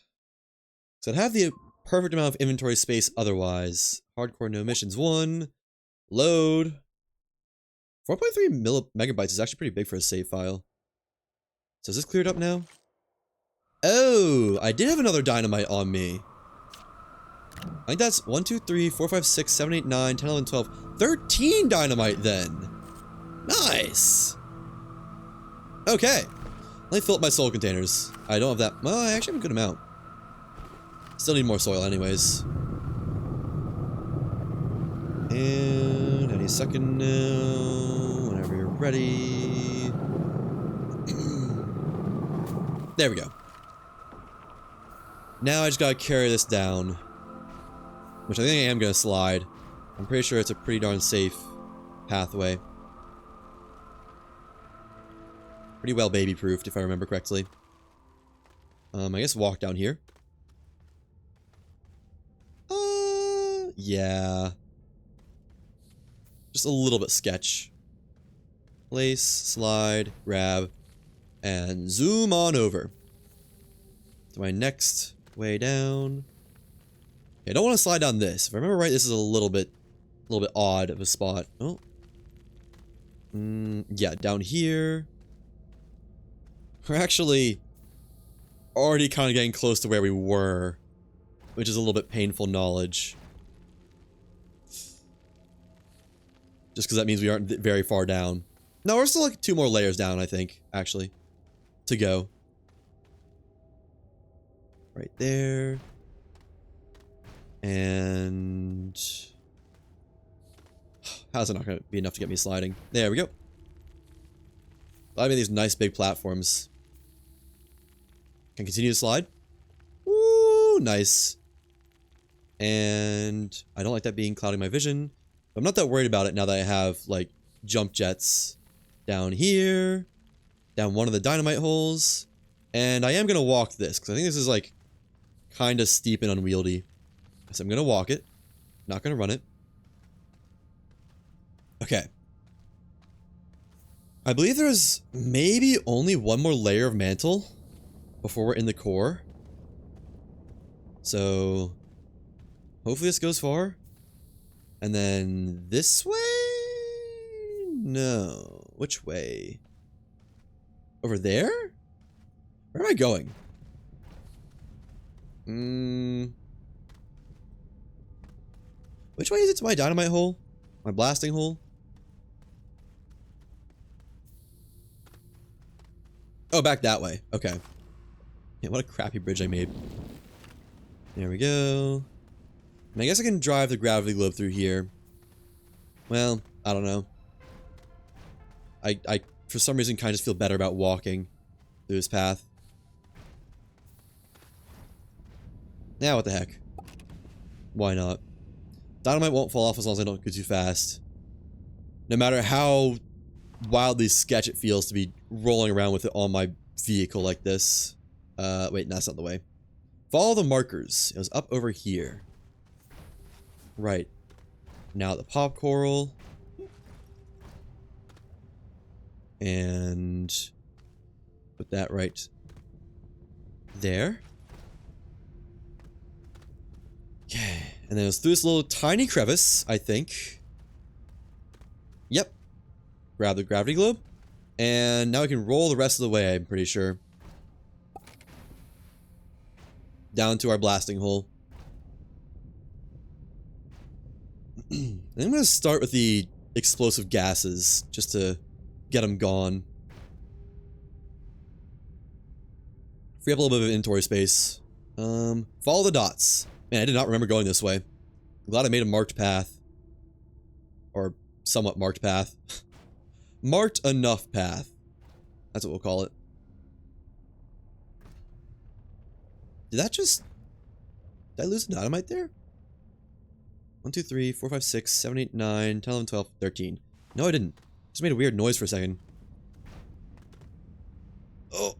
So I'd have the perfect amount of inventory space otherwise. Hardcore no missions 1. Load. 4.3 megabytes is actually pretty big for a save file. So is this cleared up now? Oh, I did have another dynamite on me. I think that's 1, 2, 3, 4, 5, 6, 7, 8, 9, 10, 11, 12, 13 dynamite then. Nice. Okay. Let me fill up my soil containers. I don't have that. Well, I actually have a good amount. Still need more soil anyways. And any second now, whenever you're ready. There we go. Now I just gotta carry this down. Which I think I am gonna slide. I'm pretty sure it's a pretty darn safe pathway. Pretty well baby-proofed, if I remember correctly. I guess walk down here. Yeah. Just a little bit sketch. Place, slide, grab, and zoom on over to my next way down. Okay, I don't want to slide down this. If I remember right, this is a little bit odd of a spot. Oh. Yeah, down here. We're actually already kind of getting close to where we were, which is a little bit painful knowledge. Just because that means we aren't very far down. No, we're still like 2 more layers down, I think, actually, to go. Right there. And how's it not going to be enough to get me sliding? There we go. I mean, these nice big platforms. Can continue to slide. Woo, nice. And I don't like that being clouding my vision. But I'm not that worried about it now that I have, like, jump jets down here, down one of the dynamite holes. And I am going to walk this, because I think this is, like, kind of steep and unwieldy. So I'm going to walk it. Not going to run it. Okay. I believe there's maybe only one more layer of mantle before we're in the core. So hopefully this goes far. And then this way? No. Which way? Over there? Where am I going? Which way is it to my dynamite hole? My blasting hole? Oh, back that way. Okay. Yeah, what a crappy bridge I made. There we go. And I guess I can drive the gravity globe through here. Well, I don't know. I for some reason, kind of just feel better about walking through this path. Now, what the heck? Why not? Dynamite won't fall off as long as I don't go too fast. No matter how wildly sketch it feels to be rolling around with it on my vehicle like this. Wait, no, that's not the way. Follow the markers. It was up over here. Right. Now the pop coral. And put that right there. Okay. And then it was through this little tiny crevice, I think. Yep. Grab the gravity globe. And now I can roll the rest of the way, I'm pretty sure. Down to our blasting hole. I'm going to start with the explosive gases, just to get them gone. Free up a little bit of inventory space. Follow the dots. Man, I did not remember going this way. I'm glad I made a marked path. Or somewhat marked path. Marked enough path. That's what we'll call it. Did that just... Did I lose the dynamite there? 1, 2, 3, 4, 5, 6, 7, 8, 9, 10, 11, 12, 13. No, I didn't. Just made a weird noise for a second. Oh.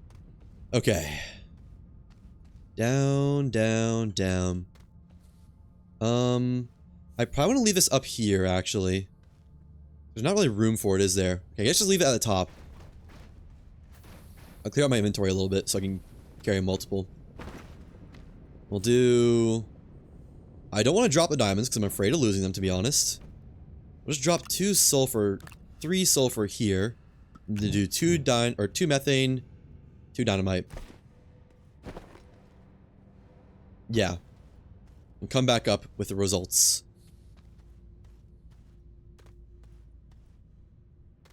Okay. Down, down, down. I probably want to leave this up here, actually. There's not really room for it, is there? Okay, I guess just leave it at the top. I'll clear out my inventory a little bit so I can carry multiple. We'll do... I don't want to drop the diamonds because I'm afraid of losing them, to be honest. We'll just drop 2 sulfur, 3 sulfur here. And do 2 methane, 2 dynamite. Yeah. And come back up with the results.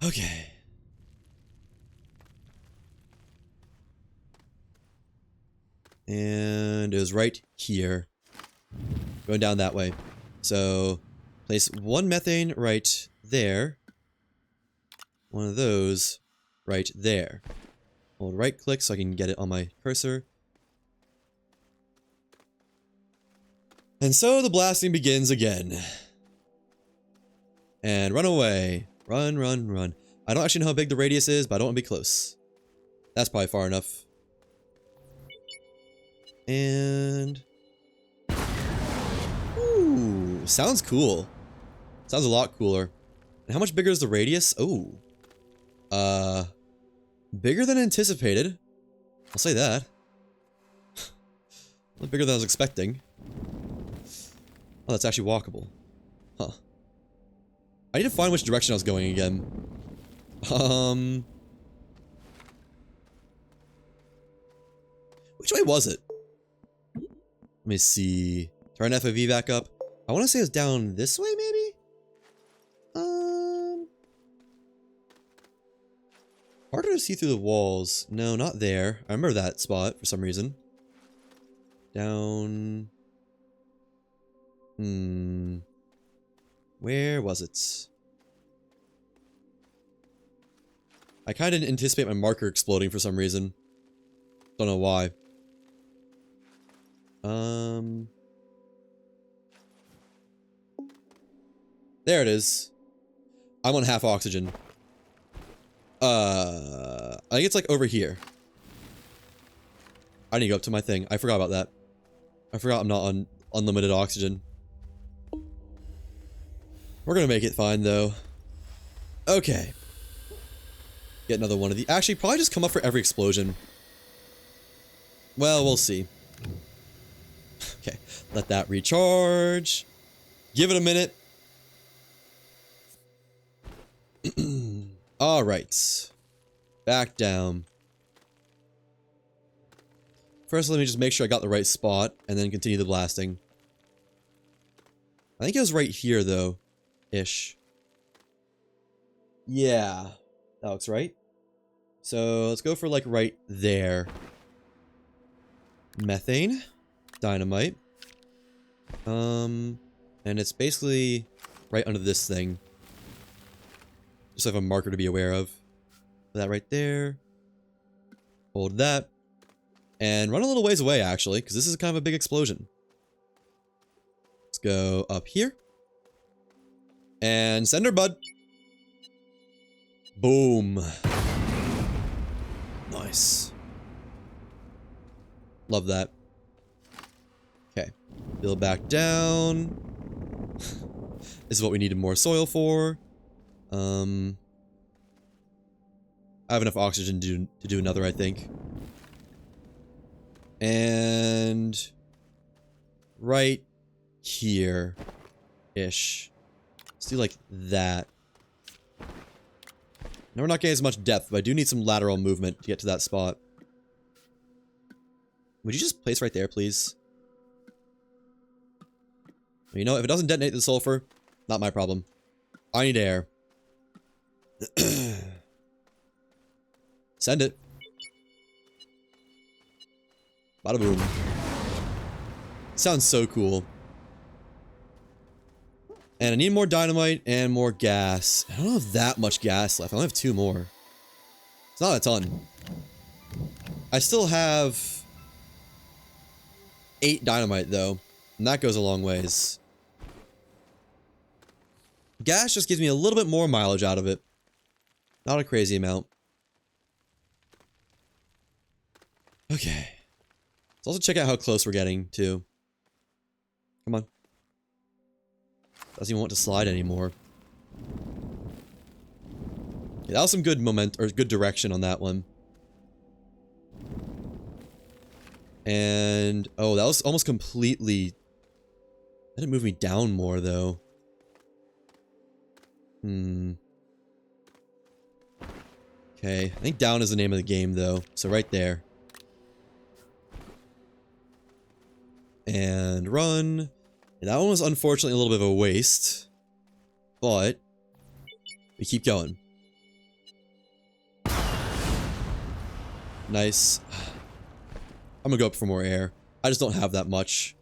Okay. And it was right here. Going down that way. So, place one methane right there. One of those right there. Hold right click so I can get it on my cursor. And so the blasting begins again. And run away. Run, run, run. I don't actually know how big the radius is, but I don't want to be close. That's probably far enough. And... ooh, sounds cool. Sounds a lot cooler. And how much bigger is the radius? Oh. Bigger than anticipated. I'll say that. A little bigger than I was expecting. Oh, that's actually walkable. Huh. I need to find which direction I was going again. Which way was it? Let me see. Turn FOV back up. I want to say it's down this way, maybe? Harder to see through the walls. No, not there. I remember that spot for some reason. Down... where was it? I kind of didn't anticipate my marker exploding for some reason. Don't know why. There it is. I'm on half oxygen. I think it's like over here. I need to go up to my thing. I forgot about that. I forgot I'm not on unlimited oxygen. We're gonna make it fine though. Okay. Get another one of these. Actually, probably just come up for every explosion. Well, we'll see. Okay, let that recharge. Give it a minute. Alright. Back down. First, let me just make sure I got the right spot, and then continue the blasting. I think it was right here, though. Ish. Yeah. That looks right. So, let's go for, like, right there. Methane. Dynamite. And it's basically right under this thing. Just have a marker to be aware of. Put that right there. Hold that. And run a little ways away, actually, because this is kind of a big explosion. Let's go up here. And send her, bud. Boom. Nice. Love that. Okay. Build back down. This is what we needed more soil for. I have enough oxygen to do another, I think. And right here-ish. Let's do like that. Now we're not getting as much depth, but I do need some lateral movement to get to that spot. Would you just place right there, please? You know, if it doesn't detonate the sulfur, not my problem. I need air. Send it. Bada boom. Sounds so cool. And I need more dynamite and more gas. I don't have that much gas left. I only have 2 more. It's not a ton. I still have 8 dynamite though. And that goes a long ways. Gas just gives me a little bit more mileage out of it. Not a crazy amount. Okay. Let's also check out how close we're getting, too. Come on. Doesn't even want to slide anymore. Yeah, that was some good good direction on that one. And, oh, that was almost completely... That didn't move me down more, though. Okay, I think down is the name of the game, though. So right there. And run. And that one was unfortunately a little bit of a waste. But we keep going. Nice. I'm gonna go up for more air. I just don't have that much.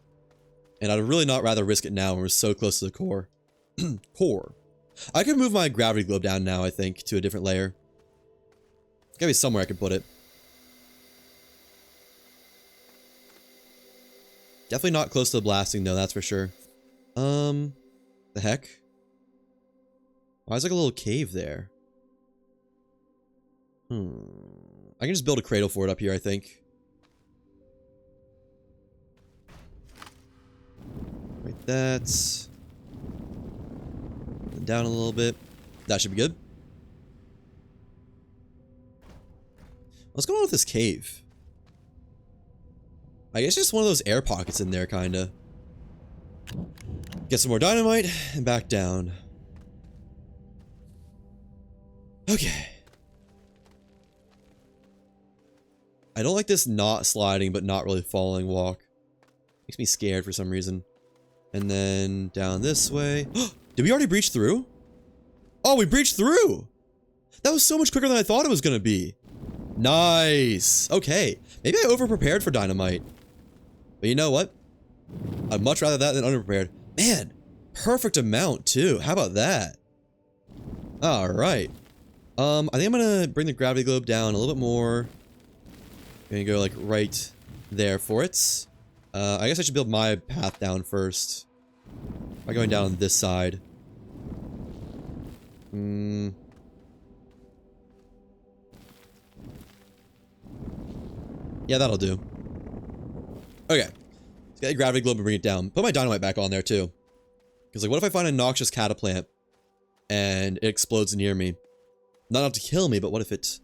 And I'd really not rather risk it now when we're so close to the core. Core. I could move my gravity globe down now, I think, to a different layer. There's gotta be somewhere I can put it. Definitely not close to the blasting, though, that's for sure. The heck? Why is like a little cave there? I can just build a cradle for it up here, I think. Like that. And down a little bit. That should be good. What's going on with this cave? I guess just one of those air pockets in there, kinda. Get some more dynamite and back down. Okay. I don't like this not sliding but not really falling walk. Makes me scared for some reason. And then down this way. Did we already breach through? Oh, we breached through! That was so much quicker than I thought it was gonna be. Nice! Okay. Maybe I over-prepared for dynamite. But you know what? I'd much rather that than under-prepared. Man! Perfect amount, too. How about that? Alright. I think I'm gonna bring the gravity globe down a little bit more. I'm gonna go, like, right there for it. I guess I should build my path down first. By going down on this side. Yeah, that'll do. Okay. Let's get the gravity globe and bring it down. Put my dynamite back on there, too. Because, like, what if I find a noxious cataplant and it explodes near me? Not enough to kill me, but what if it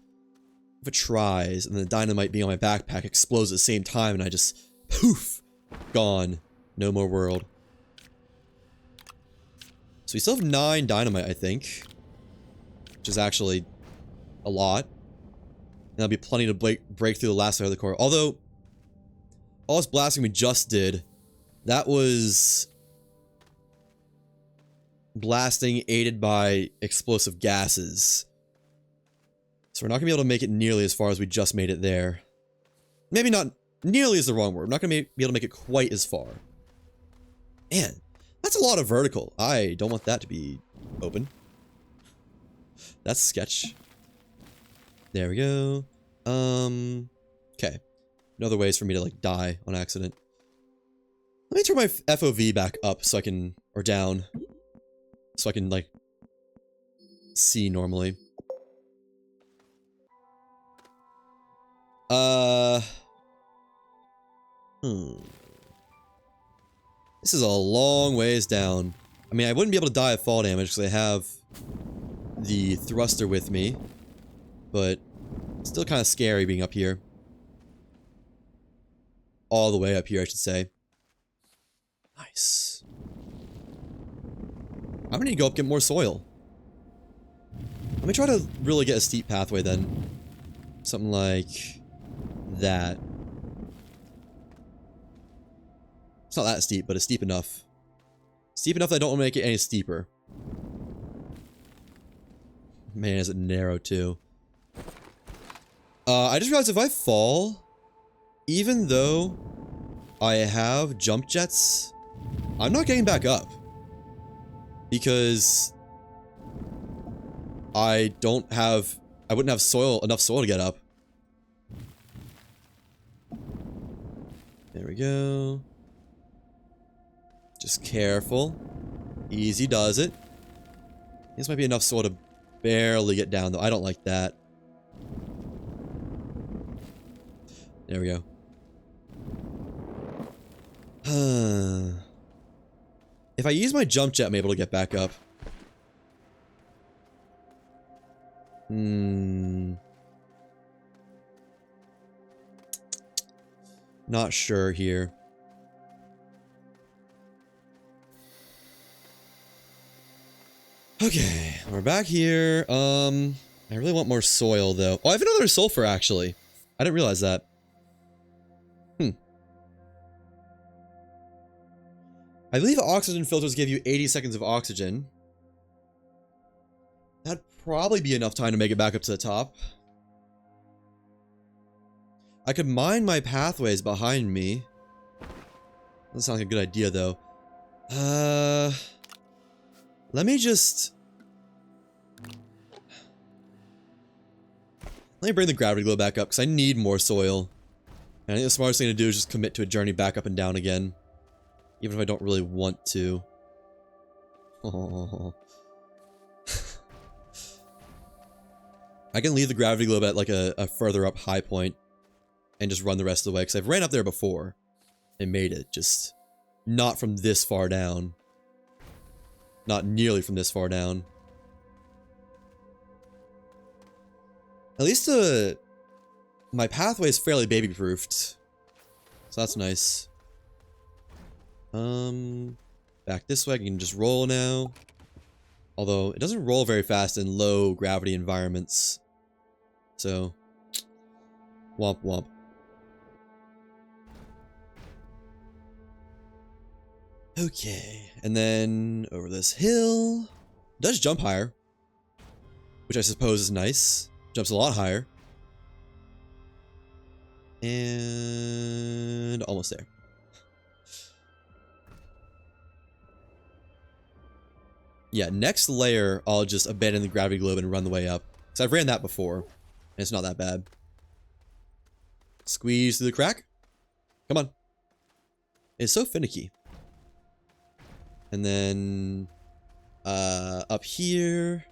tries and the dynamite being on my backpack explodes at the same time and I just poof, gone, no more world. So we still have 9 dynamite, I think, which is actually a lot. And that'll be plenty to break through the last layer of the core. Although all this blasting we just did, that was blasting aided by explosive gases. So we're not going to be able to make it nearly as far as we just made it there. Maybe not nearly is the wrong word. We're not going to be able to make it quite as far. Man, that's a lot of vertical. I don't want that to be open. That's sketch. There we go. Okay. No other ways for me to, like, die on accident. Let me turn my FOV back up so I can, or down, so I can, like, see normally. This is a long ways down. I mean, I wouldn't be able to die of fall damage because I have the thruster with me, but it's still kind of scary being up here. All the way up here, I should say. Nice. I'm gonna need to go up and get more soil. Let me try to really get a steep pathway then. Something like that. It's not that steep, but it's steep enough. Steep enough that I don't want to make it any steeper. Man, is it narrow too. I just realized if I fall, even though I have jump jets, I'm not getting back up. Because I wouldn't have enough soil to get up. There we go. Just careful. Easy does it. This might be enough soil to barely get down, though. I don't like that. There we go. If I use my jump jet, I'm able to get back up. Not sure here. Okay, we're back here. I really want more soil, though. Oh, I have another sulfur, actually. I didn't realize that. I believe oxygen filters give you 80 seconds of oxygen. That'd probably be enough time to make it back up to the top. I could mine my pathways behind me. Doesn't sound like a good idea, though. Let me just... Let me bring the gravity globe back up, because I need more soil. And I think the smartest thing to do is just commit to a journey back up and down again. Even if I don't really want to. Oh. I can leave the gravity globe at like a further up high point and just run the rest of the way, because I've ran up there before and made it, just not from this far down. Not nearly from this far down. At least my pathway is fairly baby-proofed, so that's nice. Back this way, I can just roll now. Although, it doesn't roll very fast in low gravity environments. So, womp womp. Okay, and then over this hill. It does jump higher, which I suppose is nice. Jumps a lot higher. And almost there. Yeah, next layer, I'll just abandon the gravity globe and run the way up. Because I've ran that before, and it's not that bad. Squeeze through the crack. Come on. It's so finicky. And then... up here...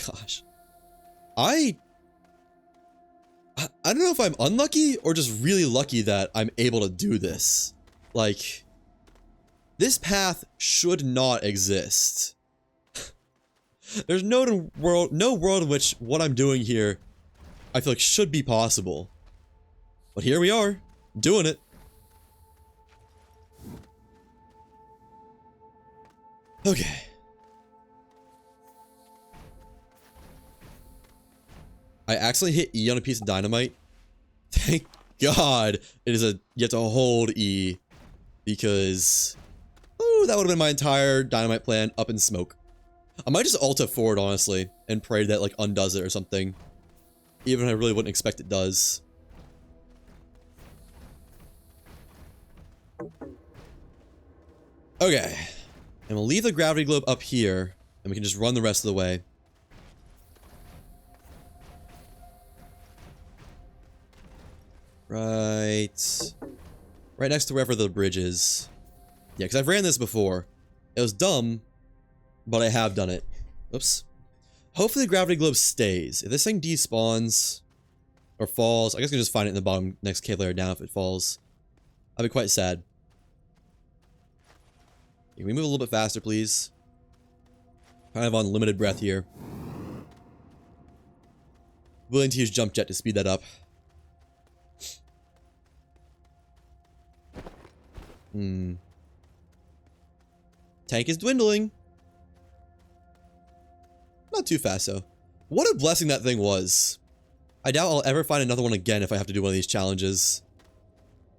Gosh. I don't know if I'm unlucky or just really lucky that I'm able to do this. Like... This path should not exist. There's no world in which what I'm doing here, I feel like should be possible. But here we are, doing it. Okay. I accidentally hit E on a piece of dynamite. Thank God it is you have to hold E. Because, ooh, that would have been my entire dynamite plan up in smoke. I might just alt it forward, honestly, and pray that, like, undoes it or something. Even if I really wouldn't expect it does. Okay. And we'll leave the gravity globe up here, and we can just run the rest of the way. Right next to wherever the bridge is. Yeah, because I've ran this before. It was dumb, but I have done it. Oops. Hopefully the gravity globe stays. If this thing despawns or falls, I guess I can just find it in the bottom next cave layer down if it falls. I'd be quite sad. Can we move a little bit faster, please? Kind of on limited breath here. Willing to use jump jet to speed that up. Tank is dwindling. Not too fast, though. What a blessing that thing was. I doubt I'll ever find another one again if I have to do one of these challenges.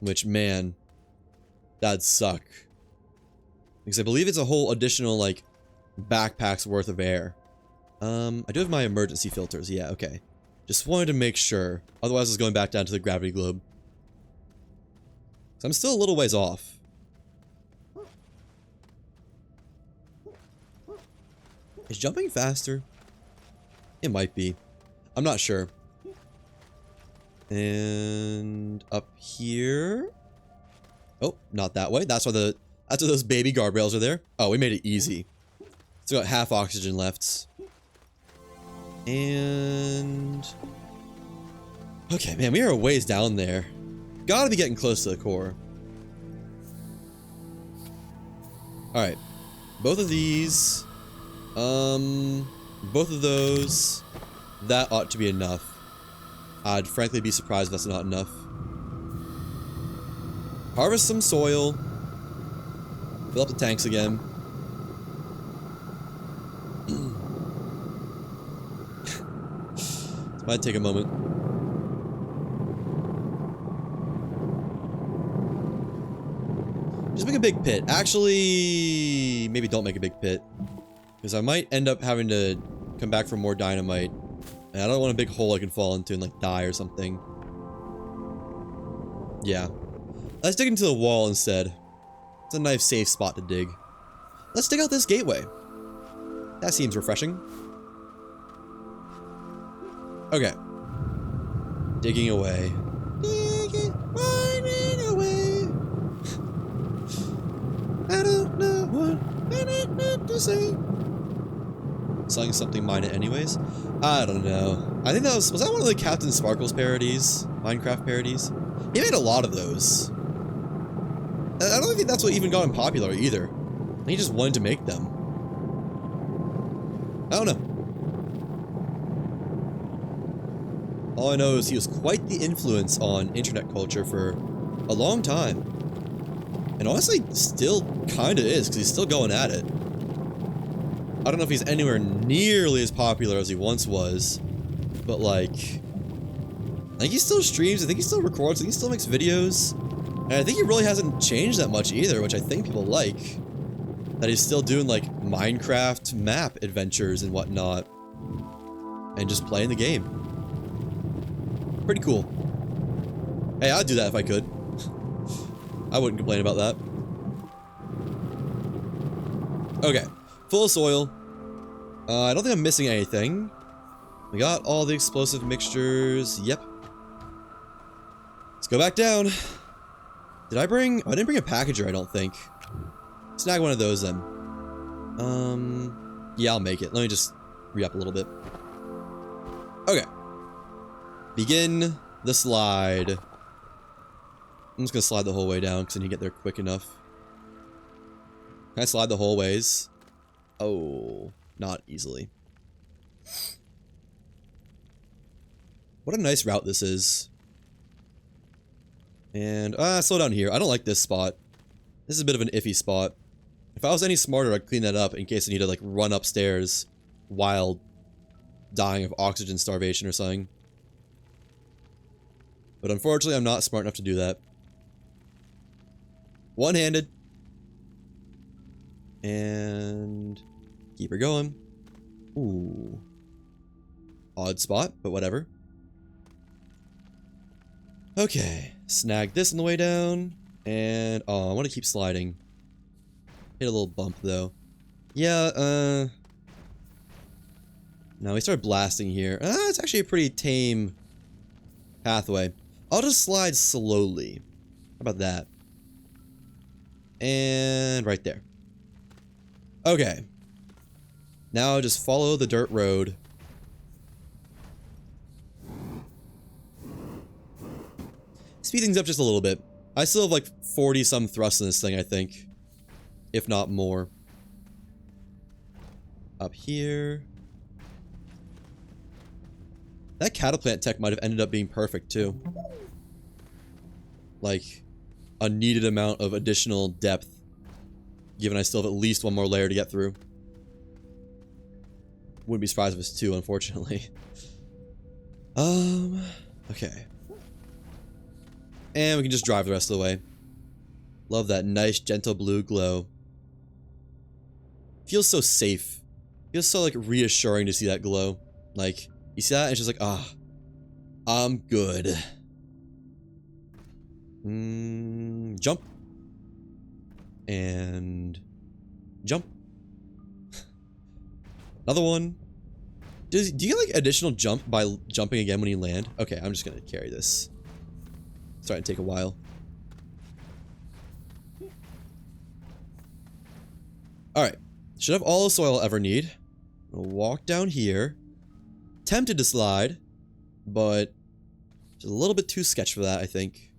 Which, man, that'd suck. Because I believe it's a whole additional, like, backpack's worth of air. I do have my emergency filters. Yeah, okay. Just wanted to make sure. Otherwise, I was going back down to the gravity globe. So I'm still a little ways off. Is jumping faster? It might be. I'm not sure. And up here. Oh, not that way. That's why those baby guardrails are there. Oh, we made it easy. Still got half oxygen left. And okay, man, we are a ways down there. Gotta be getting close to the core. Alright. Both of these. Both of those. That ought to be enough. I'd frankly be surprised if that's not enough. Harvest some soil. Fill up the tanks again. This might take a moment. Just make a big pit. Actually, maybe don't make a big pit. Because I might end up having to come back for more dynamite. And I don't want a big hole I can fall into and like die or something. Yeah. Let's dig into the wall instead. It's a nice, safe spot to dig. Let's dig out this gateway. That seems refreshing. Okay. Digging away. Mining away. I don't know what I meant to say. Selling something, mine it anyways. I don't know. I think that was that one of the Captain Sparkles parodies? Minecraft parodies? He made a lot of those. I don't think that's what even got him popular either. I think he just wanted to make them. I don't know. All I know is he was quite the influence on internet culture for a long time. And honestly, still kinda is, because he's still going at it. I don't know if he's anywhere nearly as popular as he once was, but like, I think he still streams, I think he still records, I think he still makes videos. And I think he really hasn't changed that much either, which I think people like. That he's still doing like Minecraft map adventures and whatnot. And just playing the game. Pretty cool. Hey, I'd do that if I could. I wouldn't complain about that. Okay. Full of soil. I don't think I'm missing anything. We got all the explosive mixtures. Yep. Let's go back down. Did I bring... Oh, I didn't bring a packager, I don't think. Snag one of those then. Yeah, I'll make it. Let me just re-up a little bit. Okay. Begin the slide. I'm just gonna slide the whole way down because I need to get there quick enough. Can I slide the whole ways? Oh, not easily. What a nice route this is. And, slow down here. I don't like this spot. This is a bit of an iffy spot. If I was any smarter, I'd clean that up in case I need to, like, run upstairs while dying of oxygen starvation or something. But unfortunately, I'm not smart enough to do that. One-handed. And keep her going. Ooh. Odd spot, but whatever. Okay. Snag this on the way down. And, oh, I want to keep sliding. Hit a little bump, though. Yeah, now we start blasting here. It's actually a pretty tame pathway. I'll just slide slowly. How about that? And right there. Okay. Now just follow the dirt road. Speed things up just a little bit. I still have like 40 some thrusts in this thing, I think. If not more. Up here. That cataplant tech might have ended up being perfect too. Like, a needed amount of additional depth. Given I still have at least one more layer to get through. Wouldn't be surprised if it's two, unfortunately. Okay. And we can just drive the rest of the way. Love that nice, gentle blue glow. Feels so safe. Feels so, like, reassuring to see that glow. Like, you see that? And it's just like, ah. I'm good. Jump. And... jump. Another one. Do you get, like, additional jump by jumping again when you land? Okay, I'm just gonna carry this. Starting to take a while. Alright. Should have all the soil I'll ever need. I'll walk down here. Tempted to slide, but just a little bit too sketch for that, I think.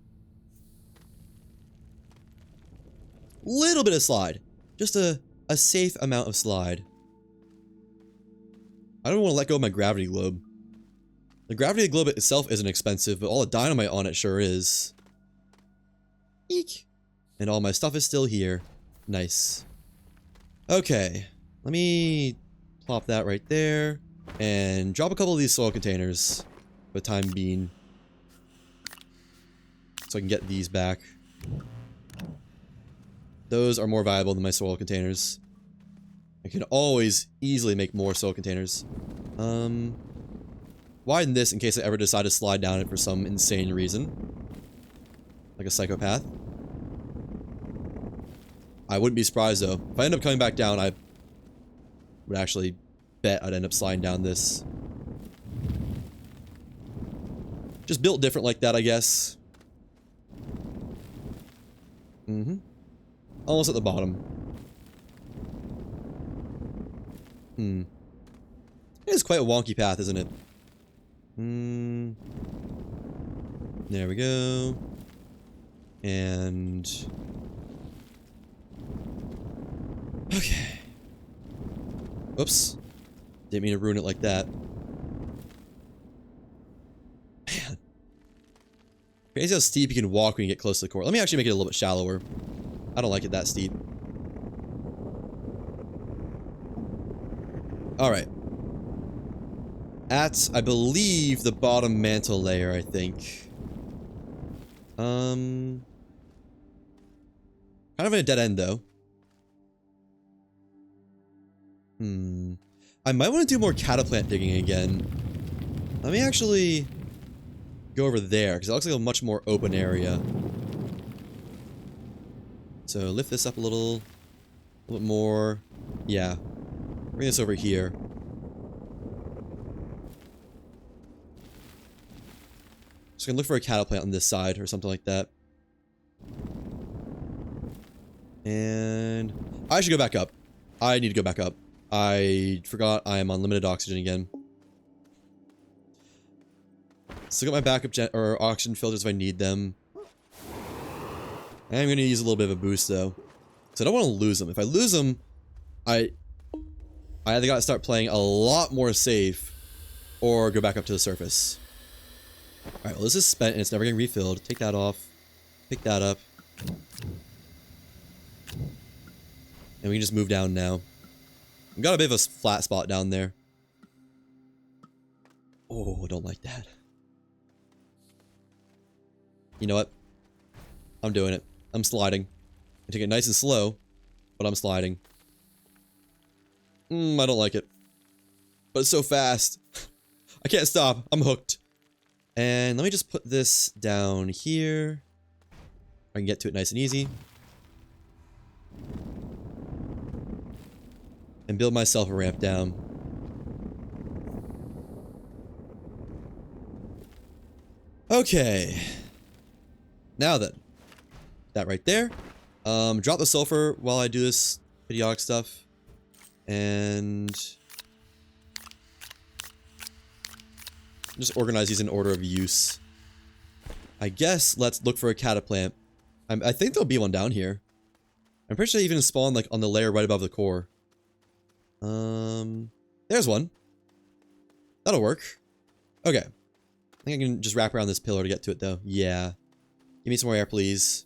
Little bit of slide. Just a safe amount of slide. I don't want to let go of my gravity globe. The gravity globe itself isn't expensive, but all the dynamite on it sure is. Eek. And all my stuff is still here. Nice. Okay. Let me plop that right there. And drop a couple of these soil containers for the time being. So I can get these back. Those are more valuable than my soil containers. I can always easily make more soil containers. Widen this in case I ever decide to slide down it for some insane reason. Like a psychopath. I wouldn't be surprised though. If I end up coming back down, I would actually bet I'd end up sliding down this. Just built different like that, I guess. Mm-hmm. Almost at the bottom. Hmm. It is quite a wonky path, isn't it? Hmm. There we go. And... okay. Oops. Didn't mean to ruin it like that. Man. Crazy how steep you can walk when you get close to the core. Let me actually make it a little bit shallower. I don't like it that steep. Alright. At, I believe, the bottom mantle layer, I think. Kind of in a dead end, though. I might want to do more cataplant digging again. Let me actually go over there, because it looks like a much more open area. So lift this up a little bit more. Yeah. Bring this over here. Just gonna look for a cataplant on this side or something like that. And I should go back up. I need to go back up. I forgot I am on limited oxygen again. Still got my backup or oxygen filters if I need them. I'm gonna use a little bit of a boost though, so I don't want to lose them. If I lose them, I either gotta start playing a lot more safe, or go back up to the surface. All right, well this is spent and it's never getting refilled. Take that off. Pick that up. And we can just move down now. We've got a bit of a flat spot down there. Oh, I don't like that. You know what? I'm doing it. I'm sliding. I take it nice and slow, but I'm sliding. I don't like it. But it's so fast. I can't stop. I'm hooked. And let me just put this down here. I can get to it nice and easy. And build myself a ramp down. Okay. Now then. That right there. Drop the sulfur while I do this idiotic stuff. And... just organize these in order of use. I guess let's look for a cataplant. I think there'll be one down here. I'm pretty sure they even spawn like on the layer right above the core. There's one. That'll work. Okay. I think I can just wrap around this pillar to get to it though. Yeah. Give me some more air, please.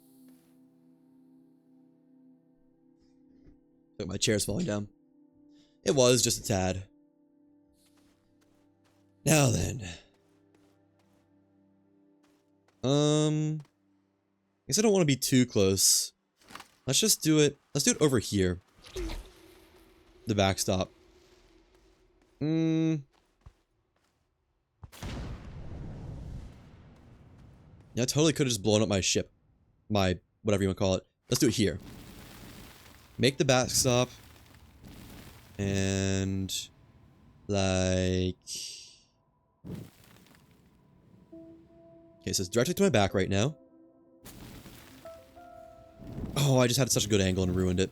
Look, my chair's falling down. It was just a tad. Now then. I guess I don't want to be too close. Let's just do it. Let's do it over here. The backstop. Yeah, I totally could have just blown up my ship. My, whatever you want to call it. Let's do it here. Make the backstop. And... like... okay, so it's directly to my back right now. Oh, I just had such a good angle and ruined it.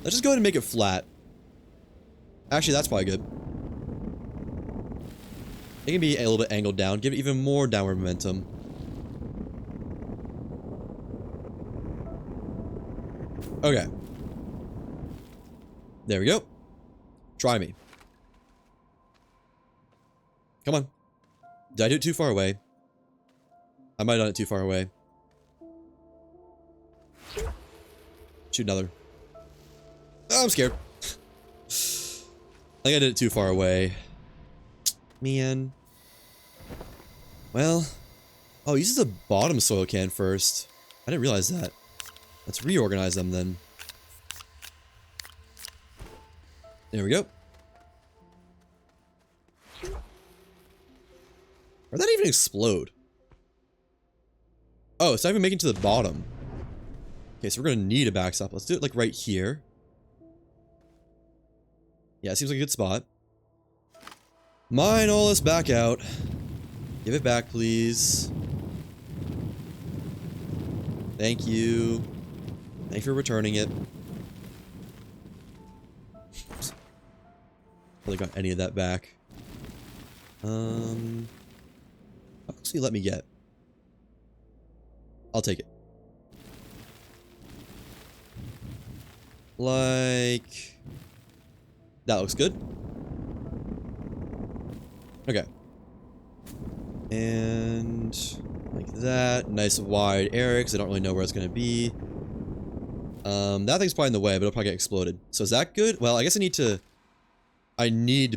Let's just go ahead and make it flat. Actually, that's probably good. It can be a little bit angled down. Give it even more downward momentum. Okay. There we go. Try me. Come on. Did I do it too far away? I might have done it too far away. Shoot another. Oh, I'm scared. I think I did it too far away. Man. Well. Oh, he uses the bottom soil can first. I didn't realize that. Let's reorganize them then. There we go. Or did that even explode? Oh, it's not even making it to the bottom. Okay, so we're gonna need a backstop. Let's do it like right here. Yeah, it seems like a good spot. Mine all this back out. Give it back, please. Thank you. Thank you for returning it. Really got any of that back. How much do you let me get? I'll take it. Like... that looks good. Okay. And... like that. Nice wide area, because I don't really know where it's going to be. That thing's probably in the way, but it'll probably get exploded. So is that good? Well, I guess I need to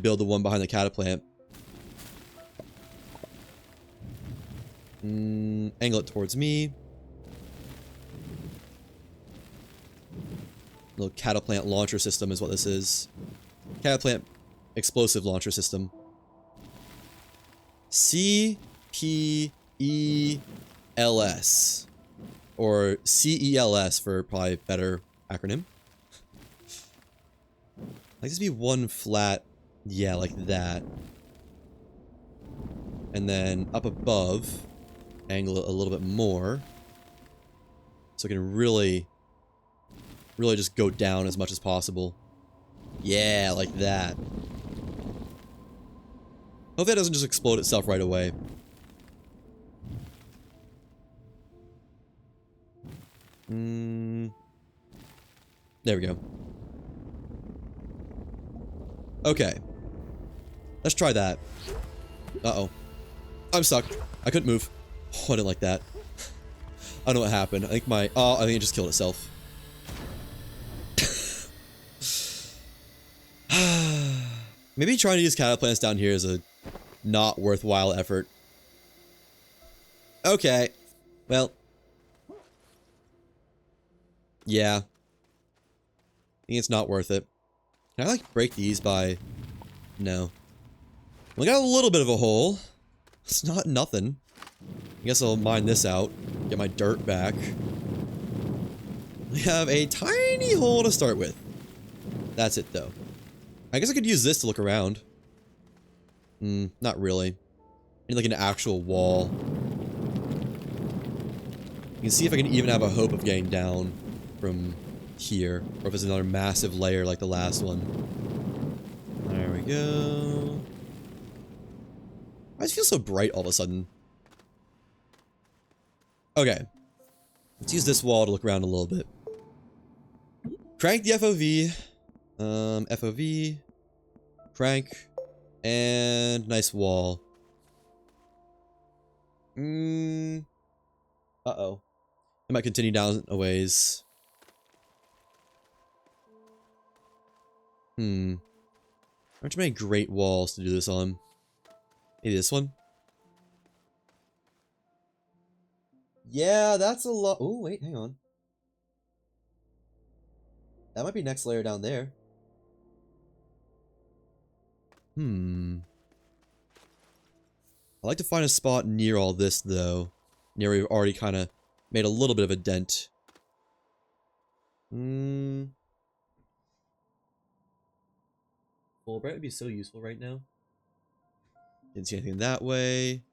build the one behind the cataplant. Angle it towards me. Little cataplant launcher system is what this is. Cataplant explosive launcher system. CPELS. Or CELS for probably better acronym. Like this be one flat, yeah, like that. And then up above, angle it a little bit more. So it can really just go down as much as possible. Yeah, like that. Hope that doesn't just explode itself right away. There we go. Okay. Let's try that. Uh-oh. I'm stuck. I couldn't move. Oh, I didn't like that. I don't know what happened. I think I think it just killed itself. Maybe trying to use cataplants down here is a not worthwhile effort. Okay. Well. Yeah. I think it's not worth it. Can I, like, break these by... no. We got a little bit of a hole. It's not nothing. I guess I'll mine this out. Get my dirt back. We have a tiny hole to start with. That's it, though. I guess I could use this to look around. Not really. I need, like, an actual wall. You can see if I can even have a hope of getting down from here. Or if it's another massive layer like the last one. There we go. I just feel so bright all of a sudden. Okay. Let's use this wall to look around a little bit. Crank the FOV. FOV. Crank. And nice wall. Uh-oh. I might continue down a ways. Aren't you many great walls to do this on? Maybe this one? Yeah, that's a lot. Oh, wait, hang on. That might be next layer down there. I'd like to find a spot near all this, though. Near where we've already kind of made a little bit of a dent. Fulbright would be so useful right now. Didn't see anything that way.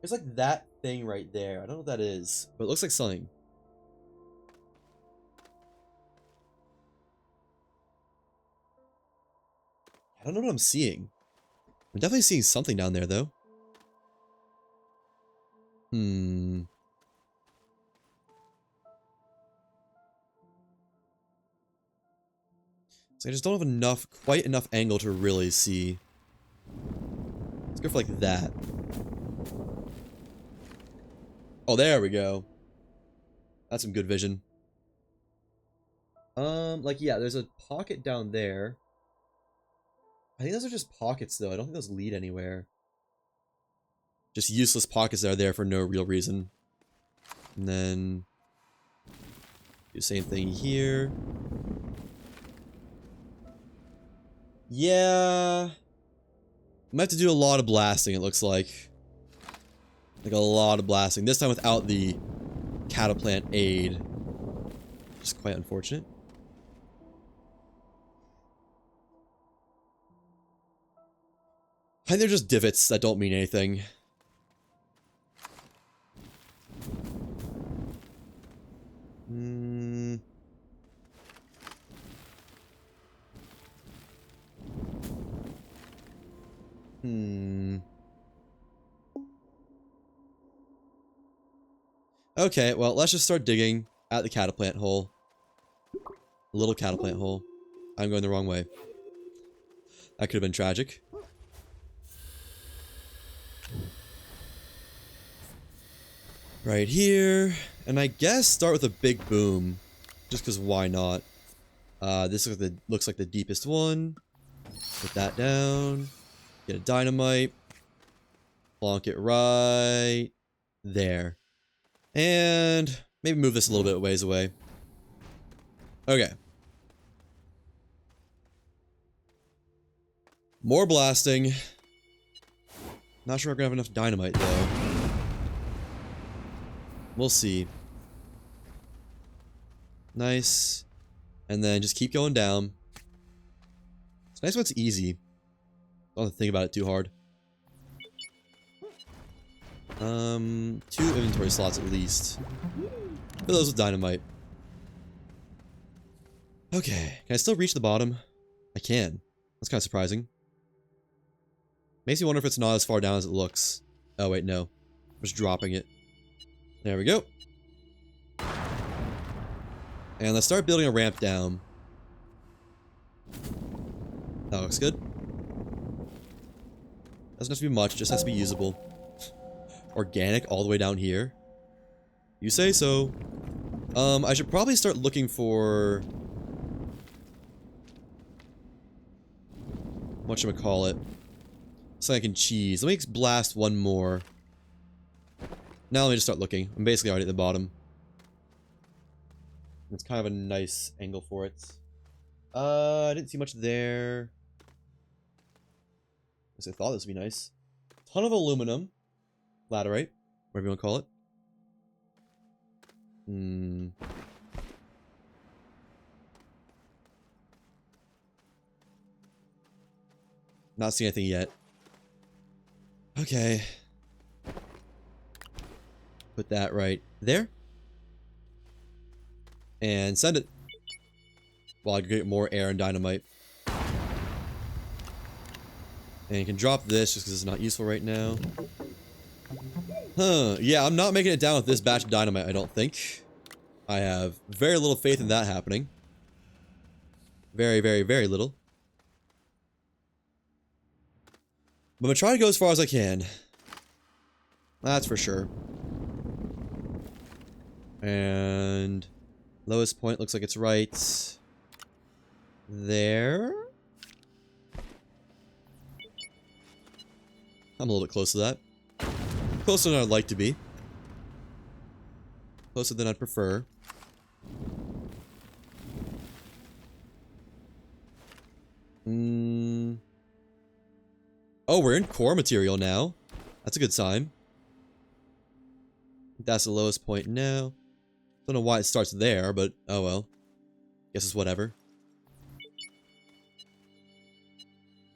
There's like that thing right there. I don't know what that is, but it looks like something. I don't know what I'm seeing. I'm definitely seeing something down there, though. So I just don't have quite enough angle to really see. Let's go for like that. Oh, there we go. That's some good vision. Like, yeah, there's a pocket down there. I think those are just pockets, though. I don't think those lead anywhere. Just useless pockets that are there for no real reason. And then... do the same thing here. Yeah... Might have to do a lot of blasting, it looks like. Like a lot of blasting. This time without the cataplant aid. Which is quite unfortunate. I think they're just divots that don't mean anything. Okay, well, let's just start digging at the cataplant hole. A little cataplant hole. I'm going the wrong way. That could have been tragic. Right here. And I guess start with a big boom. Just because why not? This looks like the deepest one. Put that down. Get a dynamite. Plonk it right there. And maybe move this a little bit ways away. Okay. More blasting. Not sure we're gonna have enough dynamite though. We'll see. Nice. And then just keep going down. It's nice when it's easy. Don't have to think about it too hard. 2 inventory slots at least. Fill those with dynamite. Okay, can I still reach the bottom? I can. That's kind of surprising. Makes me wonder if it's not as far down as it looks. Oh wait, no. I'm just dropping it. There we go. And let's start building a ramp down. That looks good. Doesn't have to be much, just has to be usable. Organic all the way down here. You say so. I should probably start looking for... whatchamacallit. So I can cheese. Let me blast one more. Now let me just start looking. I'm basically already at the bottom. It's kind of a nice angle for it. I didn't see much there. I thought this would be nice. Ton of aluminum. Laterite. Whatever you want to call it. Not seeing anything yet. Okay. Put that right there. And send it. While I get more air and dynamite. And you can drop this just because it's not useful right now. Huh. Yeah, I'm not making it down with this batch of dynamite, I don't think. I have very little faith in that happening. Very, very, very little. But I'm gonna try to go as far as I can. That's for sure. And... lowest point looks like it's right... there? I'm a little bit close to that. Closer than I'd like to be. Closer than I'd prefer. Oh, we're in core material now. That's a good sign. That's the lowest point now. Don't know why it starts there, but oh well. Guess it's whatever.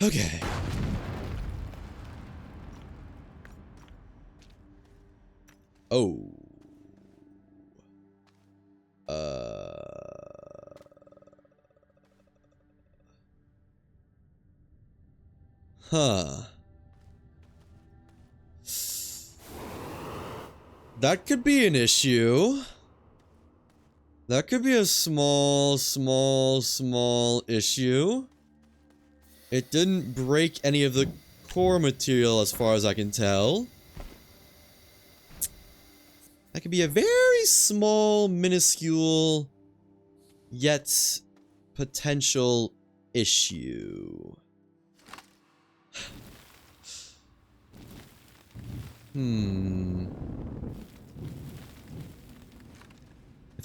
Okay. Oh. Huh. That could be an issue. That could be a small issue. It didn't break any of the core material as far as I can tell. That could be a very small, minuscule, yet potential issue. If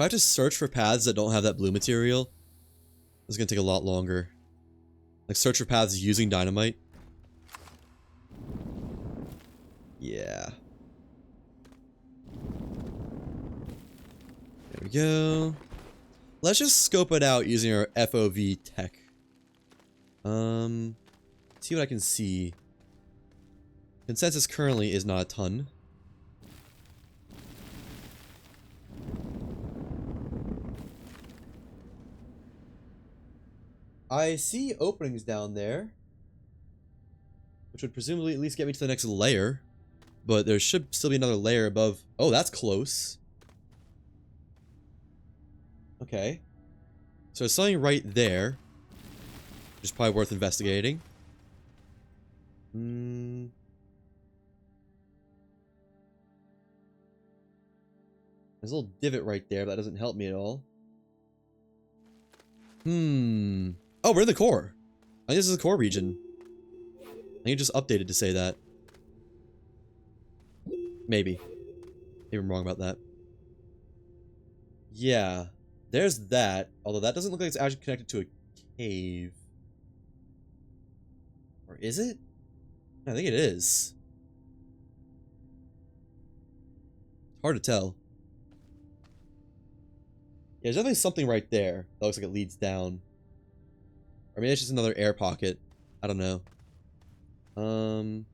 I have to search for paths that don't have that blue material, it's gonna take a lot longer. Like, search for paths using dynamite. Yeah. There we go. Let's just scope it out using our FOV tech. See what I can see. Consensus currently is not a ton. I see openings down there, which would presumably at least get me to the next layer. But there should still be another layer above. Oh, that's close. Okay. So there's something right there, which is probably worth investigating. There's a little divot right there, but that doesn't help me at all. Oh, we're in the core. I think this is the core region. I think it just updated to say that. Maybe. Maybe I'm wrong about that. Yeah. There's that. Although that doesn't look like it's actually connected to a cave. Or is it? I think it is. Hard to tell. Yeah, there's definitely something right there that looks like it leads down. Or maybe it's just another air pocket. I don't know. No,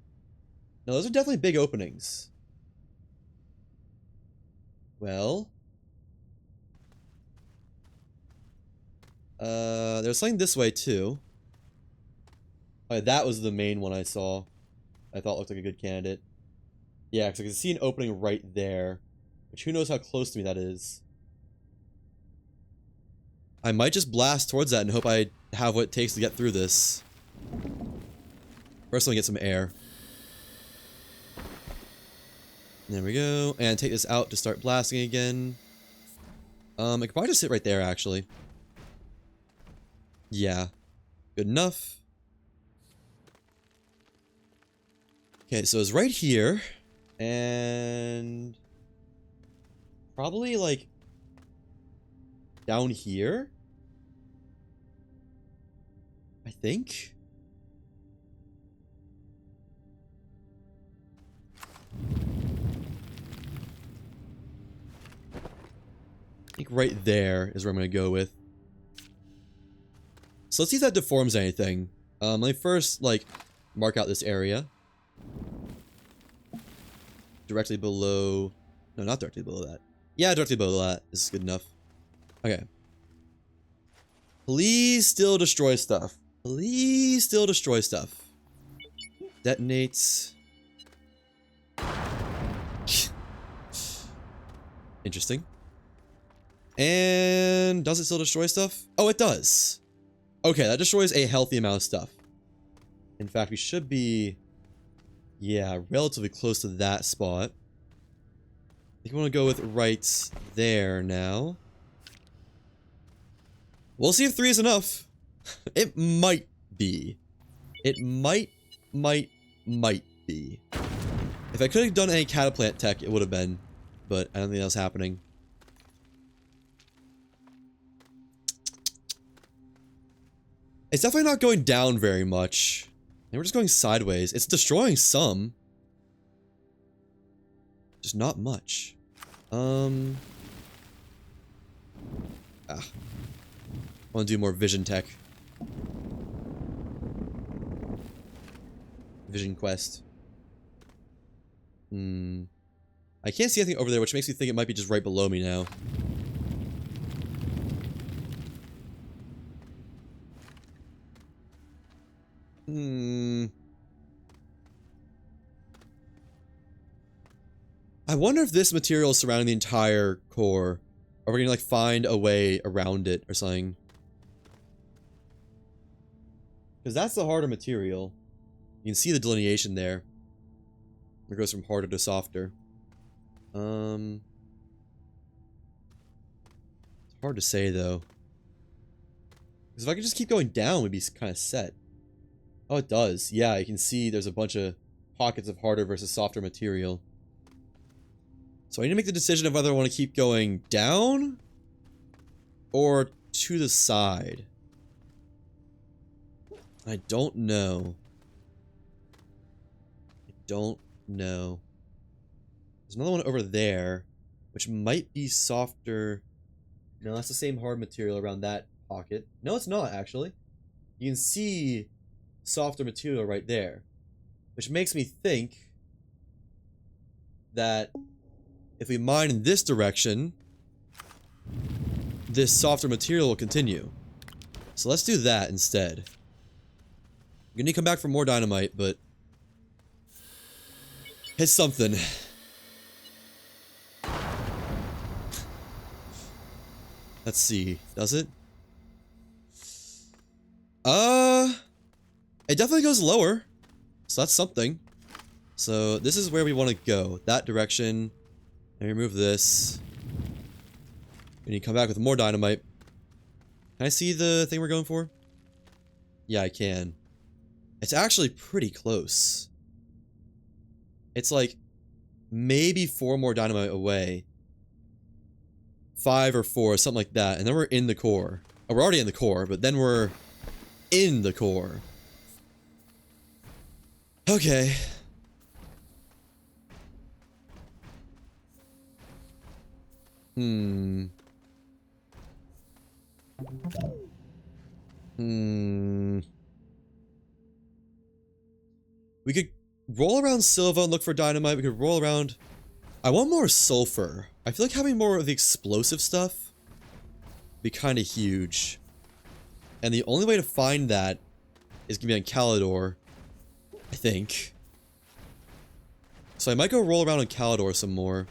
those are definitely big openings. Well. There's something this way too. Oh, that was the main one I saw. I thought looked like a good candidate. Yeah, because I can see an opening right there. Which who knows how close to me that is. I might just blast towards that and hope I have what it takes to get through this. First, let me get some air. There we go. And take this out to start blasting again. I could probably just sit right there, actually. Yeah. Good enough. Okay, so it's right here. And... probably, like... down here? I think? I think right there is where I'm going to go with. So let's see if that deforms anything. Let me first, like, mark out this area. Directly below... no, not directly below that. Yeah, directly below that. This is good enough. Okay. Please still destroy stuff. Please still destroy stuff. Detonates. Interesting. And does it still destroy stuff? Oh, it does. Okay, that destroys a healthy amount of stuff. In fact, we should be... yeah, relatively close to that spot. I think I want to go with right there now. We'll see if 3 is enough. It might be. It might be. If I could have done any cataplant tech, it would have been. But I don't think that was happening. It's definitely not going down very much. And we're just going sideways. It's destroying some. Just not much. I want to do more vision tech. Vision quest. I can't see anything over there, which makes me think it might be just right below me now. I wonder if this material is surrounding the entire core. Or we're gonna, like, find a way around it or something. Because that's the harder material. You can see the delineation there. It goes from harder to softer. It's hard to say, though. Because if I could just keep going down, we'd be kind of set. Oh, it does. Yeah, you can see there's a bunch of pockets of harder versus softer material. So I need to make the decision of whether I want to keep going down or to the side. I don't know. I don't No. There's another one over there, which might be softer. No, that's the same hard material around that pocket. No, it's not, actually. You can see softer material right there, which makes me think that if we mine in this direction, this softer material will continue. So let's do that instead. I'm gonna need to come back for more dynamite, but hit something. Let's see. Does it? It definitely goes lower. So that's something. So this is where we want to go. That direction. And remove this. And you come back with more dynamite. Can I see the thing we're going for? Yeah, I can. It's actually pretty close. It's like maybe 4 more dynamite away. 5 or 4, something like that. And then we're in the core. Oh, we're already in the core, but then we're in the core. Okay. We could roll around Silva and look for dynamite. We could roll around... I want more sulfur. I feel like having more of the explosive stuff would be kind of huge. And the only way to find that is going to be on Calidor, I think. So I might go roll around on Calidor some more.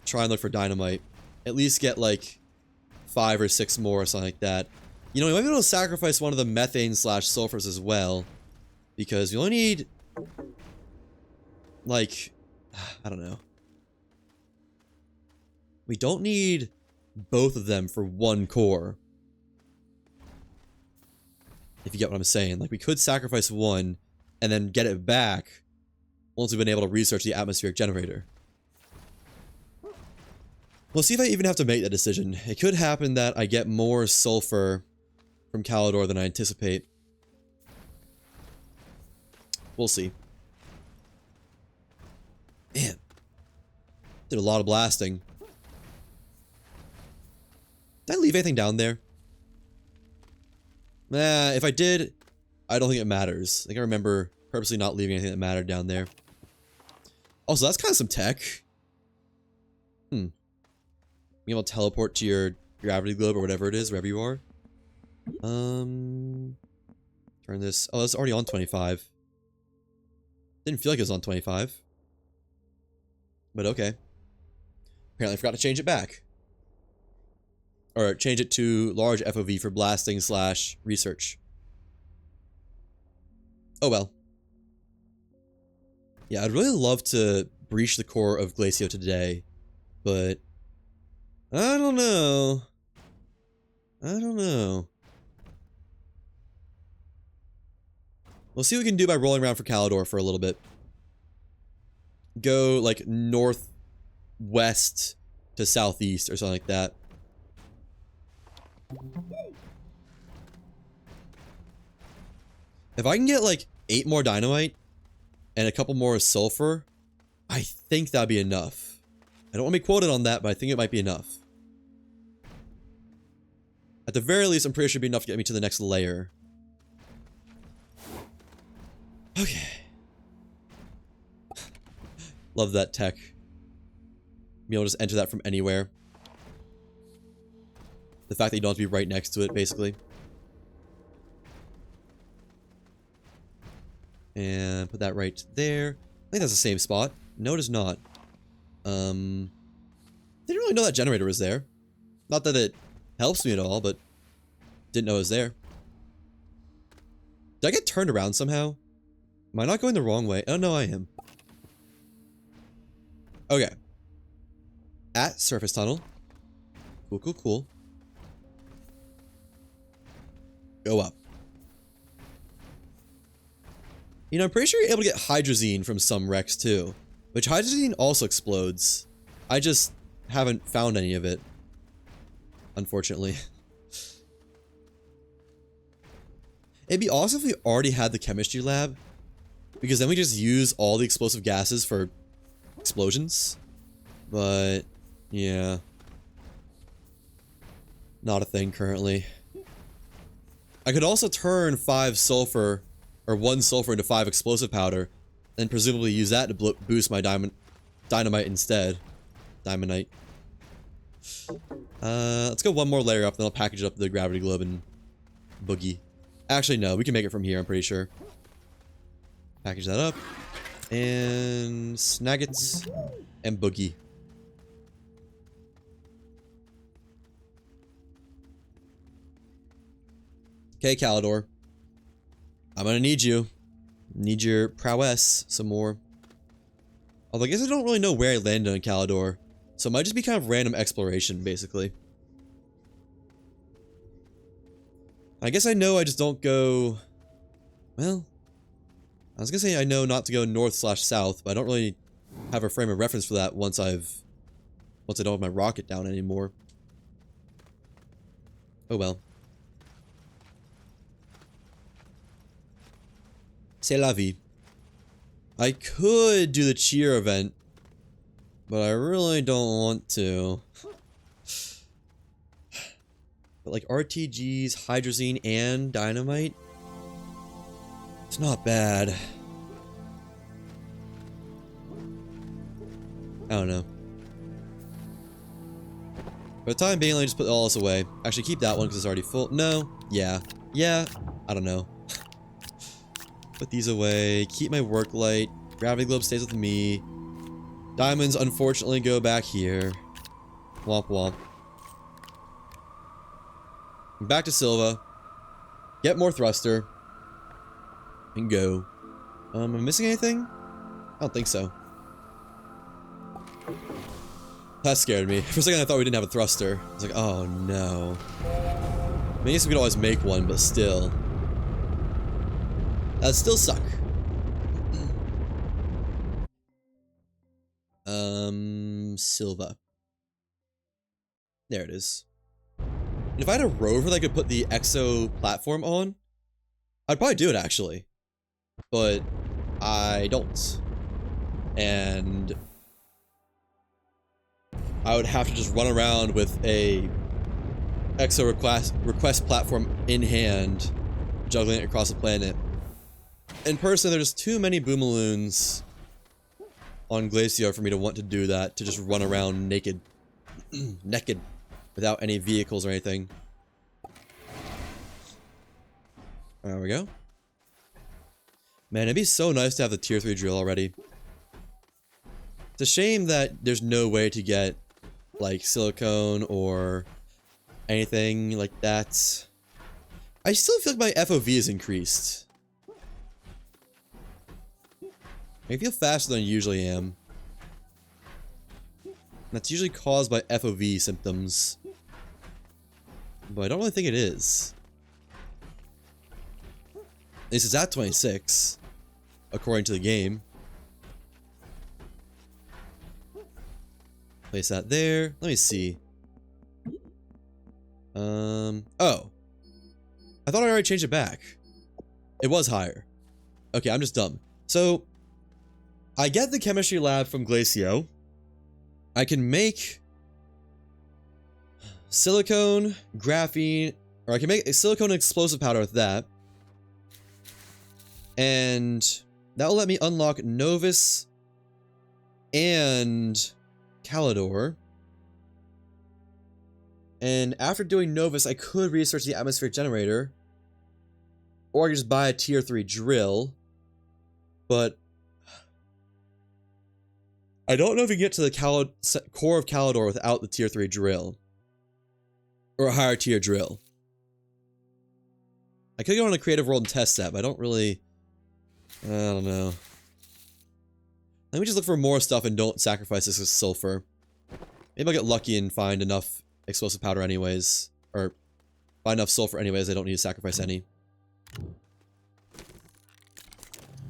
Try and look for dynamite. At least get like 5 or 6 more or something like that. You know, we might be able to sacrifice one of the methane / sulfurs as well. Because we only need... like... I don't know. We don't need both of them for one core. If you get what I'm saying. Like, we could sacrifice one and then get it back once we've been able to research the atmospheric generator. We'll see if I even have to make that decision. It could happen that I get more sulfur from Calidor than I anticipate. We'll see. Man. Did a lot of blasting. Did I leave anything down there? Nah, if I did, I don't think it matters. I think I remember purposely not leaving anything that mattered down there. Also, that's kind of some tech. Being able to teleport to your gravity globe or whatever it is, wherever you are. Turn this... Oh, it's already on 25. Didn't feel like it was on 25. But okay. Apparently I forgot to change it back. Or change it to large FOV for blasting / research. Oh well. Yeah, I'd really love to breach the core of Glacio today. But... I don't know. I don't know. We'll see what we can do by rolling around for Calidor for a little bit. Go, like, northwest to southeast or something like that. If I can get, like, 8 more dynamite and a couple more sulfur, I think that'd be enough. I don't want to be quoted on that, but I think it might be enough. At the very least, I'm pretty sure it'd be enough to get me to the next layer. Okay. Love that tech. Be able to just enter that from anywhere. The fact that you don't have to be right next to it, basically. And put that right there. I think that's the same spot. No, it is not. Didn't really know that generator was there. Not that it helps me at all, but didn't know it was there. Did I get turned around somehow? Am I not going the wrong way? Oh, no, I am. Okay. At surface tunnel. Cool, cool, cool. Go up. You know, I'm pretty sure you're able to get hydrazine from some wrecks, too. Which hydrazine also explodes. I just haven't found any of it. Unfortunately. It'd be awesome if we already had the chemistry lab, because then we just use all the explosive gases for explosions. But, yeah. Not a thing currently. I could also turn 5 sulfur, or 1 sulfur into 5 explosive powder, and presumably use that to boost my dynamite instead. Dynamite. Let's go one more layer up, then I'll package it up with the gravity globe and boogie. Actually, no, we can make it from here, I'm pretty sure. Package that up. And snag it. And boogie. Okay, Calidor. I'm gonna need you. Need your prowess some more. Although I guess I don't really know where I landed on Calidor. So it might just be kind of random exploration, basically. I guess I know I just don't go... Well... I was gonna say I know not to go north/south, but I don't really have a frame of reference for that once I don't have my rocket down anymore. Oh well. C'est la vie. I could do the cheer event, but I really don't want to. But like RTGs, hydrazine, and dynamite, it's not bad. I don't know. For the time being, let me just put all this away. Actually, keep that one because it's already full. No. Yeah. Yeah. I don't know. Put these away. Keep my work light. Gravity globe stays with me. Diamonds, unfortunately, go back here. Womp womp. Back to Silva. Get more thruster. And go. Am I missing anything? I don't think so. That scared me. For a second I thought we didn't have a thruster. I was like, oh no. I mean, I guess we could always make one, but still. That'd still suck. Silva. There it is. And if I had a rover that I could put the exo platform on, I'd probably do it actually. But I don't. And I would have to just run around with a exo request platform in hand, juggling it across the planet. In person, there's too many boomaloons on Glacio for me to want to do that, to just run around naked. Naked. Without any vehicles or anything. There we go. Man, it'd be so nice to have the tier 3 drill already. It's a shame that there's no way to get, like, silicone or anything like that. I still feel like my FOV is increased. I feel faster than I usually am. That's usually caused by FOV symptoms. But I don't really think it is. At least it's at 26. According to the game. Place that there. Let me see. Oh. I thought I already changed it back. It was higher. Okay, I'm just dumb. So, I get the chemistry lab from Glacio. I can make silicone, graphene, or I can make a silicone explosive powder with that. And that will let me unlock Novus and Calidor. And after doing Novus, I could research the atmosphere generator. Or I could just buy a tier 3 drill. But I don't know if you can get to the core of Calidor without the tier 3 drill. Or a higher tier drill. I could go on a creative world and test that, but I don't really... I don't know. Let me just look for more stuff and don't sacrifice this with sulfur. Maybe I'll get lucky and find enough explosive powder anyways. Or find enough sulfur anyways, I don't need to sacrifice any.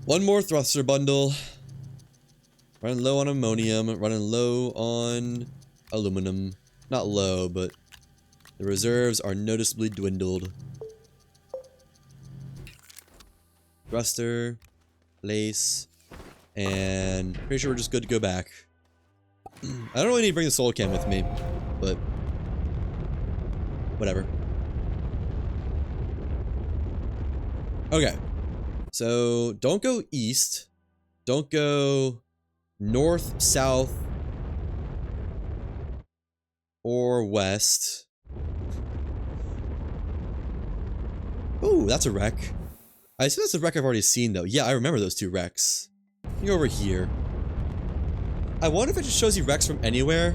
One more thruster bundle. Running low on ammonium, running low on aluminum. Not low, but the reserves are noticeably dwindled. Thruster, place, and pretty sure we're just good to go back. I don't really need to bring the solar cam with me, but whatever. Okay, so don't go east, don't go north, south, or west. Ooh, that's a wreck. I assume that's a wreck I've already seen, though. Yeah, I remember those two wrecks. Go over here. I wonder if it just shows you wrecks from anywhere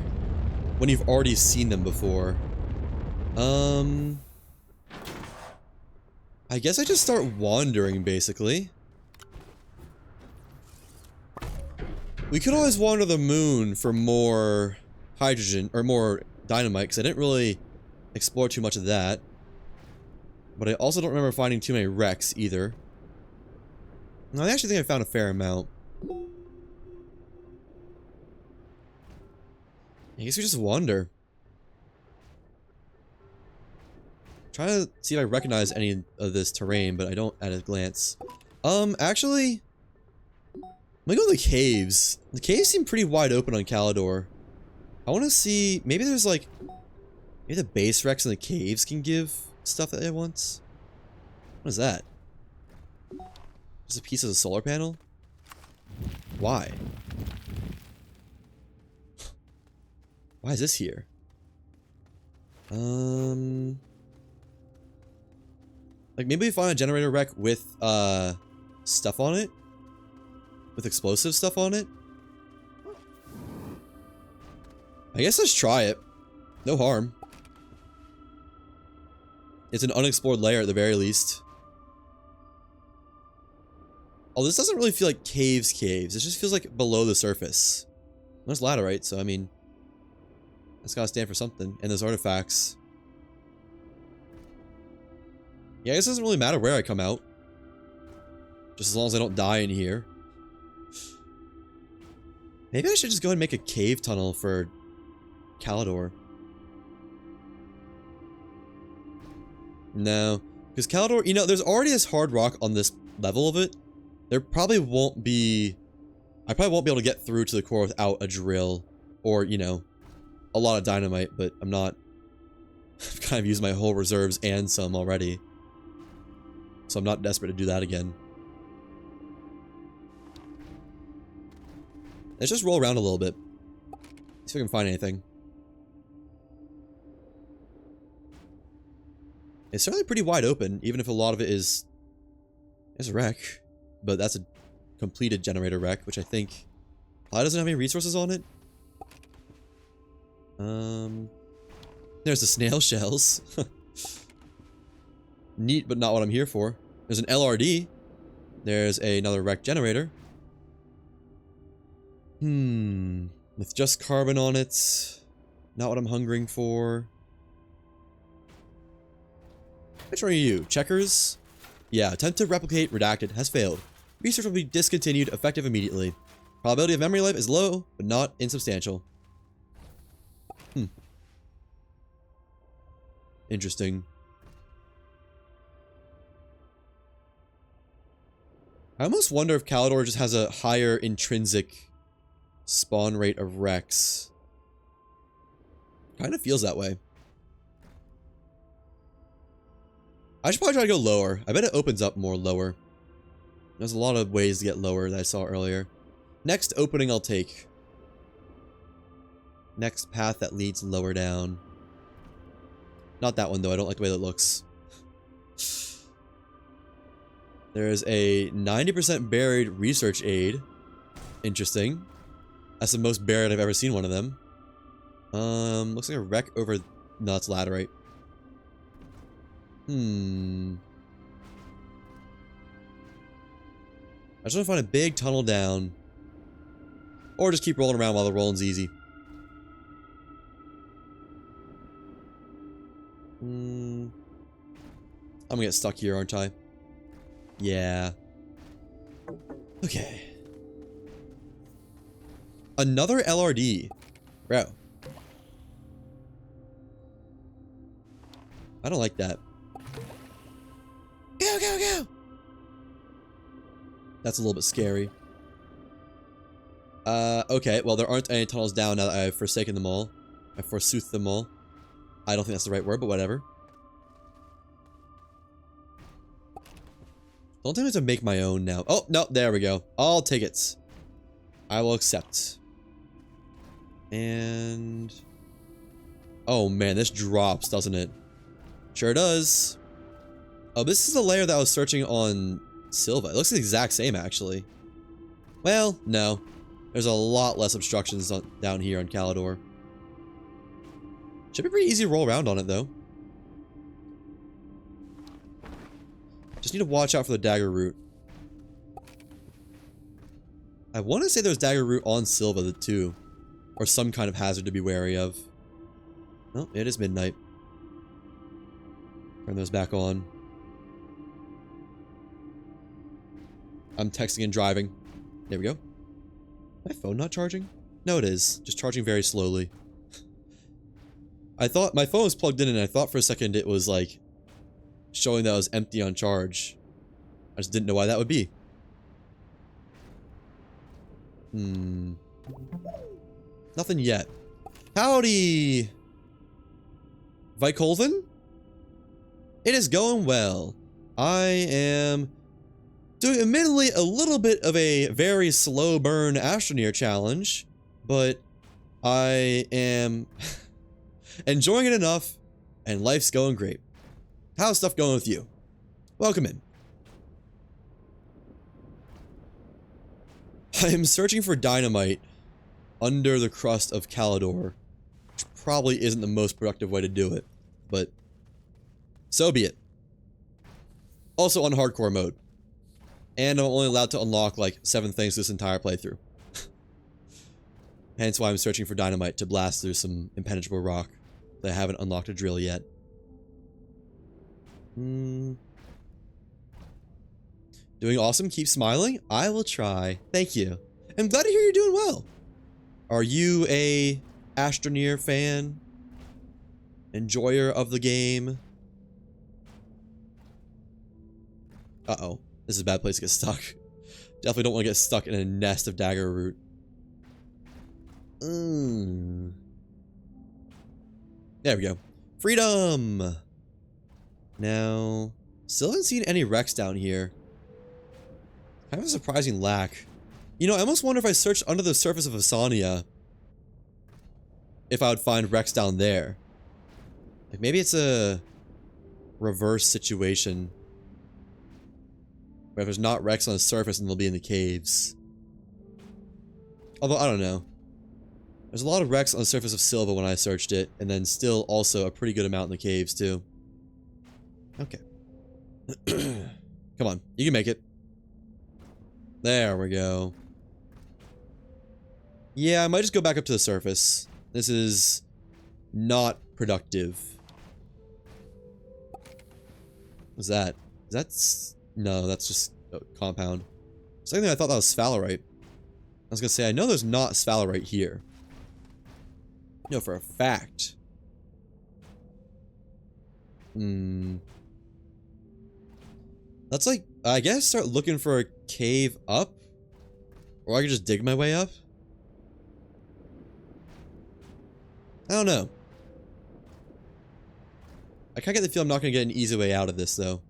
when you've already seen them before. I guess I just start wandering, basically. We could always wander the moon for more hydrogen, or more dynamite, because I didn't really explore too much of that. But I also don't remember finding too many wrecks, either. No, I actually think I found a fair amount. I guess we just wander. Trying to see if I recognize any of this terrain, but I don't at a glance. Actually, I'm gonna go to the caves. The caves seem pretty wide open on Calidor. I want to see, maybe there's like, maybe the base wrecks in the caves can give stuff that it wants. What is that? Just a piece of the solar panel? Why? Why is this here? Like maybe we find a generator wreck with stuff on it? With explosive stuff on it? I guess let's try it. No harm. It's an unexplored layer at the very least. Oh, this doesn't really feel like caves. It just feels like below the surface. There's laterite, so I mean, that's gotta stand for something. And there's artifacts. Yeah, I guess it doesn't really matter where I come out. Just as long as I don't die in here. Maybe I should just go ahead and make a cave tunnel for Calidor. No. Because Calidor, you know, there's already this hard rock on this level of it. There probably won't be... I probably won't be able to get through to the core without a drill. Or, you know, a lot of dynamite, but I'm not... I've kind of used my whole reserves and some already. So I'm not desperate to do that again. Let's just roll around a little bit. See if I can find anything. It's certainly pretty wide open, even if a lot of it is... There's a wreck. But that's a completed generator wreck, which I think... probably doesn't have any resources on it. There's the snail shells. Neat, but not what I'm here for. There's an LRD. There's another wreck generator. With just carbon on it. Not what I'm hungering for. Which one are you? Checkers? Yeah, attempt to replicate redacted has failed. Research will be discontinued effective immediately. Probability of memory life is low, but not insubstantial. Interesting. I almost wonder if Calidor just has a higher intrinsic spawn rate of wrecks. Kind of feels that way. I should probably try to go lower. I bet it opens up more lower. There's a lot of ways to get lower that I saw earlier. Next opening I'll take. Next path that leads lower down. Not that one though, I don't like the way that looks. There's a 90% buried research aid. Interesting. That's the most buried I've ever seen one of them. Looks like a wreck over... No, it's laterite. I just want to find a big tunnel down. Or just keep rolling around while the rolling's easy. I'm gonna get stuck here, aren't I? Yeah. Okay. Another LRD. Bro. I don't like that. Go, go, go! That's a little bit scary. Okay, well, there aren't any tunnels down now that I've forsaken them all. I've forsoothed them all. I don't think that's the right word, but whatever. Don't tell me to make my own now. Oh, no, there we go. I'll take it. I will accept. And... oh, man, this drops, doesn't it? Sure does. Oh, this is the layer that I was searching on Silva. It looks the exact same, actually. Well, no. There's a lot less obstructions down here on Calidor. Should be pretty easy to roll around on it, though. Just need to watch out for the dagger root. I want to say there's dagger root on Silva, too. Or some kind of hazard to be wary of. Oh, it is midnight. Turn those back on. I'm texting and driving. There we go. My phone not charging? No, it is. Just charging very slowly. I thought my phone was plugged in and I thought for a second it was like showing that it was empty on charge. I just didn't know why that would be. Nothing yet. Howdy! Vikolvin? It is going well. I am doing admittedly a little bit of a very slow burn Astroneer challenge, but I am enjoying it enough, and life's going great. How's stuff going with you? Welcome in. I am searching for dynamite under the crust of Calidor, which probably isn't the most productive way to do it, but so be it. Also on hardcore mode. And I'm only allowed to unlock like 7 things this entire playthrough. Hence why I'm searching for dynamite to blast through some impenetrable rock that I haven't unlocked a drill yet. Doing awesome. Keep smiling. I will try. Thank you. I'm glad to hear you're doing well. Are you a Astroneer fan? Enjoyer of the game? Uh-oh. This is a bad place to get stuck. Definitely don't want to get stuck in a nest of dagger root. There we go. Freedom! Now, still haven't seen any wrecks down here. Kind of a surprising lack. You know, I almost wonder if I searched under the surface of Astroneer, if I would find wrecks down there. Like maybe it's a reverse situation. Where if there's not wrecks on the surface, then they'll be in the caves. Although, I don't know. There's a lot of wrecks on the surface of Silva when I searched it, and then still also a pretty good amount in the caves, too. Okay. Come on, you can make it. There we go. Yeah, I might just go back up to the surface. This is not productive. What's that? Is that... no, that's just a compound. Secondly, I thought that was sphalerite. I was gonna say, I know there's not sphalerite here. No, for a fact. Let's like, I guess start looking for a cave up? Or I could just dig my way up? I don't know. I kinda get the feel I'm not gonna get an easy way out of this, though.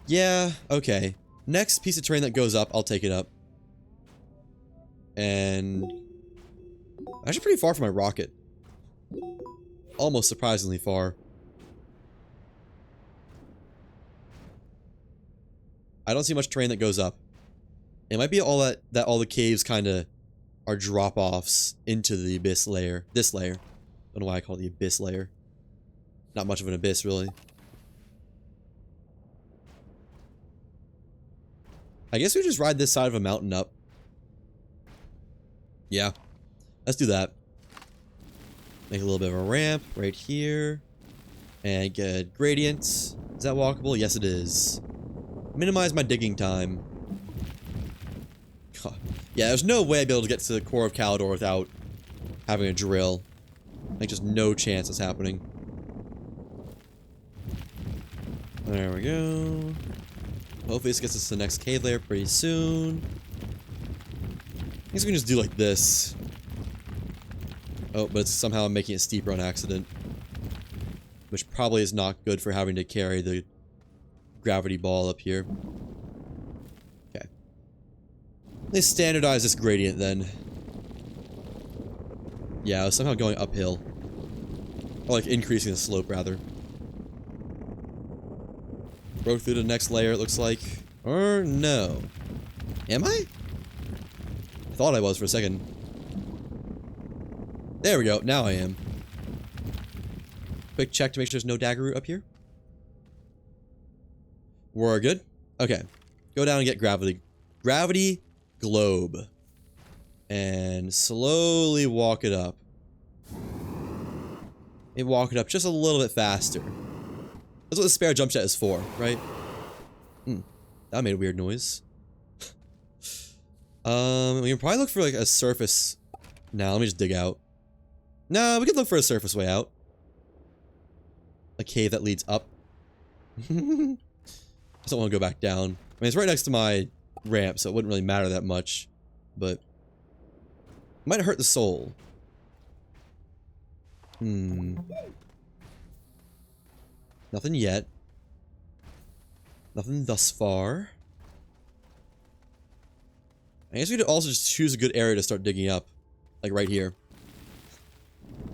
Yeah, okay. Next piece of terrain that goes up, I'll take it up. And... actually pretty far from my rocket. Almost surprisingly far. I don't see much terrain that goes up. It might be all that all the caves kind of are drop-offs into the abyss layer. This layer. Don't know why I call it the abyss layer. Not much of an abyss, really. I guess we just ride this side of a mountain up. Yeah. Let's do that. Make a little bit of a ramp right here. And get gradients. Is that walkable? Yes, it is. Minimize my digging time. God. Yeah, there's no way I'd be able to get to the core of Calidor without having a drill. Like, just no chance it's happening. There we go. Hopefully this gets us to the next cave layer pretty soon. I guess we can just do like this. Oh, but it's somehow making it steeper on accident. Which probably is not good for having to carry the gravity ball up here. Okay. Let's standardize this gradient then. Yeah, I was somehow going uphill. Or like increasing the slope rather. Broke through the next layer, it looks like. Or no. Am I? I thought I was for a second. There we go, now I am. Quick check to make sure there's no dagger root up here. We're good? Okay. Go down and get gravity. Gravity globe. And slowly walk it up. And walk it up just a little bit faster. That's what the spare jump jet is for, right? That made a weird noise. We can probably look for like a surface. Now, let me just dig out. No, we could look for a surface way out. A cave that leads up. I just don't want to go back down. I mean, it's right next to my ramp, so it wouldn't really matter that much. But it might hurt the soul. Nothing yet. Nothing thus far. I guess we could also just choose a good area to start digging up. Like right here.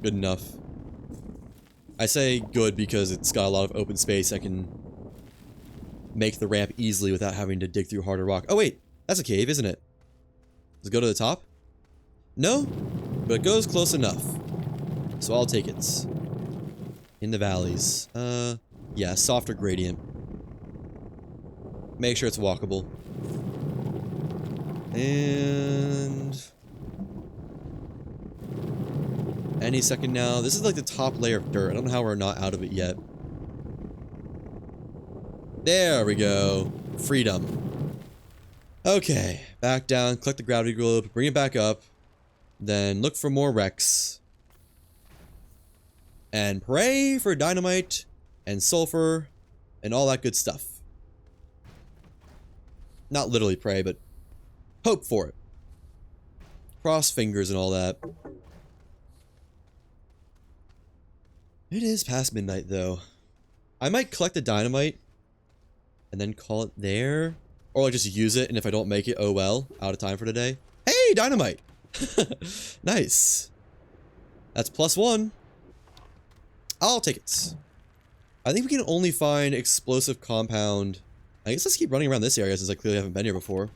Good enough. I say good because it's got a lot of open space. I can make the ramp easily without having to dig through harder rock. Oh wait, that's a cave, isn't it? Does it go to the top? No, but it goes close enough. So I'll take it. In the valleys. Yeah, softer gradient. Make sure it's walkable. And any second now. This is like the top layer of dirt. I don't know how we're not out of it yet. There we go. Freedom. Okay. Back down. Collect the gravity globe. Bring it back up. Then look for more wrecks. And pray for dynamite and sulfur and all that good stuff. Not literally pray, but hope for it. Cross fingers and all that. It is past midnight, though. I might collect the dynamite and then call it there. Or I'll just use it, and if I don't make it, oh well. Out of time for today. Hey, dynamite! Nice. That's +1. I'll take it. I think we can only find explosive compound. I guess let's keep running around this area since I clearly haven't been here before.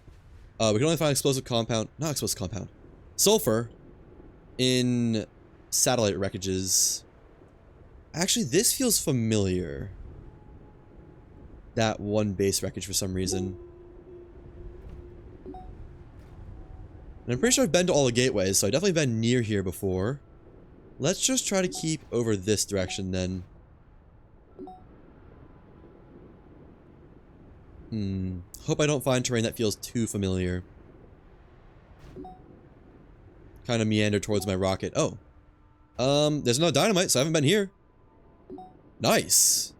We can only find explosive compound. Not explosive compound. Sulfur in satellite wreckages. Actually, this feels familiar. That one base wreckage for some reason. And I'm pretty sure I've been to all the gateways, so I've definitely been near here before. Let's just try to keep over this direction then. Hope I don't find terrain that feels too familiar. Kind of meander towards my rocket. Oh. There's no dynamite, so I haven't been here. Nice.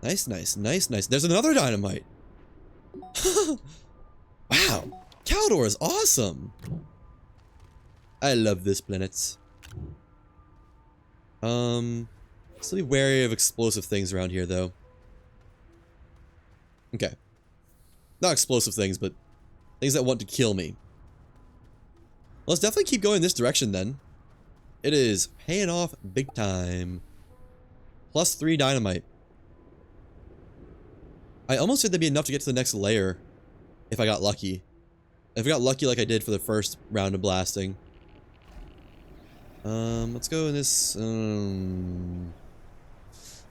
Nice, nice, nice, nice. There's another dynamite. Wow. Caldor is awesome. I love this planet. Still be wary of explosive things around here, though. Okay. Not explosive things, but things that want to kill me. Let's definitely keep going this direction, then. It is paying off big time. +3 dynamite. I almost said that'd be enough to get to the next layer. If I got lucky. If I got lucky like I did for the first round of blasting. Let's go in this,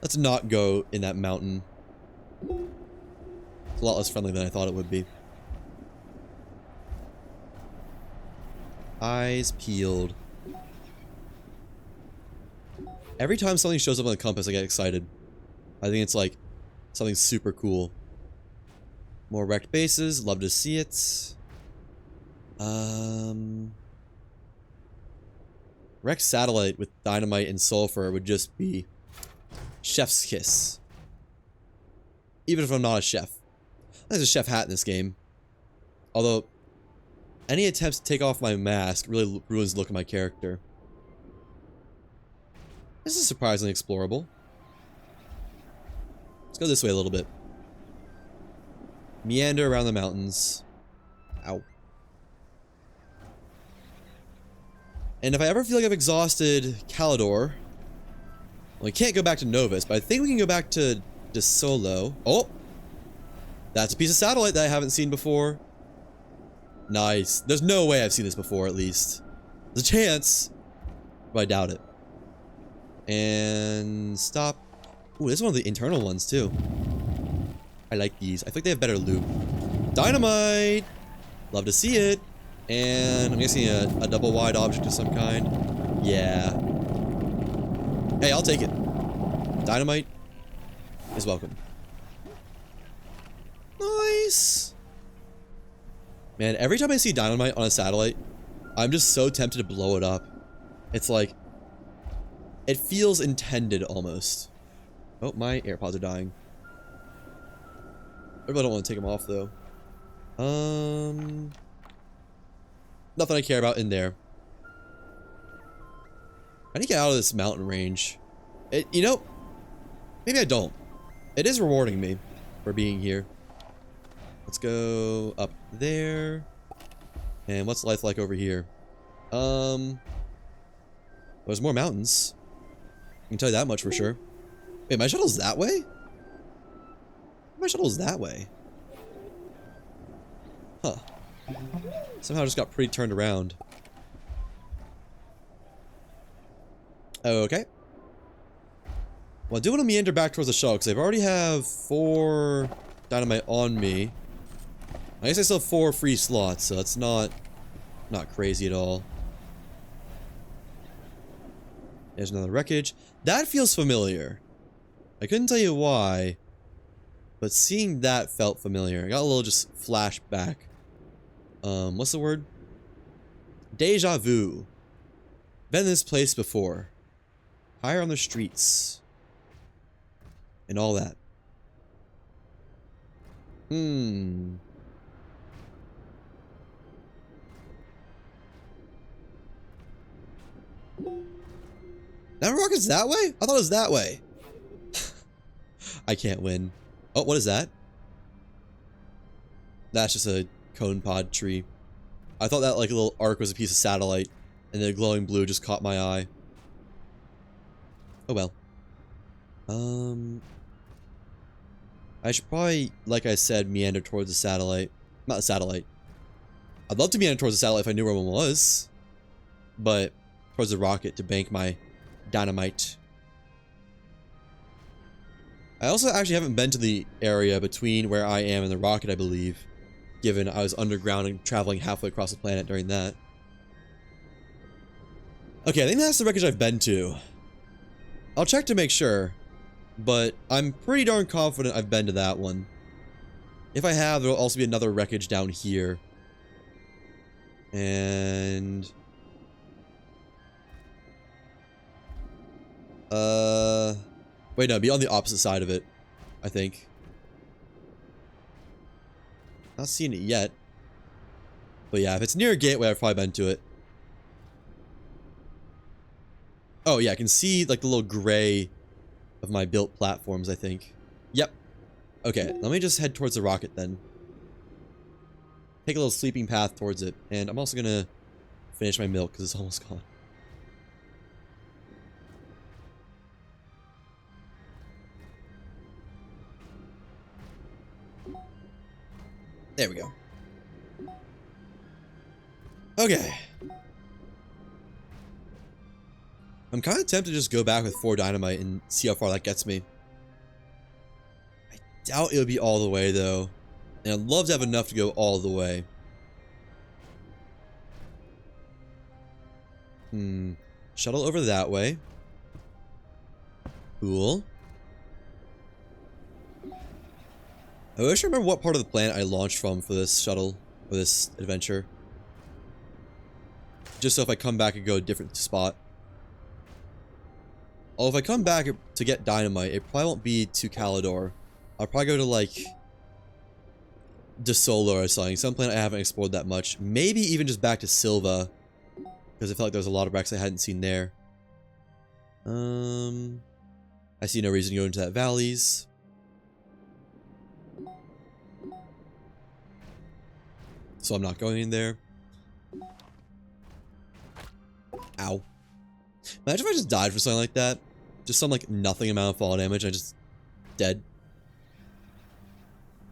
let's not go in that mountain. It's a lot less friendly than I thought it would be. Eyes peeled. Every time something shows up on the compass, I get excited. I think it's like something super cool. More wrecked bases, love to see it. Wrecked satellite with dynamite and sulfur would just be chef's kiss. even if I'm not a chef. There's a chef hat in this game. Although, any attempts to take off my mask really ruins the look of my character. This is surprisingly explorable. Let's go this way a little bit. Meander around the mountains. Ow. And if I ever feel like I've exhausted Calidor, well, we can't go back to Novus, but I think we can go back to De Solo. Oh! That's a piece of satellite that I haven't seen before. Nice. There's no way I've seen this before, at least. There's a chance, but I doubt it. And stop. Ooh, this is one of the internal ones, too. I like these. I think they have better loot. Dynamite! Love to see it. And I'm guessing a double wide object of some kind. Yeah. Hey, I'll take it. Dynamite is welcome. Nice. Man, every time I see dynamite on a satellite, I'm just so tempted to blow it up. It's like, it feels intended almost. Oh, my AirPods are dying. I really don't want to take them off though. Nothing I care about in there. I need to get out of this mountain range. You know, maybe I don't. It is rewarding me for being here. Let's go up there. And what's life like over here? There's more mountains. I can tell you that much for sure. Wait, my shuttle's that way? My shuttle's that way. Huh. Somehow just got pretty turned around. Okay. Well, I do want to meander back towards the shuttle, because I already have 4 dynamite on me. I guess I still have 4 free slots, so that's not crazy at all. There's another wreckage. That feels familiar. I couldn't tell you why, but seeing that felt familiar. I got a little just flashback. What's the word? Deja vu. Been in this place before. Higher on the streets. And all that. That rocket's that way? I thought it was that way. I can't win. Oh, what is that? That's just a cone pod tree. I thought that like a little arc was a piece of satellite, and the glowing blue just caught my eye. Oh well. I should probably, like I said, meander towards the satellite. Not a satellite. I'd love to meander towards the satellite if I knew where one was. But towards the rocket to bank my dynamite. I also actually haven't been to the area between where I am and the rocket, I believe. Given I was underground and traveling halfway across the planet during that. Okay, I think that's the wreckage I've been to. I'll check to make sure. But I'm pretty darn confident I've been to that one. If I have, there'll also be another wreckage down here. And... wait, no, be on the opposite side of it, I think. Not seen it yet. But yeah, if it's near a gateway, I've probably been to it. Oh yeah, I can see like the little gray of my built platforms, I think. Yep. Okay, let me just head towards the rocket then. Take a little sleeping path towards it. And I'm also gonna finish my milk because it's almost gone. There we go. Okay. I'm kind of tempted to just go back with 4 dynamite and see how far that gets me. I doubt it would be all the way, though. And I'd love to have enough to go all the way. Shuttle over that way. Cool. I wish I remember what part of the planet I launched from for this shuttle, or this adventure. Just so if I come back and go a different spot. Oh, if I come back to get dynamite, it probably won't be to Calidor. I'll probably go to like De Solo or something. Some planet I haven't explored that much. Maybe even just back to Silva, because I felt like there was a lot of wrecks I hadn't seen there. I see no reason to go into that valleys. So I'm not going in there. Ow. Imagine if I just died for something like that. Just some like nothing amount of fall damage. I just dead.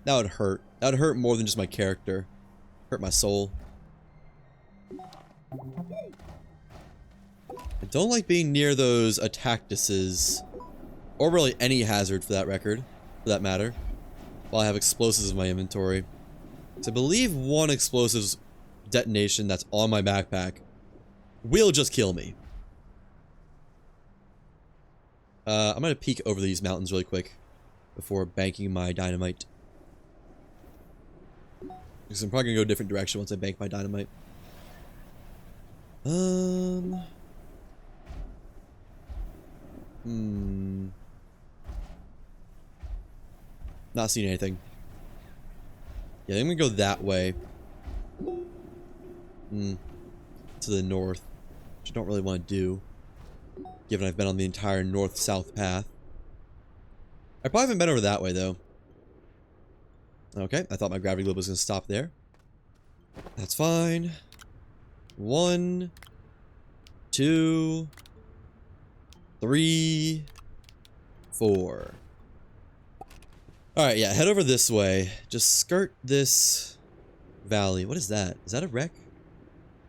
That would hurt. That would hurt more than just my character. Hurt my soul. I don't like being near those attactuses. Or really any hazard for that record. For that matter. While I have explosives in my inventory. So I believe one explosives detonation that's on my backpack will just kill me. I'm gonna peek over these mountains really quick before banking my dynamite. Because I'm probably gonna go a different direction once I bank my dynamite. Not seeing anything. Yeah, I'm gonna go that way. To the north. Which I don't really want to do. Given I've been on the entire north-south path. I probably haven't been over that way, though. Okay, I thought my gravity globe was gonna stop there. That's fine. 1, 2, 3, 4. Alright, yeah, head over this way. Just skirt this valley. What is that? Is that a wreck?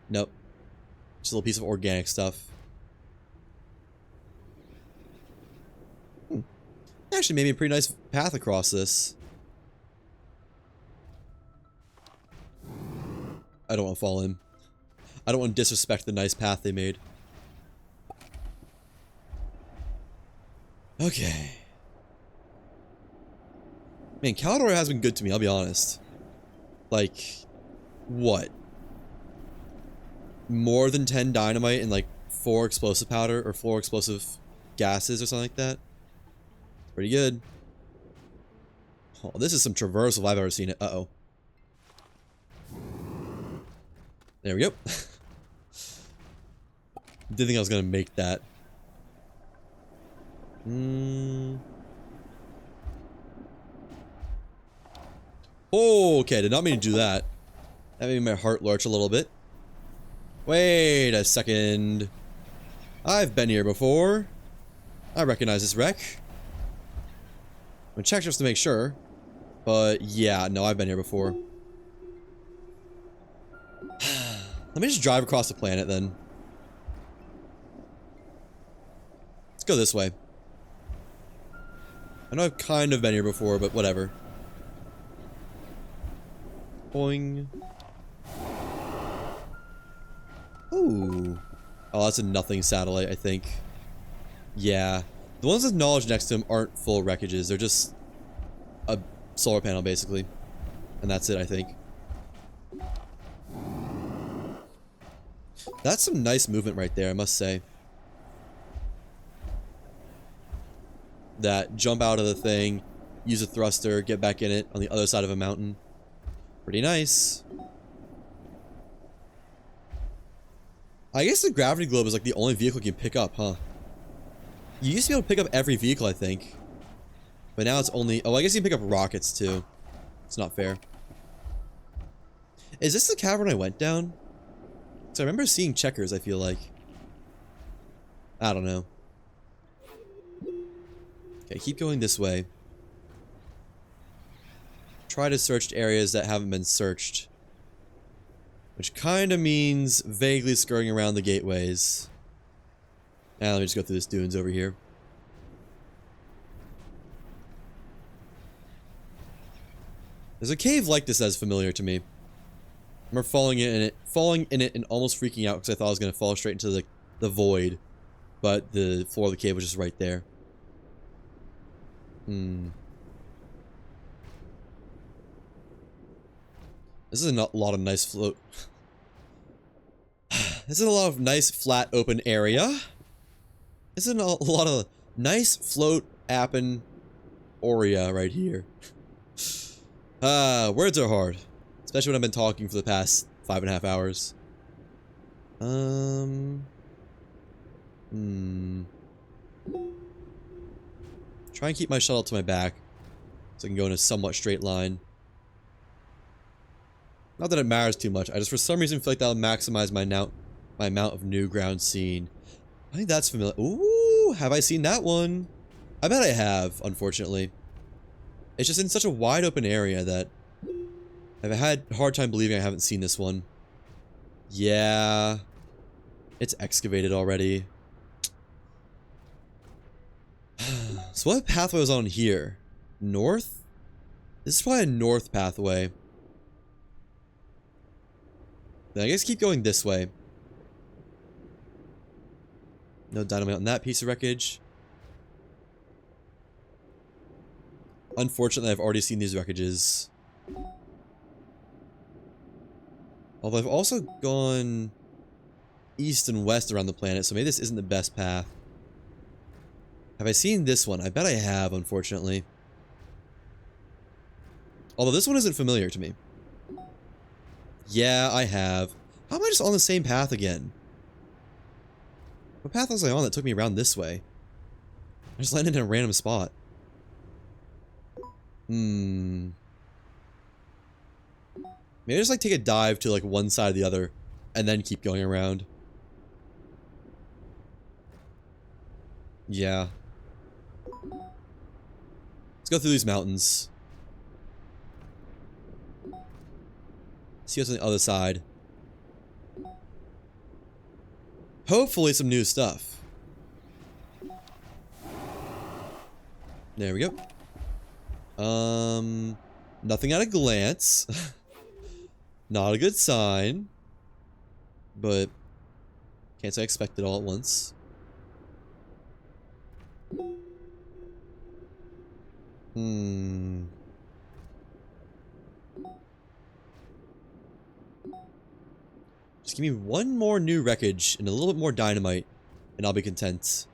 Nope. Just a little piece of organic stuff. Actually made me a pretty nice path across this. I don't want to fall in. I don't want to disrespect the nice path they made. Okay. Man, Calidor has been good to me, I'll be honest. Like, what? More than 10 dynamite and like 4 explosive powder or 4 explosive gases or something like that? Pretty good. Oh, this is some traversal if I've ever seen it. Uh-oh. There we go. Didn't think I was gonna make that. Oh, okay, did not mean to do that. That made my heart lurch a little bit. Wait a second. I've been here before. I recognize this wreck. I'm gonna check just to make sure. But yeah, no, I've been here before. Let me just drive across the planet then. Let's go this way. I know I've kind of been here before, but whatever. Boing. Ooh. Oh, that's a nothing satellite, I think. Yeah. The ones with knowledge next to them aren't full wreckages. They're just a solar panel, basically. And that's it, I think. That's some nice movement right there, I must say. That jump out of the thing, use a thruster, get back in it on the other side of a mountain. Pretty nice. I guess the gravity globe is like the only vehicle you can pick up, huh? You used to be able to pick up every vehicle, I think. But now it's only... Oh, I guess you can pick up rockets, too. It's not fair. Is this the cavern I went down? Because I remember seeing checkers, I feel like. I don't know. Okay, keep going this way. Try to search areas that haven't been searched. Which kind of means vaguely scurrying around the gateways. Now let me just go through this dunes over here. There's a cave like this that's familiar to me. I remember falling in it and almost freaking out because I thought I was going to fall straight into the void. But the floor of the cave was just right there. This is a lot of nice float. This is a lot of nice flat open area. This is a lot of nice float happen Aurea right here. Words are hard. Especially when I've been talking for the past 5.5 hours. Try and keep my shuttle to my back, so I can go in a somewhat straight line. Not that it matters too much, I just for some reason feel like that'll maximize my amount of new ground seen. I think that's familiar. Ooh, have I seen that one? I bet I have, unfortunately. It's just in such a wide open area that I've had a hard time believing I haven't seen this one. Yeah. It's excavated already. So what pathway was on here? North? This is probably a north pathway. Then I guess keep going this way. No dynamite on that piece of wreckage. Unfortunately, I've already seen these wreckages. Although I've also gone east and west around the planet, so maybe this isn't the best path. Have I seen this one? I bet I have, unfortunately. Although this one isn't familiar to me. Yeah, I have. How am I just on the same path again? What path was I on that took me around this way? I just landed in a random spot. Maybe I just like take a dive to like one side or the other and then keep going around. Yeah. Let's go through these mountains. See what's on the other side. Hopefully some new stuff. There we go. Nothing at a glance. Not a good sign. But can't say I expect it all at once. Just give me one more new wreckage and a little bit more dynamite, and I'll be content.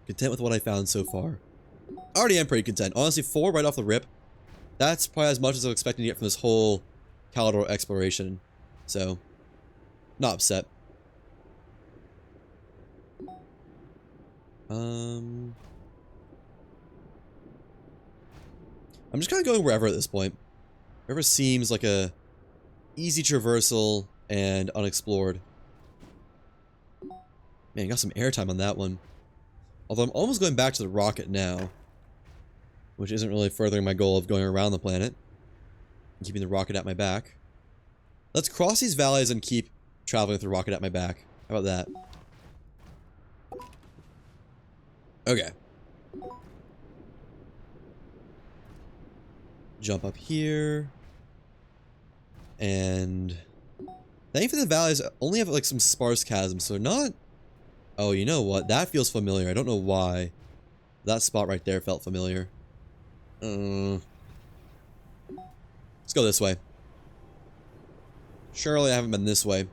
Content with what I found so far. I already am pretty content. Honestly, 4 right off the rip. That's probably as much as I was expecting to get from this whole Calidor exploration. So, not upset. I'm just kind of going wherever at this point. Wherever seems like a easy traversal and unexplored. Man, got some airtime on that one. Although I'm almost going back to the rocket now. Which isn't really furthering my goal of going around the planet. And keeping the rocket at my back. Let's cross these valleys and keep traveling with the rocket at my back. How about that? Okay. Jump up here. And thankfully the valleys only have like some sparse chasms, so they're not... Oh, you know what? That feels familiar. I don't know why. That spot right there felt familiar. Let's go this way. Surely I haven't been this way.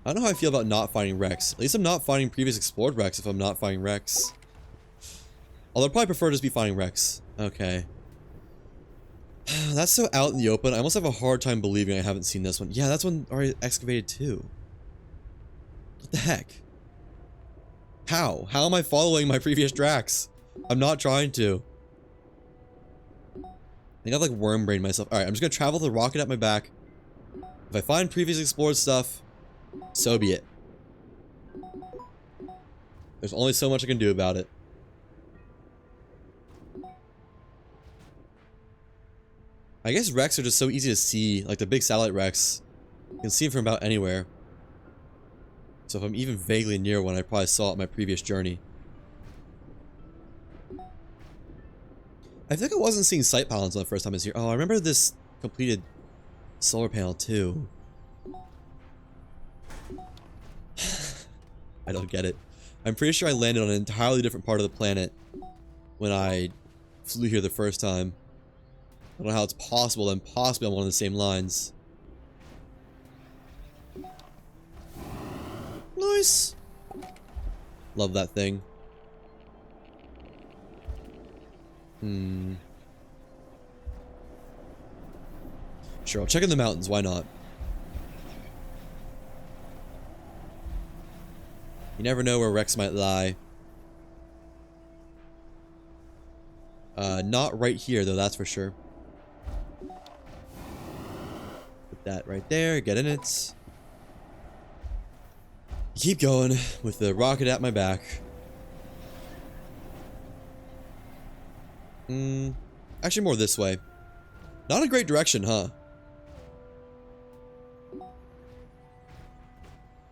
I don't know how I feel about not finding wrecks. At least I'm not finding previous explored wrecks if I'm not finding wrecks. Although I'd probably prefer just be finding wrecks. Okay. That's so out in the open. I almost have a hard time believing I haven't seen this one. Yeah, that's one already excavated too. What the heck? How? How am I following my previous tracks? I'm not trying to. I think I've like worm brained myself. Alright, I'm just gonna travel the rocket at my back. If I find previous explored stuff, so be it. There's only so much I can do about it. I guess wrecks are just so easy to see, like the big satellite wrecks. You can see them from about anywhere. So if I'm even vaguely near one, I probably saw it on my previous journey. I think I wasn't seeing sight panels on the first time I was here. Oh, I remember this completed solar panel too. I don't get it. I'm pretty sure I landed on an entirely different part of the planet when I flew here the first time. don't know how it's possible, then possibly on one of the same lines. Nice. Love that thing. Sure, I'll check in the mountains, why not? You never know where wrecks might lie. Not right here, though, that's for sure. Put that right there, get in it. Keep going with the rocket at my back. Actually more this way. Not a great direction, huh?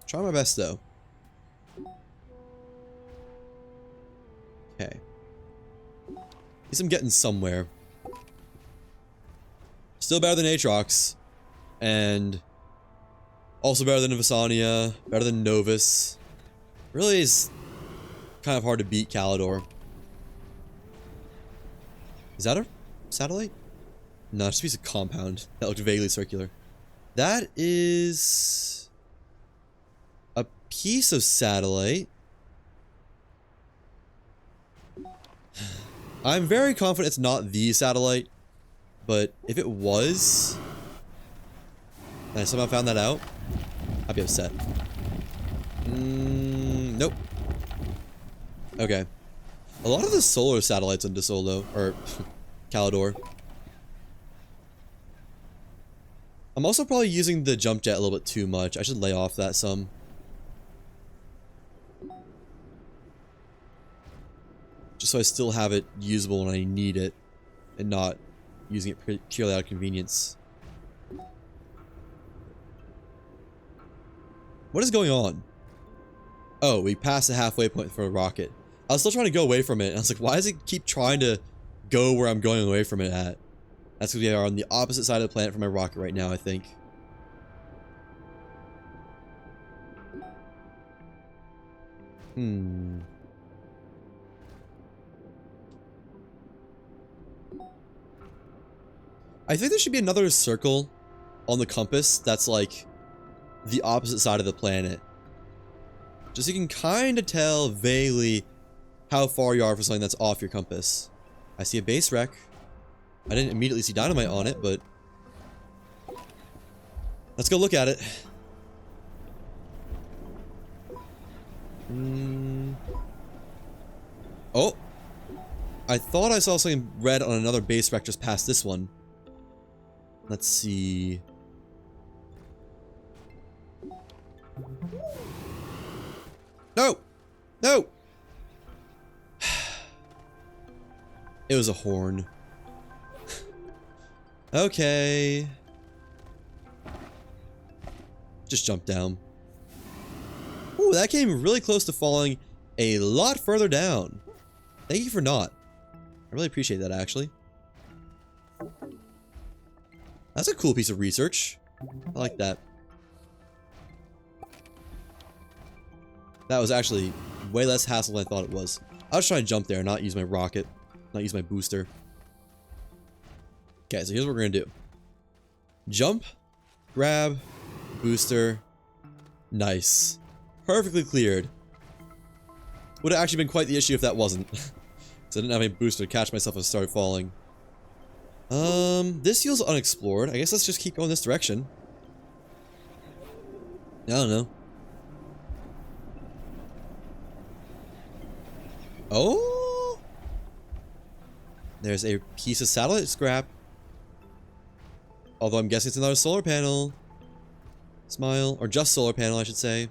Try my best, though. Okay. At least I'm getting somewhere. Still better than Aatrox. And also better than Visania. Better than Novus. Really is kind of hard to beat Calidor. Is that a satellite? No, it's just a piece of compound. That looked vaguely circular. That is a piece of satellite. I'm very confident it's not the satellite, but if it was, and I somehow found that out, I'd be upset. Nope. Okay. A lot of the solar satellites on Desolo, or Calidor. I'm also probably using the jump jet a little bit too much. I should lay off that some. Just so I still have it usable when I need it, and not using it purely out of convenience. What is going on? Oh, we passed the halfway point for a rocket. I was still trying to go away from it, and I was like, why does it keep trying to go where I'm going away from it at? That's because we are on the opposite side of the planet from my rocket right now, I think. I think there should be another circle on the compass that's like the opposite side of the planet. Just so you can kind of tell vaguely how far you are for something that's off your compass. I see a base wreck. I didn't immediately see dynamite on it, but let's go look at it. Oh! I thought I saw something red on another base wreck just past this one. Let's see. No! No! It was a horn. Okay. Just jump down. Ooh, that came really close to falling a lot further down. Thank you for not. I really appreciate that, actually. That's a cool piece of research. I like that. That was actually way less hassle than I thought it was. I was trying to jump there and not use my rocket. Not use my booster. Okay, so here's what we're gonna do. Jump, grab, booster. Nice. Perfectly cleared. Would have actually been quite the issue if that wasn't. Because I didn't have any booster to catch myself and start falling. This feels unexplored. I guess let's just keep going this direction. I don't know. Oh! There's a piece of satellite scrap. Although I'm guessing it's another solar panel. Smile. Or just solar panel, I should say.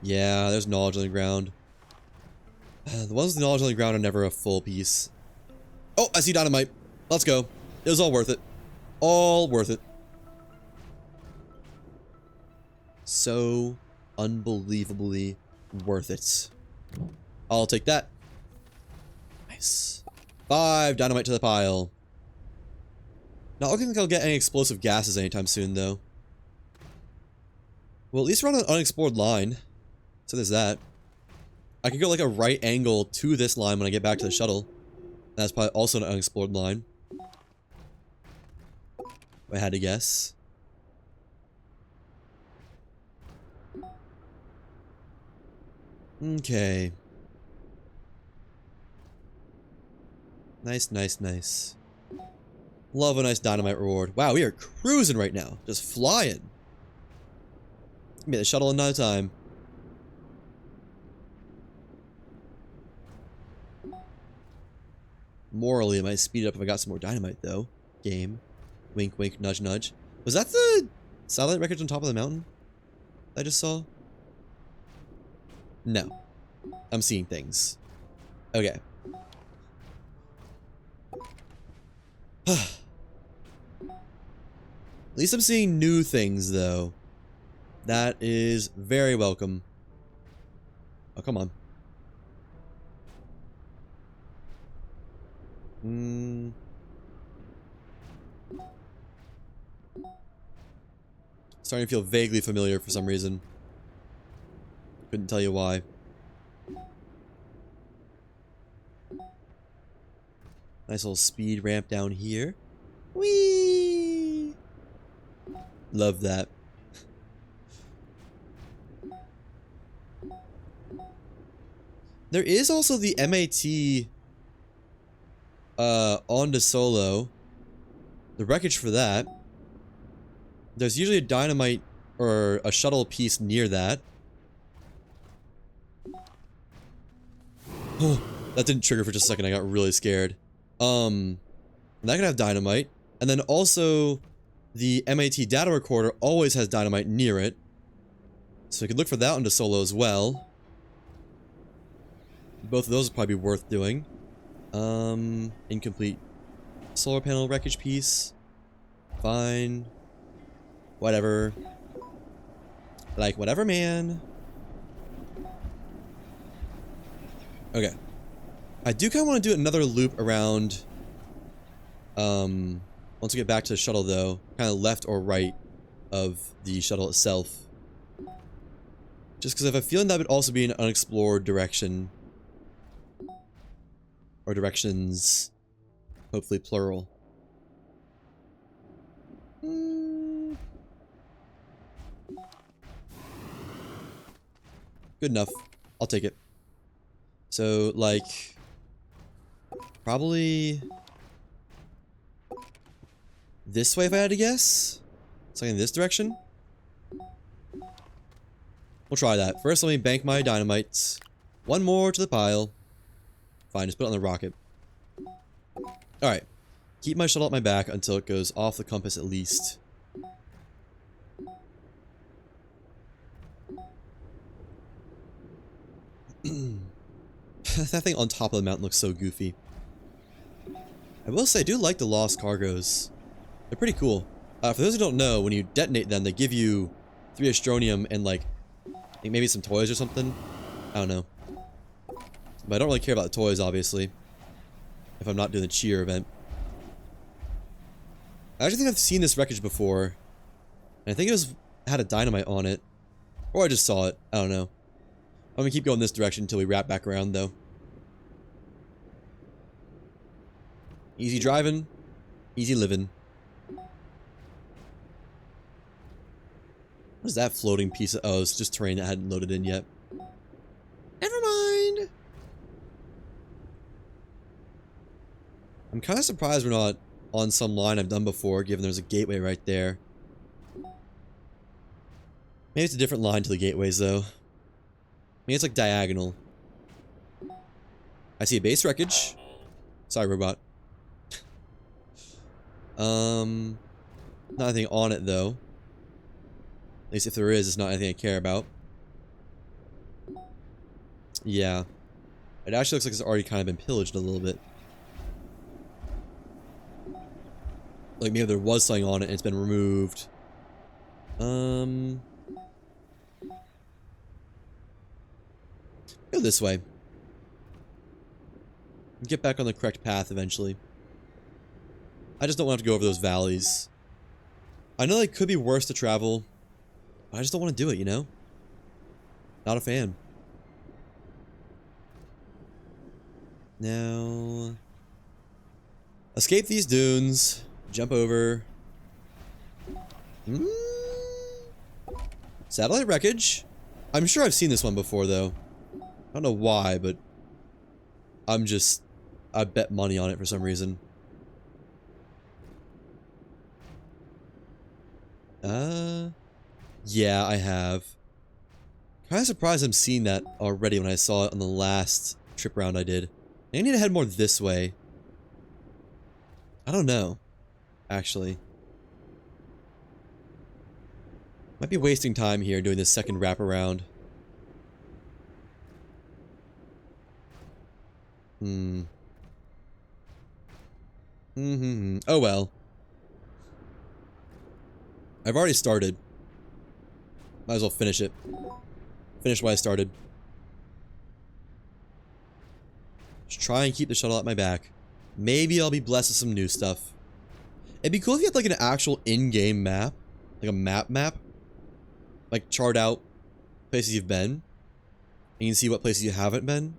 Yeah, there's knowledge on the ground. The ones with knowledge on the ground are never a full piece. Oh, I see dynamite. Let's go. It was all worth it. All worth it. So unbelievably worth it. I'll take that. Nice. 5 dynamite to the pile. Not looking like I'll get any explosive gases anytime soon, though. Well, at least we're on an unexplored line. So there's that. I could go like a right angle to this line when I get back to the shuttle. That's probably also an unexplored line. if I had to guess. Okay. Nice, nice, nice. Love a nice dynamite reward. Wow, we are cruising right now. Just flying. Get the shuttle in no time. Morally, it might speed it up if I got some more dynamite, though. Game. Wink, wink, nudge, nudge. Was that the satellite wreckage on top of the mountain I just saw? No. I'm seeing things. Okay. At least I'm seeing new things, though. That is very welcome. Oh, come on. Starting to feel vaguely familiar for some reason. Couldn't tell you why. Nice little speed ramp down here. Whee! Love that. There is also the MAT onto Solo. The wreckage for that. There's usually a dynamite or a shuttle piece near that. Oh, that didn't trigger for just a second. I got really scared. That could have dynamite. And then also the MAT data recorder always has dynamite near it. So we could look for that onto Solo as well. Both of those would probably be worth doing. Incomplete solar panel wreckage piece. Fine. Whatever. Like, whatever, man. Okay. I do kind of want to do another loop around, once we get back to the shuttle, though. Kind of left or right of the shuttle itself. Just because I have a feeling that would also be an unexplored direction. Or directions. Hopefully plural. Good enough. I'll take it. So, like... probably... this way if I had to guess? Something in this direction? We'll try that. First, let me bank my dynamites. One more to the pile. Fine, just put it on the rocket. Alright. Keep my shuttle at my back until it goes off the compass at least. That thing on top of the mountain looks so goofy. I will say, I do like the lost cargoes. They're pretty cool. For those who don't know, when you detonate them, they give you 3 astronium and, like, I think maybe some toys or something. I don't know. But I don't really care about the toys, obviously. If I'm not doing the cheer event. I actually think I've seen this wreckage before. And I think it had a dynamite on it. Or I just saw it. I don't know. I'm gonna keep going this direction until we wrap back around, though. Easy driving. Easy living. What is that floating piece of... oh, it's just terrain that hadn't loaded in yet. Never mind. I'm kind of surprised we're not on some line I've done before, given there's a gateway right there. Maybe it's a different line to the gateways, though. Maybe it's like diagonal. I see a base wreckage. Sorry, robot. Nothing on it, though. At least if there is, it's not anything I care about. Yeah. It actually looks like it's already kind of been pillaged a little bit. Like maybe there was something on it and it's been removed. Go this way. Get back on the correct path eventually. I just don't want to have to go over those valleys. I know they could be worse to travel. I just don't want to do it, you know? Not a fan. Now... escape these dunes. Jump over. Mm. Satellite wreckage. I'm sure I've seen this one before, though. I don't know why, but I bet money on it for some reason. Yeah, I have. Kind of surprised I'm seeing that already when I saw it on the last trip round I did. I need to head more this way. I don't know, actually. Might be wasting time here doing this second wraparound. Oh well. I've already started. Might as well finish it. Finish what I started. Just try and keep the shuttle at my back. Maybe I'll be blessed with some new stuff. It'd be cool if you had like an actual in-game map. Like a map. Like chart out places you've been. And you can see what places you haven't been.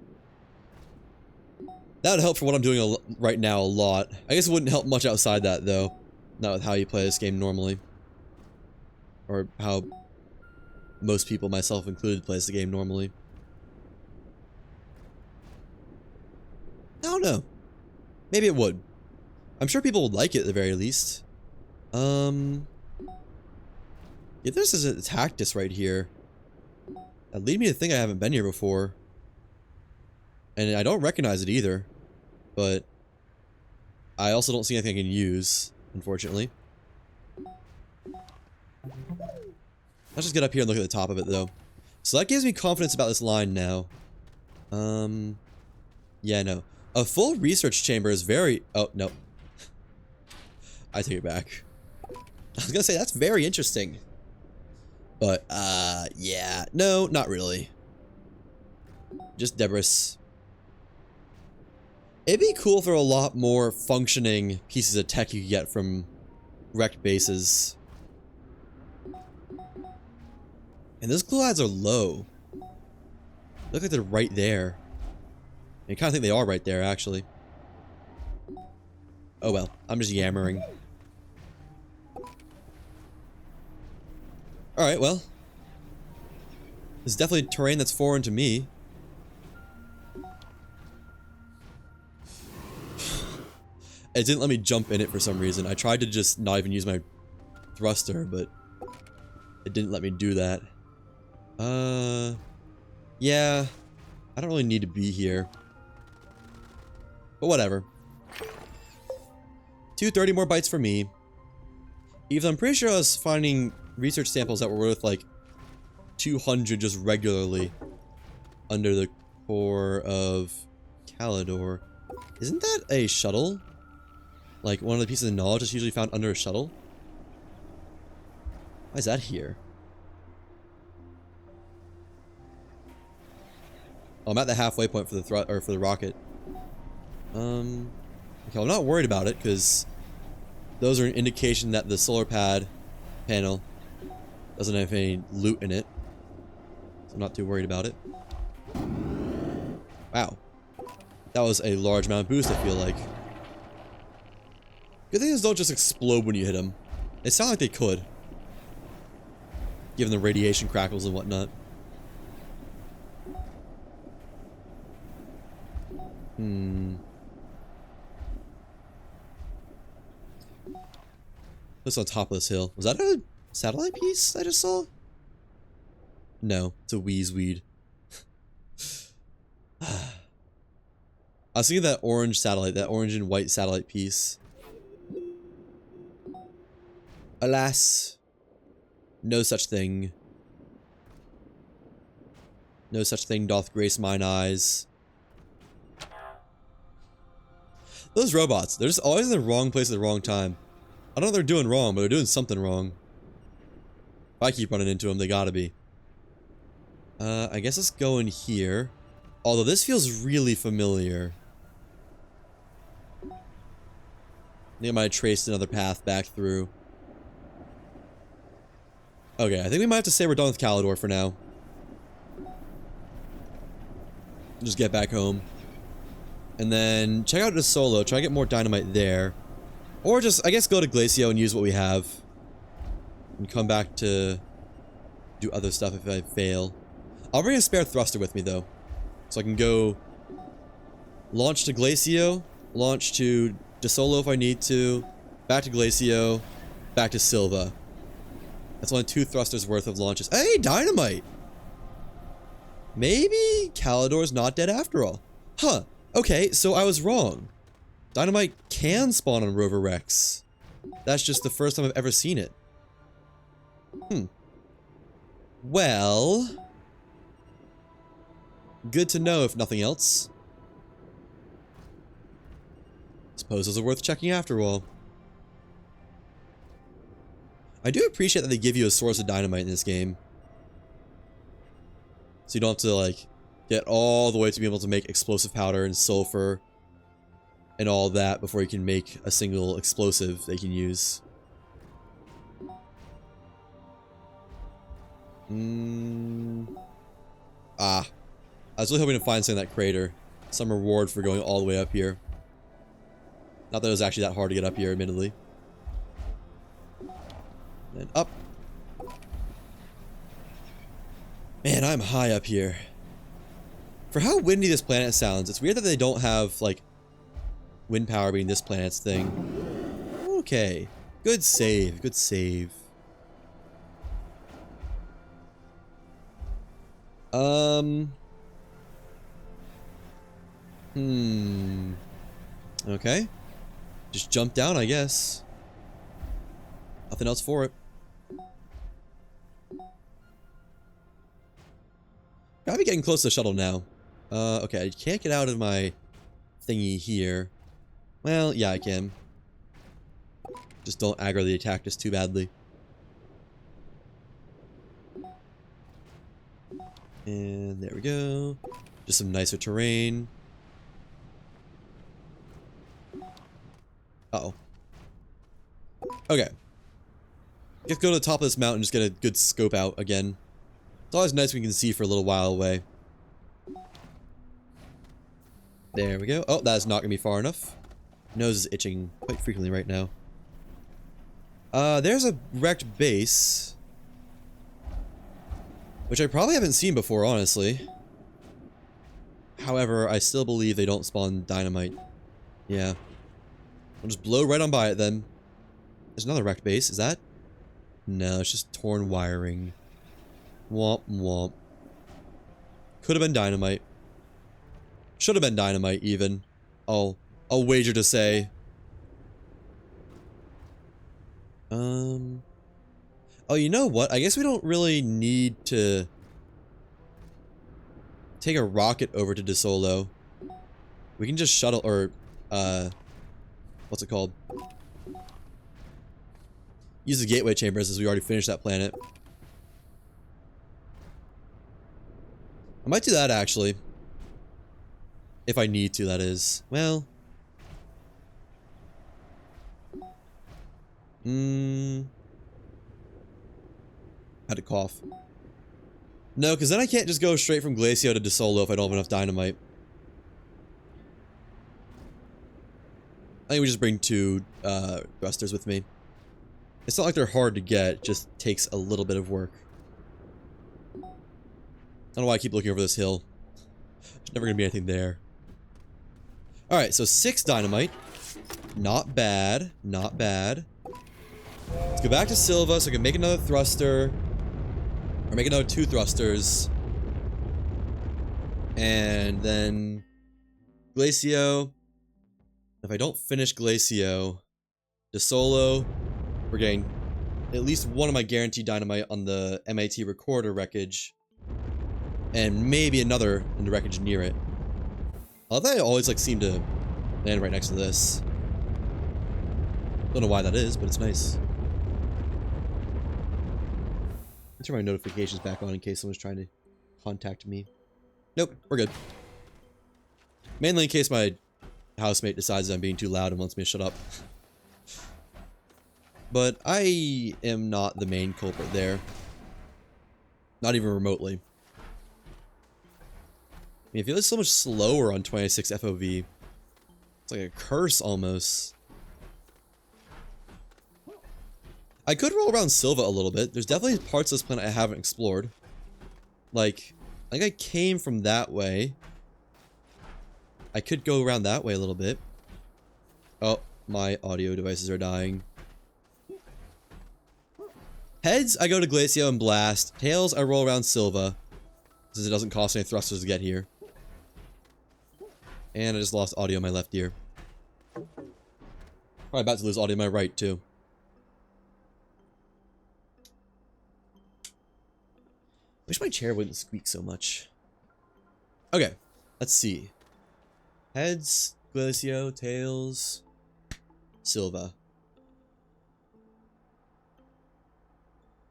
That would help for what I'm doing right now a lot. I guess it wouldn't help much outside that though. Not with how you play this game normally. Or how most people, myself included, plays the game normally. I don't know. Maybe it would. I'm sure people would like it at the very least. Yeah, there's a cactus right here. That leads me to think I haven't been here before. And I don't recognize it either. But I also don't see anything I can use, unfortunately. Let's just get up here and look at the top of it, though. So that gives me confidence about this line now. Yeah, no. A full research chamber is very... Oh, no. I take it back. I was gonna say, that's very interesting. But, yeah. No, not really. Just debris. It'd be cool for a lot more functioning pieces of tech you could get from wrecked bases. And those glow-ads are low. They look like they're right there. I kind of think they are right there, actually. Oh well, I'm just yammering. Alright, well. This is definitely terrain that's foreign to me. It didn't let me jump in it for some reason. I tried to just not even use my thruster, but it didn't let me do that. Yeah. I don't really need to be here. But whatever. 230 more bytes for me. Even though I'm pretty sure I was finding research samples that were worth like 200 just regularly under the core of Calidor. Isn't that a shuttle? Like one of the pieces of knowledge that's usually found under a shuttle? Why is that here? Oh, I'm at the halfway point for the rocket. Okay, I'm not worried about it because those are an indication that the solar panel doesn't have any loot in it. So I'm not too worried about it. Wow. That was a large amount of boost, I feel like. Good thing is don't just explode when you hit them. They sound like they could. Given the radiation crackles and whatnot. What's on top of this hill? Was that a satellite piece I just saw? No, it's a weed. I was thinking of that orange satellite, that orange and white satellite piece. Alas, no such thing. No such thing doth grace mine eyes. Those robots, they're just always in the wrong place at the wrong time. I don't know what they're doing wrong, but they're doing something wrong. If I keep running into them, they gotta be. I guess let's go in here. Although this feels really familiar. I think I might have traced another path back through. Okay, I think we might have to say we're done with Calidor for now. Just get back home. And then check out the solo, try to get more dynamite there. Or just, I guess, go to Glacio and use what we have. And come back to do other stuff if I fail. I'll bring a spare thruster with me, though. So I can go launch to Glacio, launch to DeSolo if I need to, back to Glacio, back to Silva. That's only 2 thrusters worth of launches. Hey, dynamite! Maybe Calidor's not dead after all. Huh. Okay, so I was wrong. Dynamite can spawn on Rover Rex. That's just the first time I've ever seen it. Well, good to know if nothing else. Suppose those are worth checking after all. I do appreciate that they give you a source of dynamite in this game. So you don't have to, like, get all the way to be able to make explosive powder and sulfur and all that before you can make a single explosive they can use. I was really hoping to find something in that crater. Some reward for going all the way up here. Not that it was actually that hard to get up here, admittedly. And up. Man, I'm high up here. For how windy this planet sounds, it's weird that they don't have, like, wind power being this planet's thing. Okay. Good save. Good save. Okay. Just jump down, I guess. Nothing else for it. Gotta be getting close to the shuttle now. Okay, I can't get out of my thingy here. Well, yeah, I can. Just don't aggro the attack just too badly. And there we go. Just some nicer terrain. Uh-oh. Okay. Let's go to the top of this mountain and just get a good scope out again. It's always nice when you can see for a little while away. There we go. Oh, that is not going to be far enough. Nose is itching quite frequently right now. There's a wrecked base. Which I probably haven't seen before, honestly. However, I still believe they don't spawn dynamite. Yeah. I'll just blow right on by it then. There's another wrecked base. Is that? No, it's just torn wiring. Womp womp. Could have been dynamite. Should have been dynamite, even. I'll wager to say. Oh, you know what? I guess we don't really need to take a rocket over to DeSolo. We can just shuttle, or, what's it called? Use the gateway chambers as we already finished that planet. I might do that, actually. If I need to, that is. Well. Had to cough. No, because then I can't just go straight from Glacio to DeSolo if I don't have enough dynamite. I think we just bring 2 thrusters with me. It's not like they're hard to get, it just takes a little bit of work. I don't know why I keep looking over this hill. There's never gonna be anything there. Alright, so 6 dynamite. Not bad. Not bad. Let's go back to Silva so I can make another thruster. Or make another 2 thrusters. And then Glacio. If I don't finish Glacio, DeSolo, we're getting at least one of my guaranteed dynamite on the MAT recorder wreckage. And maybe another in the wreckage near it. I love that I always like seem to land right next to this. Don't know why that is, but it's nice. I'll turn my notifications back on in case someone's trying to contact me. Nope, we're good. Mainly in case my housemate decides I'm being too loud and wants me to shut up. But I am not the main culprit there. Not even remotely. I mean, I feel like it's so much slower on 26 FOV. It's like a curse almost. I could roll around Silva a little bit. There's definitely parts of this planet I haven't explored. Like, I think I came from that way. I could go around that way a little bit. Oh, my audio devices are dying. Heads, I go to Glacio and blast. Tails, I roll around Silva, since it doesn't cost any thrusters to get here. And I just lost audio in my left ear. Probably about to lose audio in my right, too. Wish my chair wouldn't squeak so much. Okay, let's see. Heads, Glacio, tails, Silva.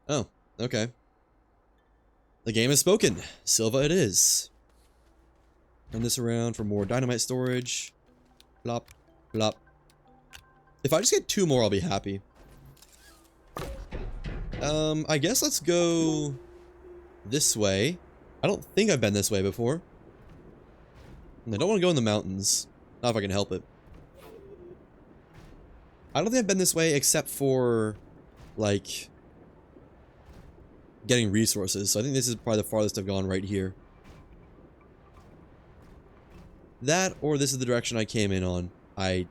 Oh, okay. The game has spoken. Silva it is. Turn this around for more dynamite storage. Plop, plop. If I just get 2 more, I'll be happy. I guess let's go this way. I don't think I've been this way before. And I don't want to go in the mountains. Not if I can help it. I don't think I've been this way except for, like, getting resources. So I think this is probably the farthest I've gone right here. That, or this is the direction I came in on. I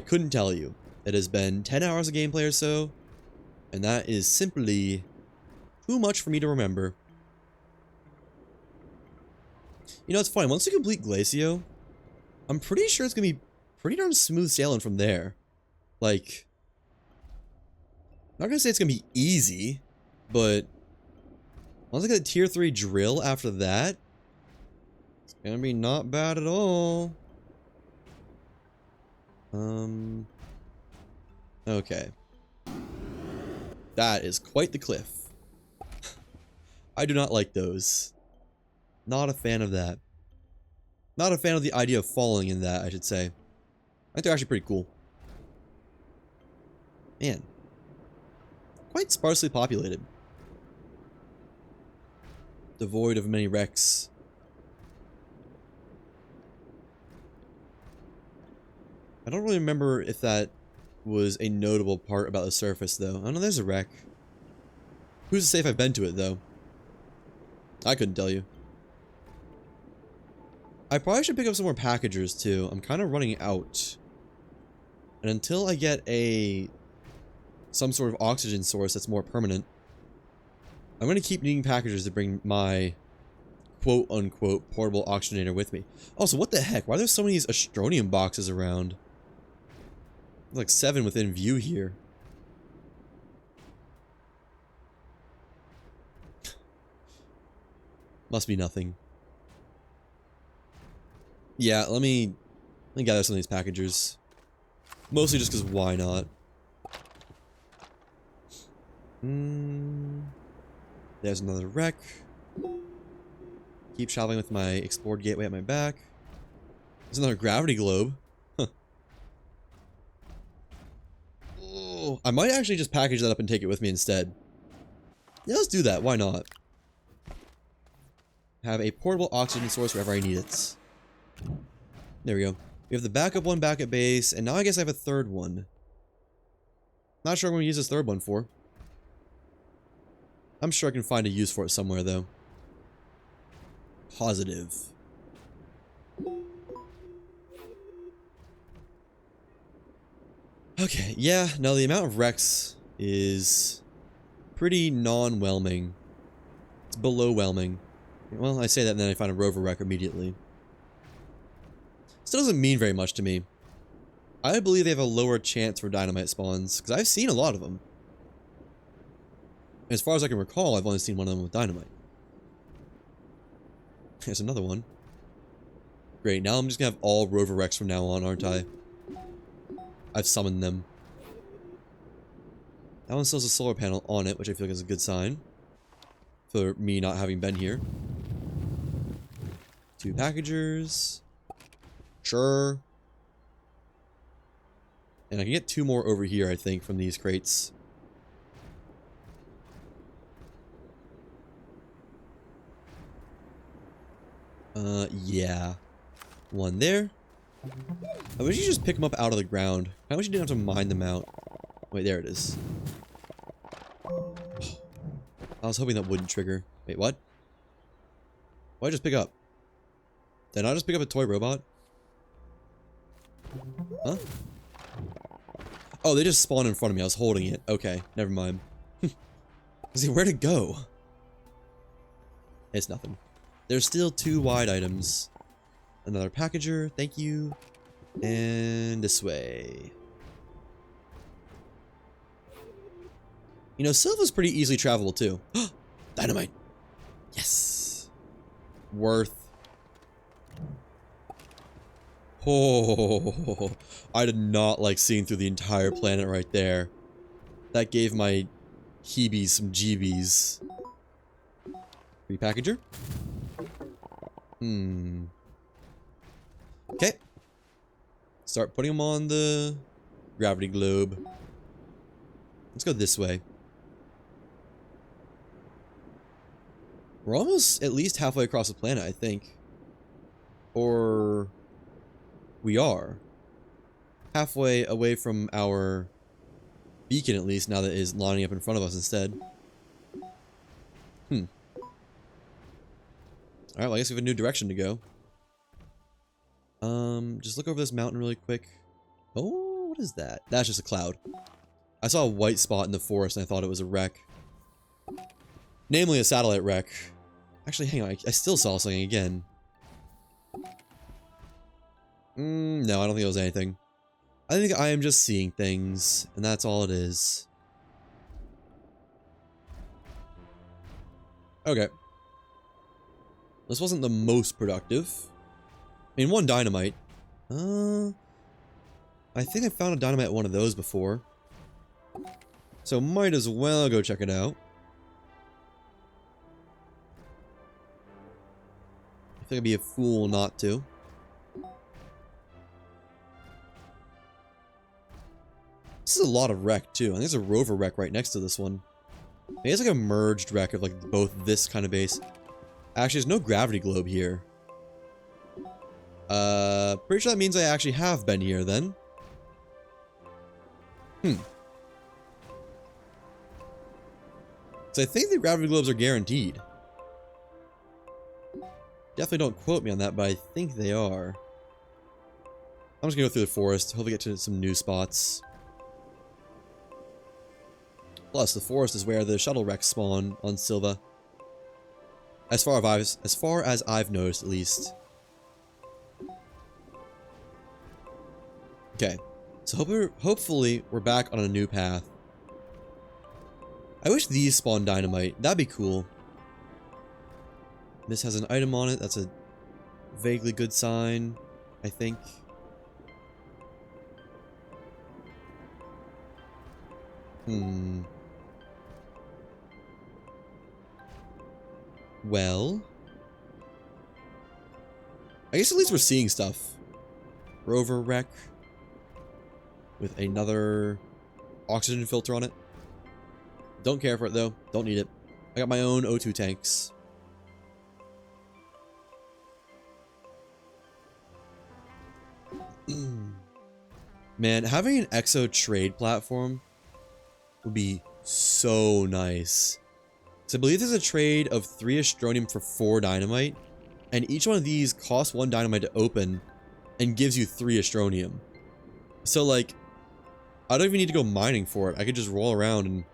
couldn't tell you. It has been 10 hours of gameplay or so, and that is simply too much for me to remember. You know, it's funny. Once you complete Glacio, I'm pretty sure it's going to be pretty darn smooth sailing from there. Like, I'm not going to say it's going to be easy, but once I get a tier 3 drill after that, it's going to be not bad at all. Okay. That is quite the cliff. I do not like those. Not a fan of that. Not a fan of the idea of falling in that, I should say. I think they're actually pretty cool. Man. Quite sparsely populated. Devoid of many wrecks. I don't really remember if that was a notable part about the surface, though. I know there's a wreck. Who's to say if I've been to it, though? I couldn't tell you. I probably should pick up some more packagers, too. I'm kind of running out. And until I get some sort of oxygen source that's more permanent, I'm going to keep needing packagers to bring my quote-unquote portable oxygenator with me. Also, what the heck? Why are there so many of these Astroneer boxes around? There's like 7 within view here. Must be nothing. Yeah, let me gather some of these packagers. Mostly just because why not? There's another wreck. Keep traveling with my explored gateway at my back. There's another gravity globe. Huh. Oh, I might actually just package that up and take it with me instead. Yeah, let's do that. Why not? Have a portable oxygen source wherever I need it. There we go. We have the backup one back at base, and now I guess I have a third one. Not sure I'm going to use this third one for. I'm sure I can find a use for it somewhere, though. Positive. Okay, yeah, no, the amount of wrecks is pretty non-whelming. It's below-whelming. Well, I say that and then I find a rover wreck immediately. Still doesn't mean very much to me. I believe they have a lower chance for dynamite spawns, because I've seen a lot of them. As far as I can recall, I've only seen one of them with dynamite. There's another one. Great, now I'm just gonna have all rover wrecks from now on, aren't I? I've summoned them. That one still has a solar panel on it, which I feel like is a good sign. For me not having been here. 2 packagers. Sure. And I can get 2 more over here, I think, from these crates. Yeah. 1 there. I wish you just pick them up out of the ground. I wish you didn't have to mine them out. Wait, there it is. I was hoping that wouldn't trigger. Wait, what? Why'd I just pick up? Did I just pick up a toy robot? Huh? Oh, they just spawned in front of me. I was holding it. Okay, never mind. See, where'd it go? It's nothing. There's still 2 wide items. Another packager, thank you. And this way. You know, Silva's pretty easily travelable too. Dynamite! Yes! Worth. Oh, I did not like seeing through the entire planet right there. That gave my heebies some jeebies. Repackager? Okay. Start putting them on the gravity globe. Let's go this way. We're almost at least halfway across the planet, I think. Or we are. Halfway away from our beacon, at least, now that it is lining up in front of us instead. Alright, well, I guess we have a new direction to go. Just look over this mountain really quick. Oh, what is that? That's just a cloud. I saw a white spot in the forest and I thought it was a wreck. Namely, a satellite wreck. Actually, hang on, I still saw something again. No, I don't think it was anything. I think I am just seeing things, and that's all it is. Okay. This wasn't the most productive. I mean, 1 dynamite. I think I found a dynamite at one of those before. So might as well go check it out. I think I'd be a fool not to. This is a lot of wreck too. I think there's a rover wreck right next to this one. Maybe it's like a merged wreck of like both this kind of base. Actually, there's no gravity globe here. Pretty sure that means I actually have been here then. So I think the gravity globes are guaranteed. Definitely don't quote me on that, but I think they are. I'm just gonna go through the forest, hopefully get to some new spots. Plus, the forest is where the shuttle wrecks spawn on Silva. As far as I've noticed, at least. Okay, so hopefully we're back on a new path. I wish these spawn dynamite. That'd be cool. This has an item on it. That's a vaguely good sign, I think. Well, I guess at least we're seeing stuff. Rover wreck with another oxygen filter on it. Don't care for it though. Don't need it. I got my own O2 tanks. Man, having an exo trade platform would be so nice. So I believe there's a trade of 3 Astronium for 4 dynamite, and each one of these costs 1 dynamite to open and gives you 3 Astronium. So like, I don't even need to go mining for it. I could just roll around and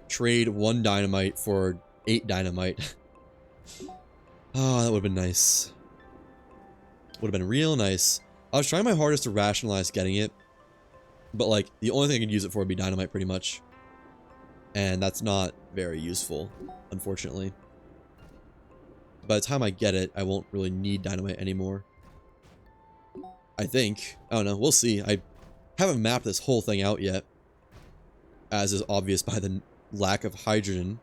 trade 1 dynamite for 8 dynamite. Oh, that would have been nice. Would have been real nice. I was trying my hardest to rationalize getting it, but like, the only thing I could use it for would be dynamite pretty much. And that's not very useful, unfortunately. By the time I get it, I won't really need dynamite anymore. I think. I don't know. We'll see. I haven't mapped this whole thing out yet, as is obvious by the lack of hydrogen.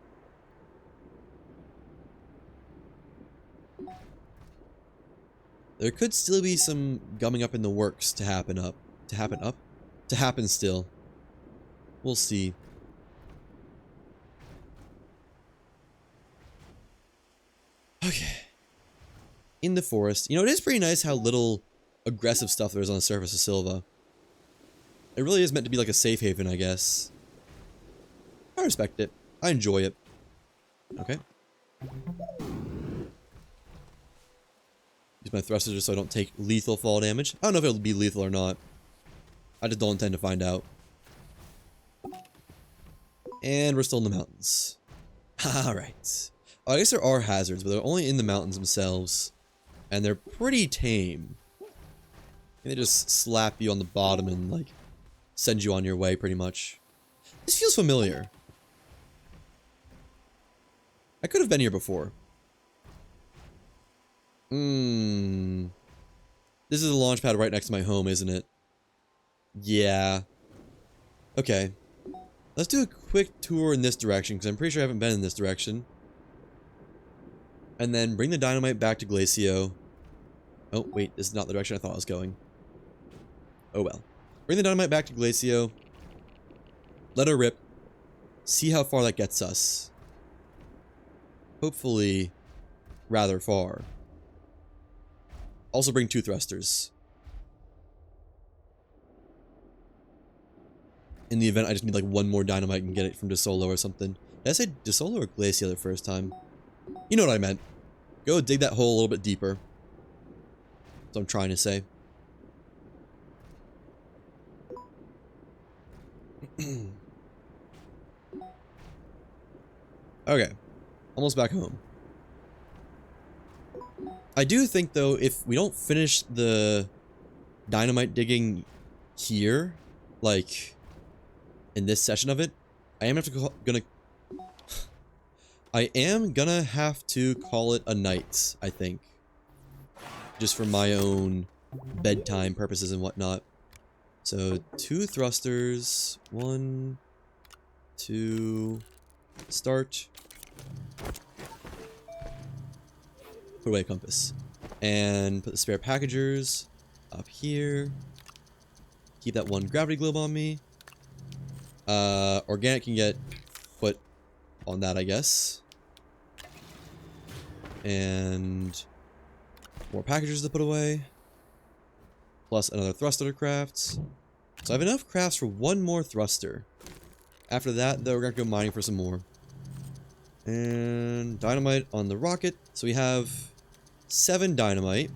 There could still be some gumming up in the works to happen still. We'll see. Okay. In the forest. You know, it is pretty nice how little aggressive stuff there is on the surface of Silva. It really is meant to be like a safe haven, I guess. I respect it. I enjoy it. Okay. Use my thrusters just so I don't take lethal fall damage. I don't know if it'll be lethal or not. I just don't intend to find out. And we're still in the mountains. Alright. Oh, I guess there are hazards, but they're only in the mountains themselves. And they're pretty tame. And they just slap you on the bottom and, like, send you on your way, pretty much. This feels familiar. I could have been here before. This is a launch pad right next to my home, isn't it? Yeah. Okay. Let's do a quick tour in this direction, because I'm pretty sure I haven't been in this direction. And then bring the dynamite back to Glacio. Oh, wait, this is not the direction I thought I was going. Oh well. Bring the dynamite back to Glacio. Let her rip. See how far that gets us. Hopefully, rather far. Also bring 2 thrusters. In the event I just need like 1 more dynamite and get it from DeSolo or something. Did I say DeSolo or Glacio the first time? You know what I meant. Go dig that hole a little bit deeper. That's what I'm trying to say. Okay. Almost back home. I do think, though, if we don't finish the dynamite digging here, like, in this session of it, I am gonna have to call it a night, I think. Just for my own bedtime purposes and whatnot. So, 2 thrusters. 1, 2, start. Put away a compass. And put the spare packagers up here. Keep that 1 gravity globe on me. Organic can get put on that, I guess. And more packagers to put away. Plus another thruster to craft. So I have enough crafts for 1 more thruster. After that, though, we're going to go mining for some more. And dynamite on the rocket. So we have 7 dynamite.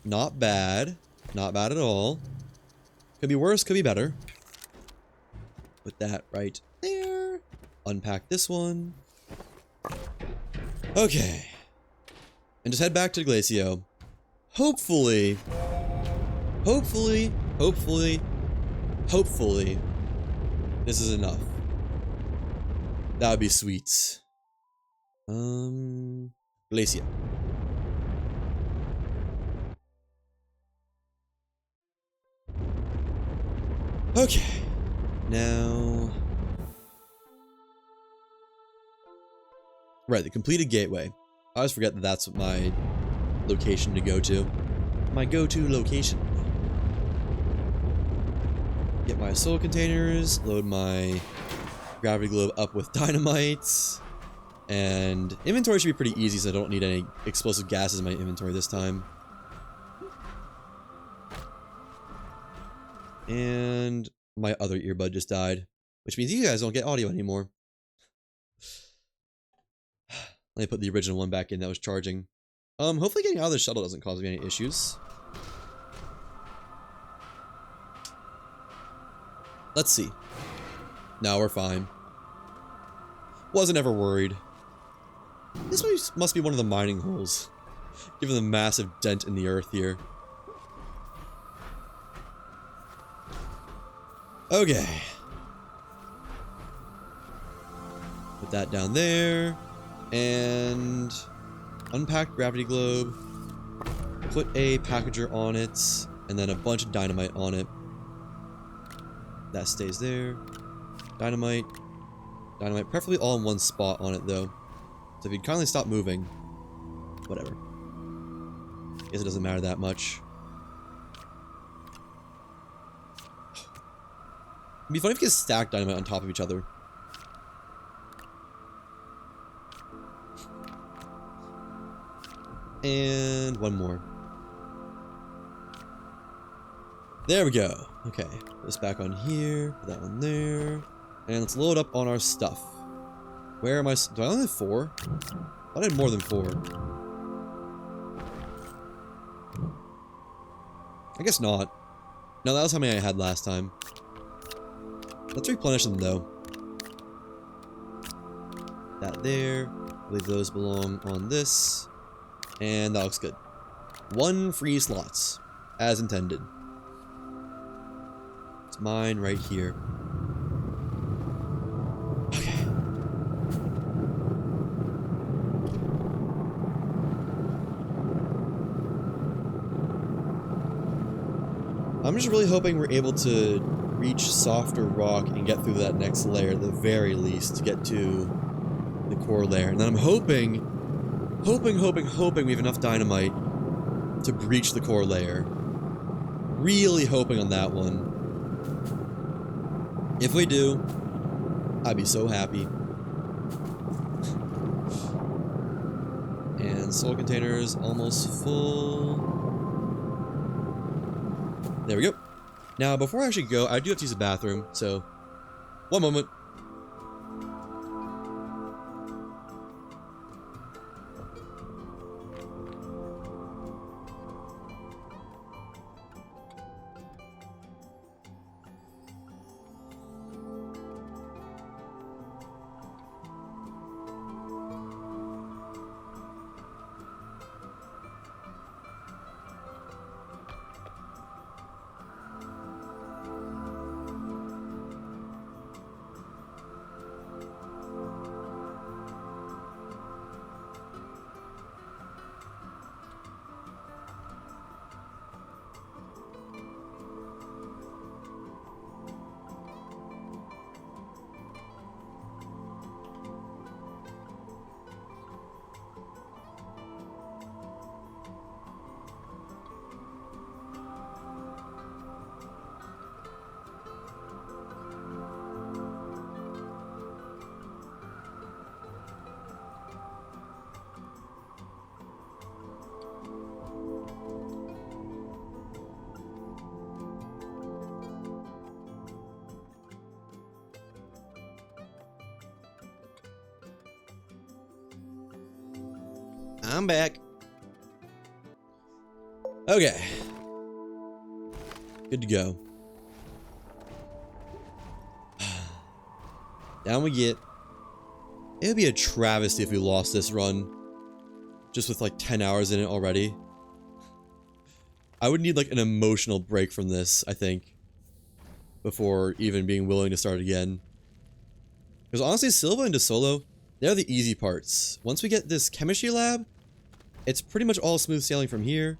Not bad. Not bad at all. Could be worse, could be better. Put that right there. Unpack this one. Okay. And just head back to Glacio. Hopefully, this is enough. That would be sweet. Glacio. Okay. Now... Right, the completed gateway. I always forget that that's my location to go to. My go-to location. Get my soul containers, load my gravity globe up with dynamite, and inventory should be pretty easy so I don't need any explosive gases in my inventory this time. And my other earbud just died, which means you guys don't get audio anymore. Let me put the original one back in that was charging. Hopefully getting out of the shuttle doesn't cause me any issues. Let's see. No, we're fine. Wasn't ever worried. This must be one of the mining holes, given the massive dent in the earth here. Okay. Put that down there. And unpack gravity globe. Put a packager on it. And then a bunch of dynamite on it. That stays there. Dynamite. Dynamite. Preferably all in one spot on it, though. So if you'd kindly stop moving. Whatever. Guess it doesn't matter that much. It'd be funny if you could stack dynamite on top of each other. And 1 more. There we go. Okay, put this back on here, put that on there, and let's load up on our stuff. Where am I? Do I only have 4? I had more than 4. I guess not. No, that was how many I had last time. Let's replenish them though. That there. I believe those belong on this. And that looks good. 1 free slots. As intended. It's mine right here. Okay. I'm just really hoping we're able to reach softer rock and get through that next layer at the very least to get to the core layer. And then I'm hoping we have enough dynamite to breach the core layer. Really hoping on that one. If we do, I'd be so happy. And soul container's almost full. There we go. Now, before I actually go, I do have to use the bathroom, so one moment. I'm back. Okay. Good to go. Down we get. It would be a travesty if we lost this run. Just with like 10 hours in it already. I would need like an emotional break from this, I think. Before even being willing to start again. Because honestly, Silva and DeSolo, they're the easy parts. Once we get this chemistry lab, it's pretty much all smooth sailing from here.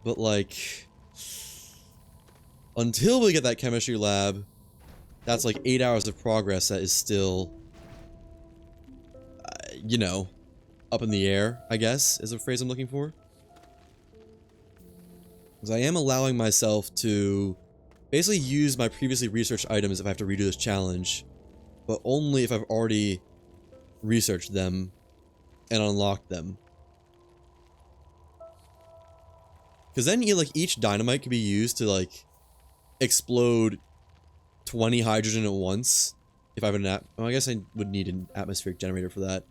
But like, until we get that chemistry lab, that's like 8 hours of progress that is still, you know, up in the air, I guess, is the phrase I'm looking for. Because I am allowing myself to basically use my previously researched items if I have to redo this challenge, but only if I've already researched them and unlocked them. Because then like each dynamite can be used to like explode 20 hydrogen at once. If I have well, I guess I would need an atmospheric generator for that.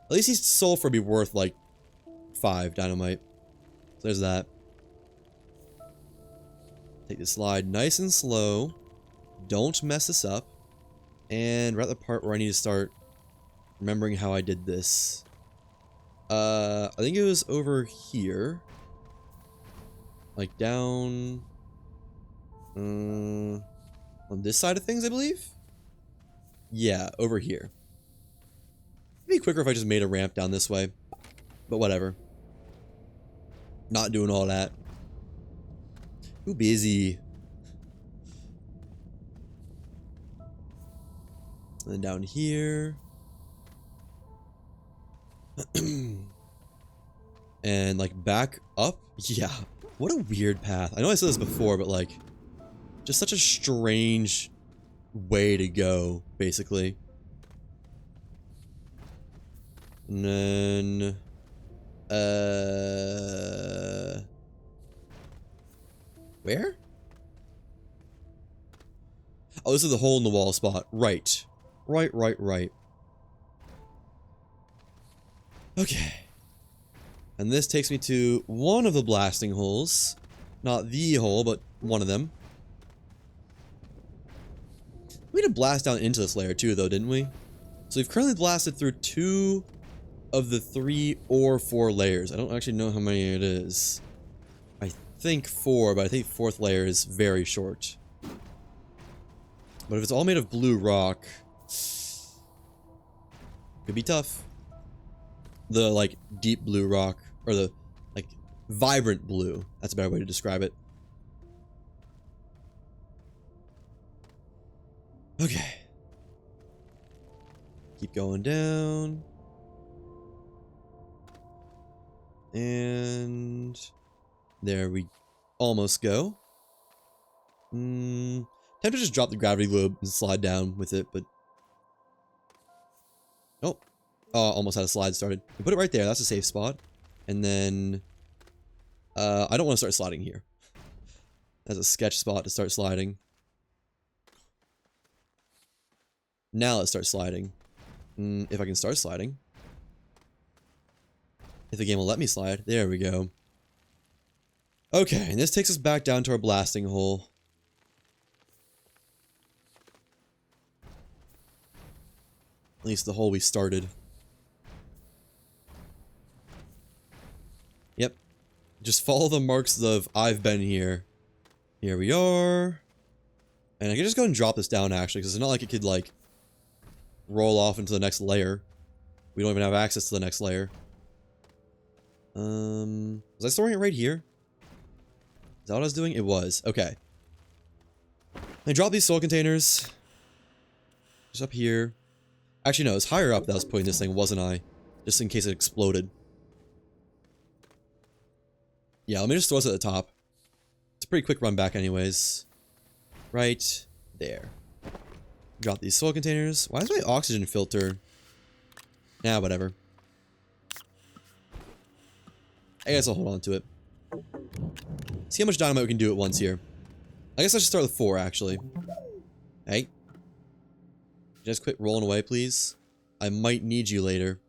At least each sulfur would be worth like 5 dynamite. So there's that. Take the slide nice and slow. Don't mess this up. And we're at the part where I need to start remembering how I did this. I think it was over here. Like down on this side of things, I believe. Yeah, over here. It'd be quicker if I just made a ramp down this way, but whatever. Not doing all that. Too busy. And then down here. And like back up. Yeah. What a weird path. I know I said this before, but like, just such a strange way to go, basically. And then, where? Oh, this is the hole in the wall spot. Right. Right. Okay. And this takes me to one of the blasting holes. Not the hole, but one of them. We had to blast down into this layer too, though, didn't we? So we've currently blasted through 2 of the 3 or 4 layers. I don't actually know how many it is. I think 4, but I think 4th layer is very short. But if it's all made of blue rock, could be tough. The, like, deep blue rock, or the, like, vibrant blue. That's a better way to describe it. Okay. Keep going down. And there we almost go. Time to just drop the gravity globe and slide down with it, but... Oh. Almost had a slide started. We put it right there. That's a safe spot. And then... I don't want to start sliding here. That's a sketch spot to start sliding. Now let's start sliding. If I can start sliding. If the game will let me slide. There we go. Okay, and this takes us back down to our blasting hole. At least the hole we started. Yep. Just follow the marks of I've been here. Here we are. And I can just go and drop this down, actually, because it's not like it could, like, roll off into the next layer. We don't even have access to the next layer. Was I storing it right here? Is that what I was doing? It was. Okay. I dropped these soul containers. Just up here. Actually, no, it was higher up that I was putting this thing, wasn't I? Just in case it exploded. Yeah, let me just throw this at the top. It's a pretty quick run back anyways. Right there. Drop these soil containers. Why is my oxygen filter? Nah, whatever. I guess I'll hold on to it. See how much dynamite we can do at once here. I guess I should start with 4, actually. Hey. Just quit rolling away, please. I might need you later.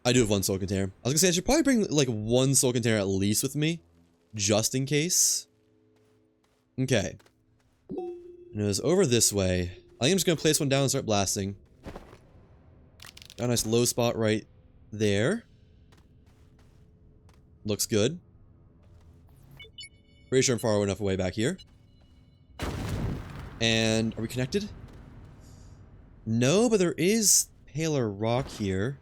I do have 1 soul container. I was gonna say, I should probably bring, like, 1 soul container at least with me. Just in case. Okay. And it was over this way. I think I'm just gonna place one down and start blasting. Got a nice low spot right there. Looks good. Pretty sure I'm far enough away back here. And are we connected? No, but there is paler rock here.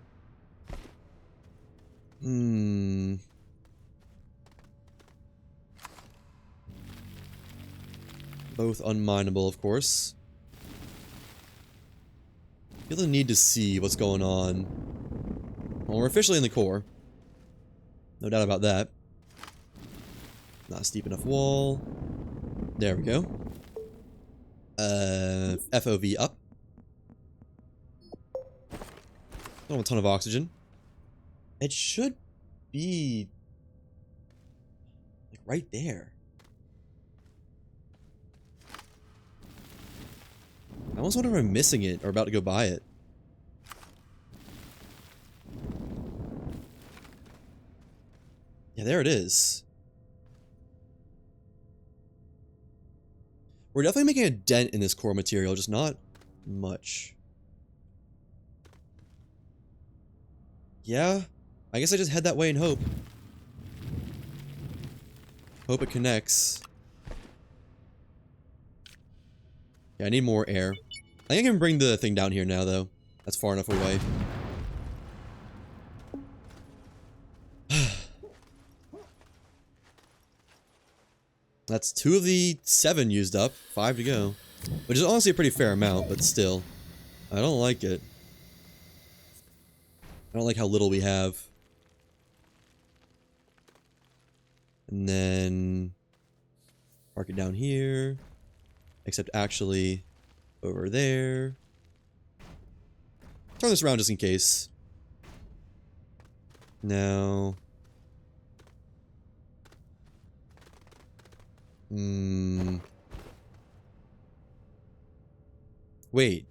Both unmineable, of course. Feel the need to see what's going on. Well, we're officially in the core. No doubt about that. Not a steep enough wall. There we go. FOV up. Don't have a ton of oxygen. It should be... like, right there. I almost wonder if I'm missing it or about to go by it. Yeah, there it is. We're definitely making a dent in this core material, just not much. Yeah, I guess I just head that way and hope. Hope it connects. Yeah, I need more air. I think I can bring the thing down here now, though. That's far enough away. That's 2 of the 7 used up. 5 to go. Which is honestly a pretty fair amount, but still. I don't like it. I don't like how little we have. And then... park it down here. Except actually... over there. Turn this around just in case. Now... Wait.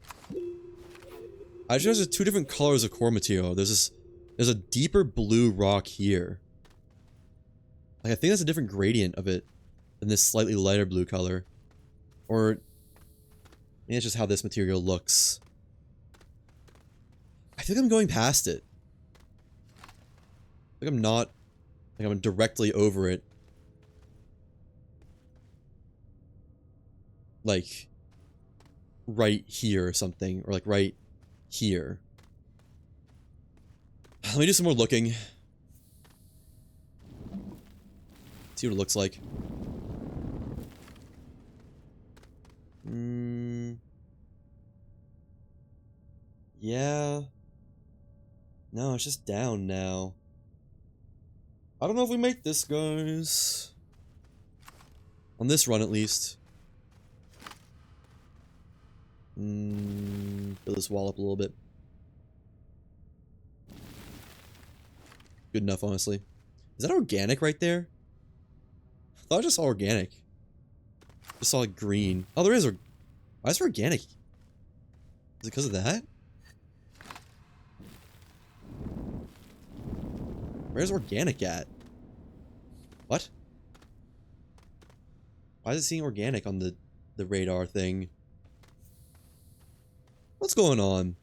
I just noticed there's two different colors of core material. There's a deeper blue rock here. Like, I think that's a different gradient of it than this slightly lighter blue color. Or maybe it's just how this material looks. I think I'm going past it. I think I'm not, like I'm directly over it. Like, right here or something, or like right here. Let me do some more looking. See what it looks like. Yeah. No, it's just down now. I don't know if we make this, guys. On this run, at least. Fill this wall up a little bit. Good enough, honestly. Is that organic right there? I thought I just saw organic. Just saw like green. Oh, there is. Why is there organic? Is it because of that? Where's organic at? What? Why is it seeing organic on the radar thing? What's going on?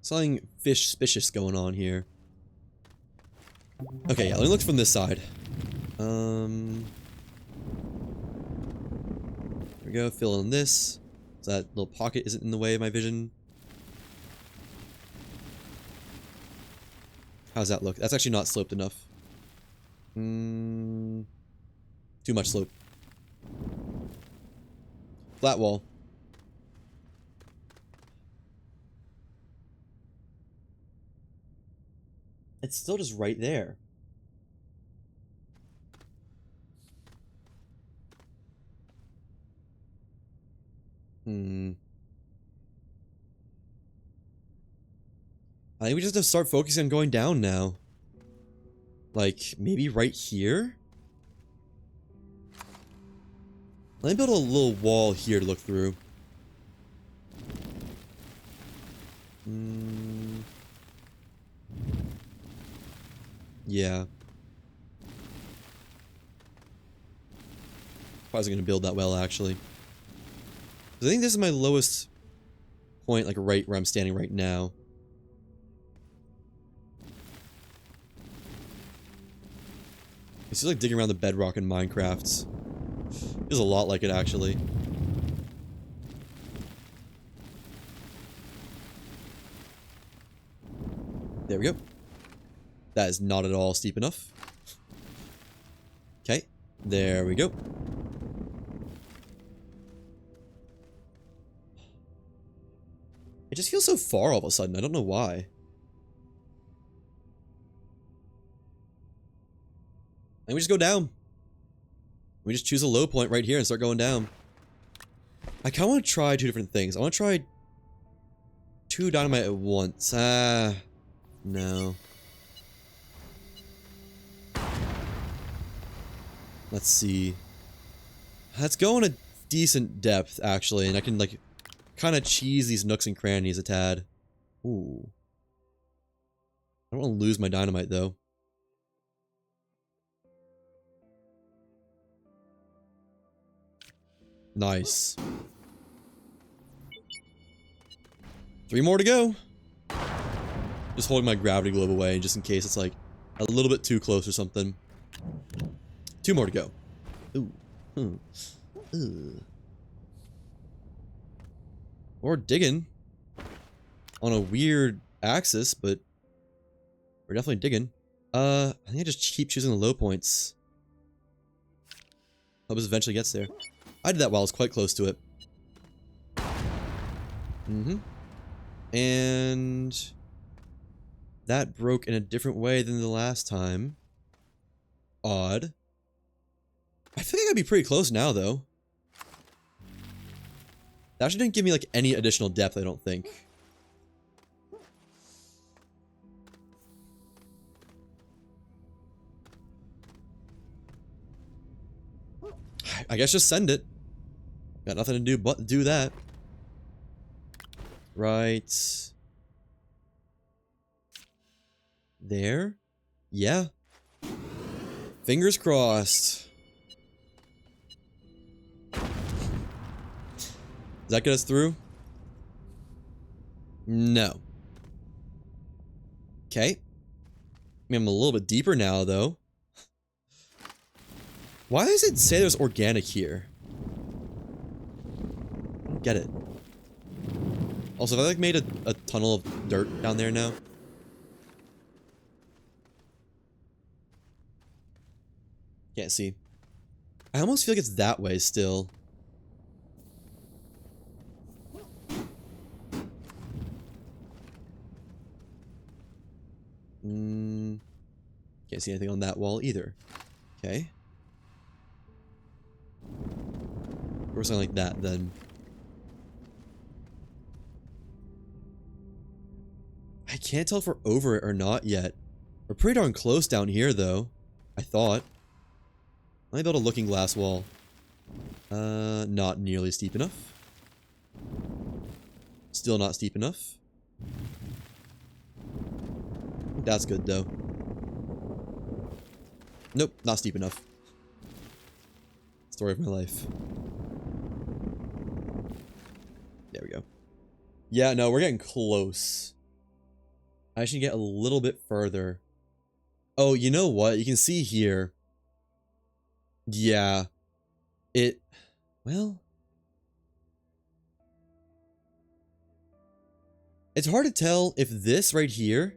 Something fish-spicious going on here. Okay, yeah, let me look from this side. There we go, fill in this. So that little pocket isn't in the way of my vision. How's that look? That's actually not sloped enough. Too much slope. Flat wall. It's still just right there. I think we just have to start focusing on going down now. Like, maybe right here? Let me build a little wall here to look through. Yeah. I wasn't gonna build that well, actually. 'Cause I think this is my lowest point, like right where I'm standing right now. It's just like digging around the bedrock in Minecraft. Feels a lot like it, actually. There we go. That is not at all steep enough. Okay, there we go. It just feels so far all of a sudden. I don't know why. And we just go down. We just choose a low point right here and start going down. I kind of want to try two different things. I want to try 2 dynamite at once. No. Let's see. Let's go in a decent depth, actually, and I can, like, kind of cheese these nooks and crannies a tad. Ooh. I don't want to lose my dynamite, though. Nice. 3 more to go. Just holding my gravity globe away, just in case it's, like, a little bit too close or something. 2 more to go. Ooh. We're digging on a weird axis, but we're definitely digging. I think I just keep choosing the low points. Hope this eventually gets there. I did that while I was quite close to it. And that broke in a different way than the last time. Odd. I think I gotta be pretty close now, though. That actually didn't give me, like, any additional depth, I don't think. I guess just send it. Got nothing to do but do that. right there. Yeah. Fingers crossed. Does that get us through? No. Okay. I mean, I'm a little bit deeper now, though. Why does it say there's organic here? I don't get it. Also, have I like made a tunnel of dirt down there now? Can't see. I almost feel like it's that way still. Can't see anything on that wall either. Okay. Or something like that then. I can't tell if we're over it or not yet. We're pretty darn close down here though. I thought. Let me build a looking glass wall. Not nearly steep enough. Still not steep enough. That's good though. Nope, not steep enough. Story of my life. There we go. Yeah, no, we're getting close. I should get a little bit further. Oh, you know what? You can see here. Yeah. Well. It's hard to tell if this right here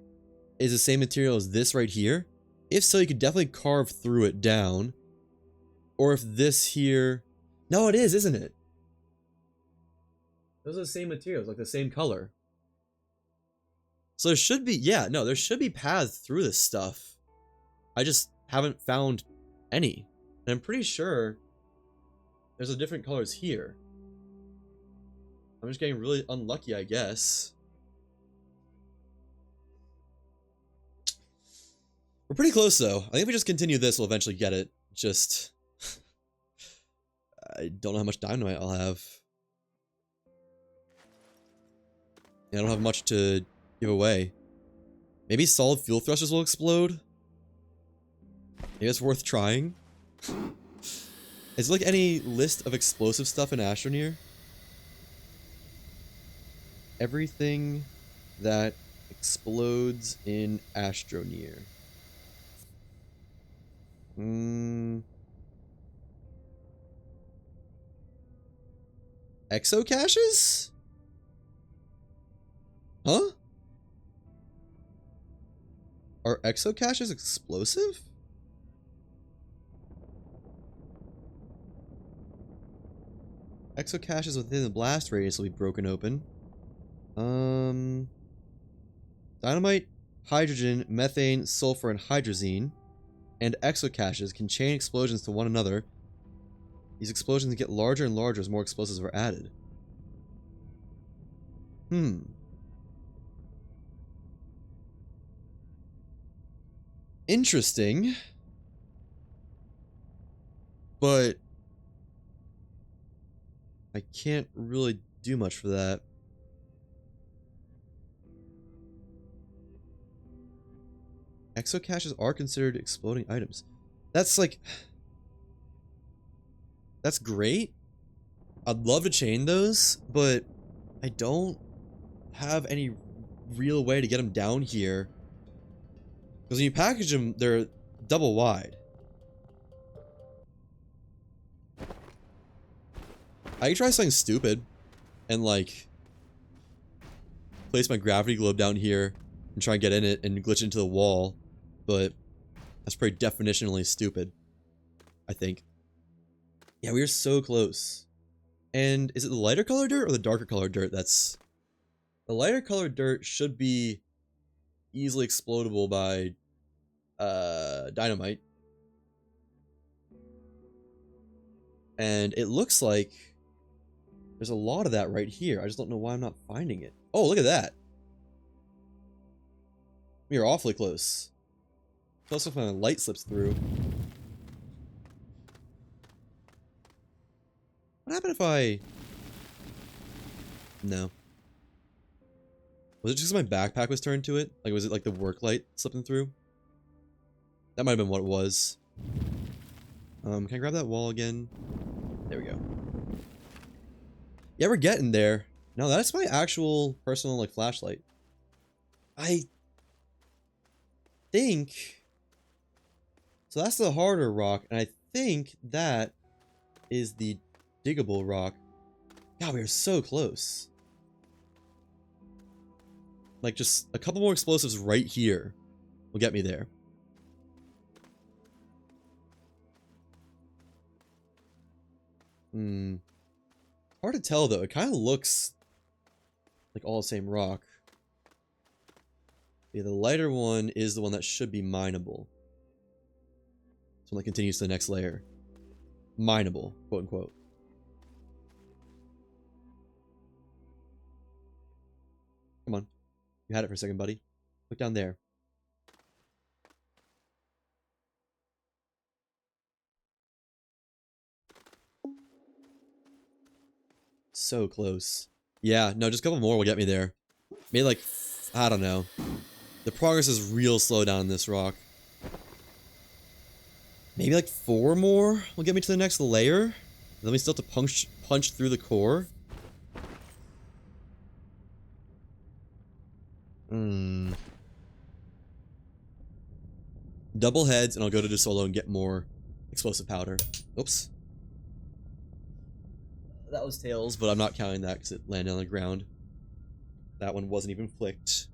is the same material as this right here. If so, you could definitely carve through it down. Or if this here... No, it is, isn't it? Those are the same materials, like the same color. So there should be... Yeah, no, there should be paths through this stuff. I just haven't found any. And I'm pretty sure there's a different colors here. I'm just getting really unlucky, I guess. We're pretty close, though. I think if we just continue this, we'll eventually get it. Just... I don't know how much dynamite I'll have. Yeah, I don't have much to give away. Maybe solid fuel thrusters will explode? Maybe it's worth trying? Is there like any list of explosive stuff in Astroneer? Everything that explodes in Astroneer. Exocaches? Huh? Are exocaches explosive? Exocaches within the blast radius will be broken open. Dynamite, hydrogen, methane, sulfur, and hydrazine, and exocaches can chain explosions to one another. These explosions get larger and larger as more explosives are added. Interesting. But I can't really do much for that. Exocaches are considered exploding items. That's like... That's great. I'd love to chain those, but I don't have any real way to get them down here. Because when you package them, they're double wide. I could try something stupid and like place my gravity globe down here and try and get in it and glitch into the wall, but that's pretty definitionally stupid, I think. Yeah, we are so close. And is it the lighter colored dirt or the darker colored dirt that's... The lighter colored dirt should be easily explodable by dynamite. And it looks like there's a lot of that right here. I just don't know why I'm not finding it. Oh, look at that. We are awfully close. Plus if my light slips through. What happened if I... No. Was it just 'cause my backpack was turned to it? Like, was it like the work light slipping through? That might have been what it was. Can I grab that wall again? There we go. Yeah, we're getting there. No, that's my actual personal, like, flashlight. I think... So that's the harder rock, and I think that is the diggable rock. God, we are so close. Like, just a couple more explosives right here will get me there. Hard to tell, though. It kind of looks like all the same rock. Yeah, the lighter one is the one that should be mineable. This one that continues to the next layer. Mineable, quote unquote. Come on. You had it for a second, buddy. Look down there. So close. Yeah, no, just a couple more will get me there. Maybe like, I don't know. The progress is real slow down this rock. Maybe like 4 more will get me to the next layer. Then we still have to punch through the core. Double heads, and I'll go to DeSolo and get more explosive powder. Oops. That was tails, but I'm not counting that because it landed on the ground. That one wasn't even flicked.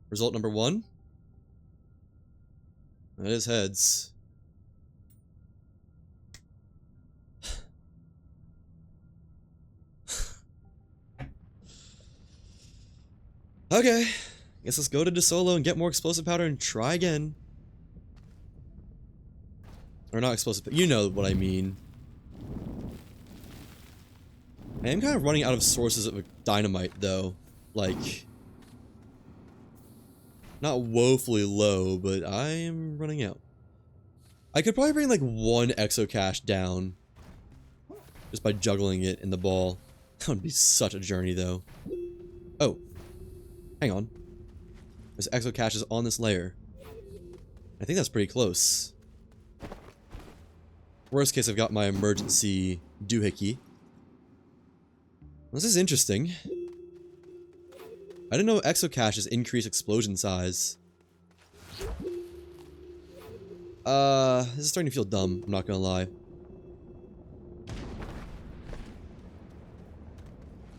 Result number 1. That is heads. Okay. Guess let's go to DeSolo and get more explosive powder and try again. Or not explosive, but you know what I mean. I am kind of running out of sources of dynamite, though. Like, not woefully low, but I am running out. I could probably bring like 1 exocache down just by juggling it in the ball. That would be such a journey, though. Oh, hang on. There's exocaches on this layer. I think that's pretty close. Worst case, I've got my emergency doohickey. This is interesting. I didn't know exocaches increase explosion size. This is starting to feel dumb, I'm not gonna lie.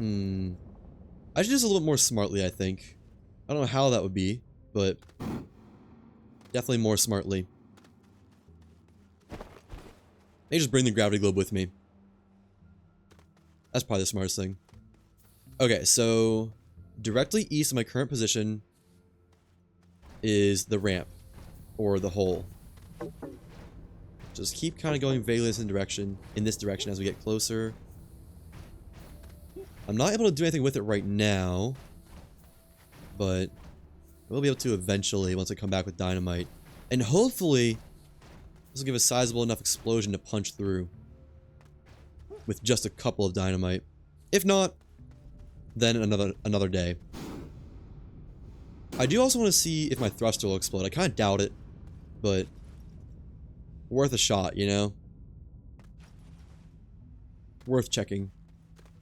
I should do this a little bit more smartly, I think. I don't know how that would be, but definitely more smartly. Maybe just bring the gravity globe with me. That's probably the smartest thing. Okay, so directly east of my current position is the ramp, or the hole. Just keep kind of going vaguely in this direction as we get closer. I'm not able to do anything with it right now, but we'll be able to eventually once I come back with dynamite. And hopefully, this will give a sizable enough explosion to punch through with just a couple of dynamite. If not, then another day. I do also want to see if my thruster will explode. I kind of doubt it, but worth a shot, you know? Worth checking.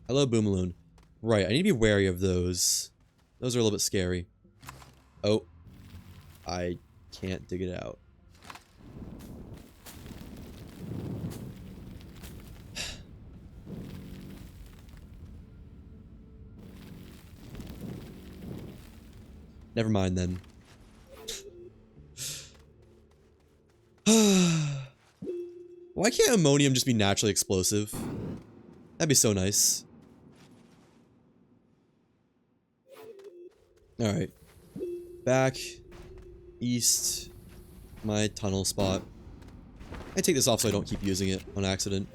Hello, Boomaloon. Right, I need to be wary of those. Those are a little bit scary. Oh. I can't dig it out. Never mind then. Why can't ammonium just be naturally explosive? That'd be so nice. Alright. Back. East. My tunnel spot. I take this off so I don't keep using it on accident.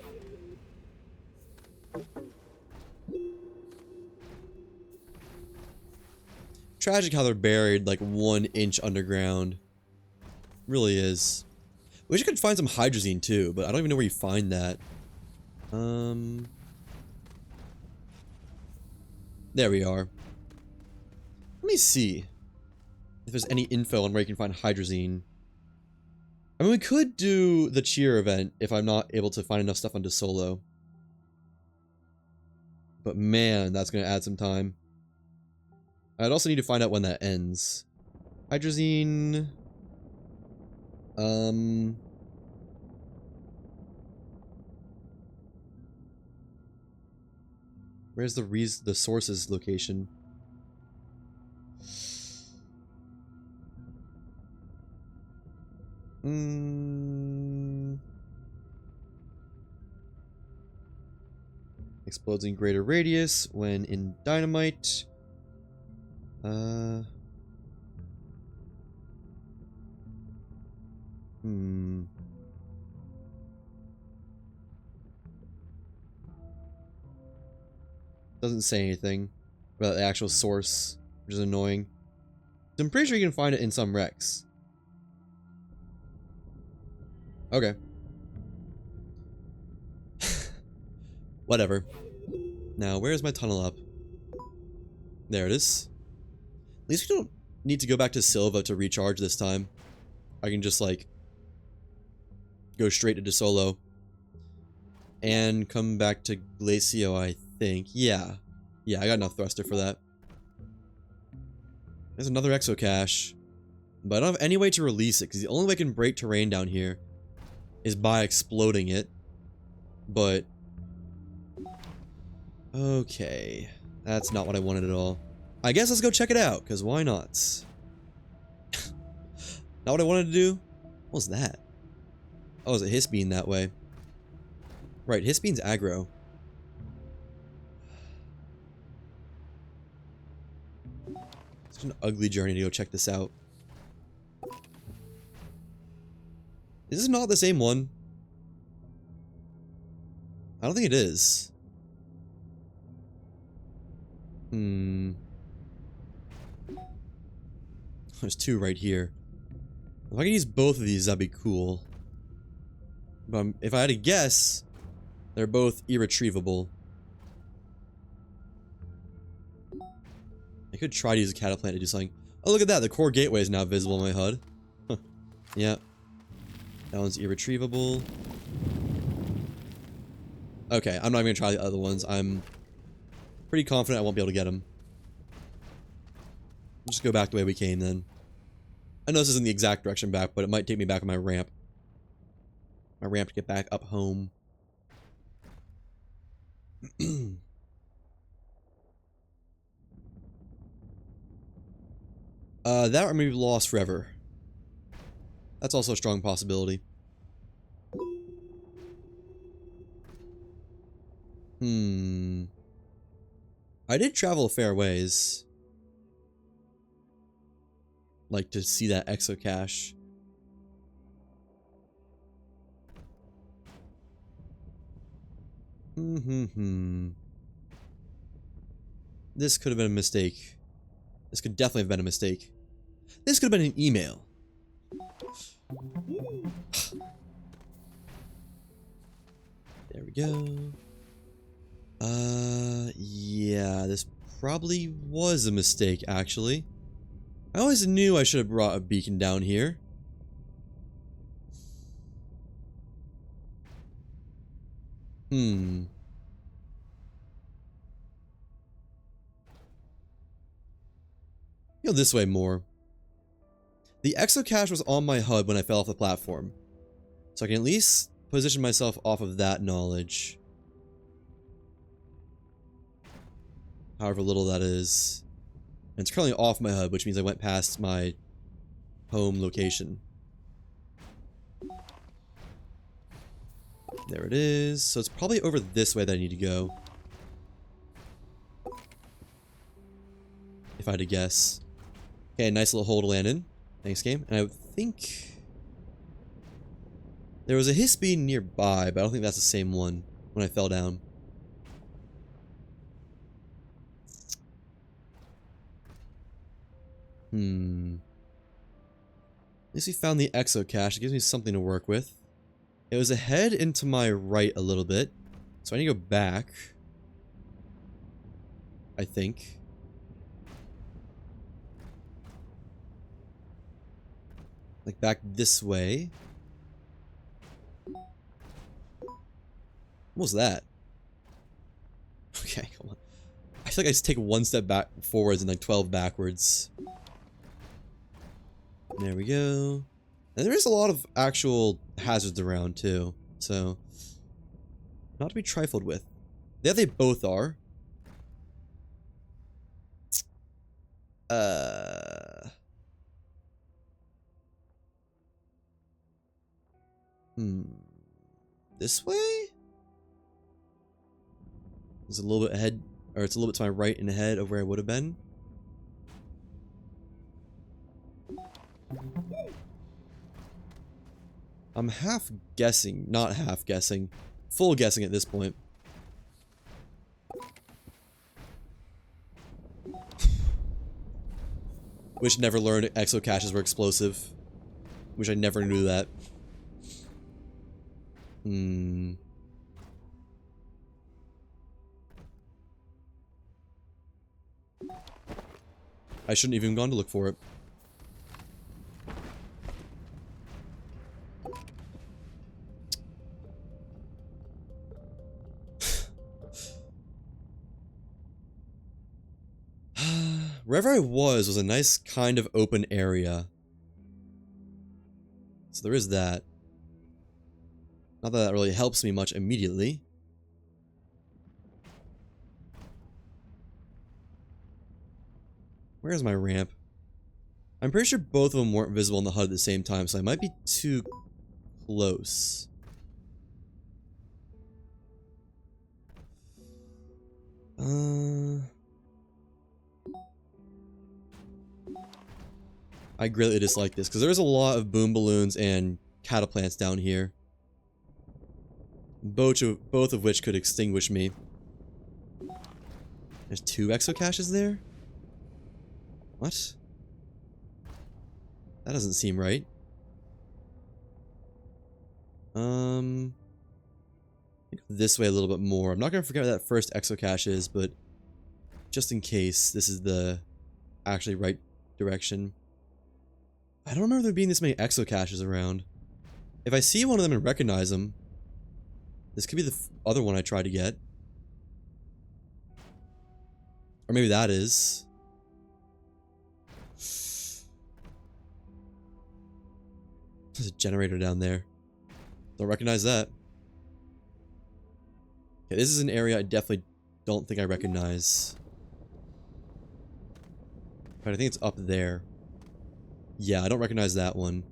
Tragic how they're buried like 1 inch underground. Really is. Wish I could find some hydrazine too, but I don't even know where you find that. There we are. Let me see if there's any info on where you can find hydrazine. I mean, we could do the cheer event if I'm not able to find enough stuff on DeSolo. But man, that's going to add some time. I'd also need to find out when that ends. Hydrazine... Where's the source's location? Explodes in greater radius when in dynamite. Doesn't say anything about the actual source, which is annoying. I'm pretty sure you can find it in some wrecks. Okay. Whatever. Now, where's my tunnel up? There it is. At least we don't need to go back to Silva to recharge this time. I can just, like, go straight to DeSolo. And come back to Glacio, I think. Yeah. Yeah, I got enough thruster for that. There's another exocache. But I don't have any way to release it, because the only way I can break terrain down here is by exploding it. But... okay. That's not what I wanted at all. I guess let's go check it out, because why not? Not what I wanted to do? What was that? Oh, is it Hisbean that way? Right, Hisbean's aggro. Such an ugly journey to go check this out. Is this not the same one? I don't think it is. There's two right here. If I can use both of these, that'd be cool. But if I had to guess, they're both irretrievable. I could try to use a catapult to do something. Oh, look at that. The core gateway is now visible in my HUD. Huh. Yep. That one's irretrievable. Okay, I'm not even gonna try the other ones. I'm pretty confident I won't be able to get them. We'll just go back the way we came then. I know this isn't the exact direction back, but it might take me back on my ramp. My ramp to get back up home. That or maybe lost forever. That's also a strong possibility. I did travel a fair ways. Like to see that exocache. This could have been a mistake. This could definitely have been a mistake. This could have been an email. There we go. Yeah, this probably was a mistake, actually. I always knew I should have brought a beacon down here. Go this way more. The exocache was on my HUD when I fell off the platform, so I can at least position myself off of that knowledge. However little that is. And it's currently off my HUD, which means I went past my home location. There it is. So it's probably over this way that I need to go. If I had to guess. Okay, nice little hole to land in. Thanks, game. And I would think there was a Hisbean nearby, but I don't think that's the same one when I fell down. At least we found the exocache. It gives me something to work with. It was ahead and to my right a little bit, so I need to go back. I think. Like back this way. What was that? Okay, come on. I feel like I just take one step back forwards and like 12 backwards. There we go. And there is a lot of actual hazards around too, so not to be trifled with. Yeah, they both are. This way? It's a little bit ahead, or it's a little bit to my right and ahead of where I would have been. I'm half guessing, not half guessing, full guessing at this point. Wish I never learned exocaches were explosive. Wish I never knew that. I shouldn't even gone to look for it. Wherever I was a nice kind of open area. So there is that. Not that that really helps me much immediately. Where's my ramp? I'm pretty sure both of them weren't visible on the HUD at the same time, so I might be too close. I greatly dislike this, because there's a lot of boom balloons and cataplants down here. Both of which could extinguish me. There's 2 exocaches there? What? That doesn't seem right. This way a little bit more. I'm not gonna forget where that first exocache is, but just in case, this is the actually right direction. I don't remember there being this many exocaches around. If I see one of them and recognize them, this could be the other one I tried to get. Or maybe that is. There's a generator down there. Don't recognize that. Okay, this is an area I definitely don't think I recognize. But I think it's up there. Yeah, I don't recognize that one.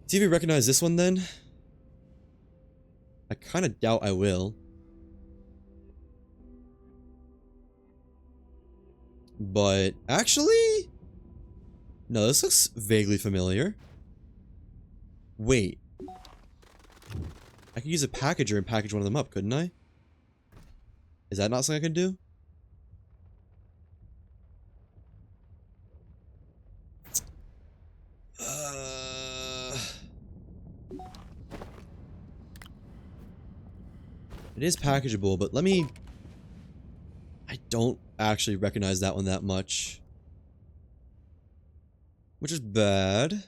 See if we recognize this one then. I kind of doubt I will. But actually, no, this looks vaguely familiar. Wait. I could use a packager and package one of them up, couldn't I? Is that not something I could do? It is packageable, but let me... I don't actually recognize that one that much. Which is bad.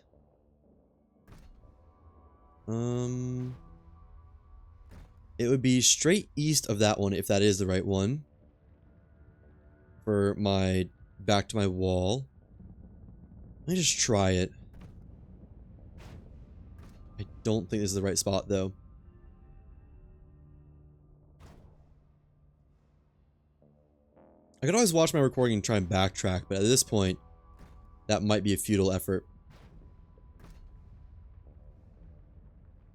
It would be straight east of that one if that is the right one. For my... back to my wall. Let me just try it. I don't think this is the right spot though. I could always watch my recording and try and backtrack, but at this point, that might be a futile effort.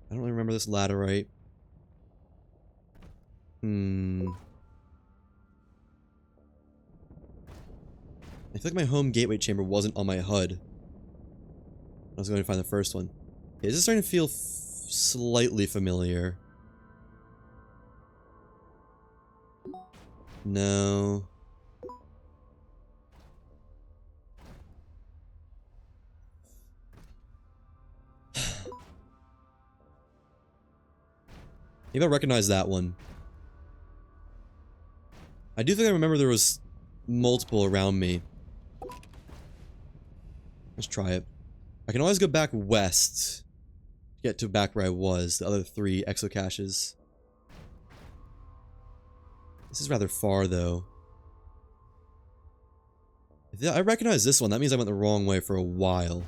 I don't really remember this laterite. I feel like my home gateway chamber wasn't on my HUD. I was going to find the first one. Okay, this is starting to feel slightly familiar. No. Maybe I'll recognize that one. I do think I remember there was multiple around me. Let's try it. I can always go back west to get to back where I was, the other 3 exocaches. This is rather far, though. If I recognize this one. That means I went the wrong way for a while.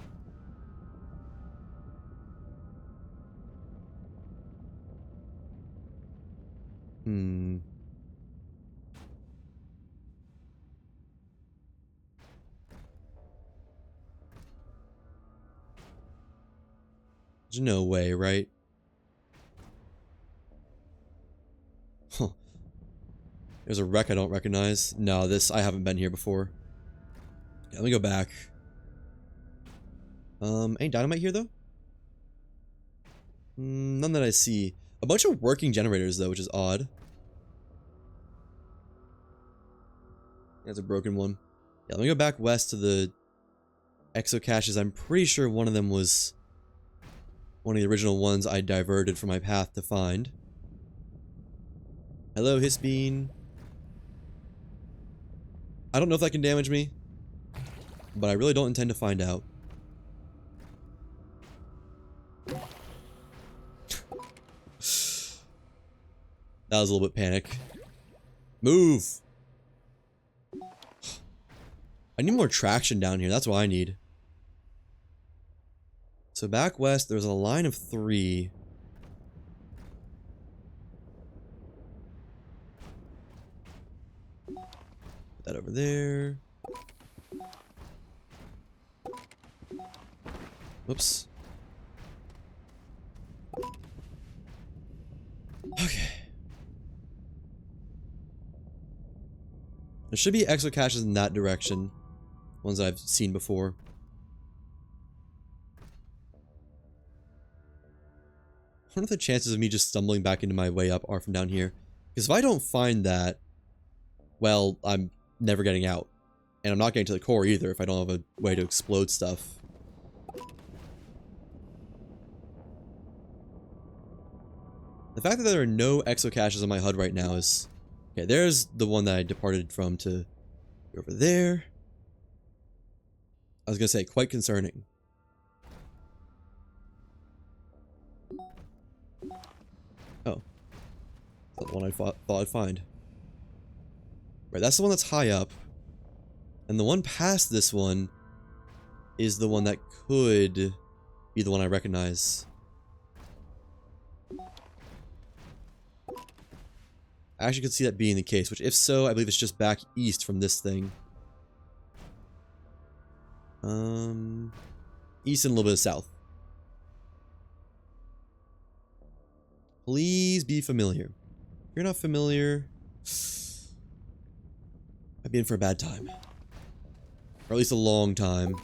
There's no way, right? Huh. There's a wreck I don't recognize. No, I haven't been here before. Yeah, let me go back. Any dynamite here, though? None that I see. A bunch of working generators, though, which is odd. That's a broken one. Yeah, let me go back west to the exocaches. I'm pretty sure one of them was one of the original ones I diverted from my path to find. Hello, Hisbean. I don't know if that can damage me, but I really don't intend to find out. That was a little bit panic. Move! I need more traction down here. That's what I need. So back west, there's a line of 3. Put that over there. Whoops. Okay. There should be exocaches in that direction. Ones I've seen before. I wonder if the chances of me just stumbling back into my way up are from down here. Because if I don't find that, well, I'm never getting out. And I'm not getting to the core either if I don't have a way to explode stuff. The fact that there are no exocaches on my HUD right now is... Okay, there's the one that I departed from to over there. I was gonna say, quite concerning. Oh. That's not the one I thought I'd find. Right, that's the one that's high up. And the one past this one is the one that could be the one I recognize. I actually could see that being the case, which if so, I believe it's just back east from this thing. East and a little bit of south. Please be familiar. If you're not familiar, I'd be in for a bad time. Or at least a long time.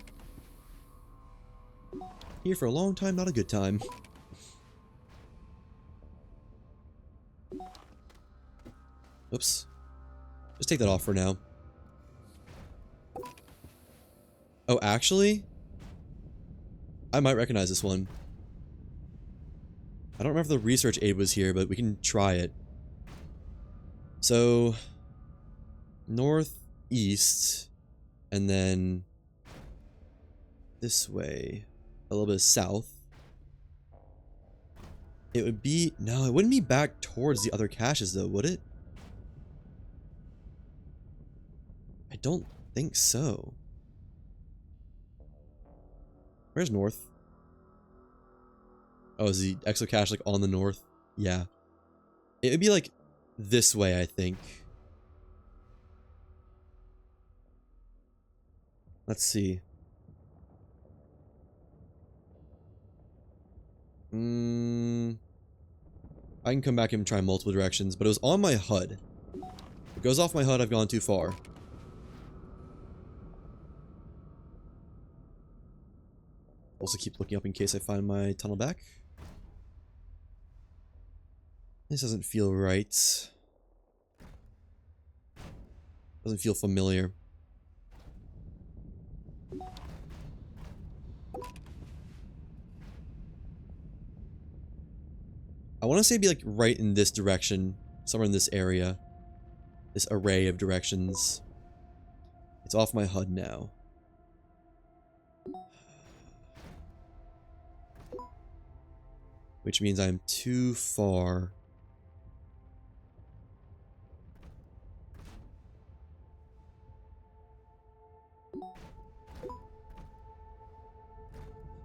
Here for a long time, not a good time. Oops. Just take that off for now. Oh, actually? I might recognize this one. I don't remember if the research aid was here, but we can try it. So, northeast, and then this way, a little bit south. It would be, no, it wouldn't be back towards the other caches though, would it? I don't think so. Where's north? Oh, is the exocache like on the north? Yeah. It would be like this way, I think. Let's see. I can come back and try multiple directions, but it was on my HUD. If it goes off my HUD, I've gone too far. Also keep looking up in case I find my tunnel back. This doesn't feel right. Doesn't feel familiar. I want to say it'd be like right in this direction, somewhere in this area. this array of directions. It's off my HUD now. Which means I'm too far.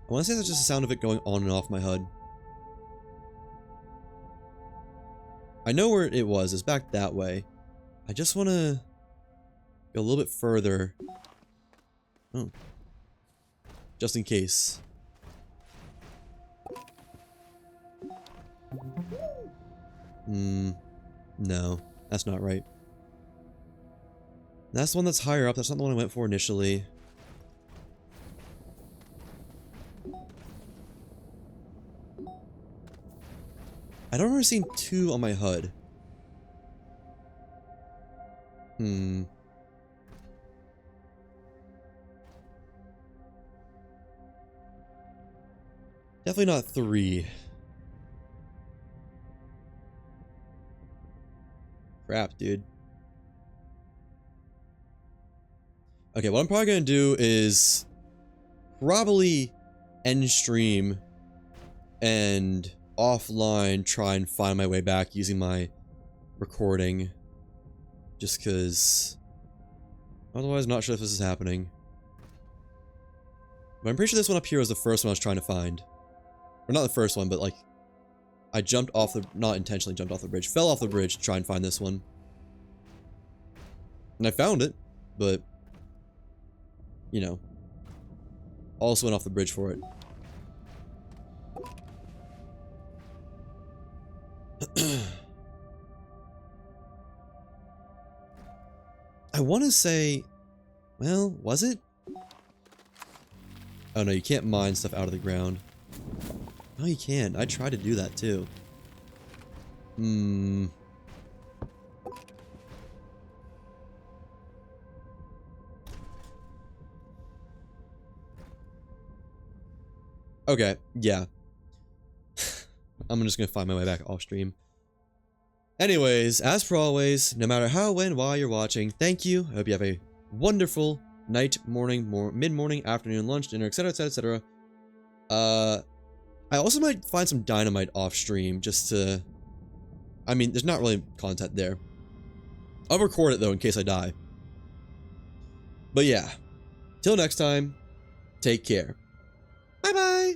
I want to say that's just the sound of it going on and off my HUD. I know where it was. It's back that way. I just want to go a little bit further. Oh. Just in case. No. That's not right. That's the one that's higher up. That's not the one I went for initially. I don't remember seeing 2 on my HUD. Definitely not 3. Crap, dude. Okay, what I'm probably gonna do is probably end stream and offline try and find my way back using my recording. Just because otherwise I'm not sure if this is happening. But I'm pretty sure this one up here was the first one I was trying to find. Or not the first one, but like I jumped off the, not intentionally jumped off the bridge, fell off the bridge to try and find this one. And I found it, but you know, also went off the bridge for it. I want to say, well, was it? Oh no, you can't mine stuff out of the ground. No, you can't. I tried to do that too. Okay, yeah. I'm just gonna find my way back off stream. Anyways, as per always, no matter how, when, why you're watching, thank you. I hope you have a wonderful night, morning, mid-morning, afternoon, lunch, dinner, etc, etc, etc. I also might find some dynamite off stream just to... I mean, there's not really content there. I'll record it though in case I die. But yeah, till next time, take care. Bye-bye!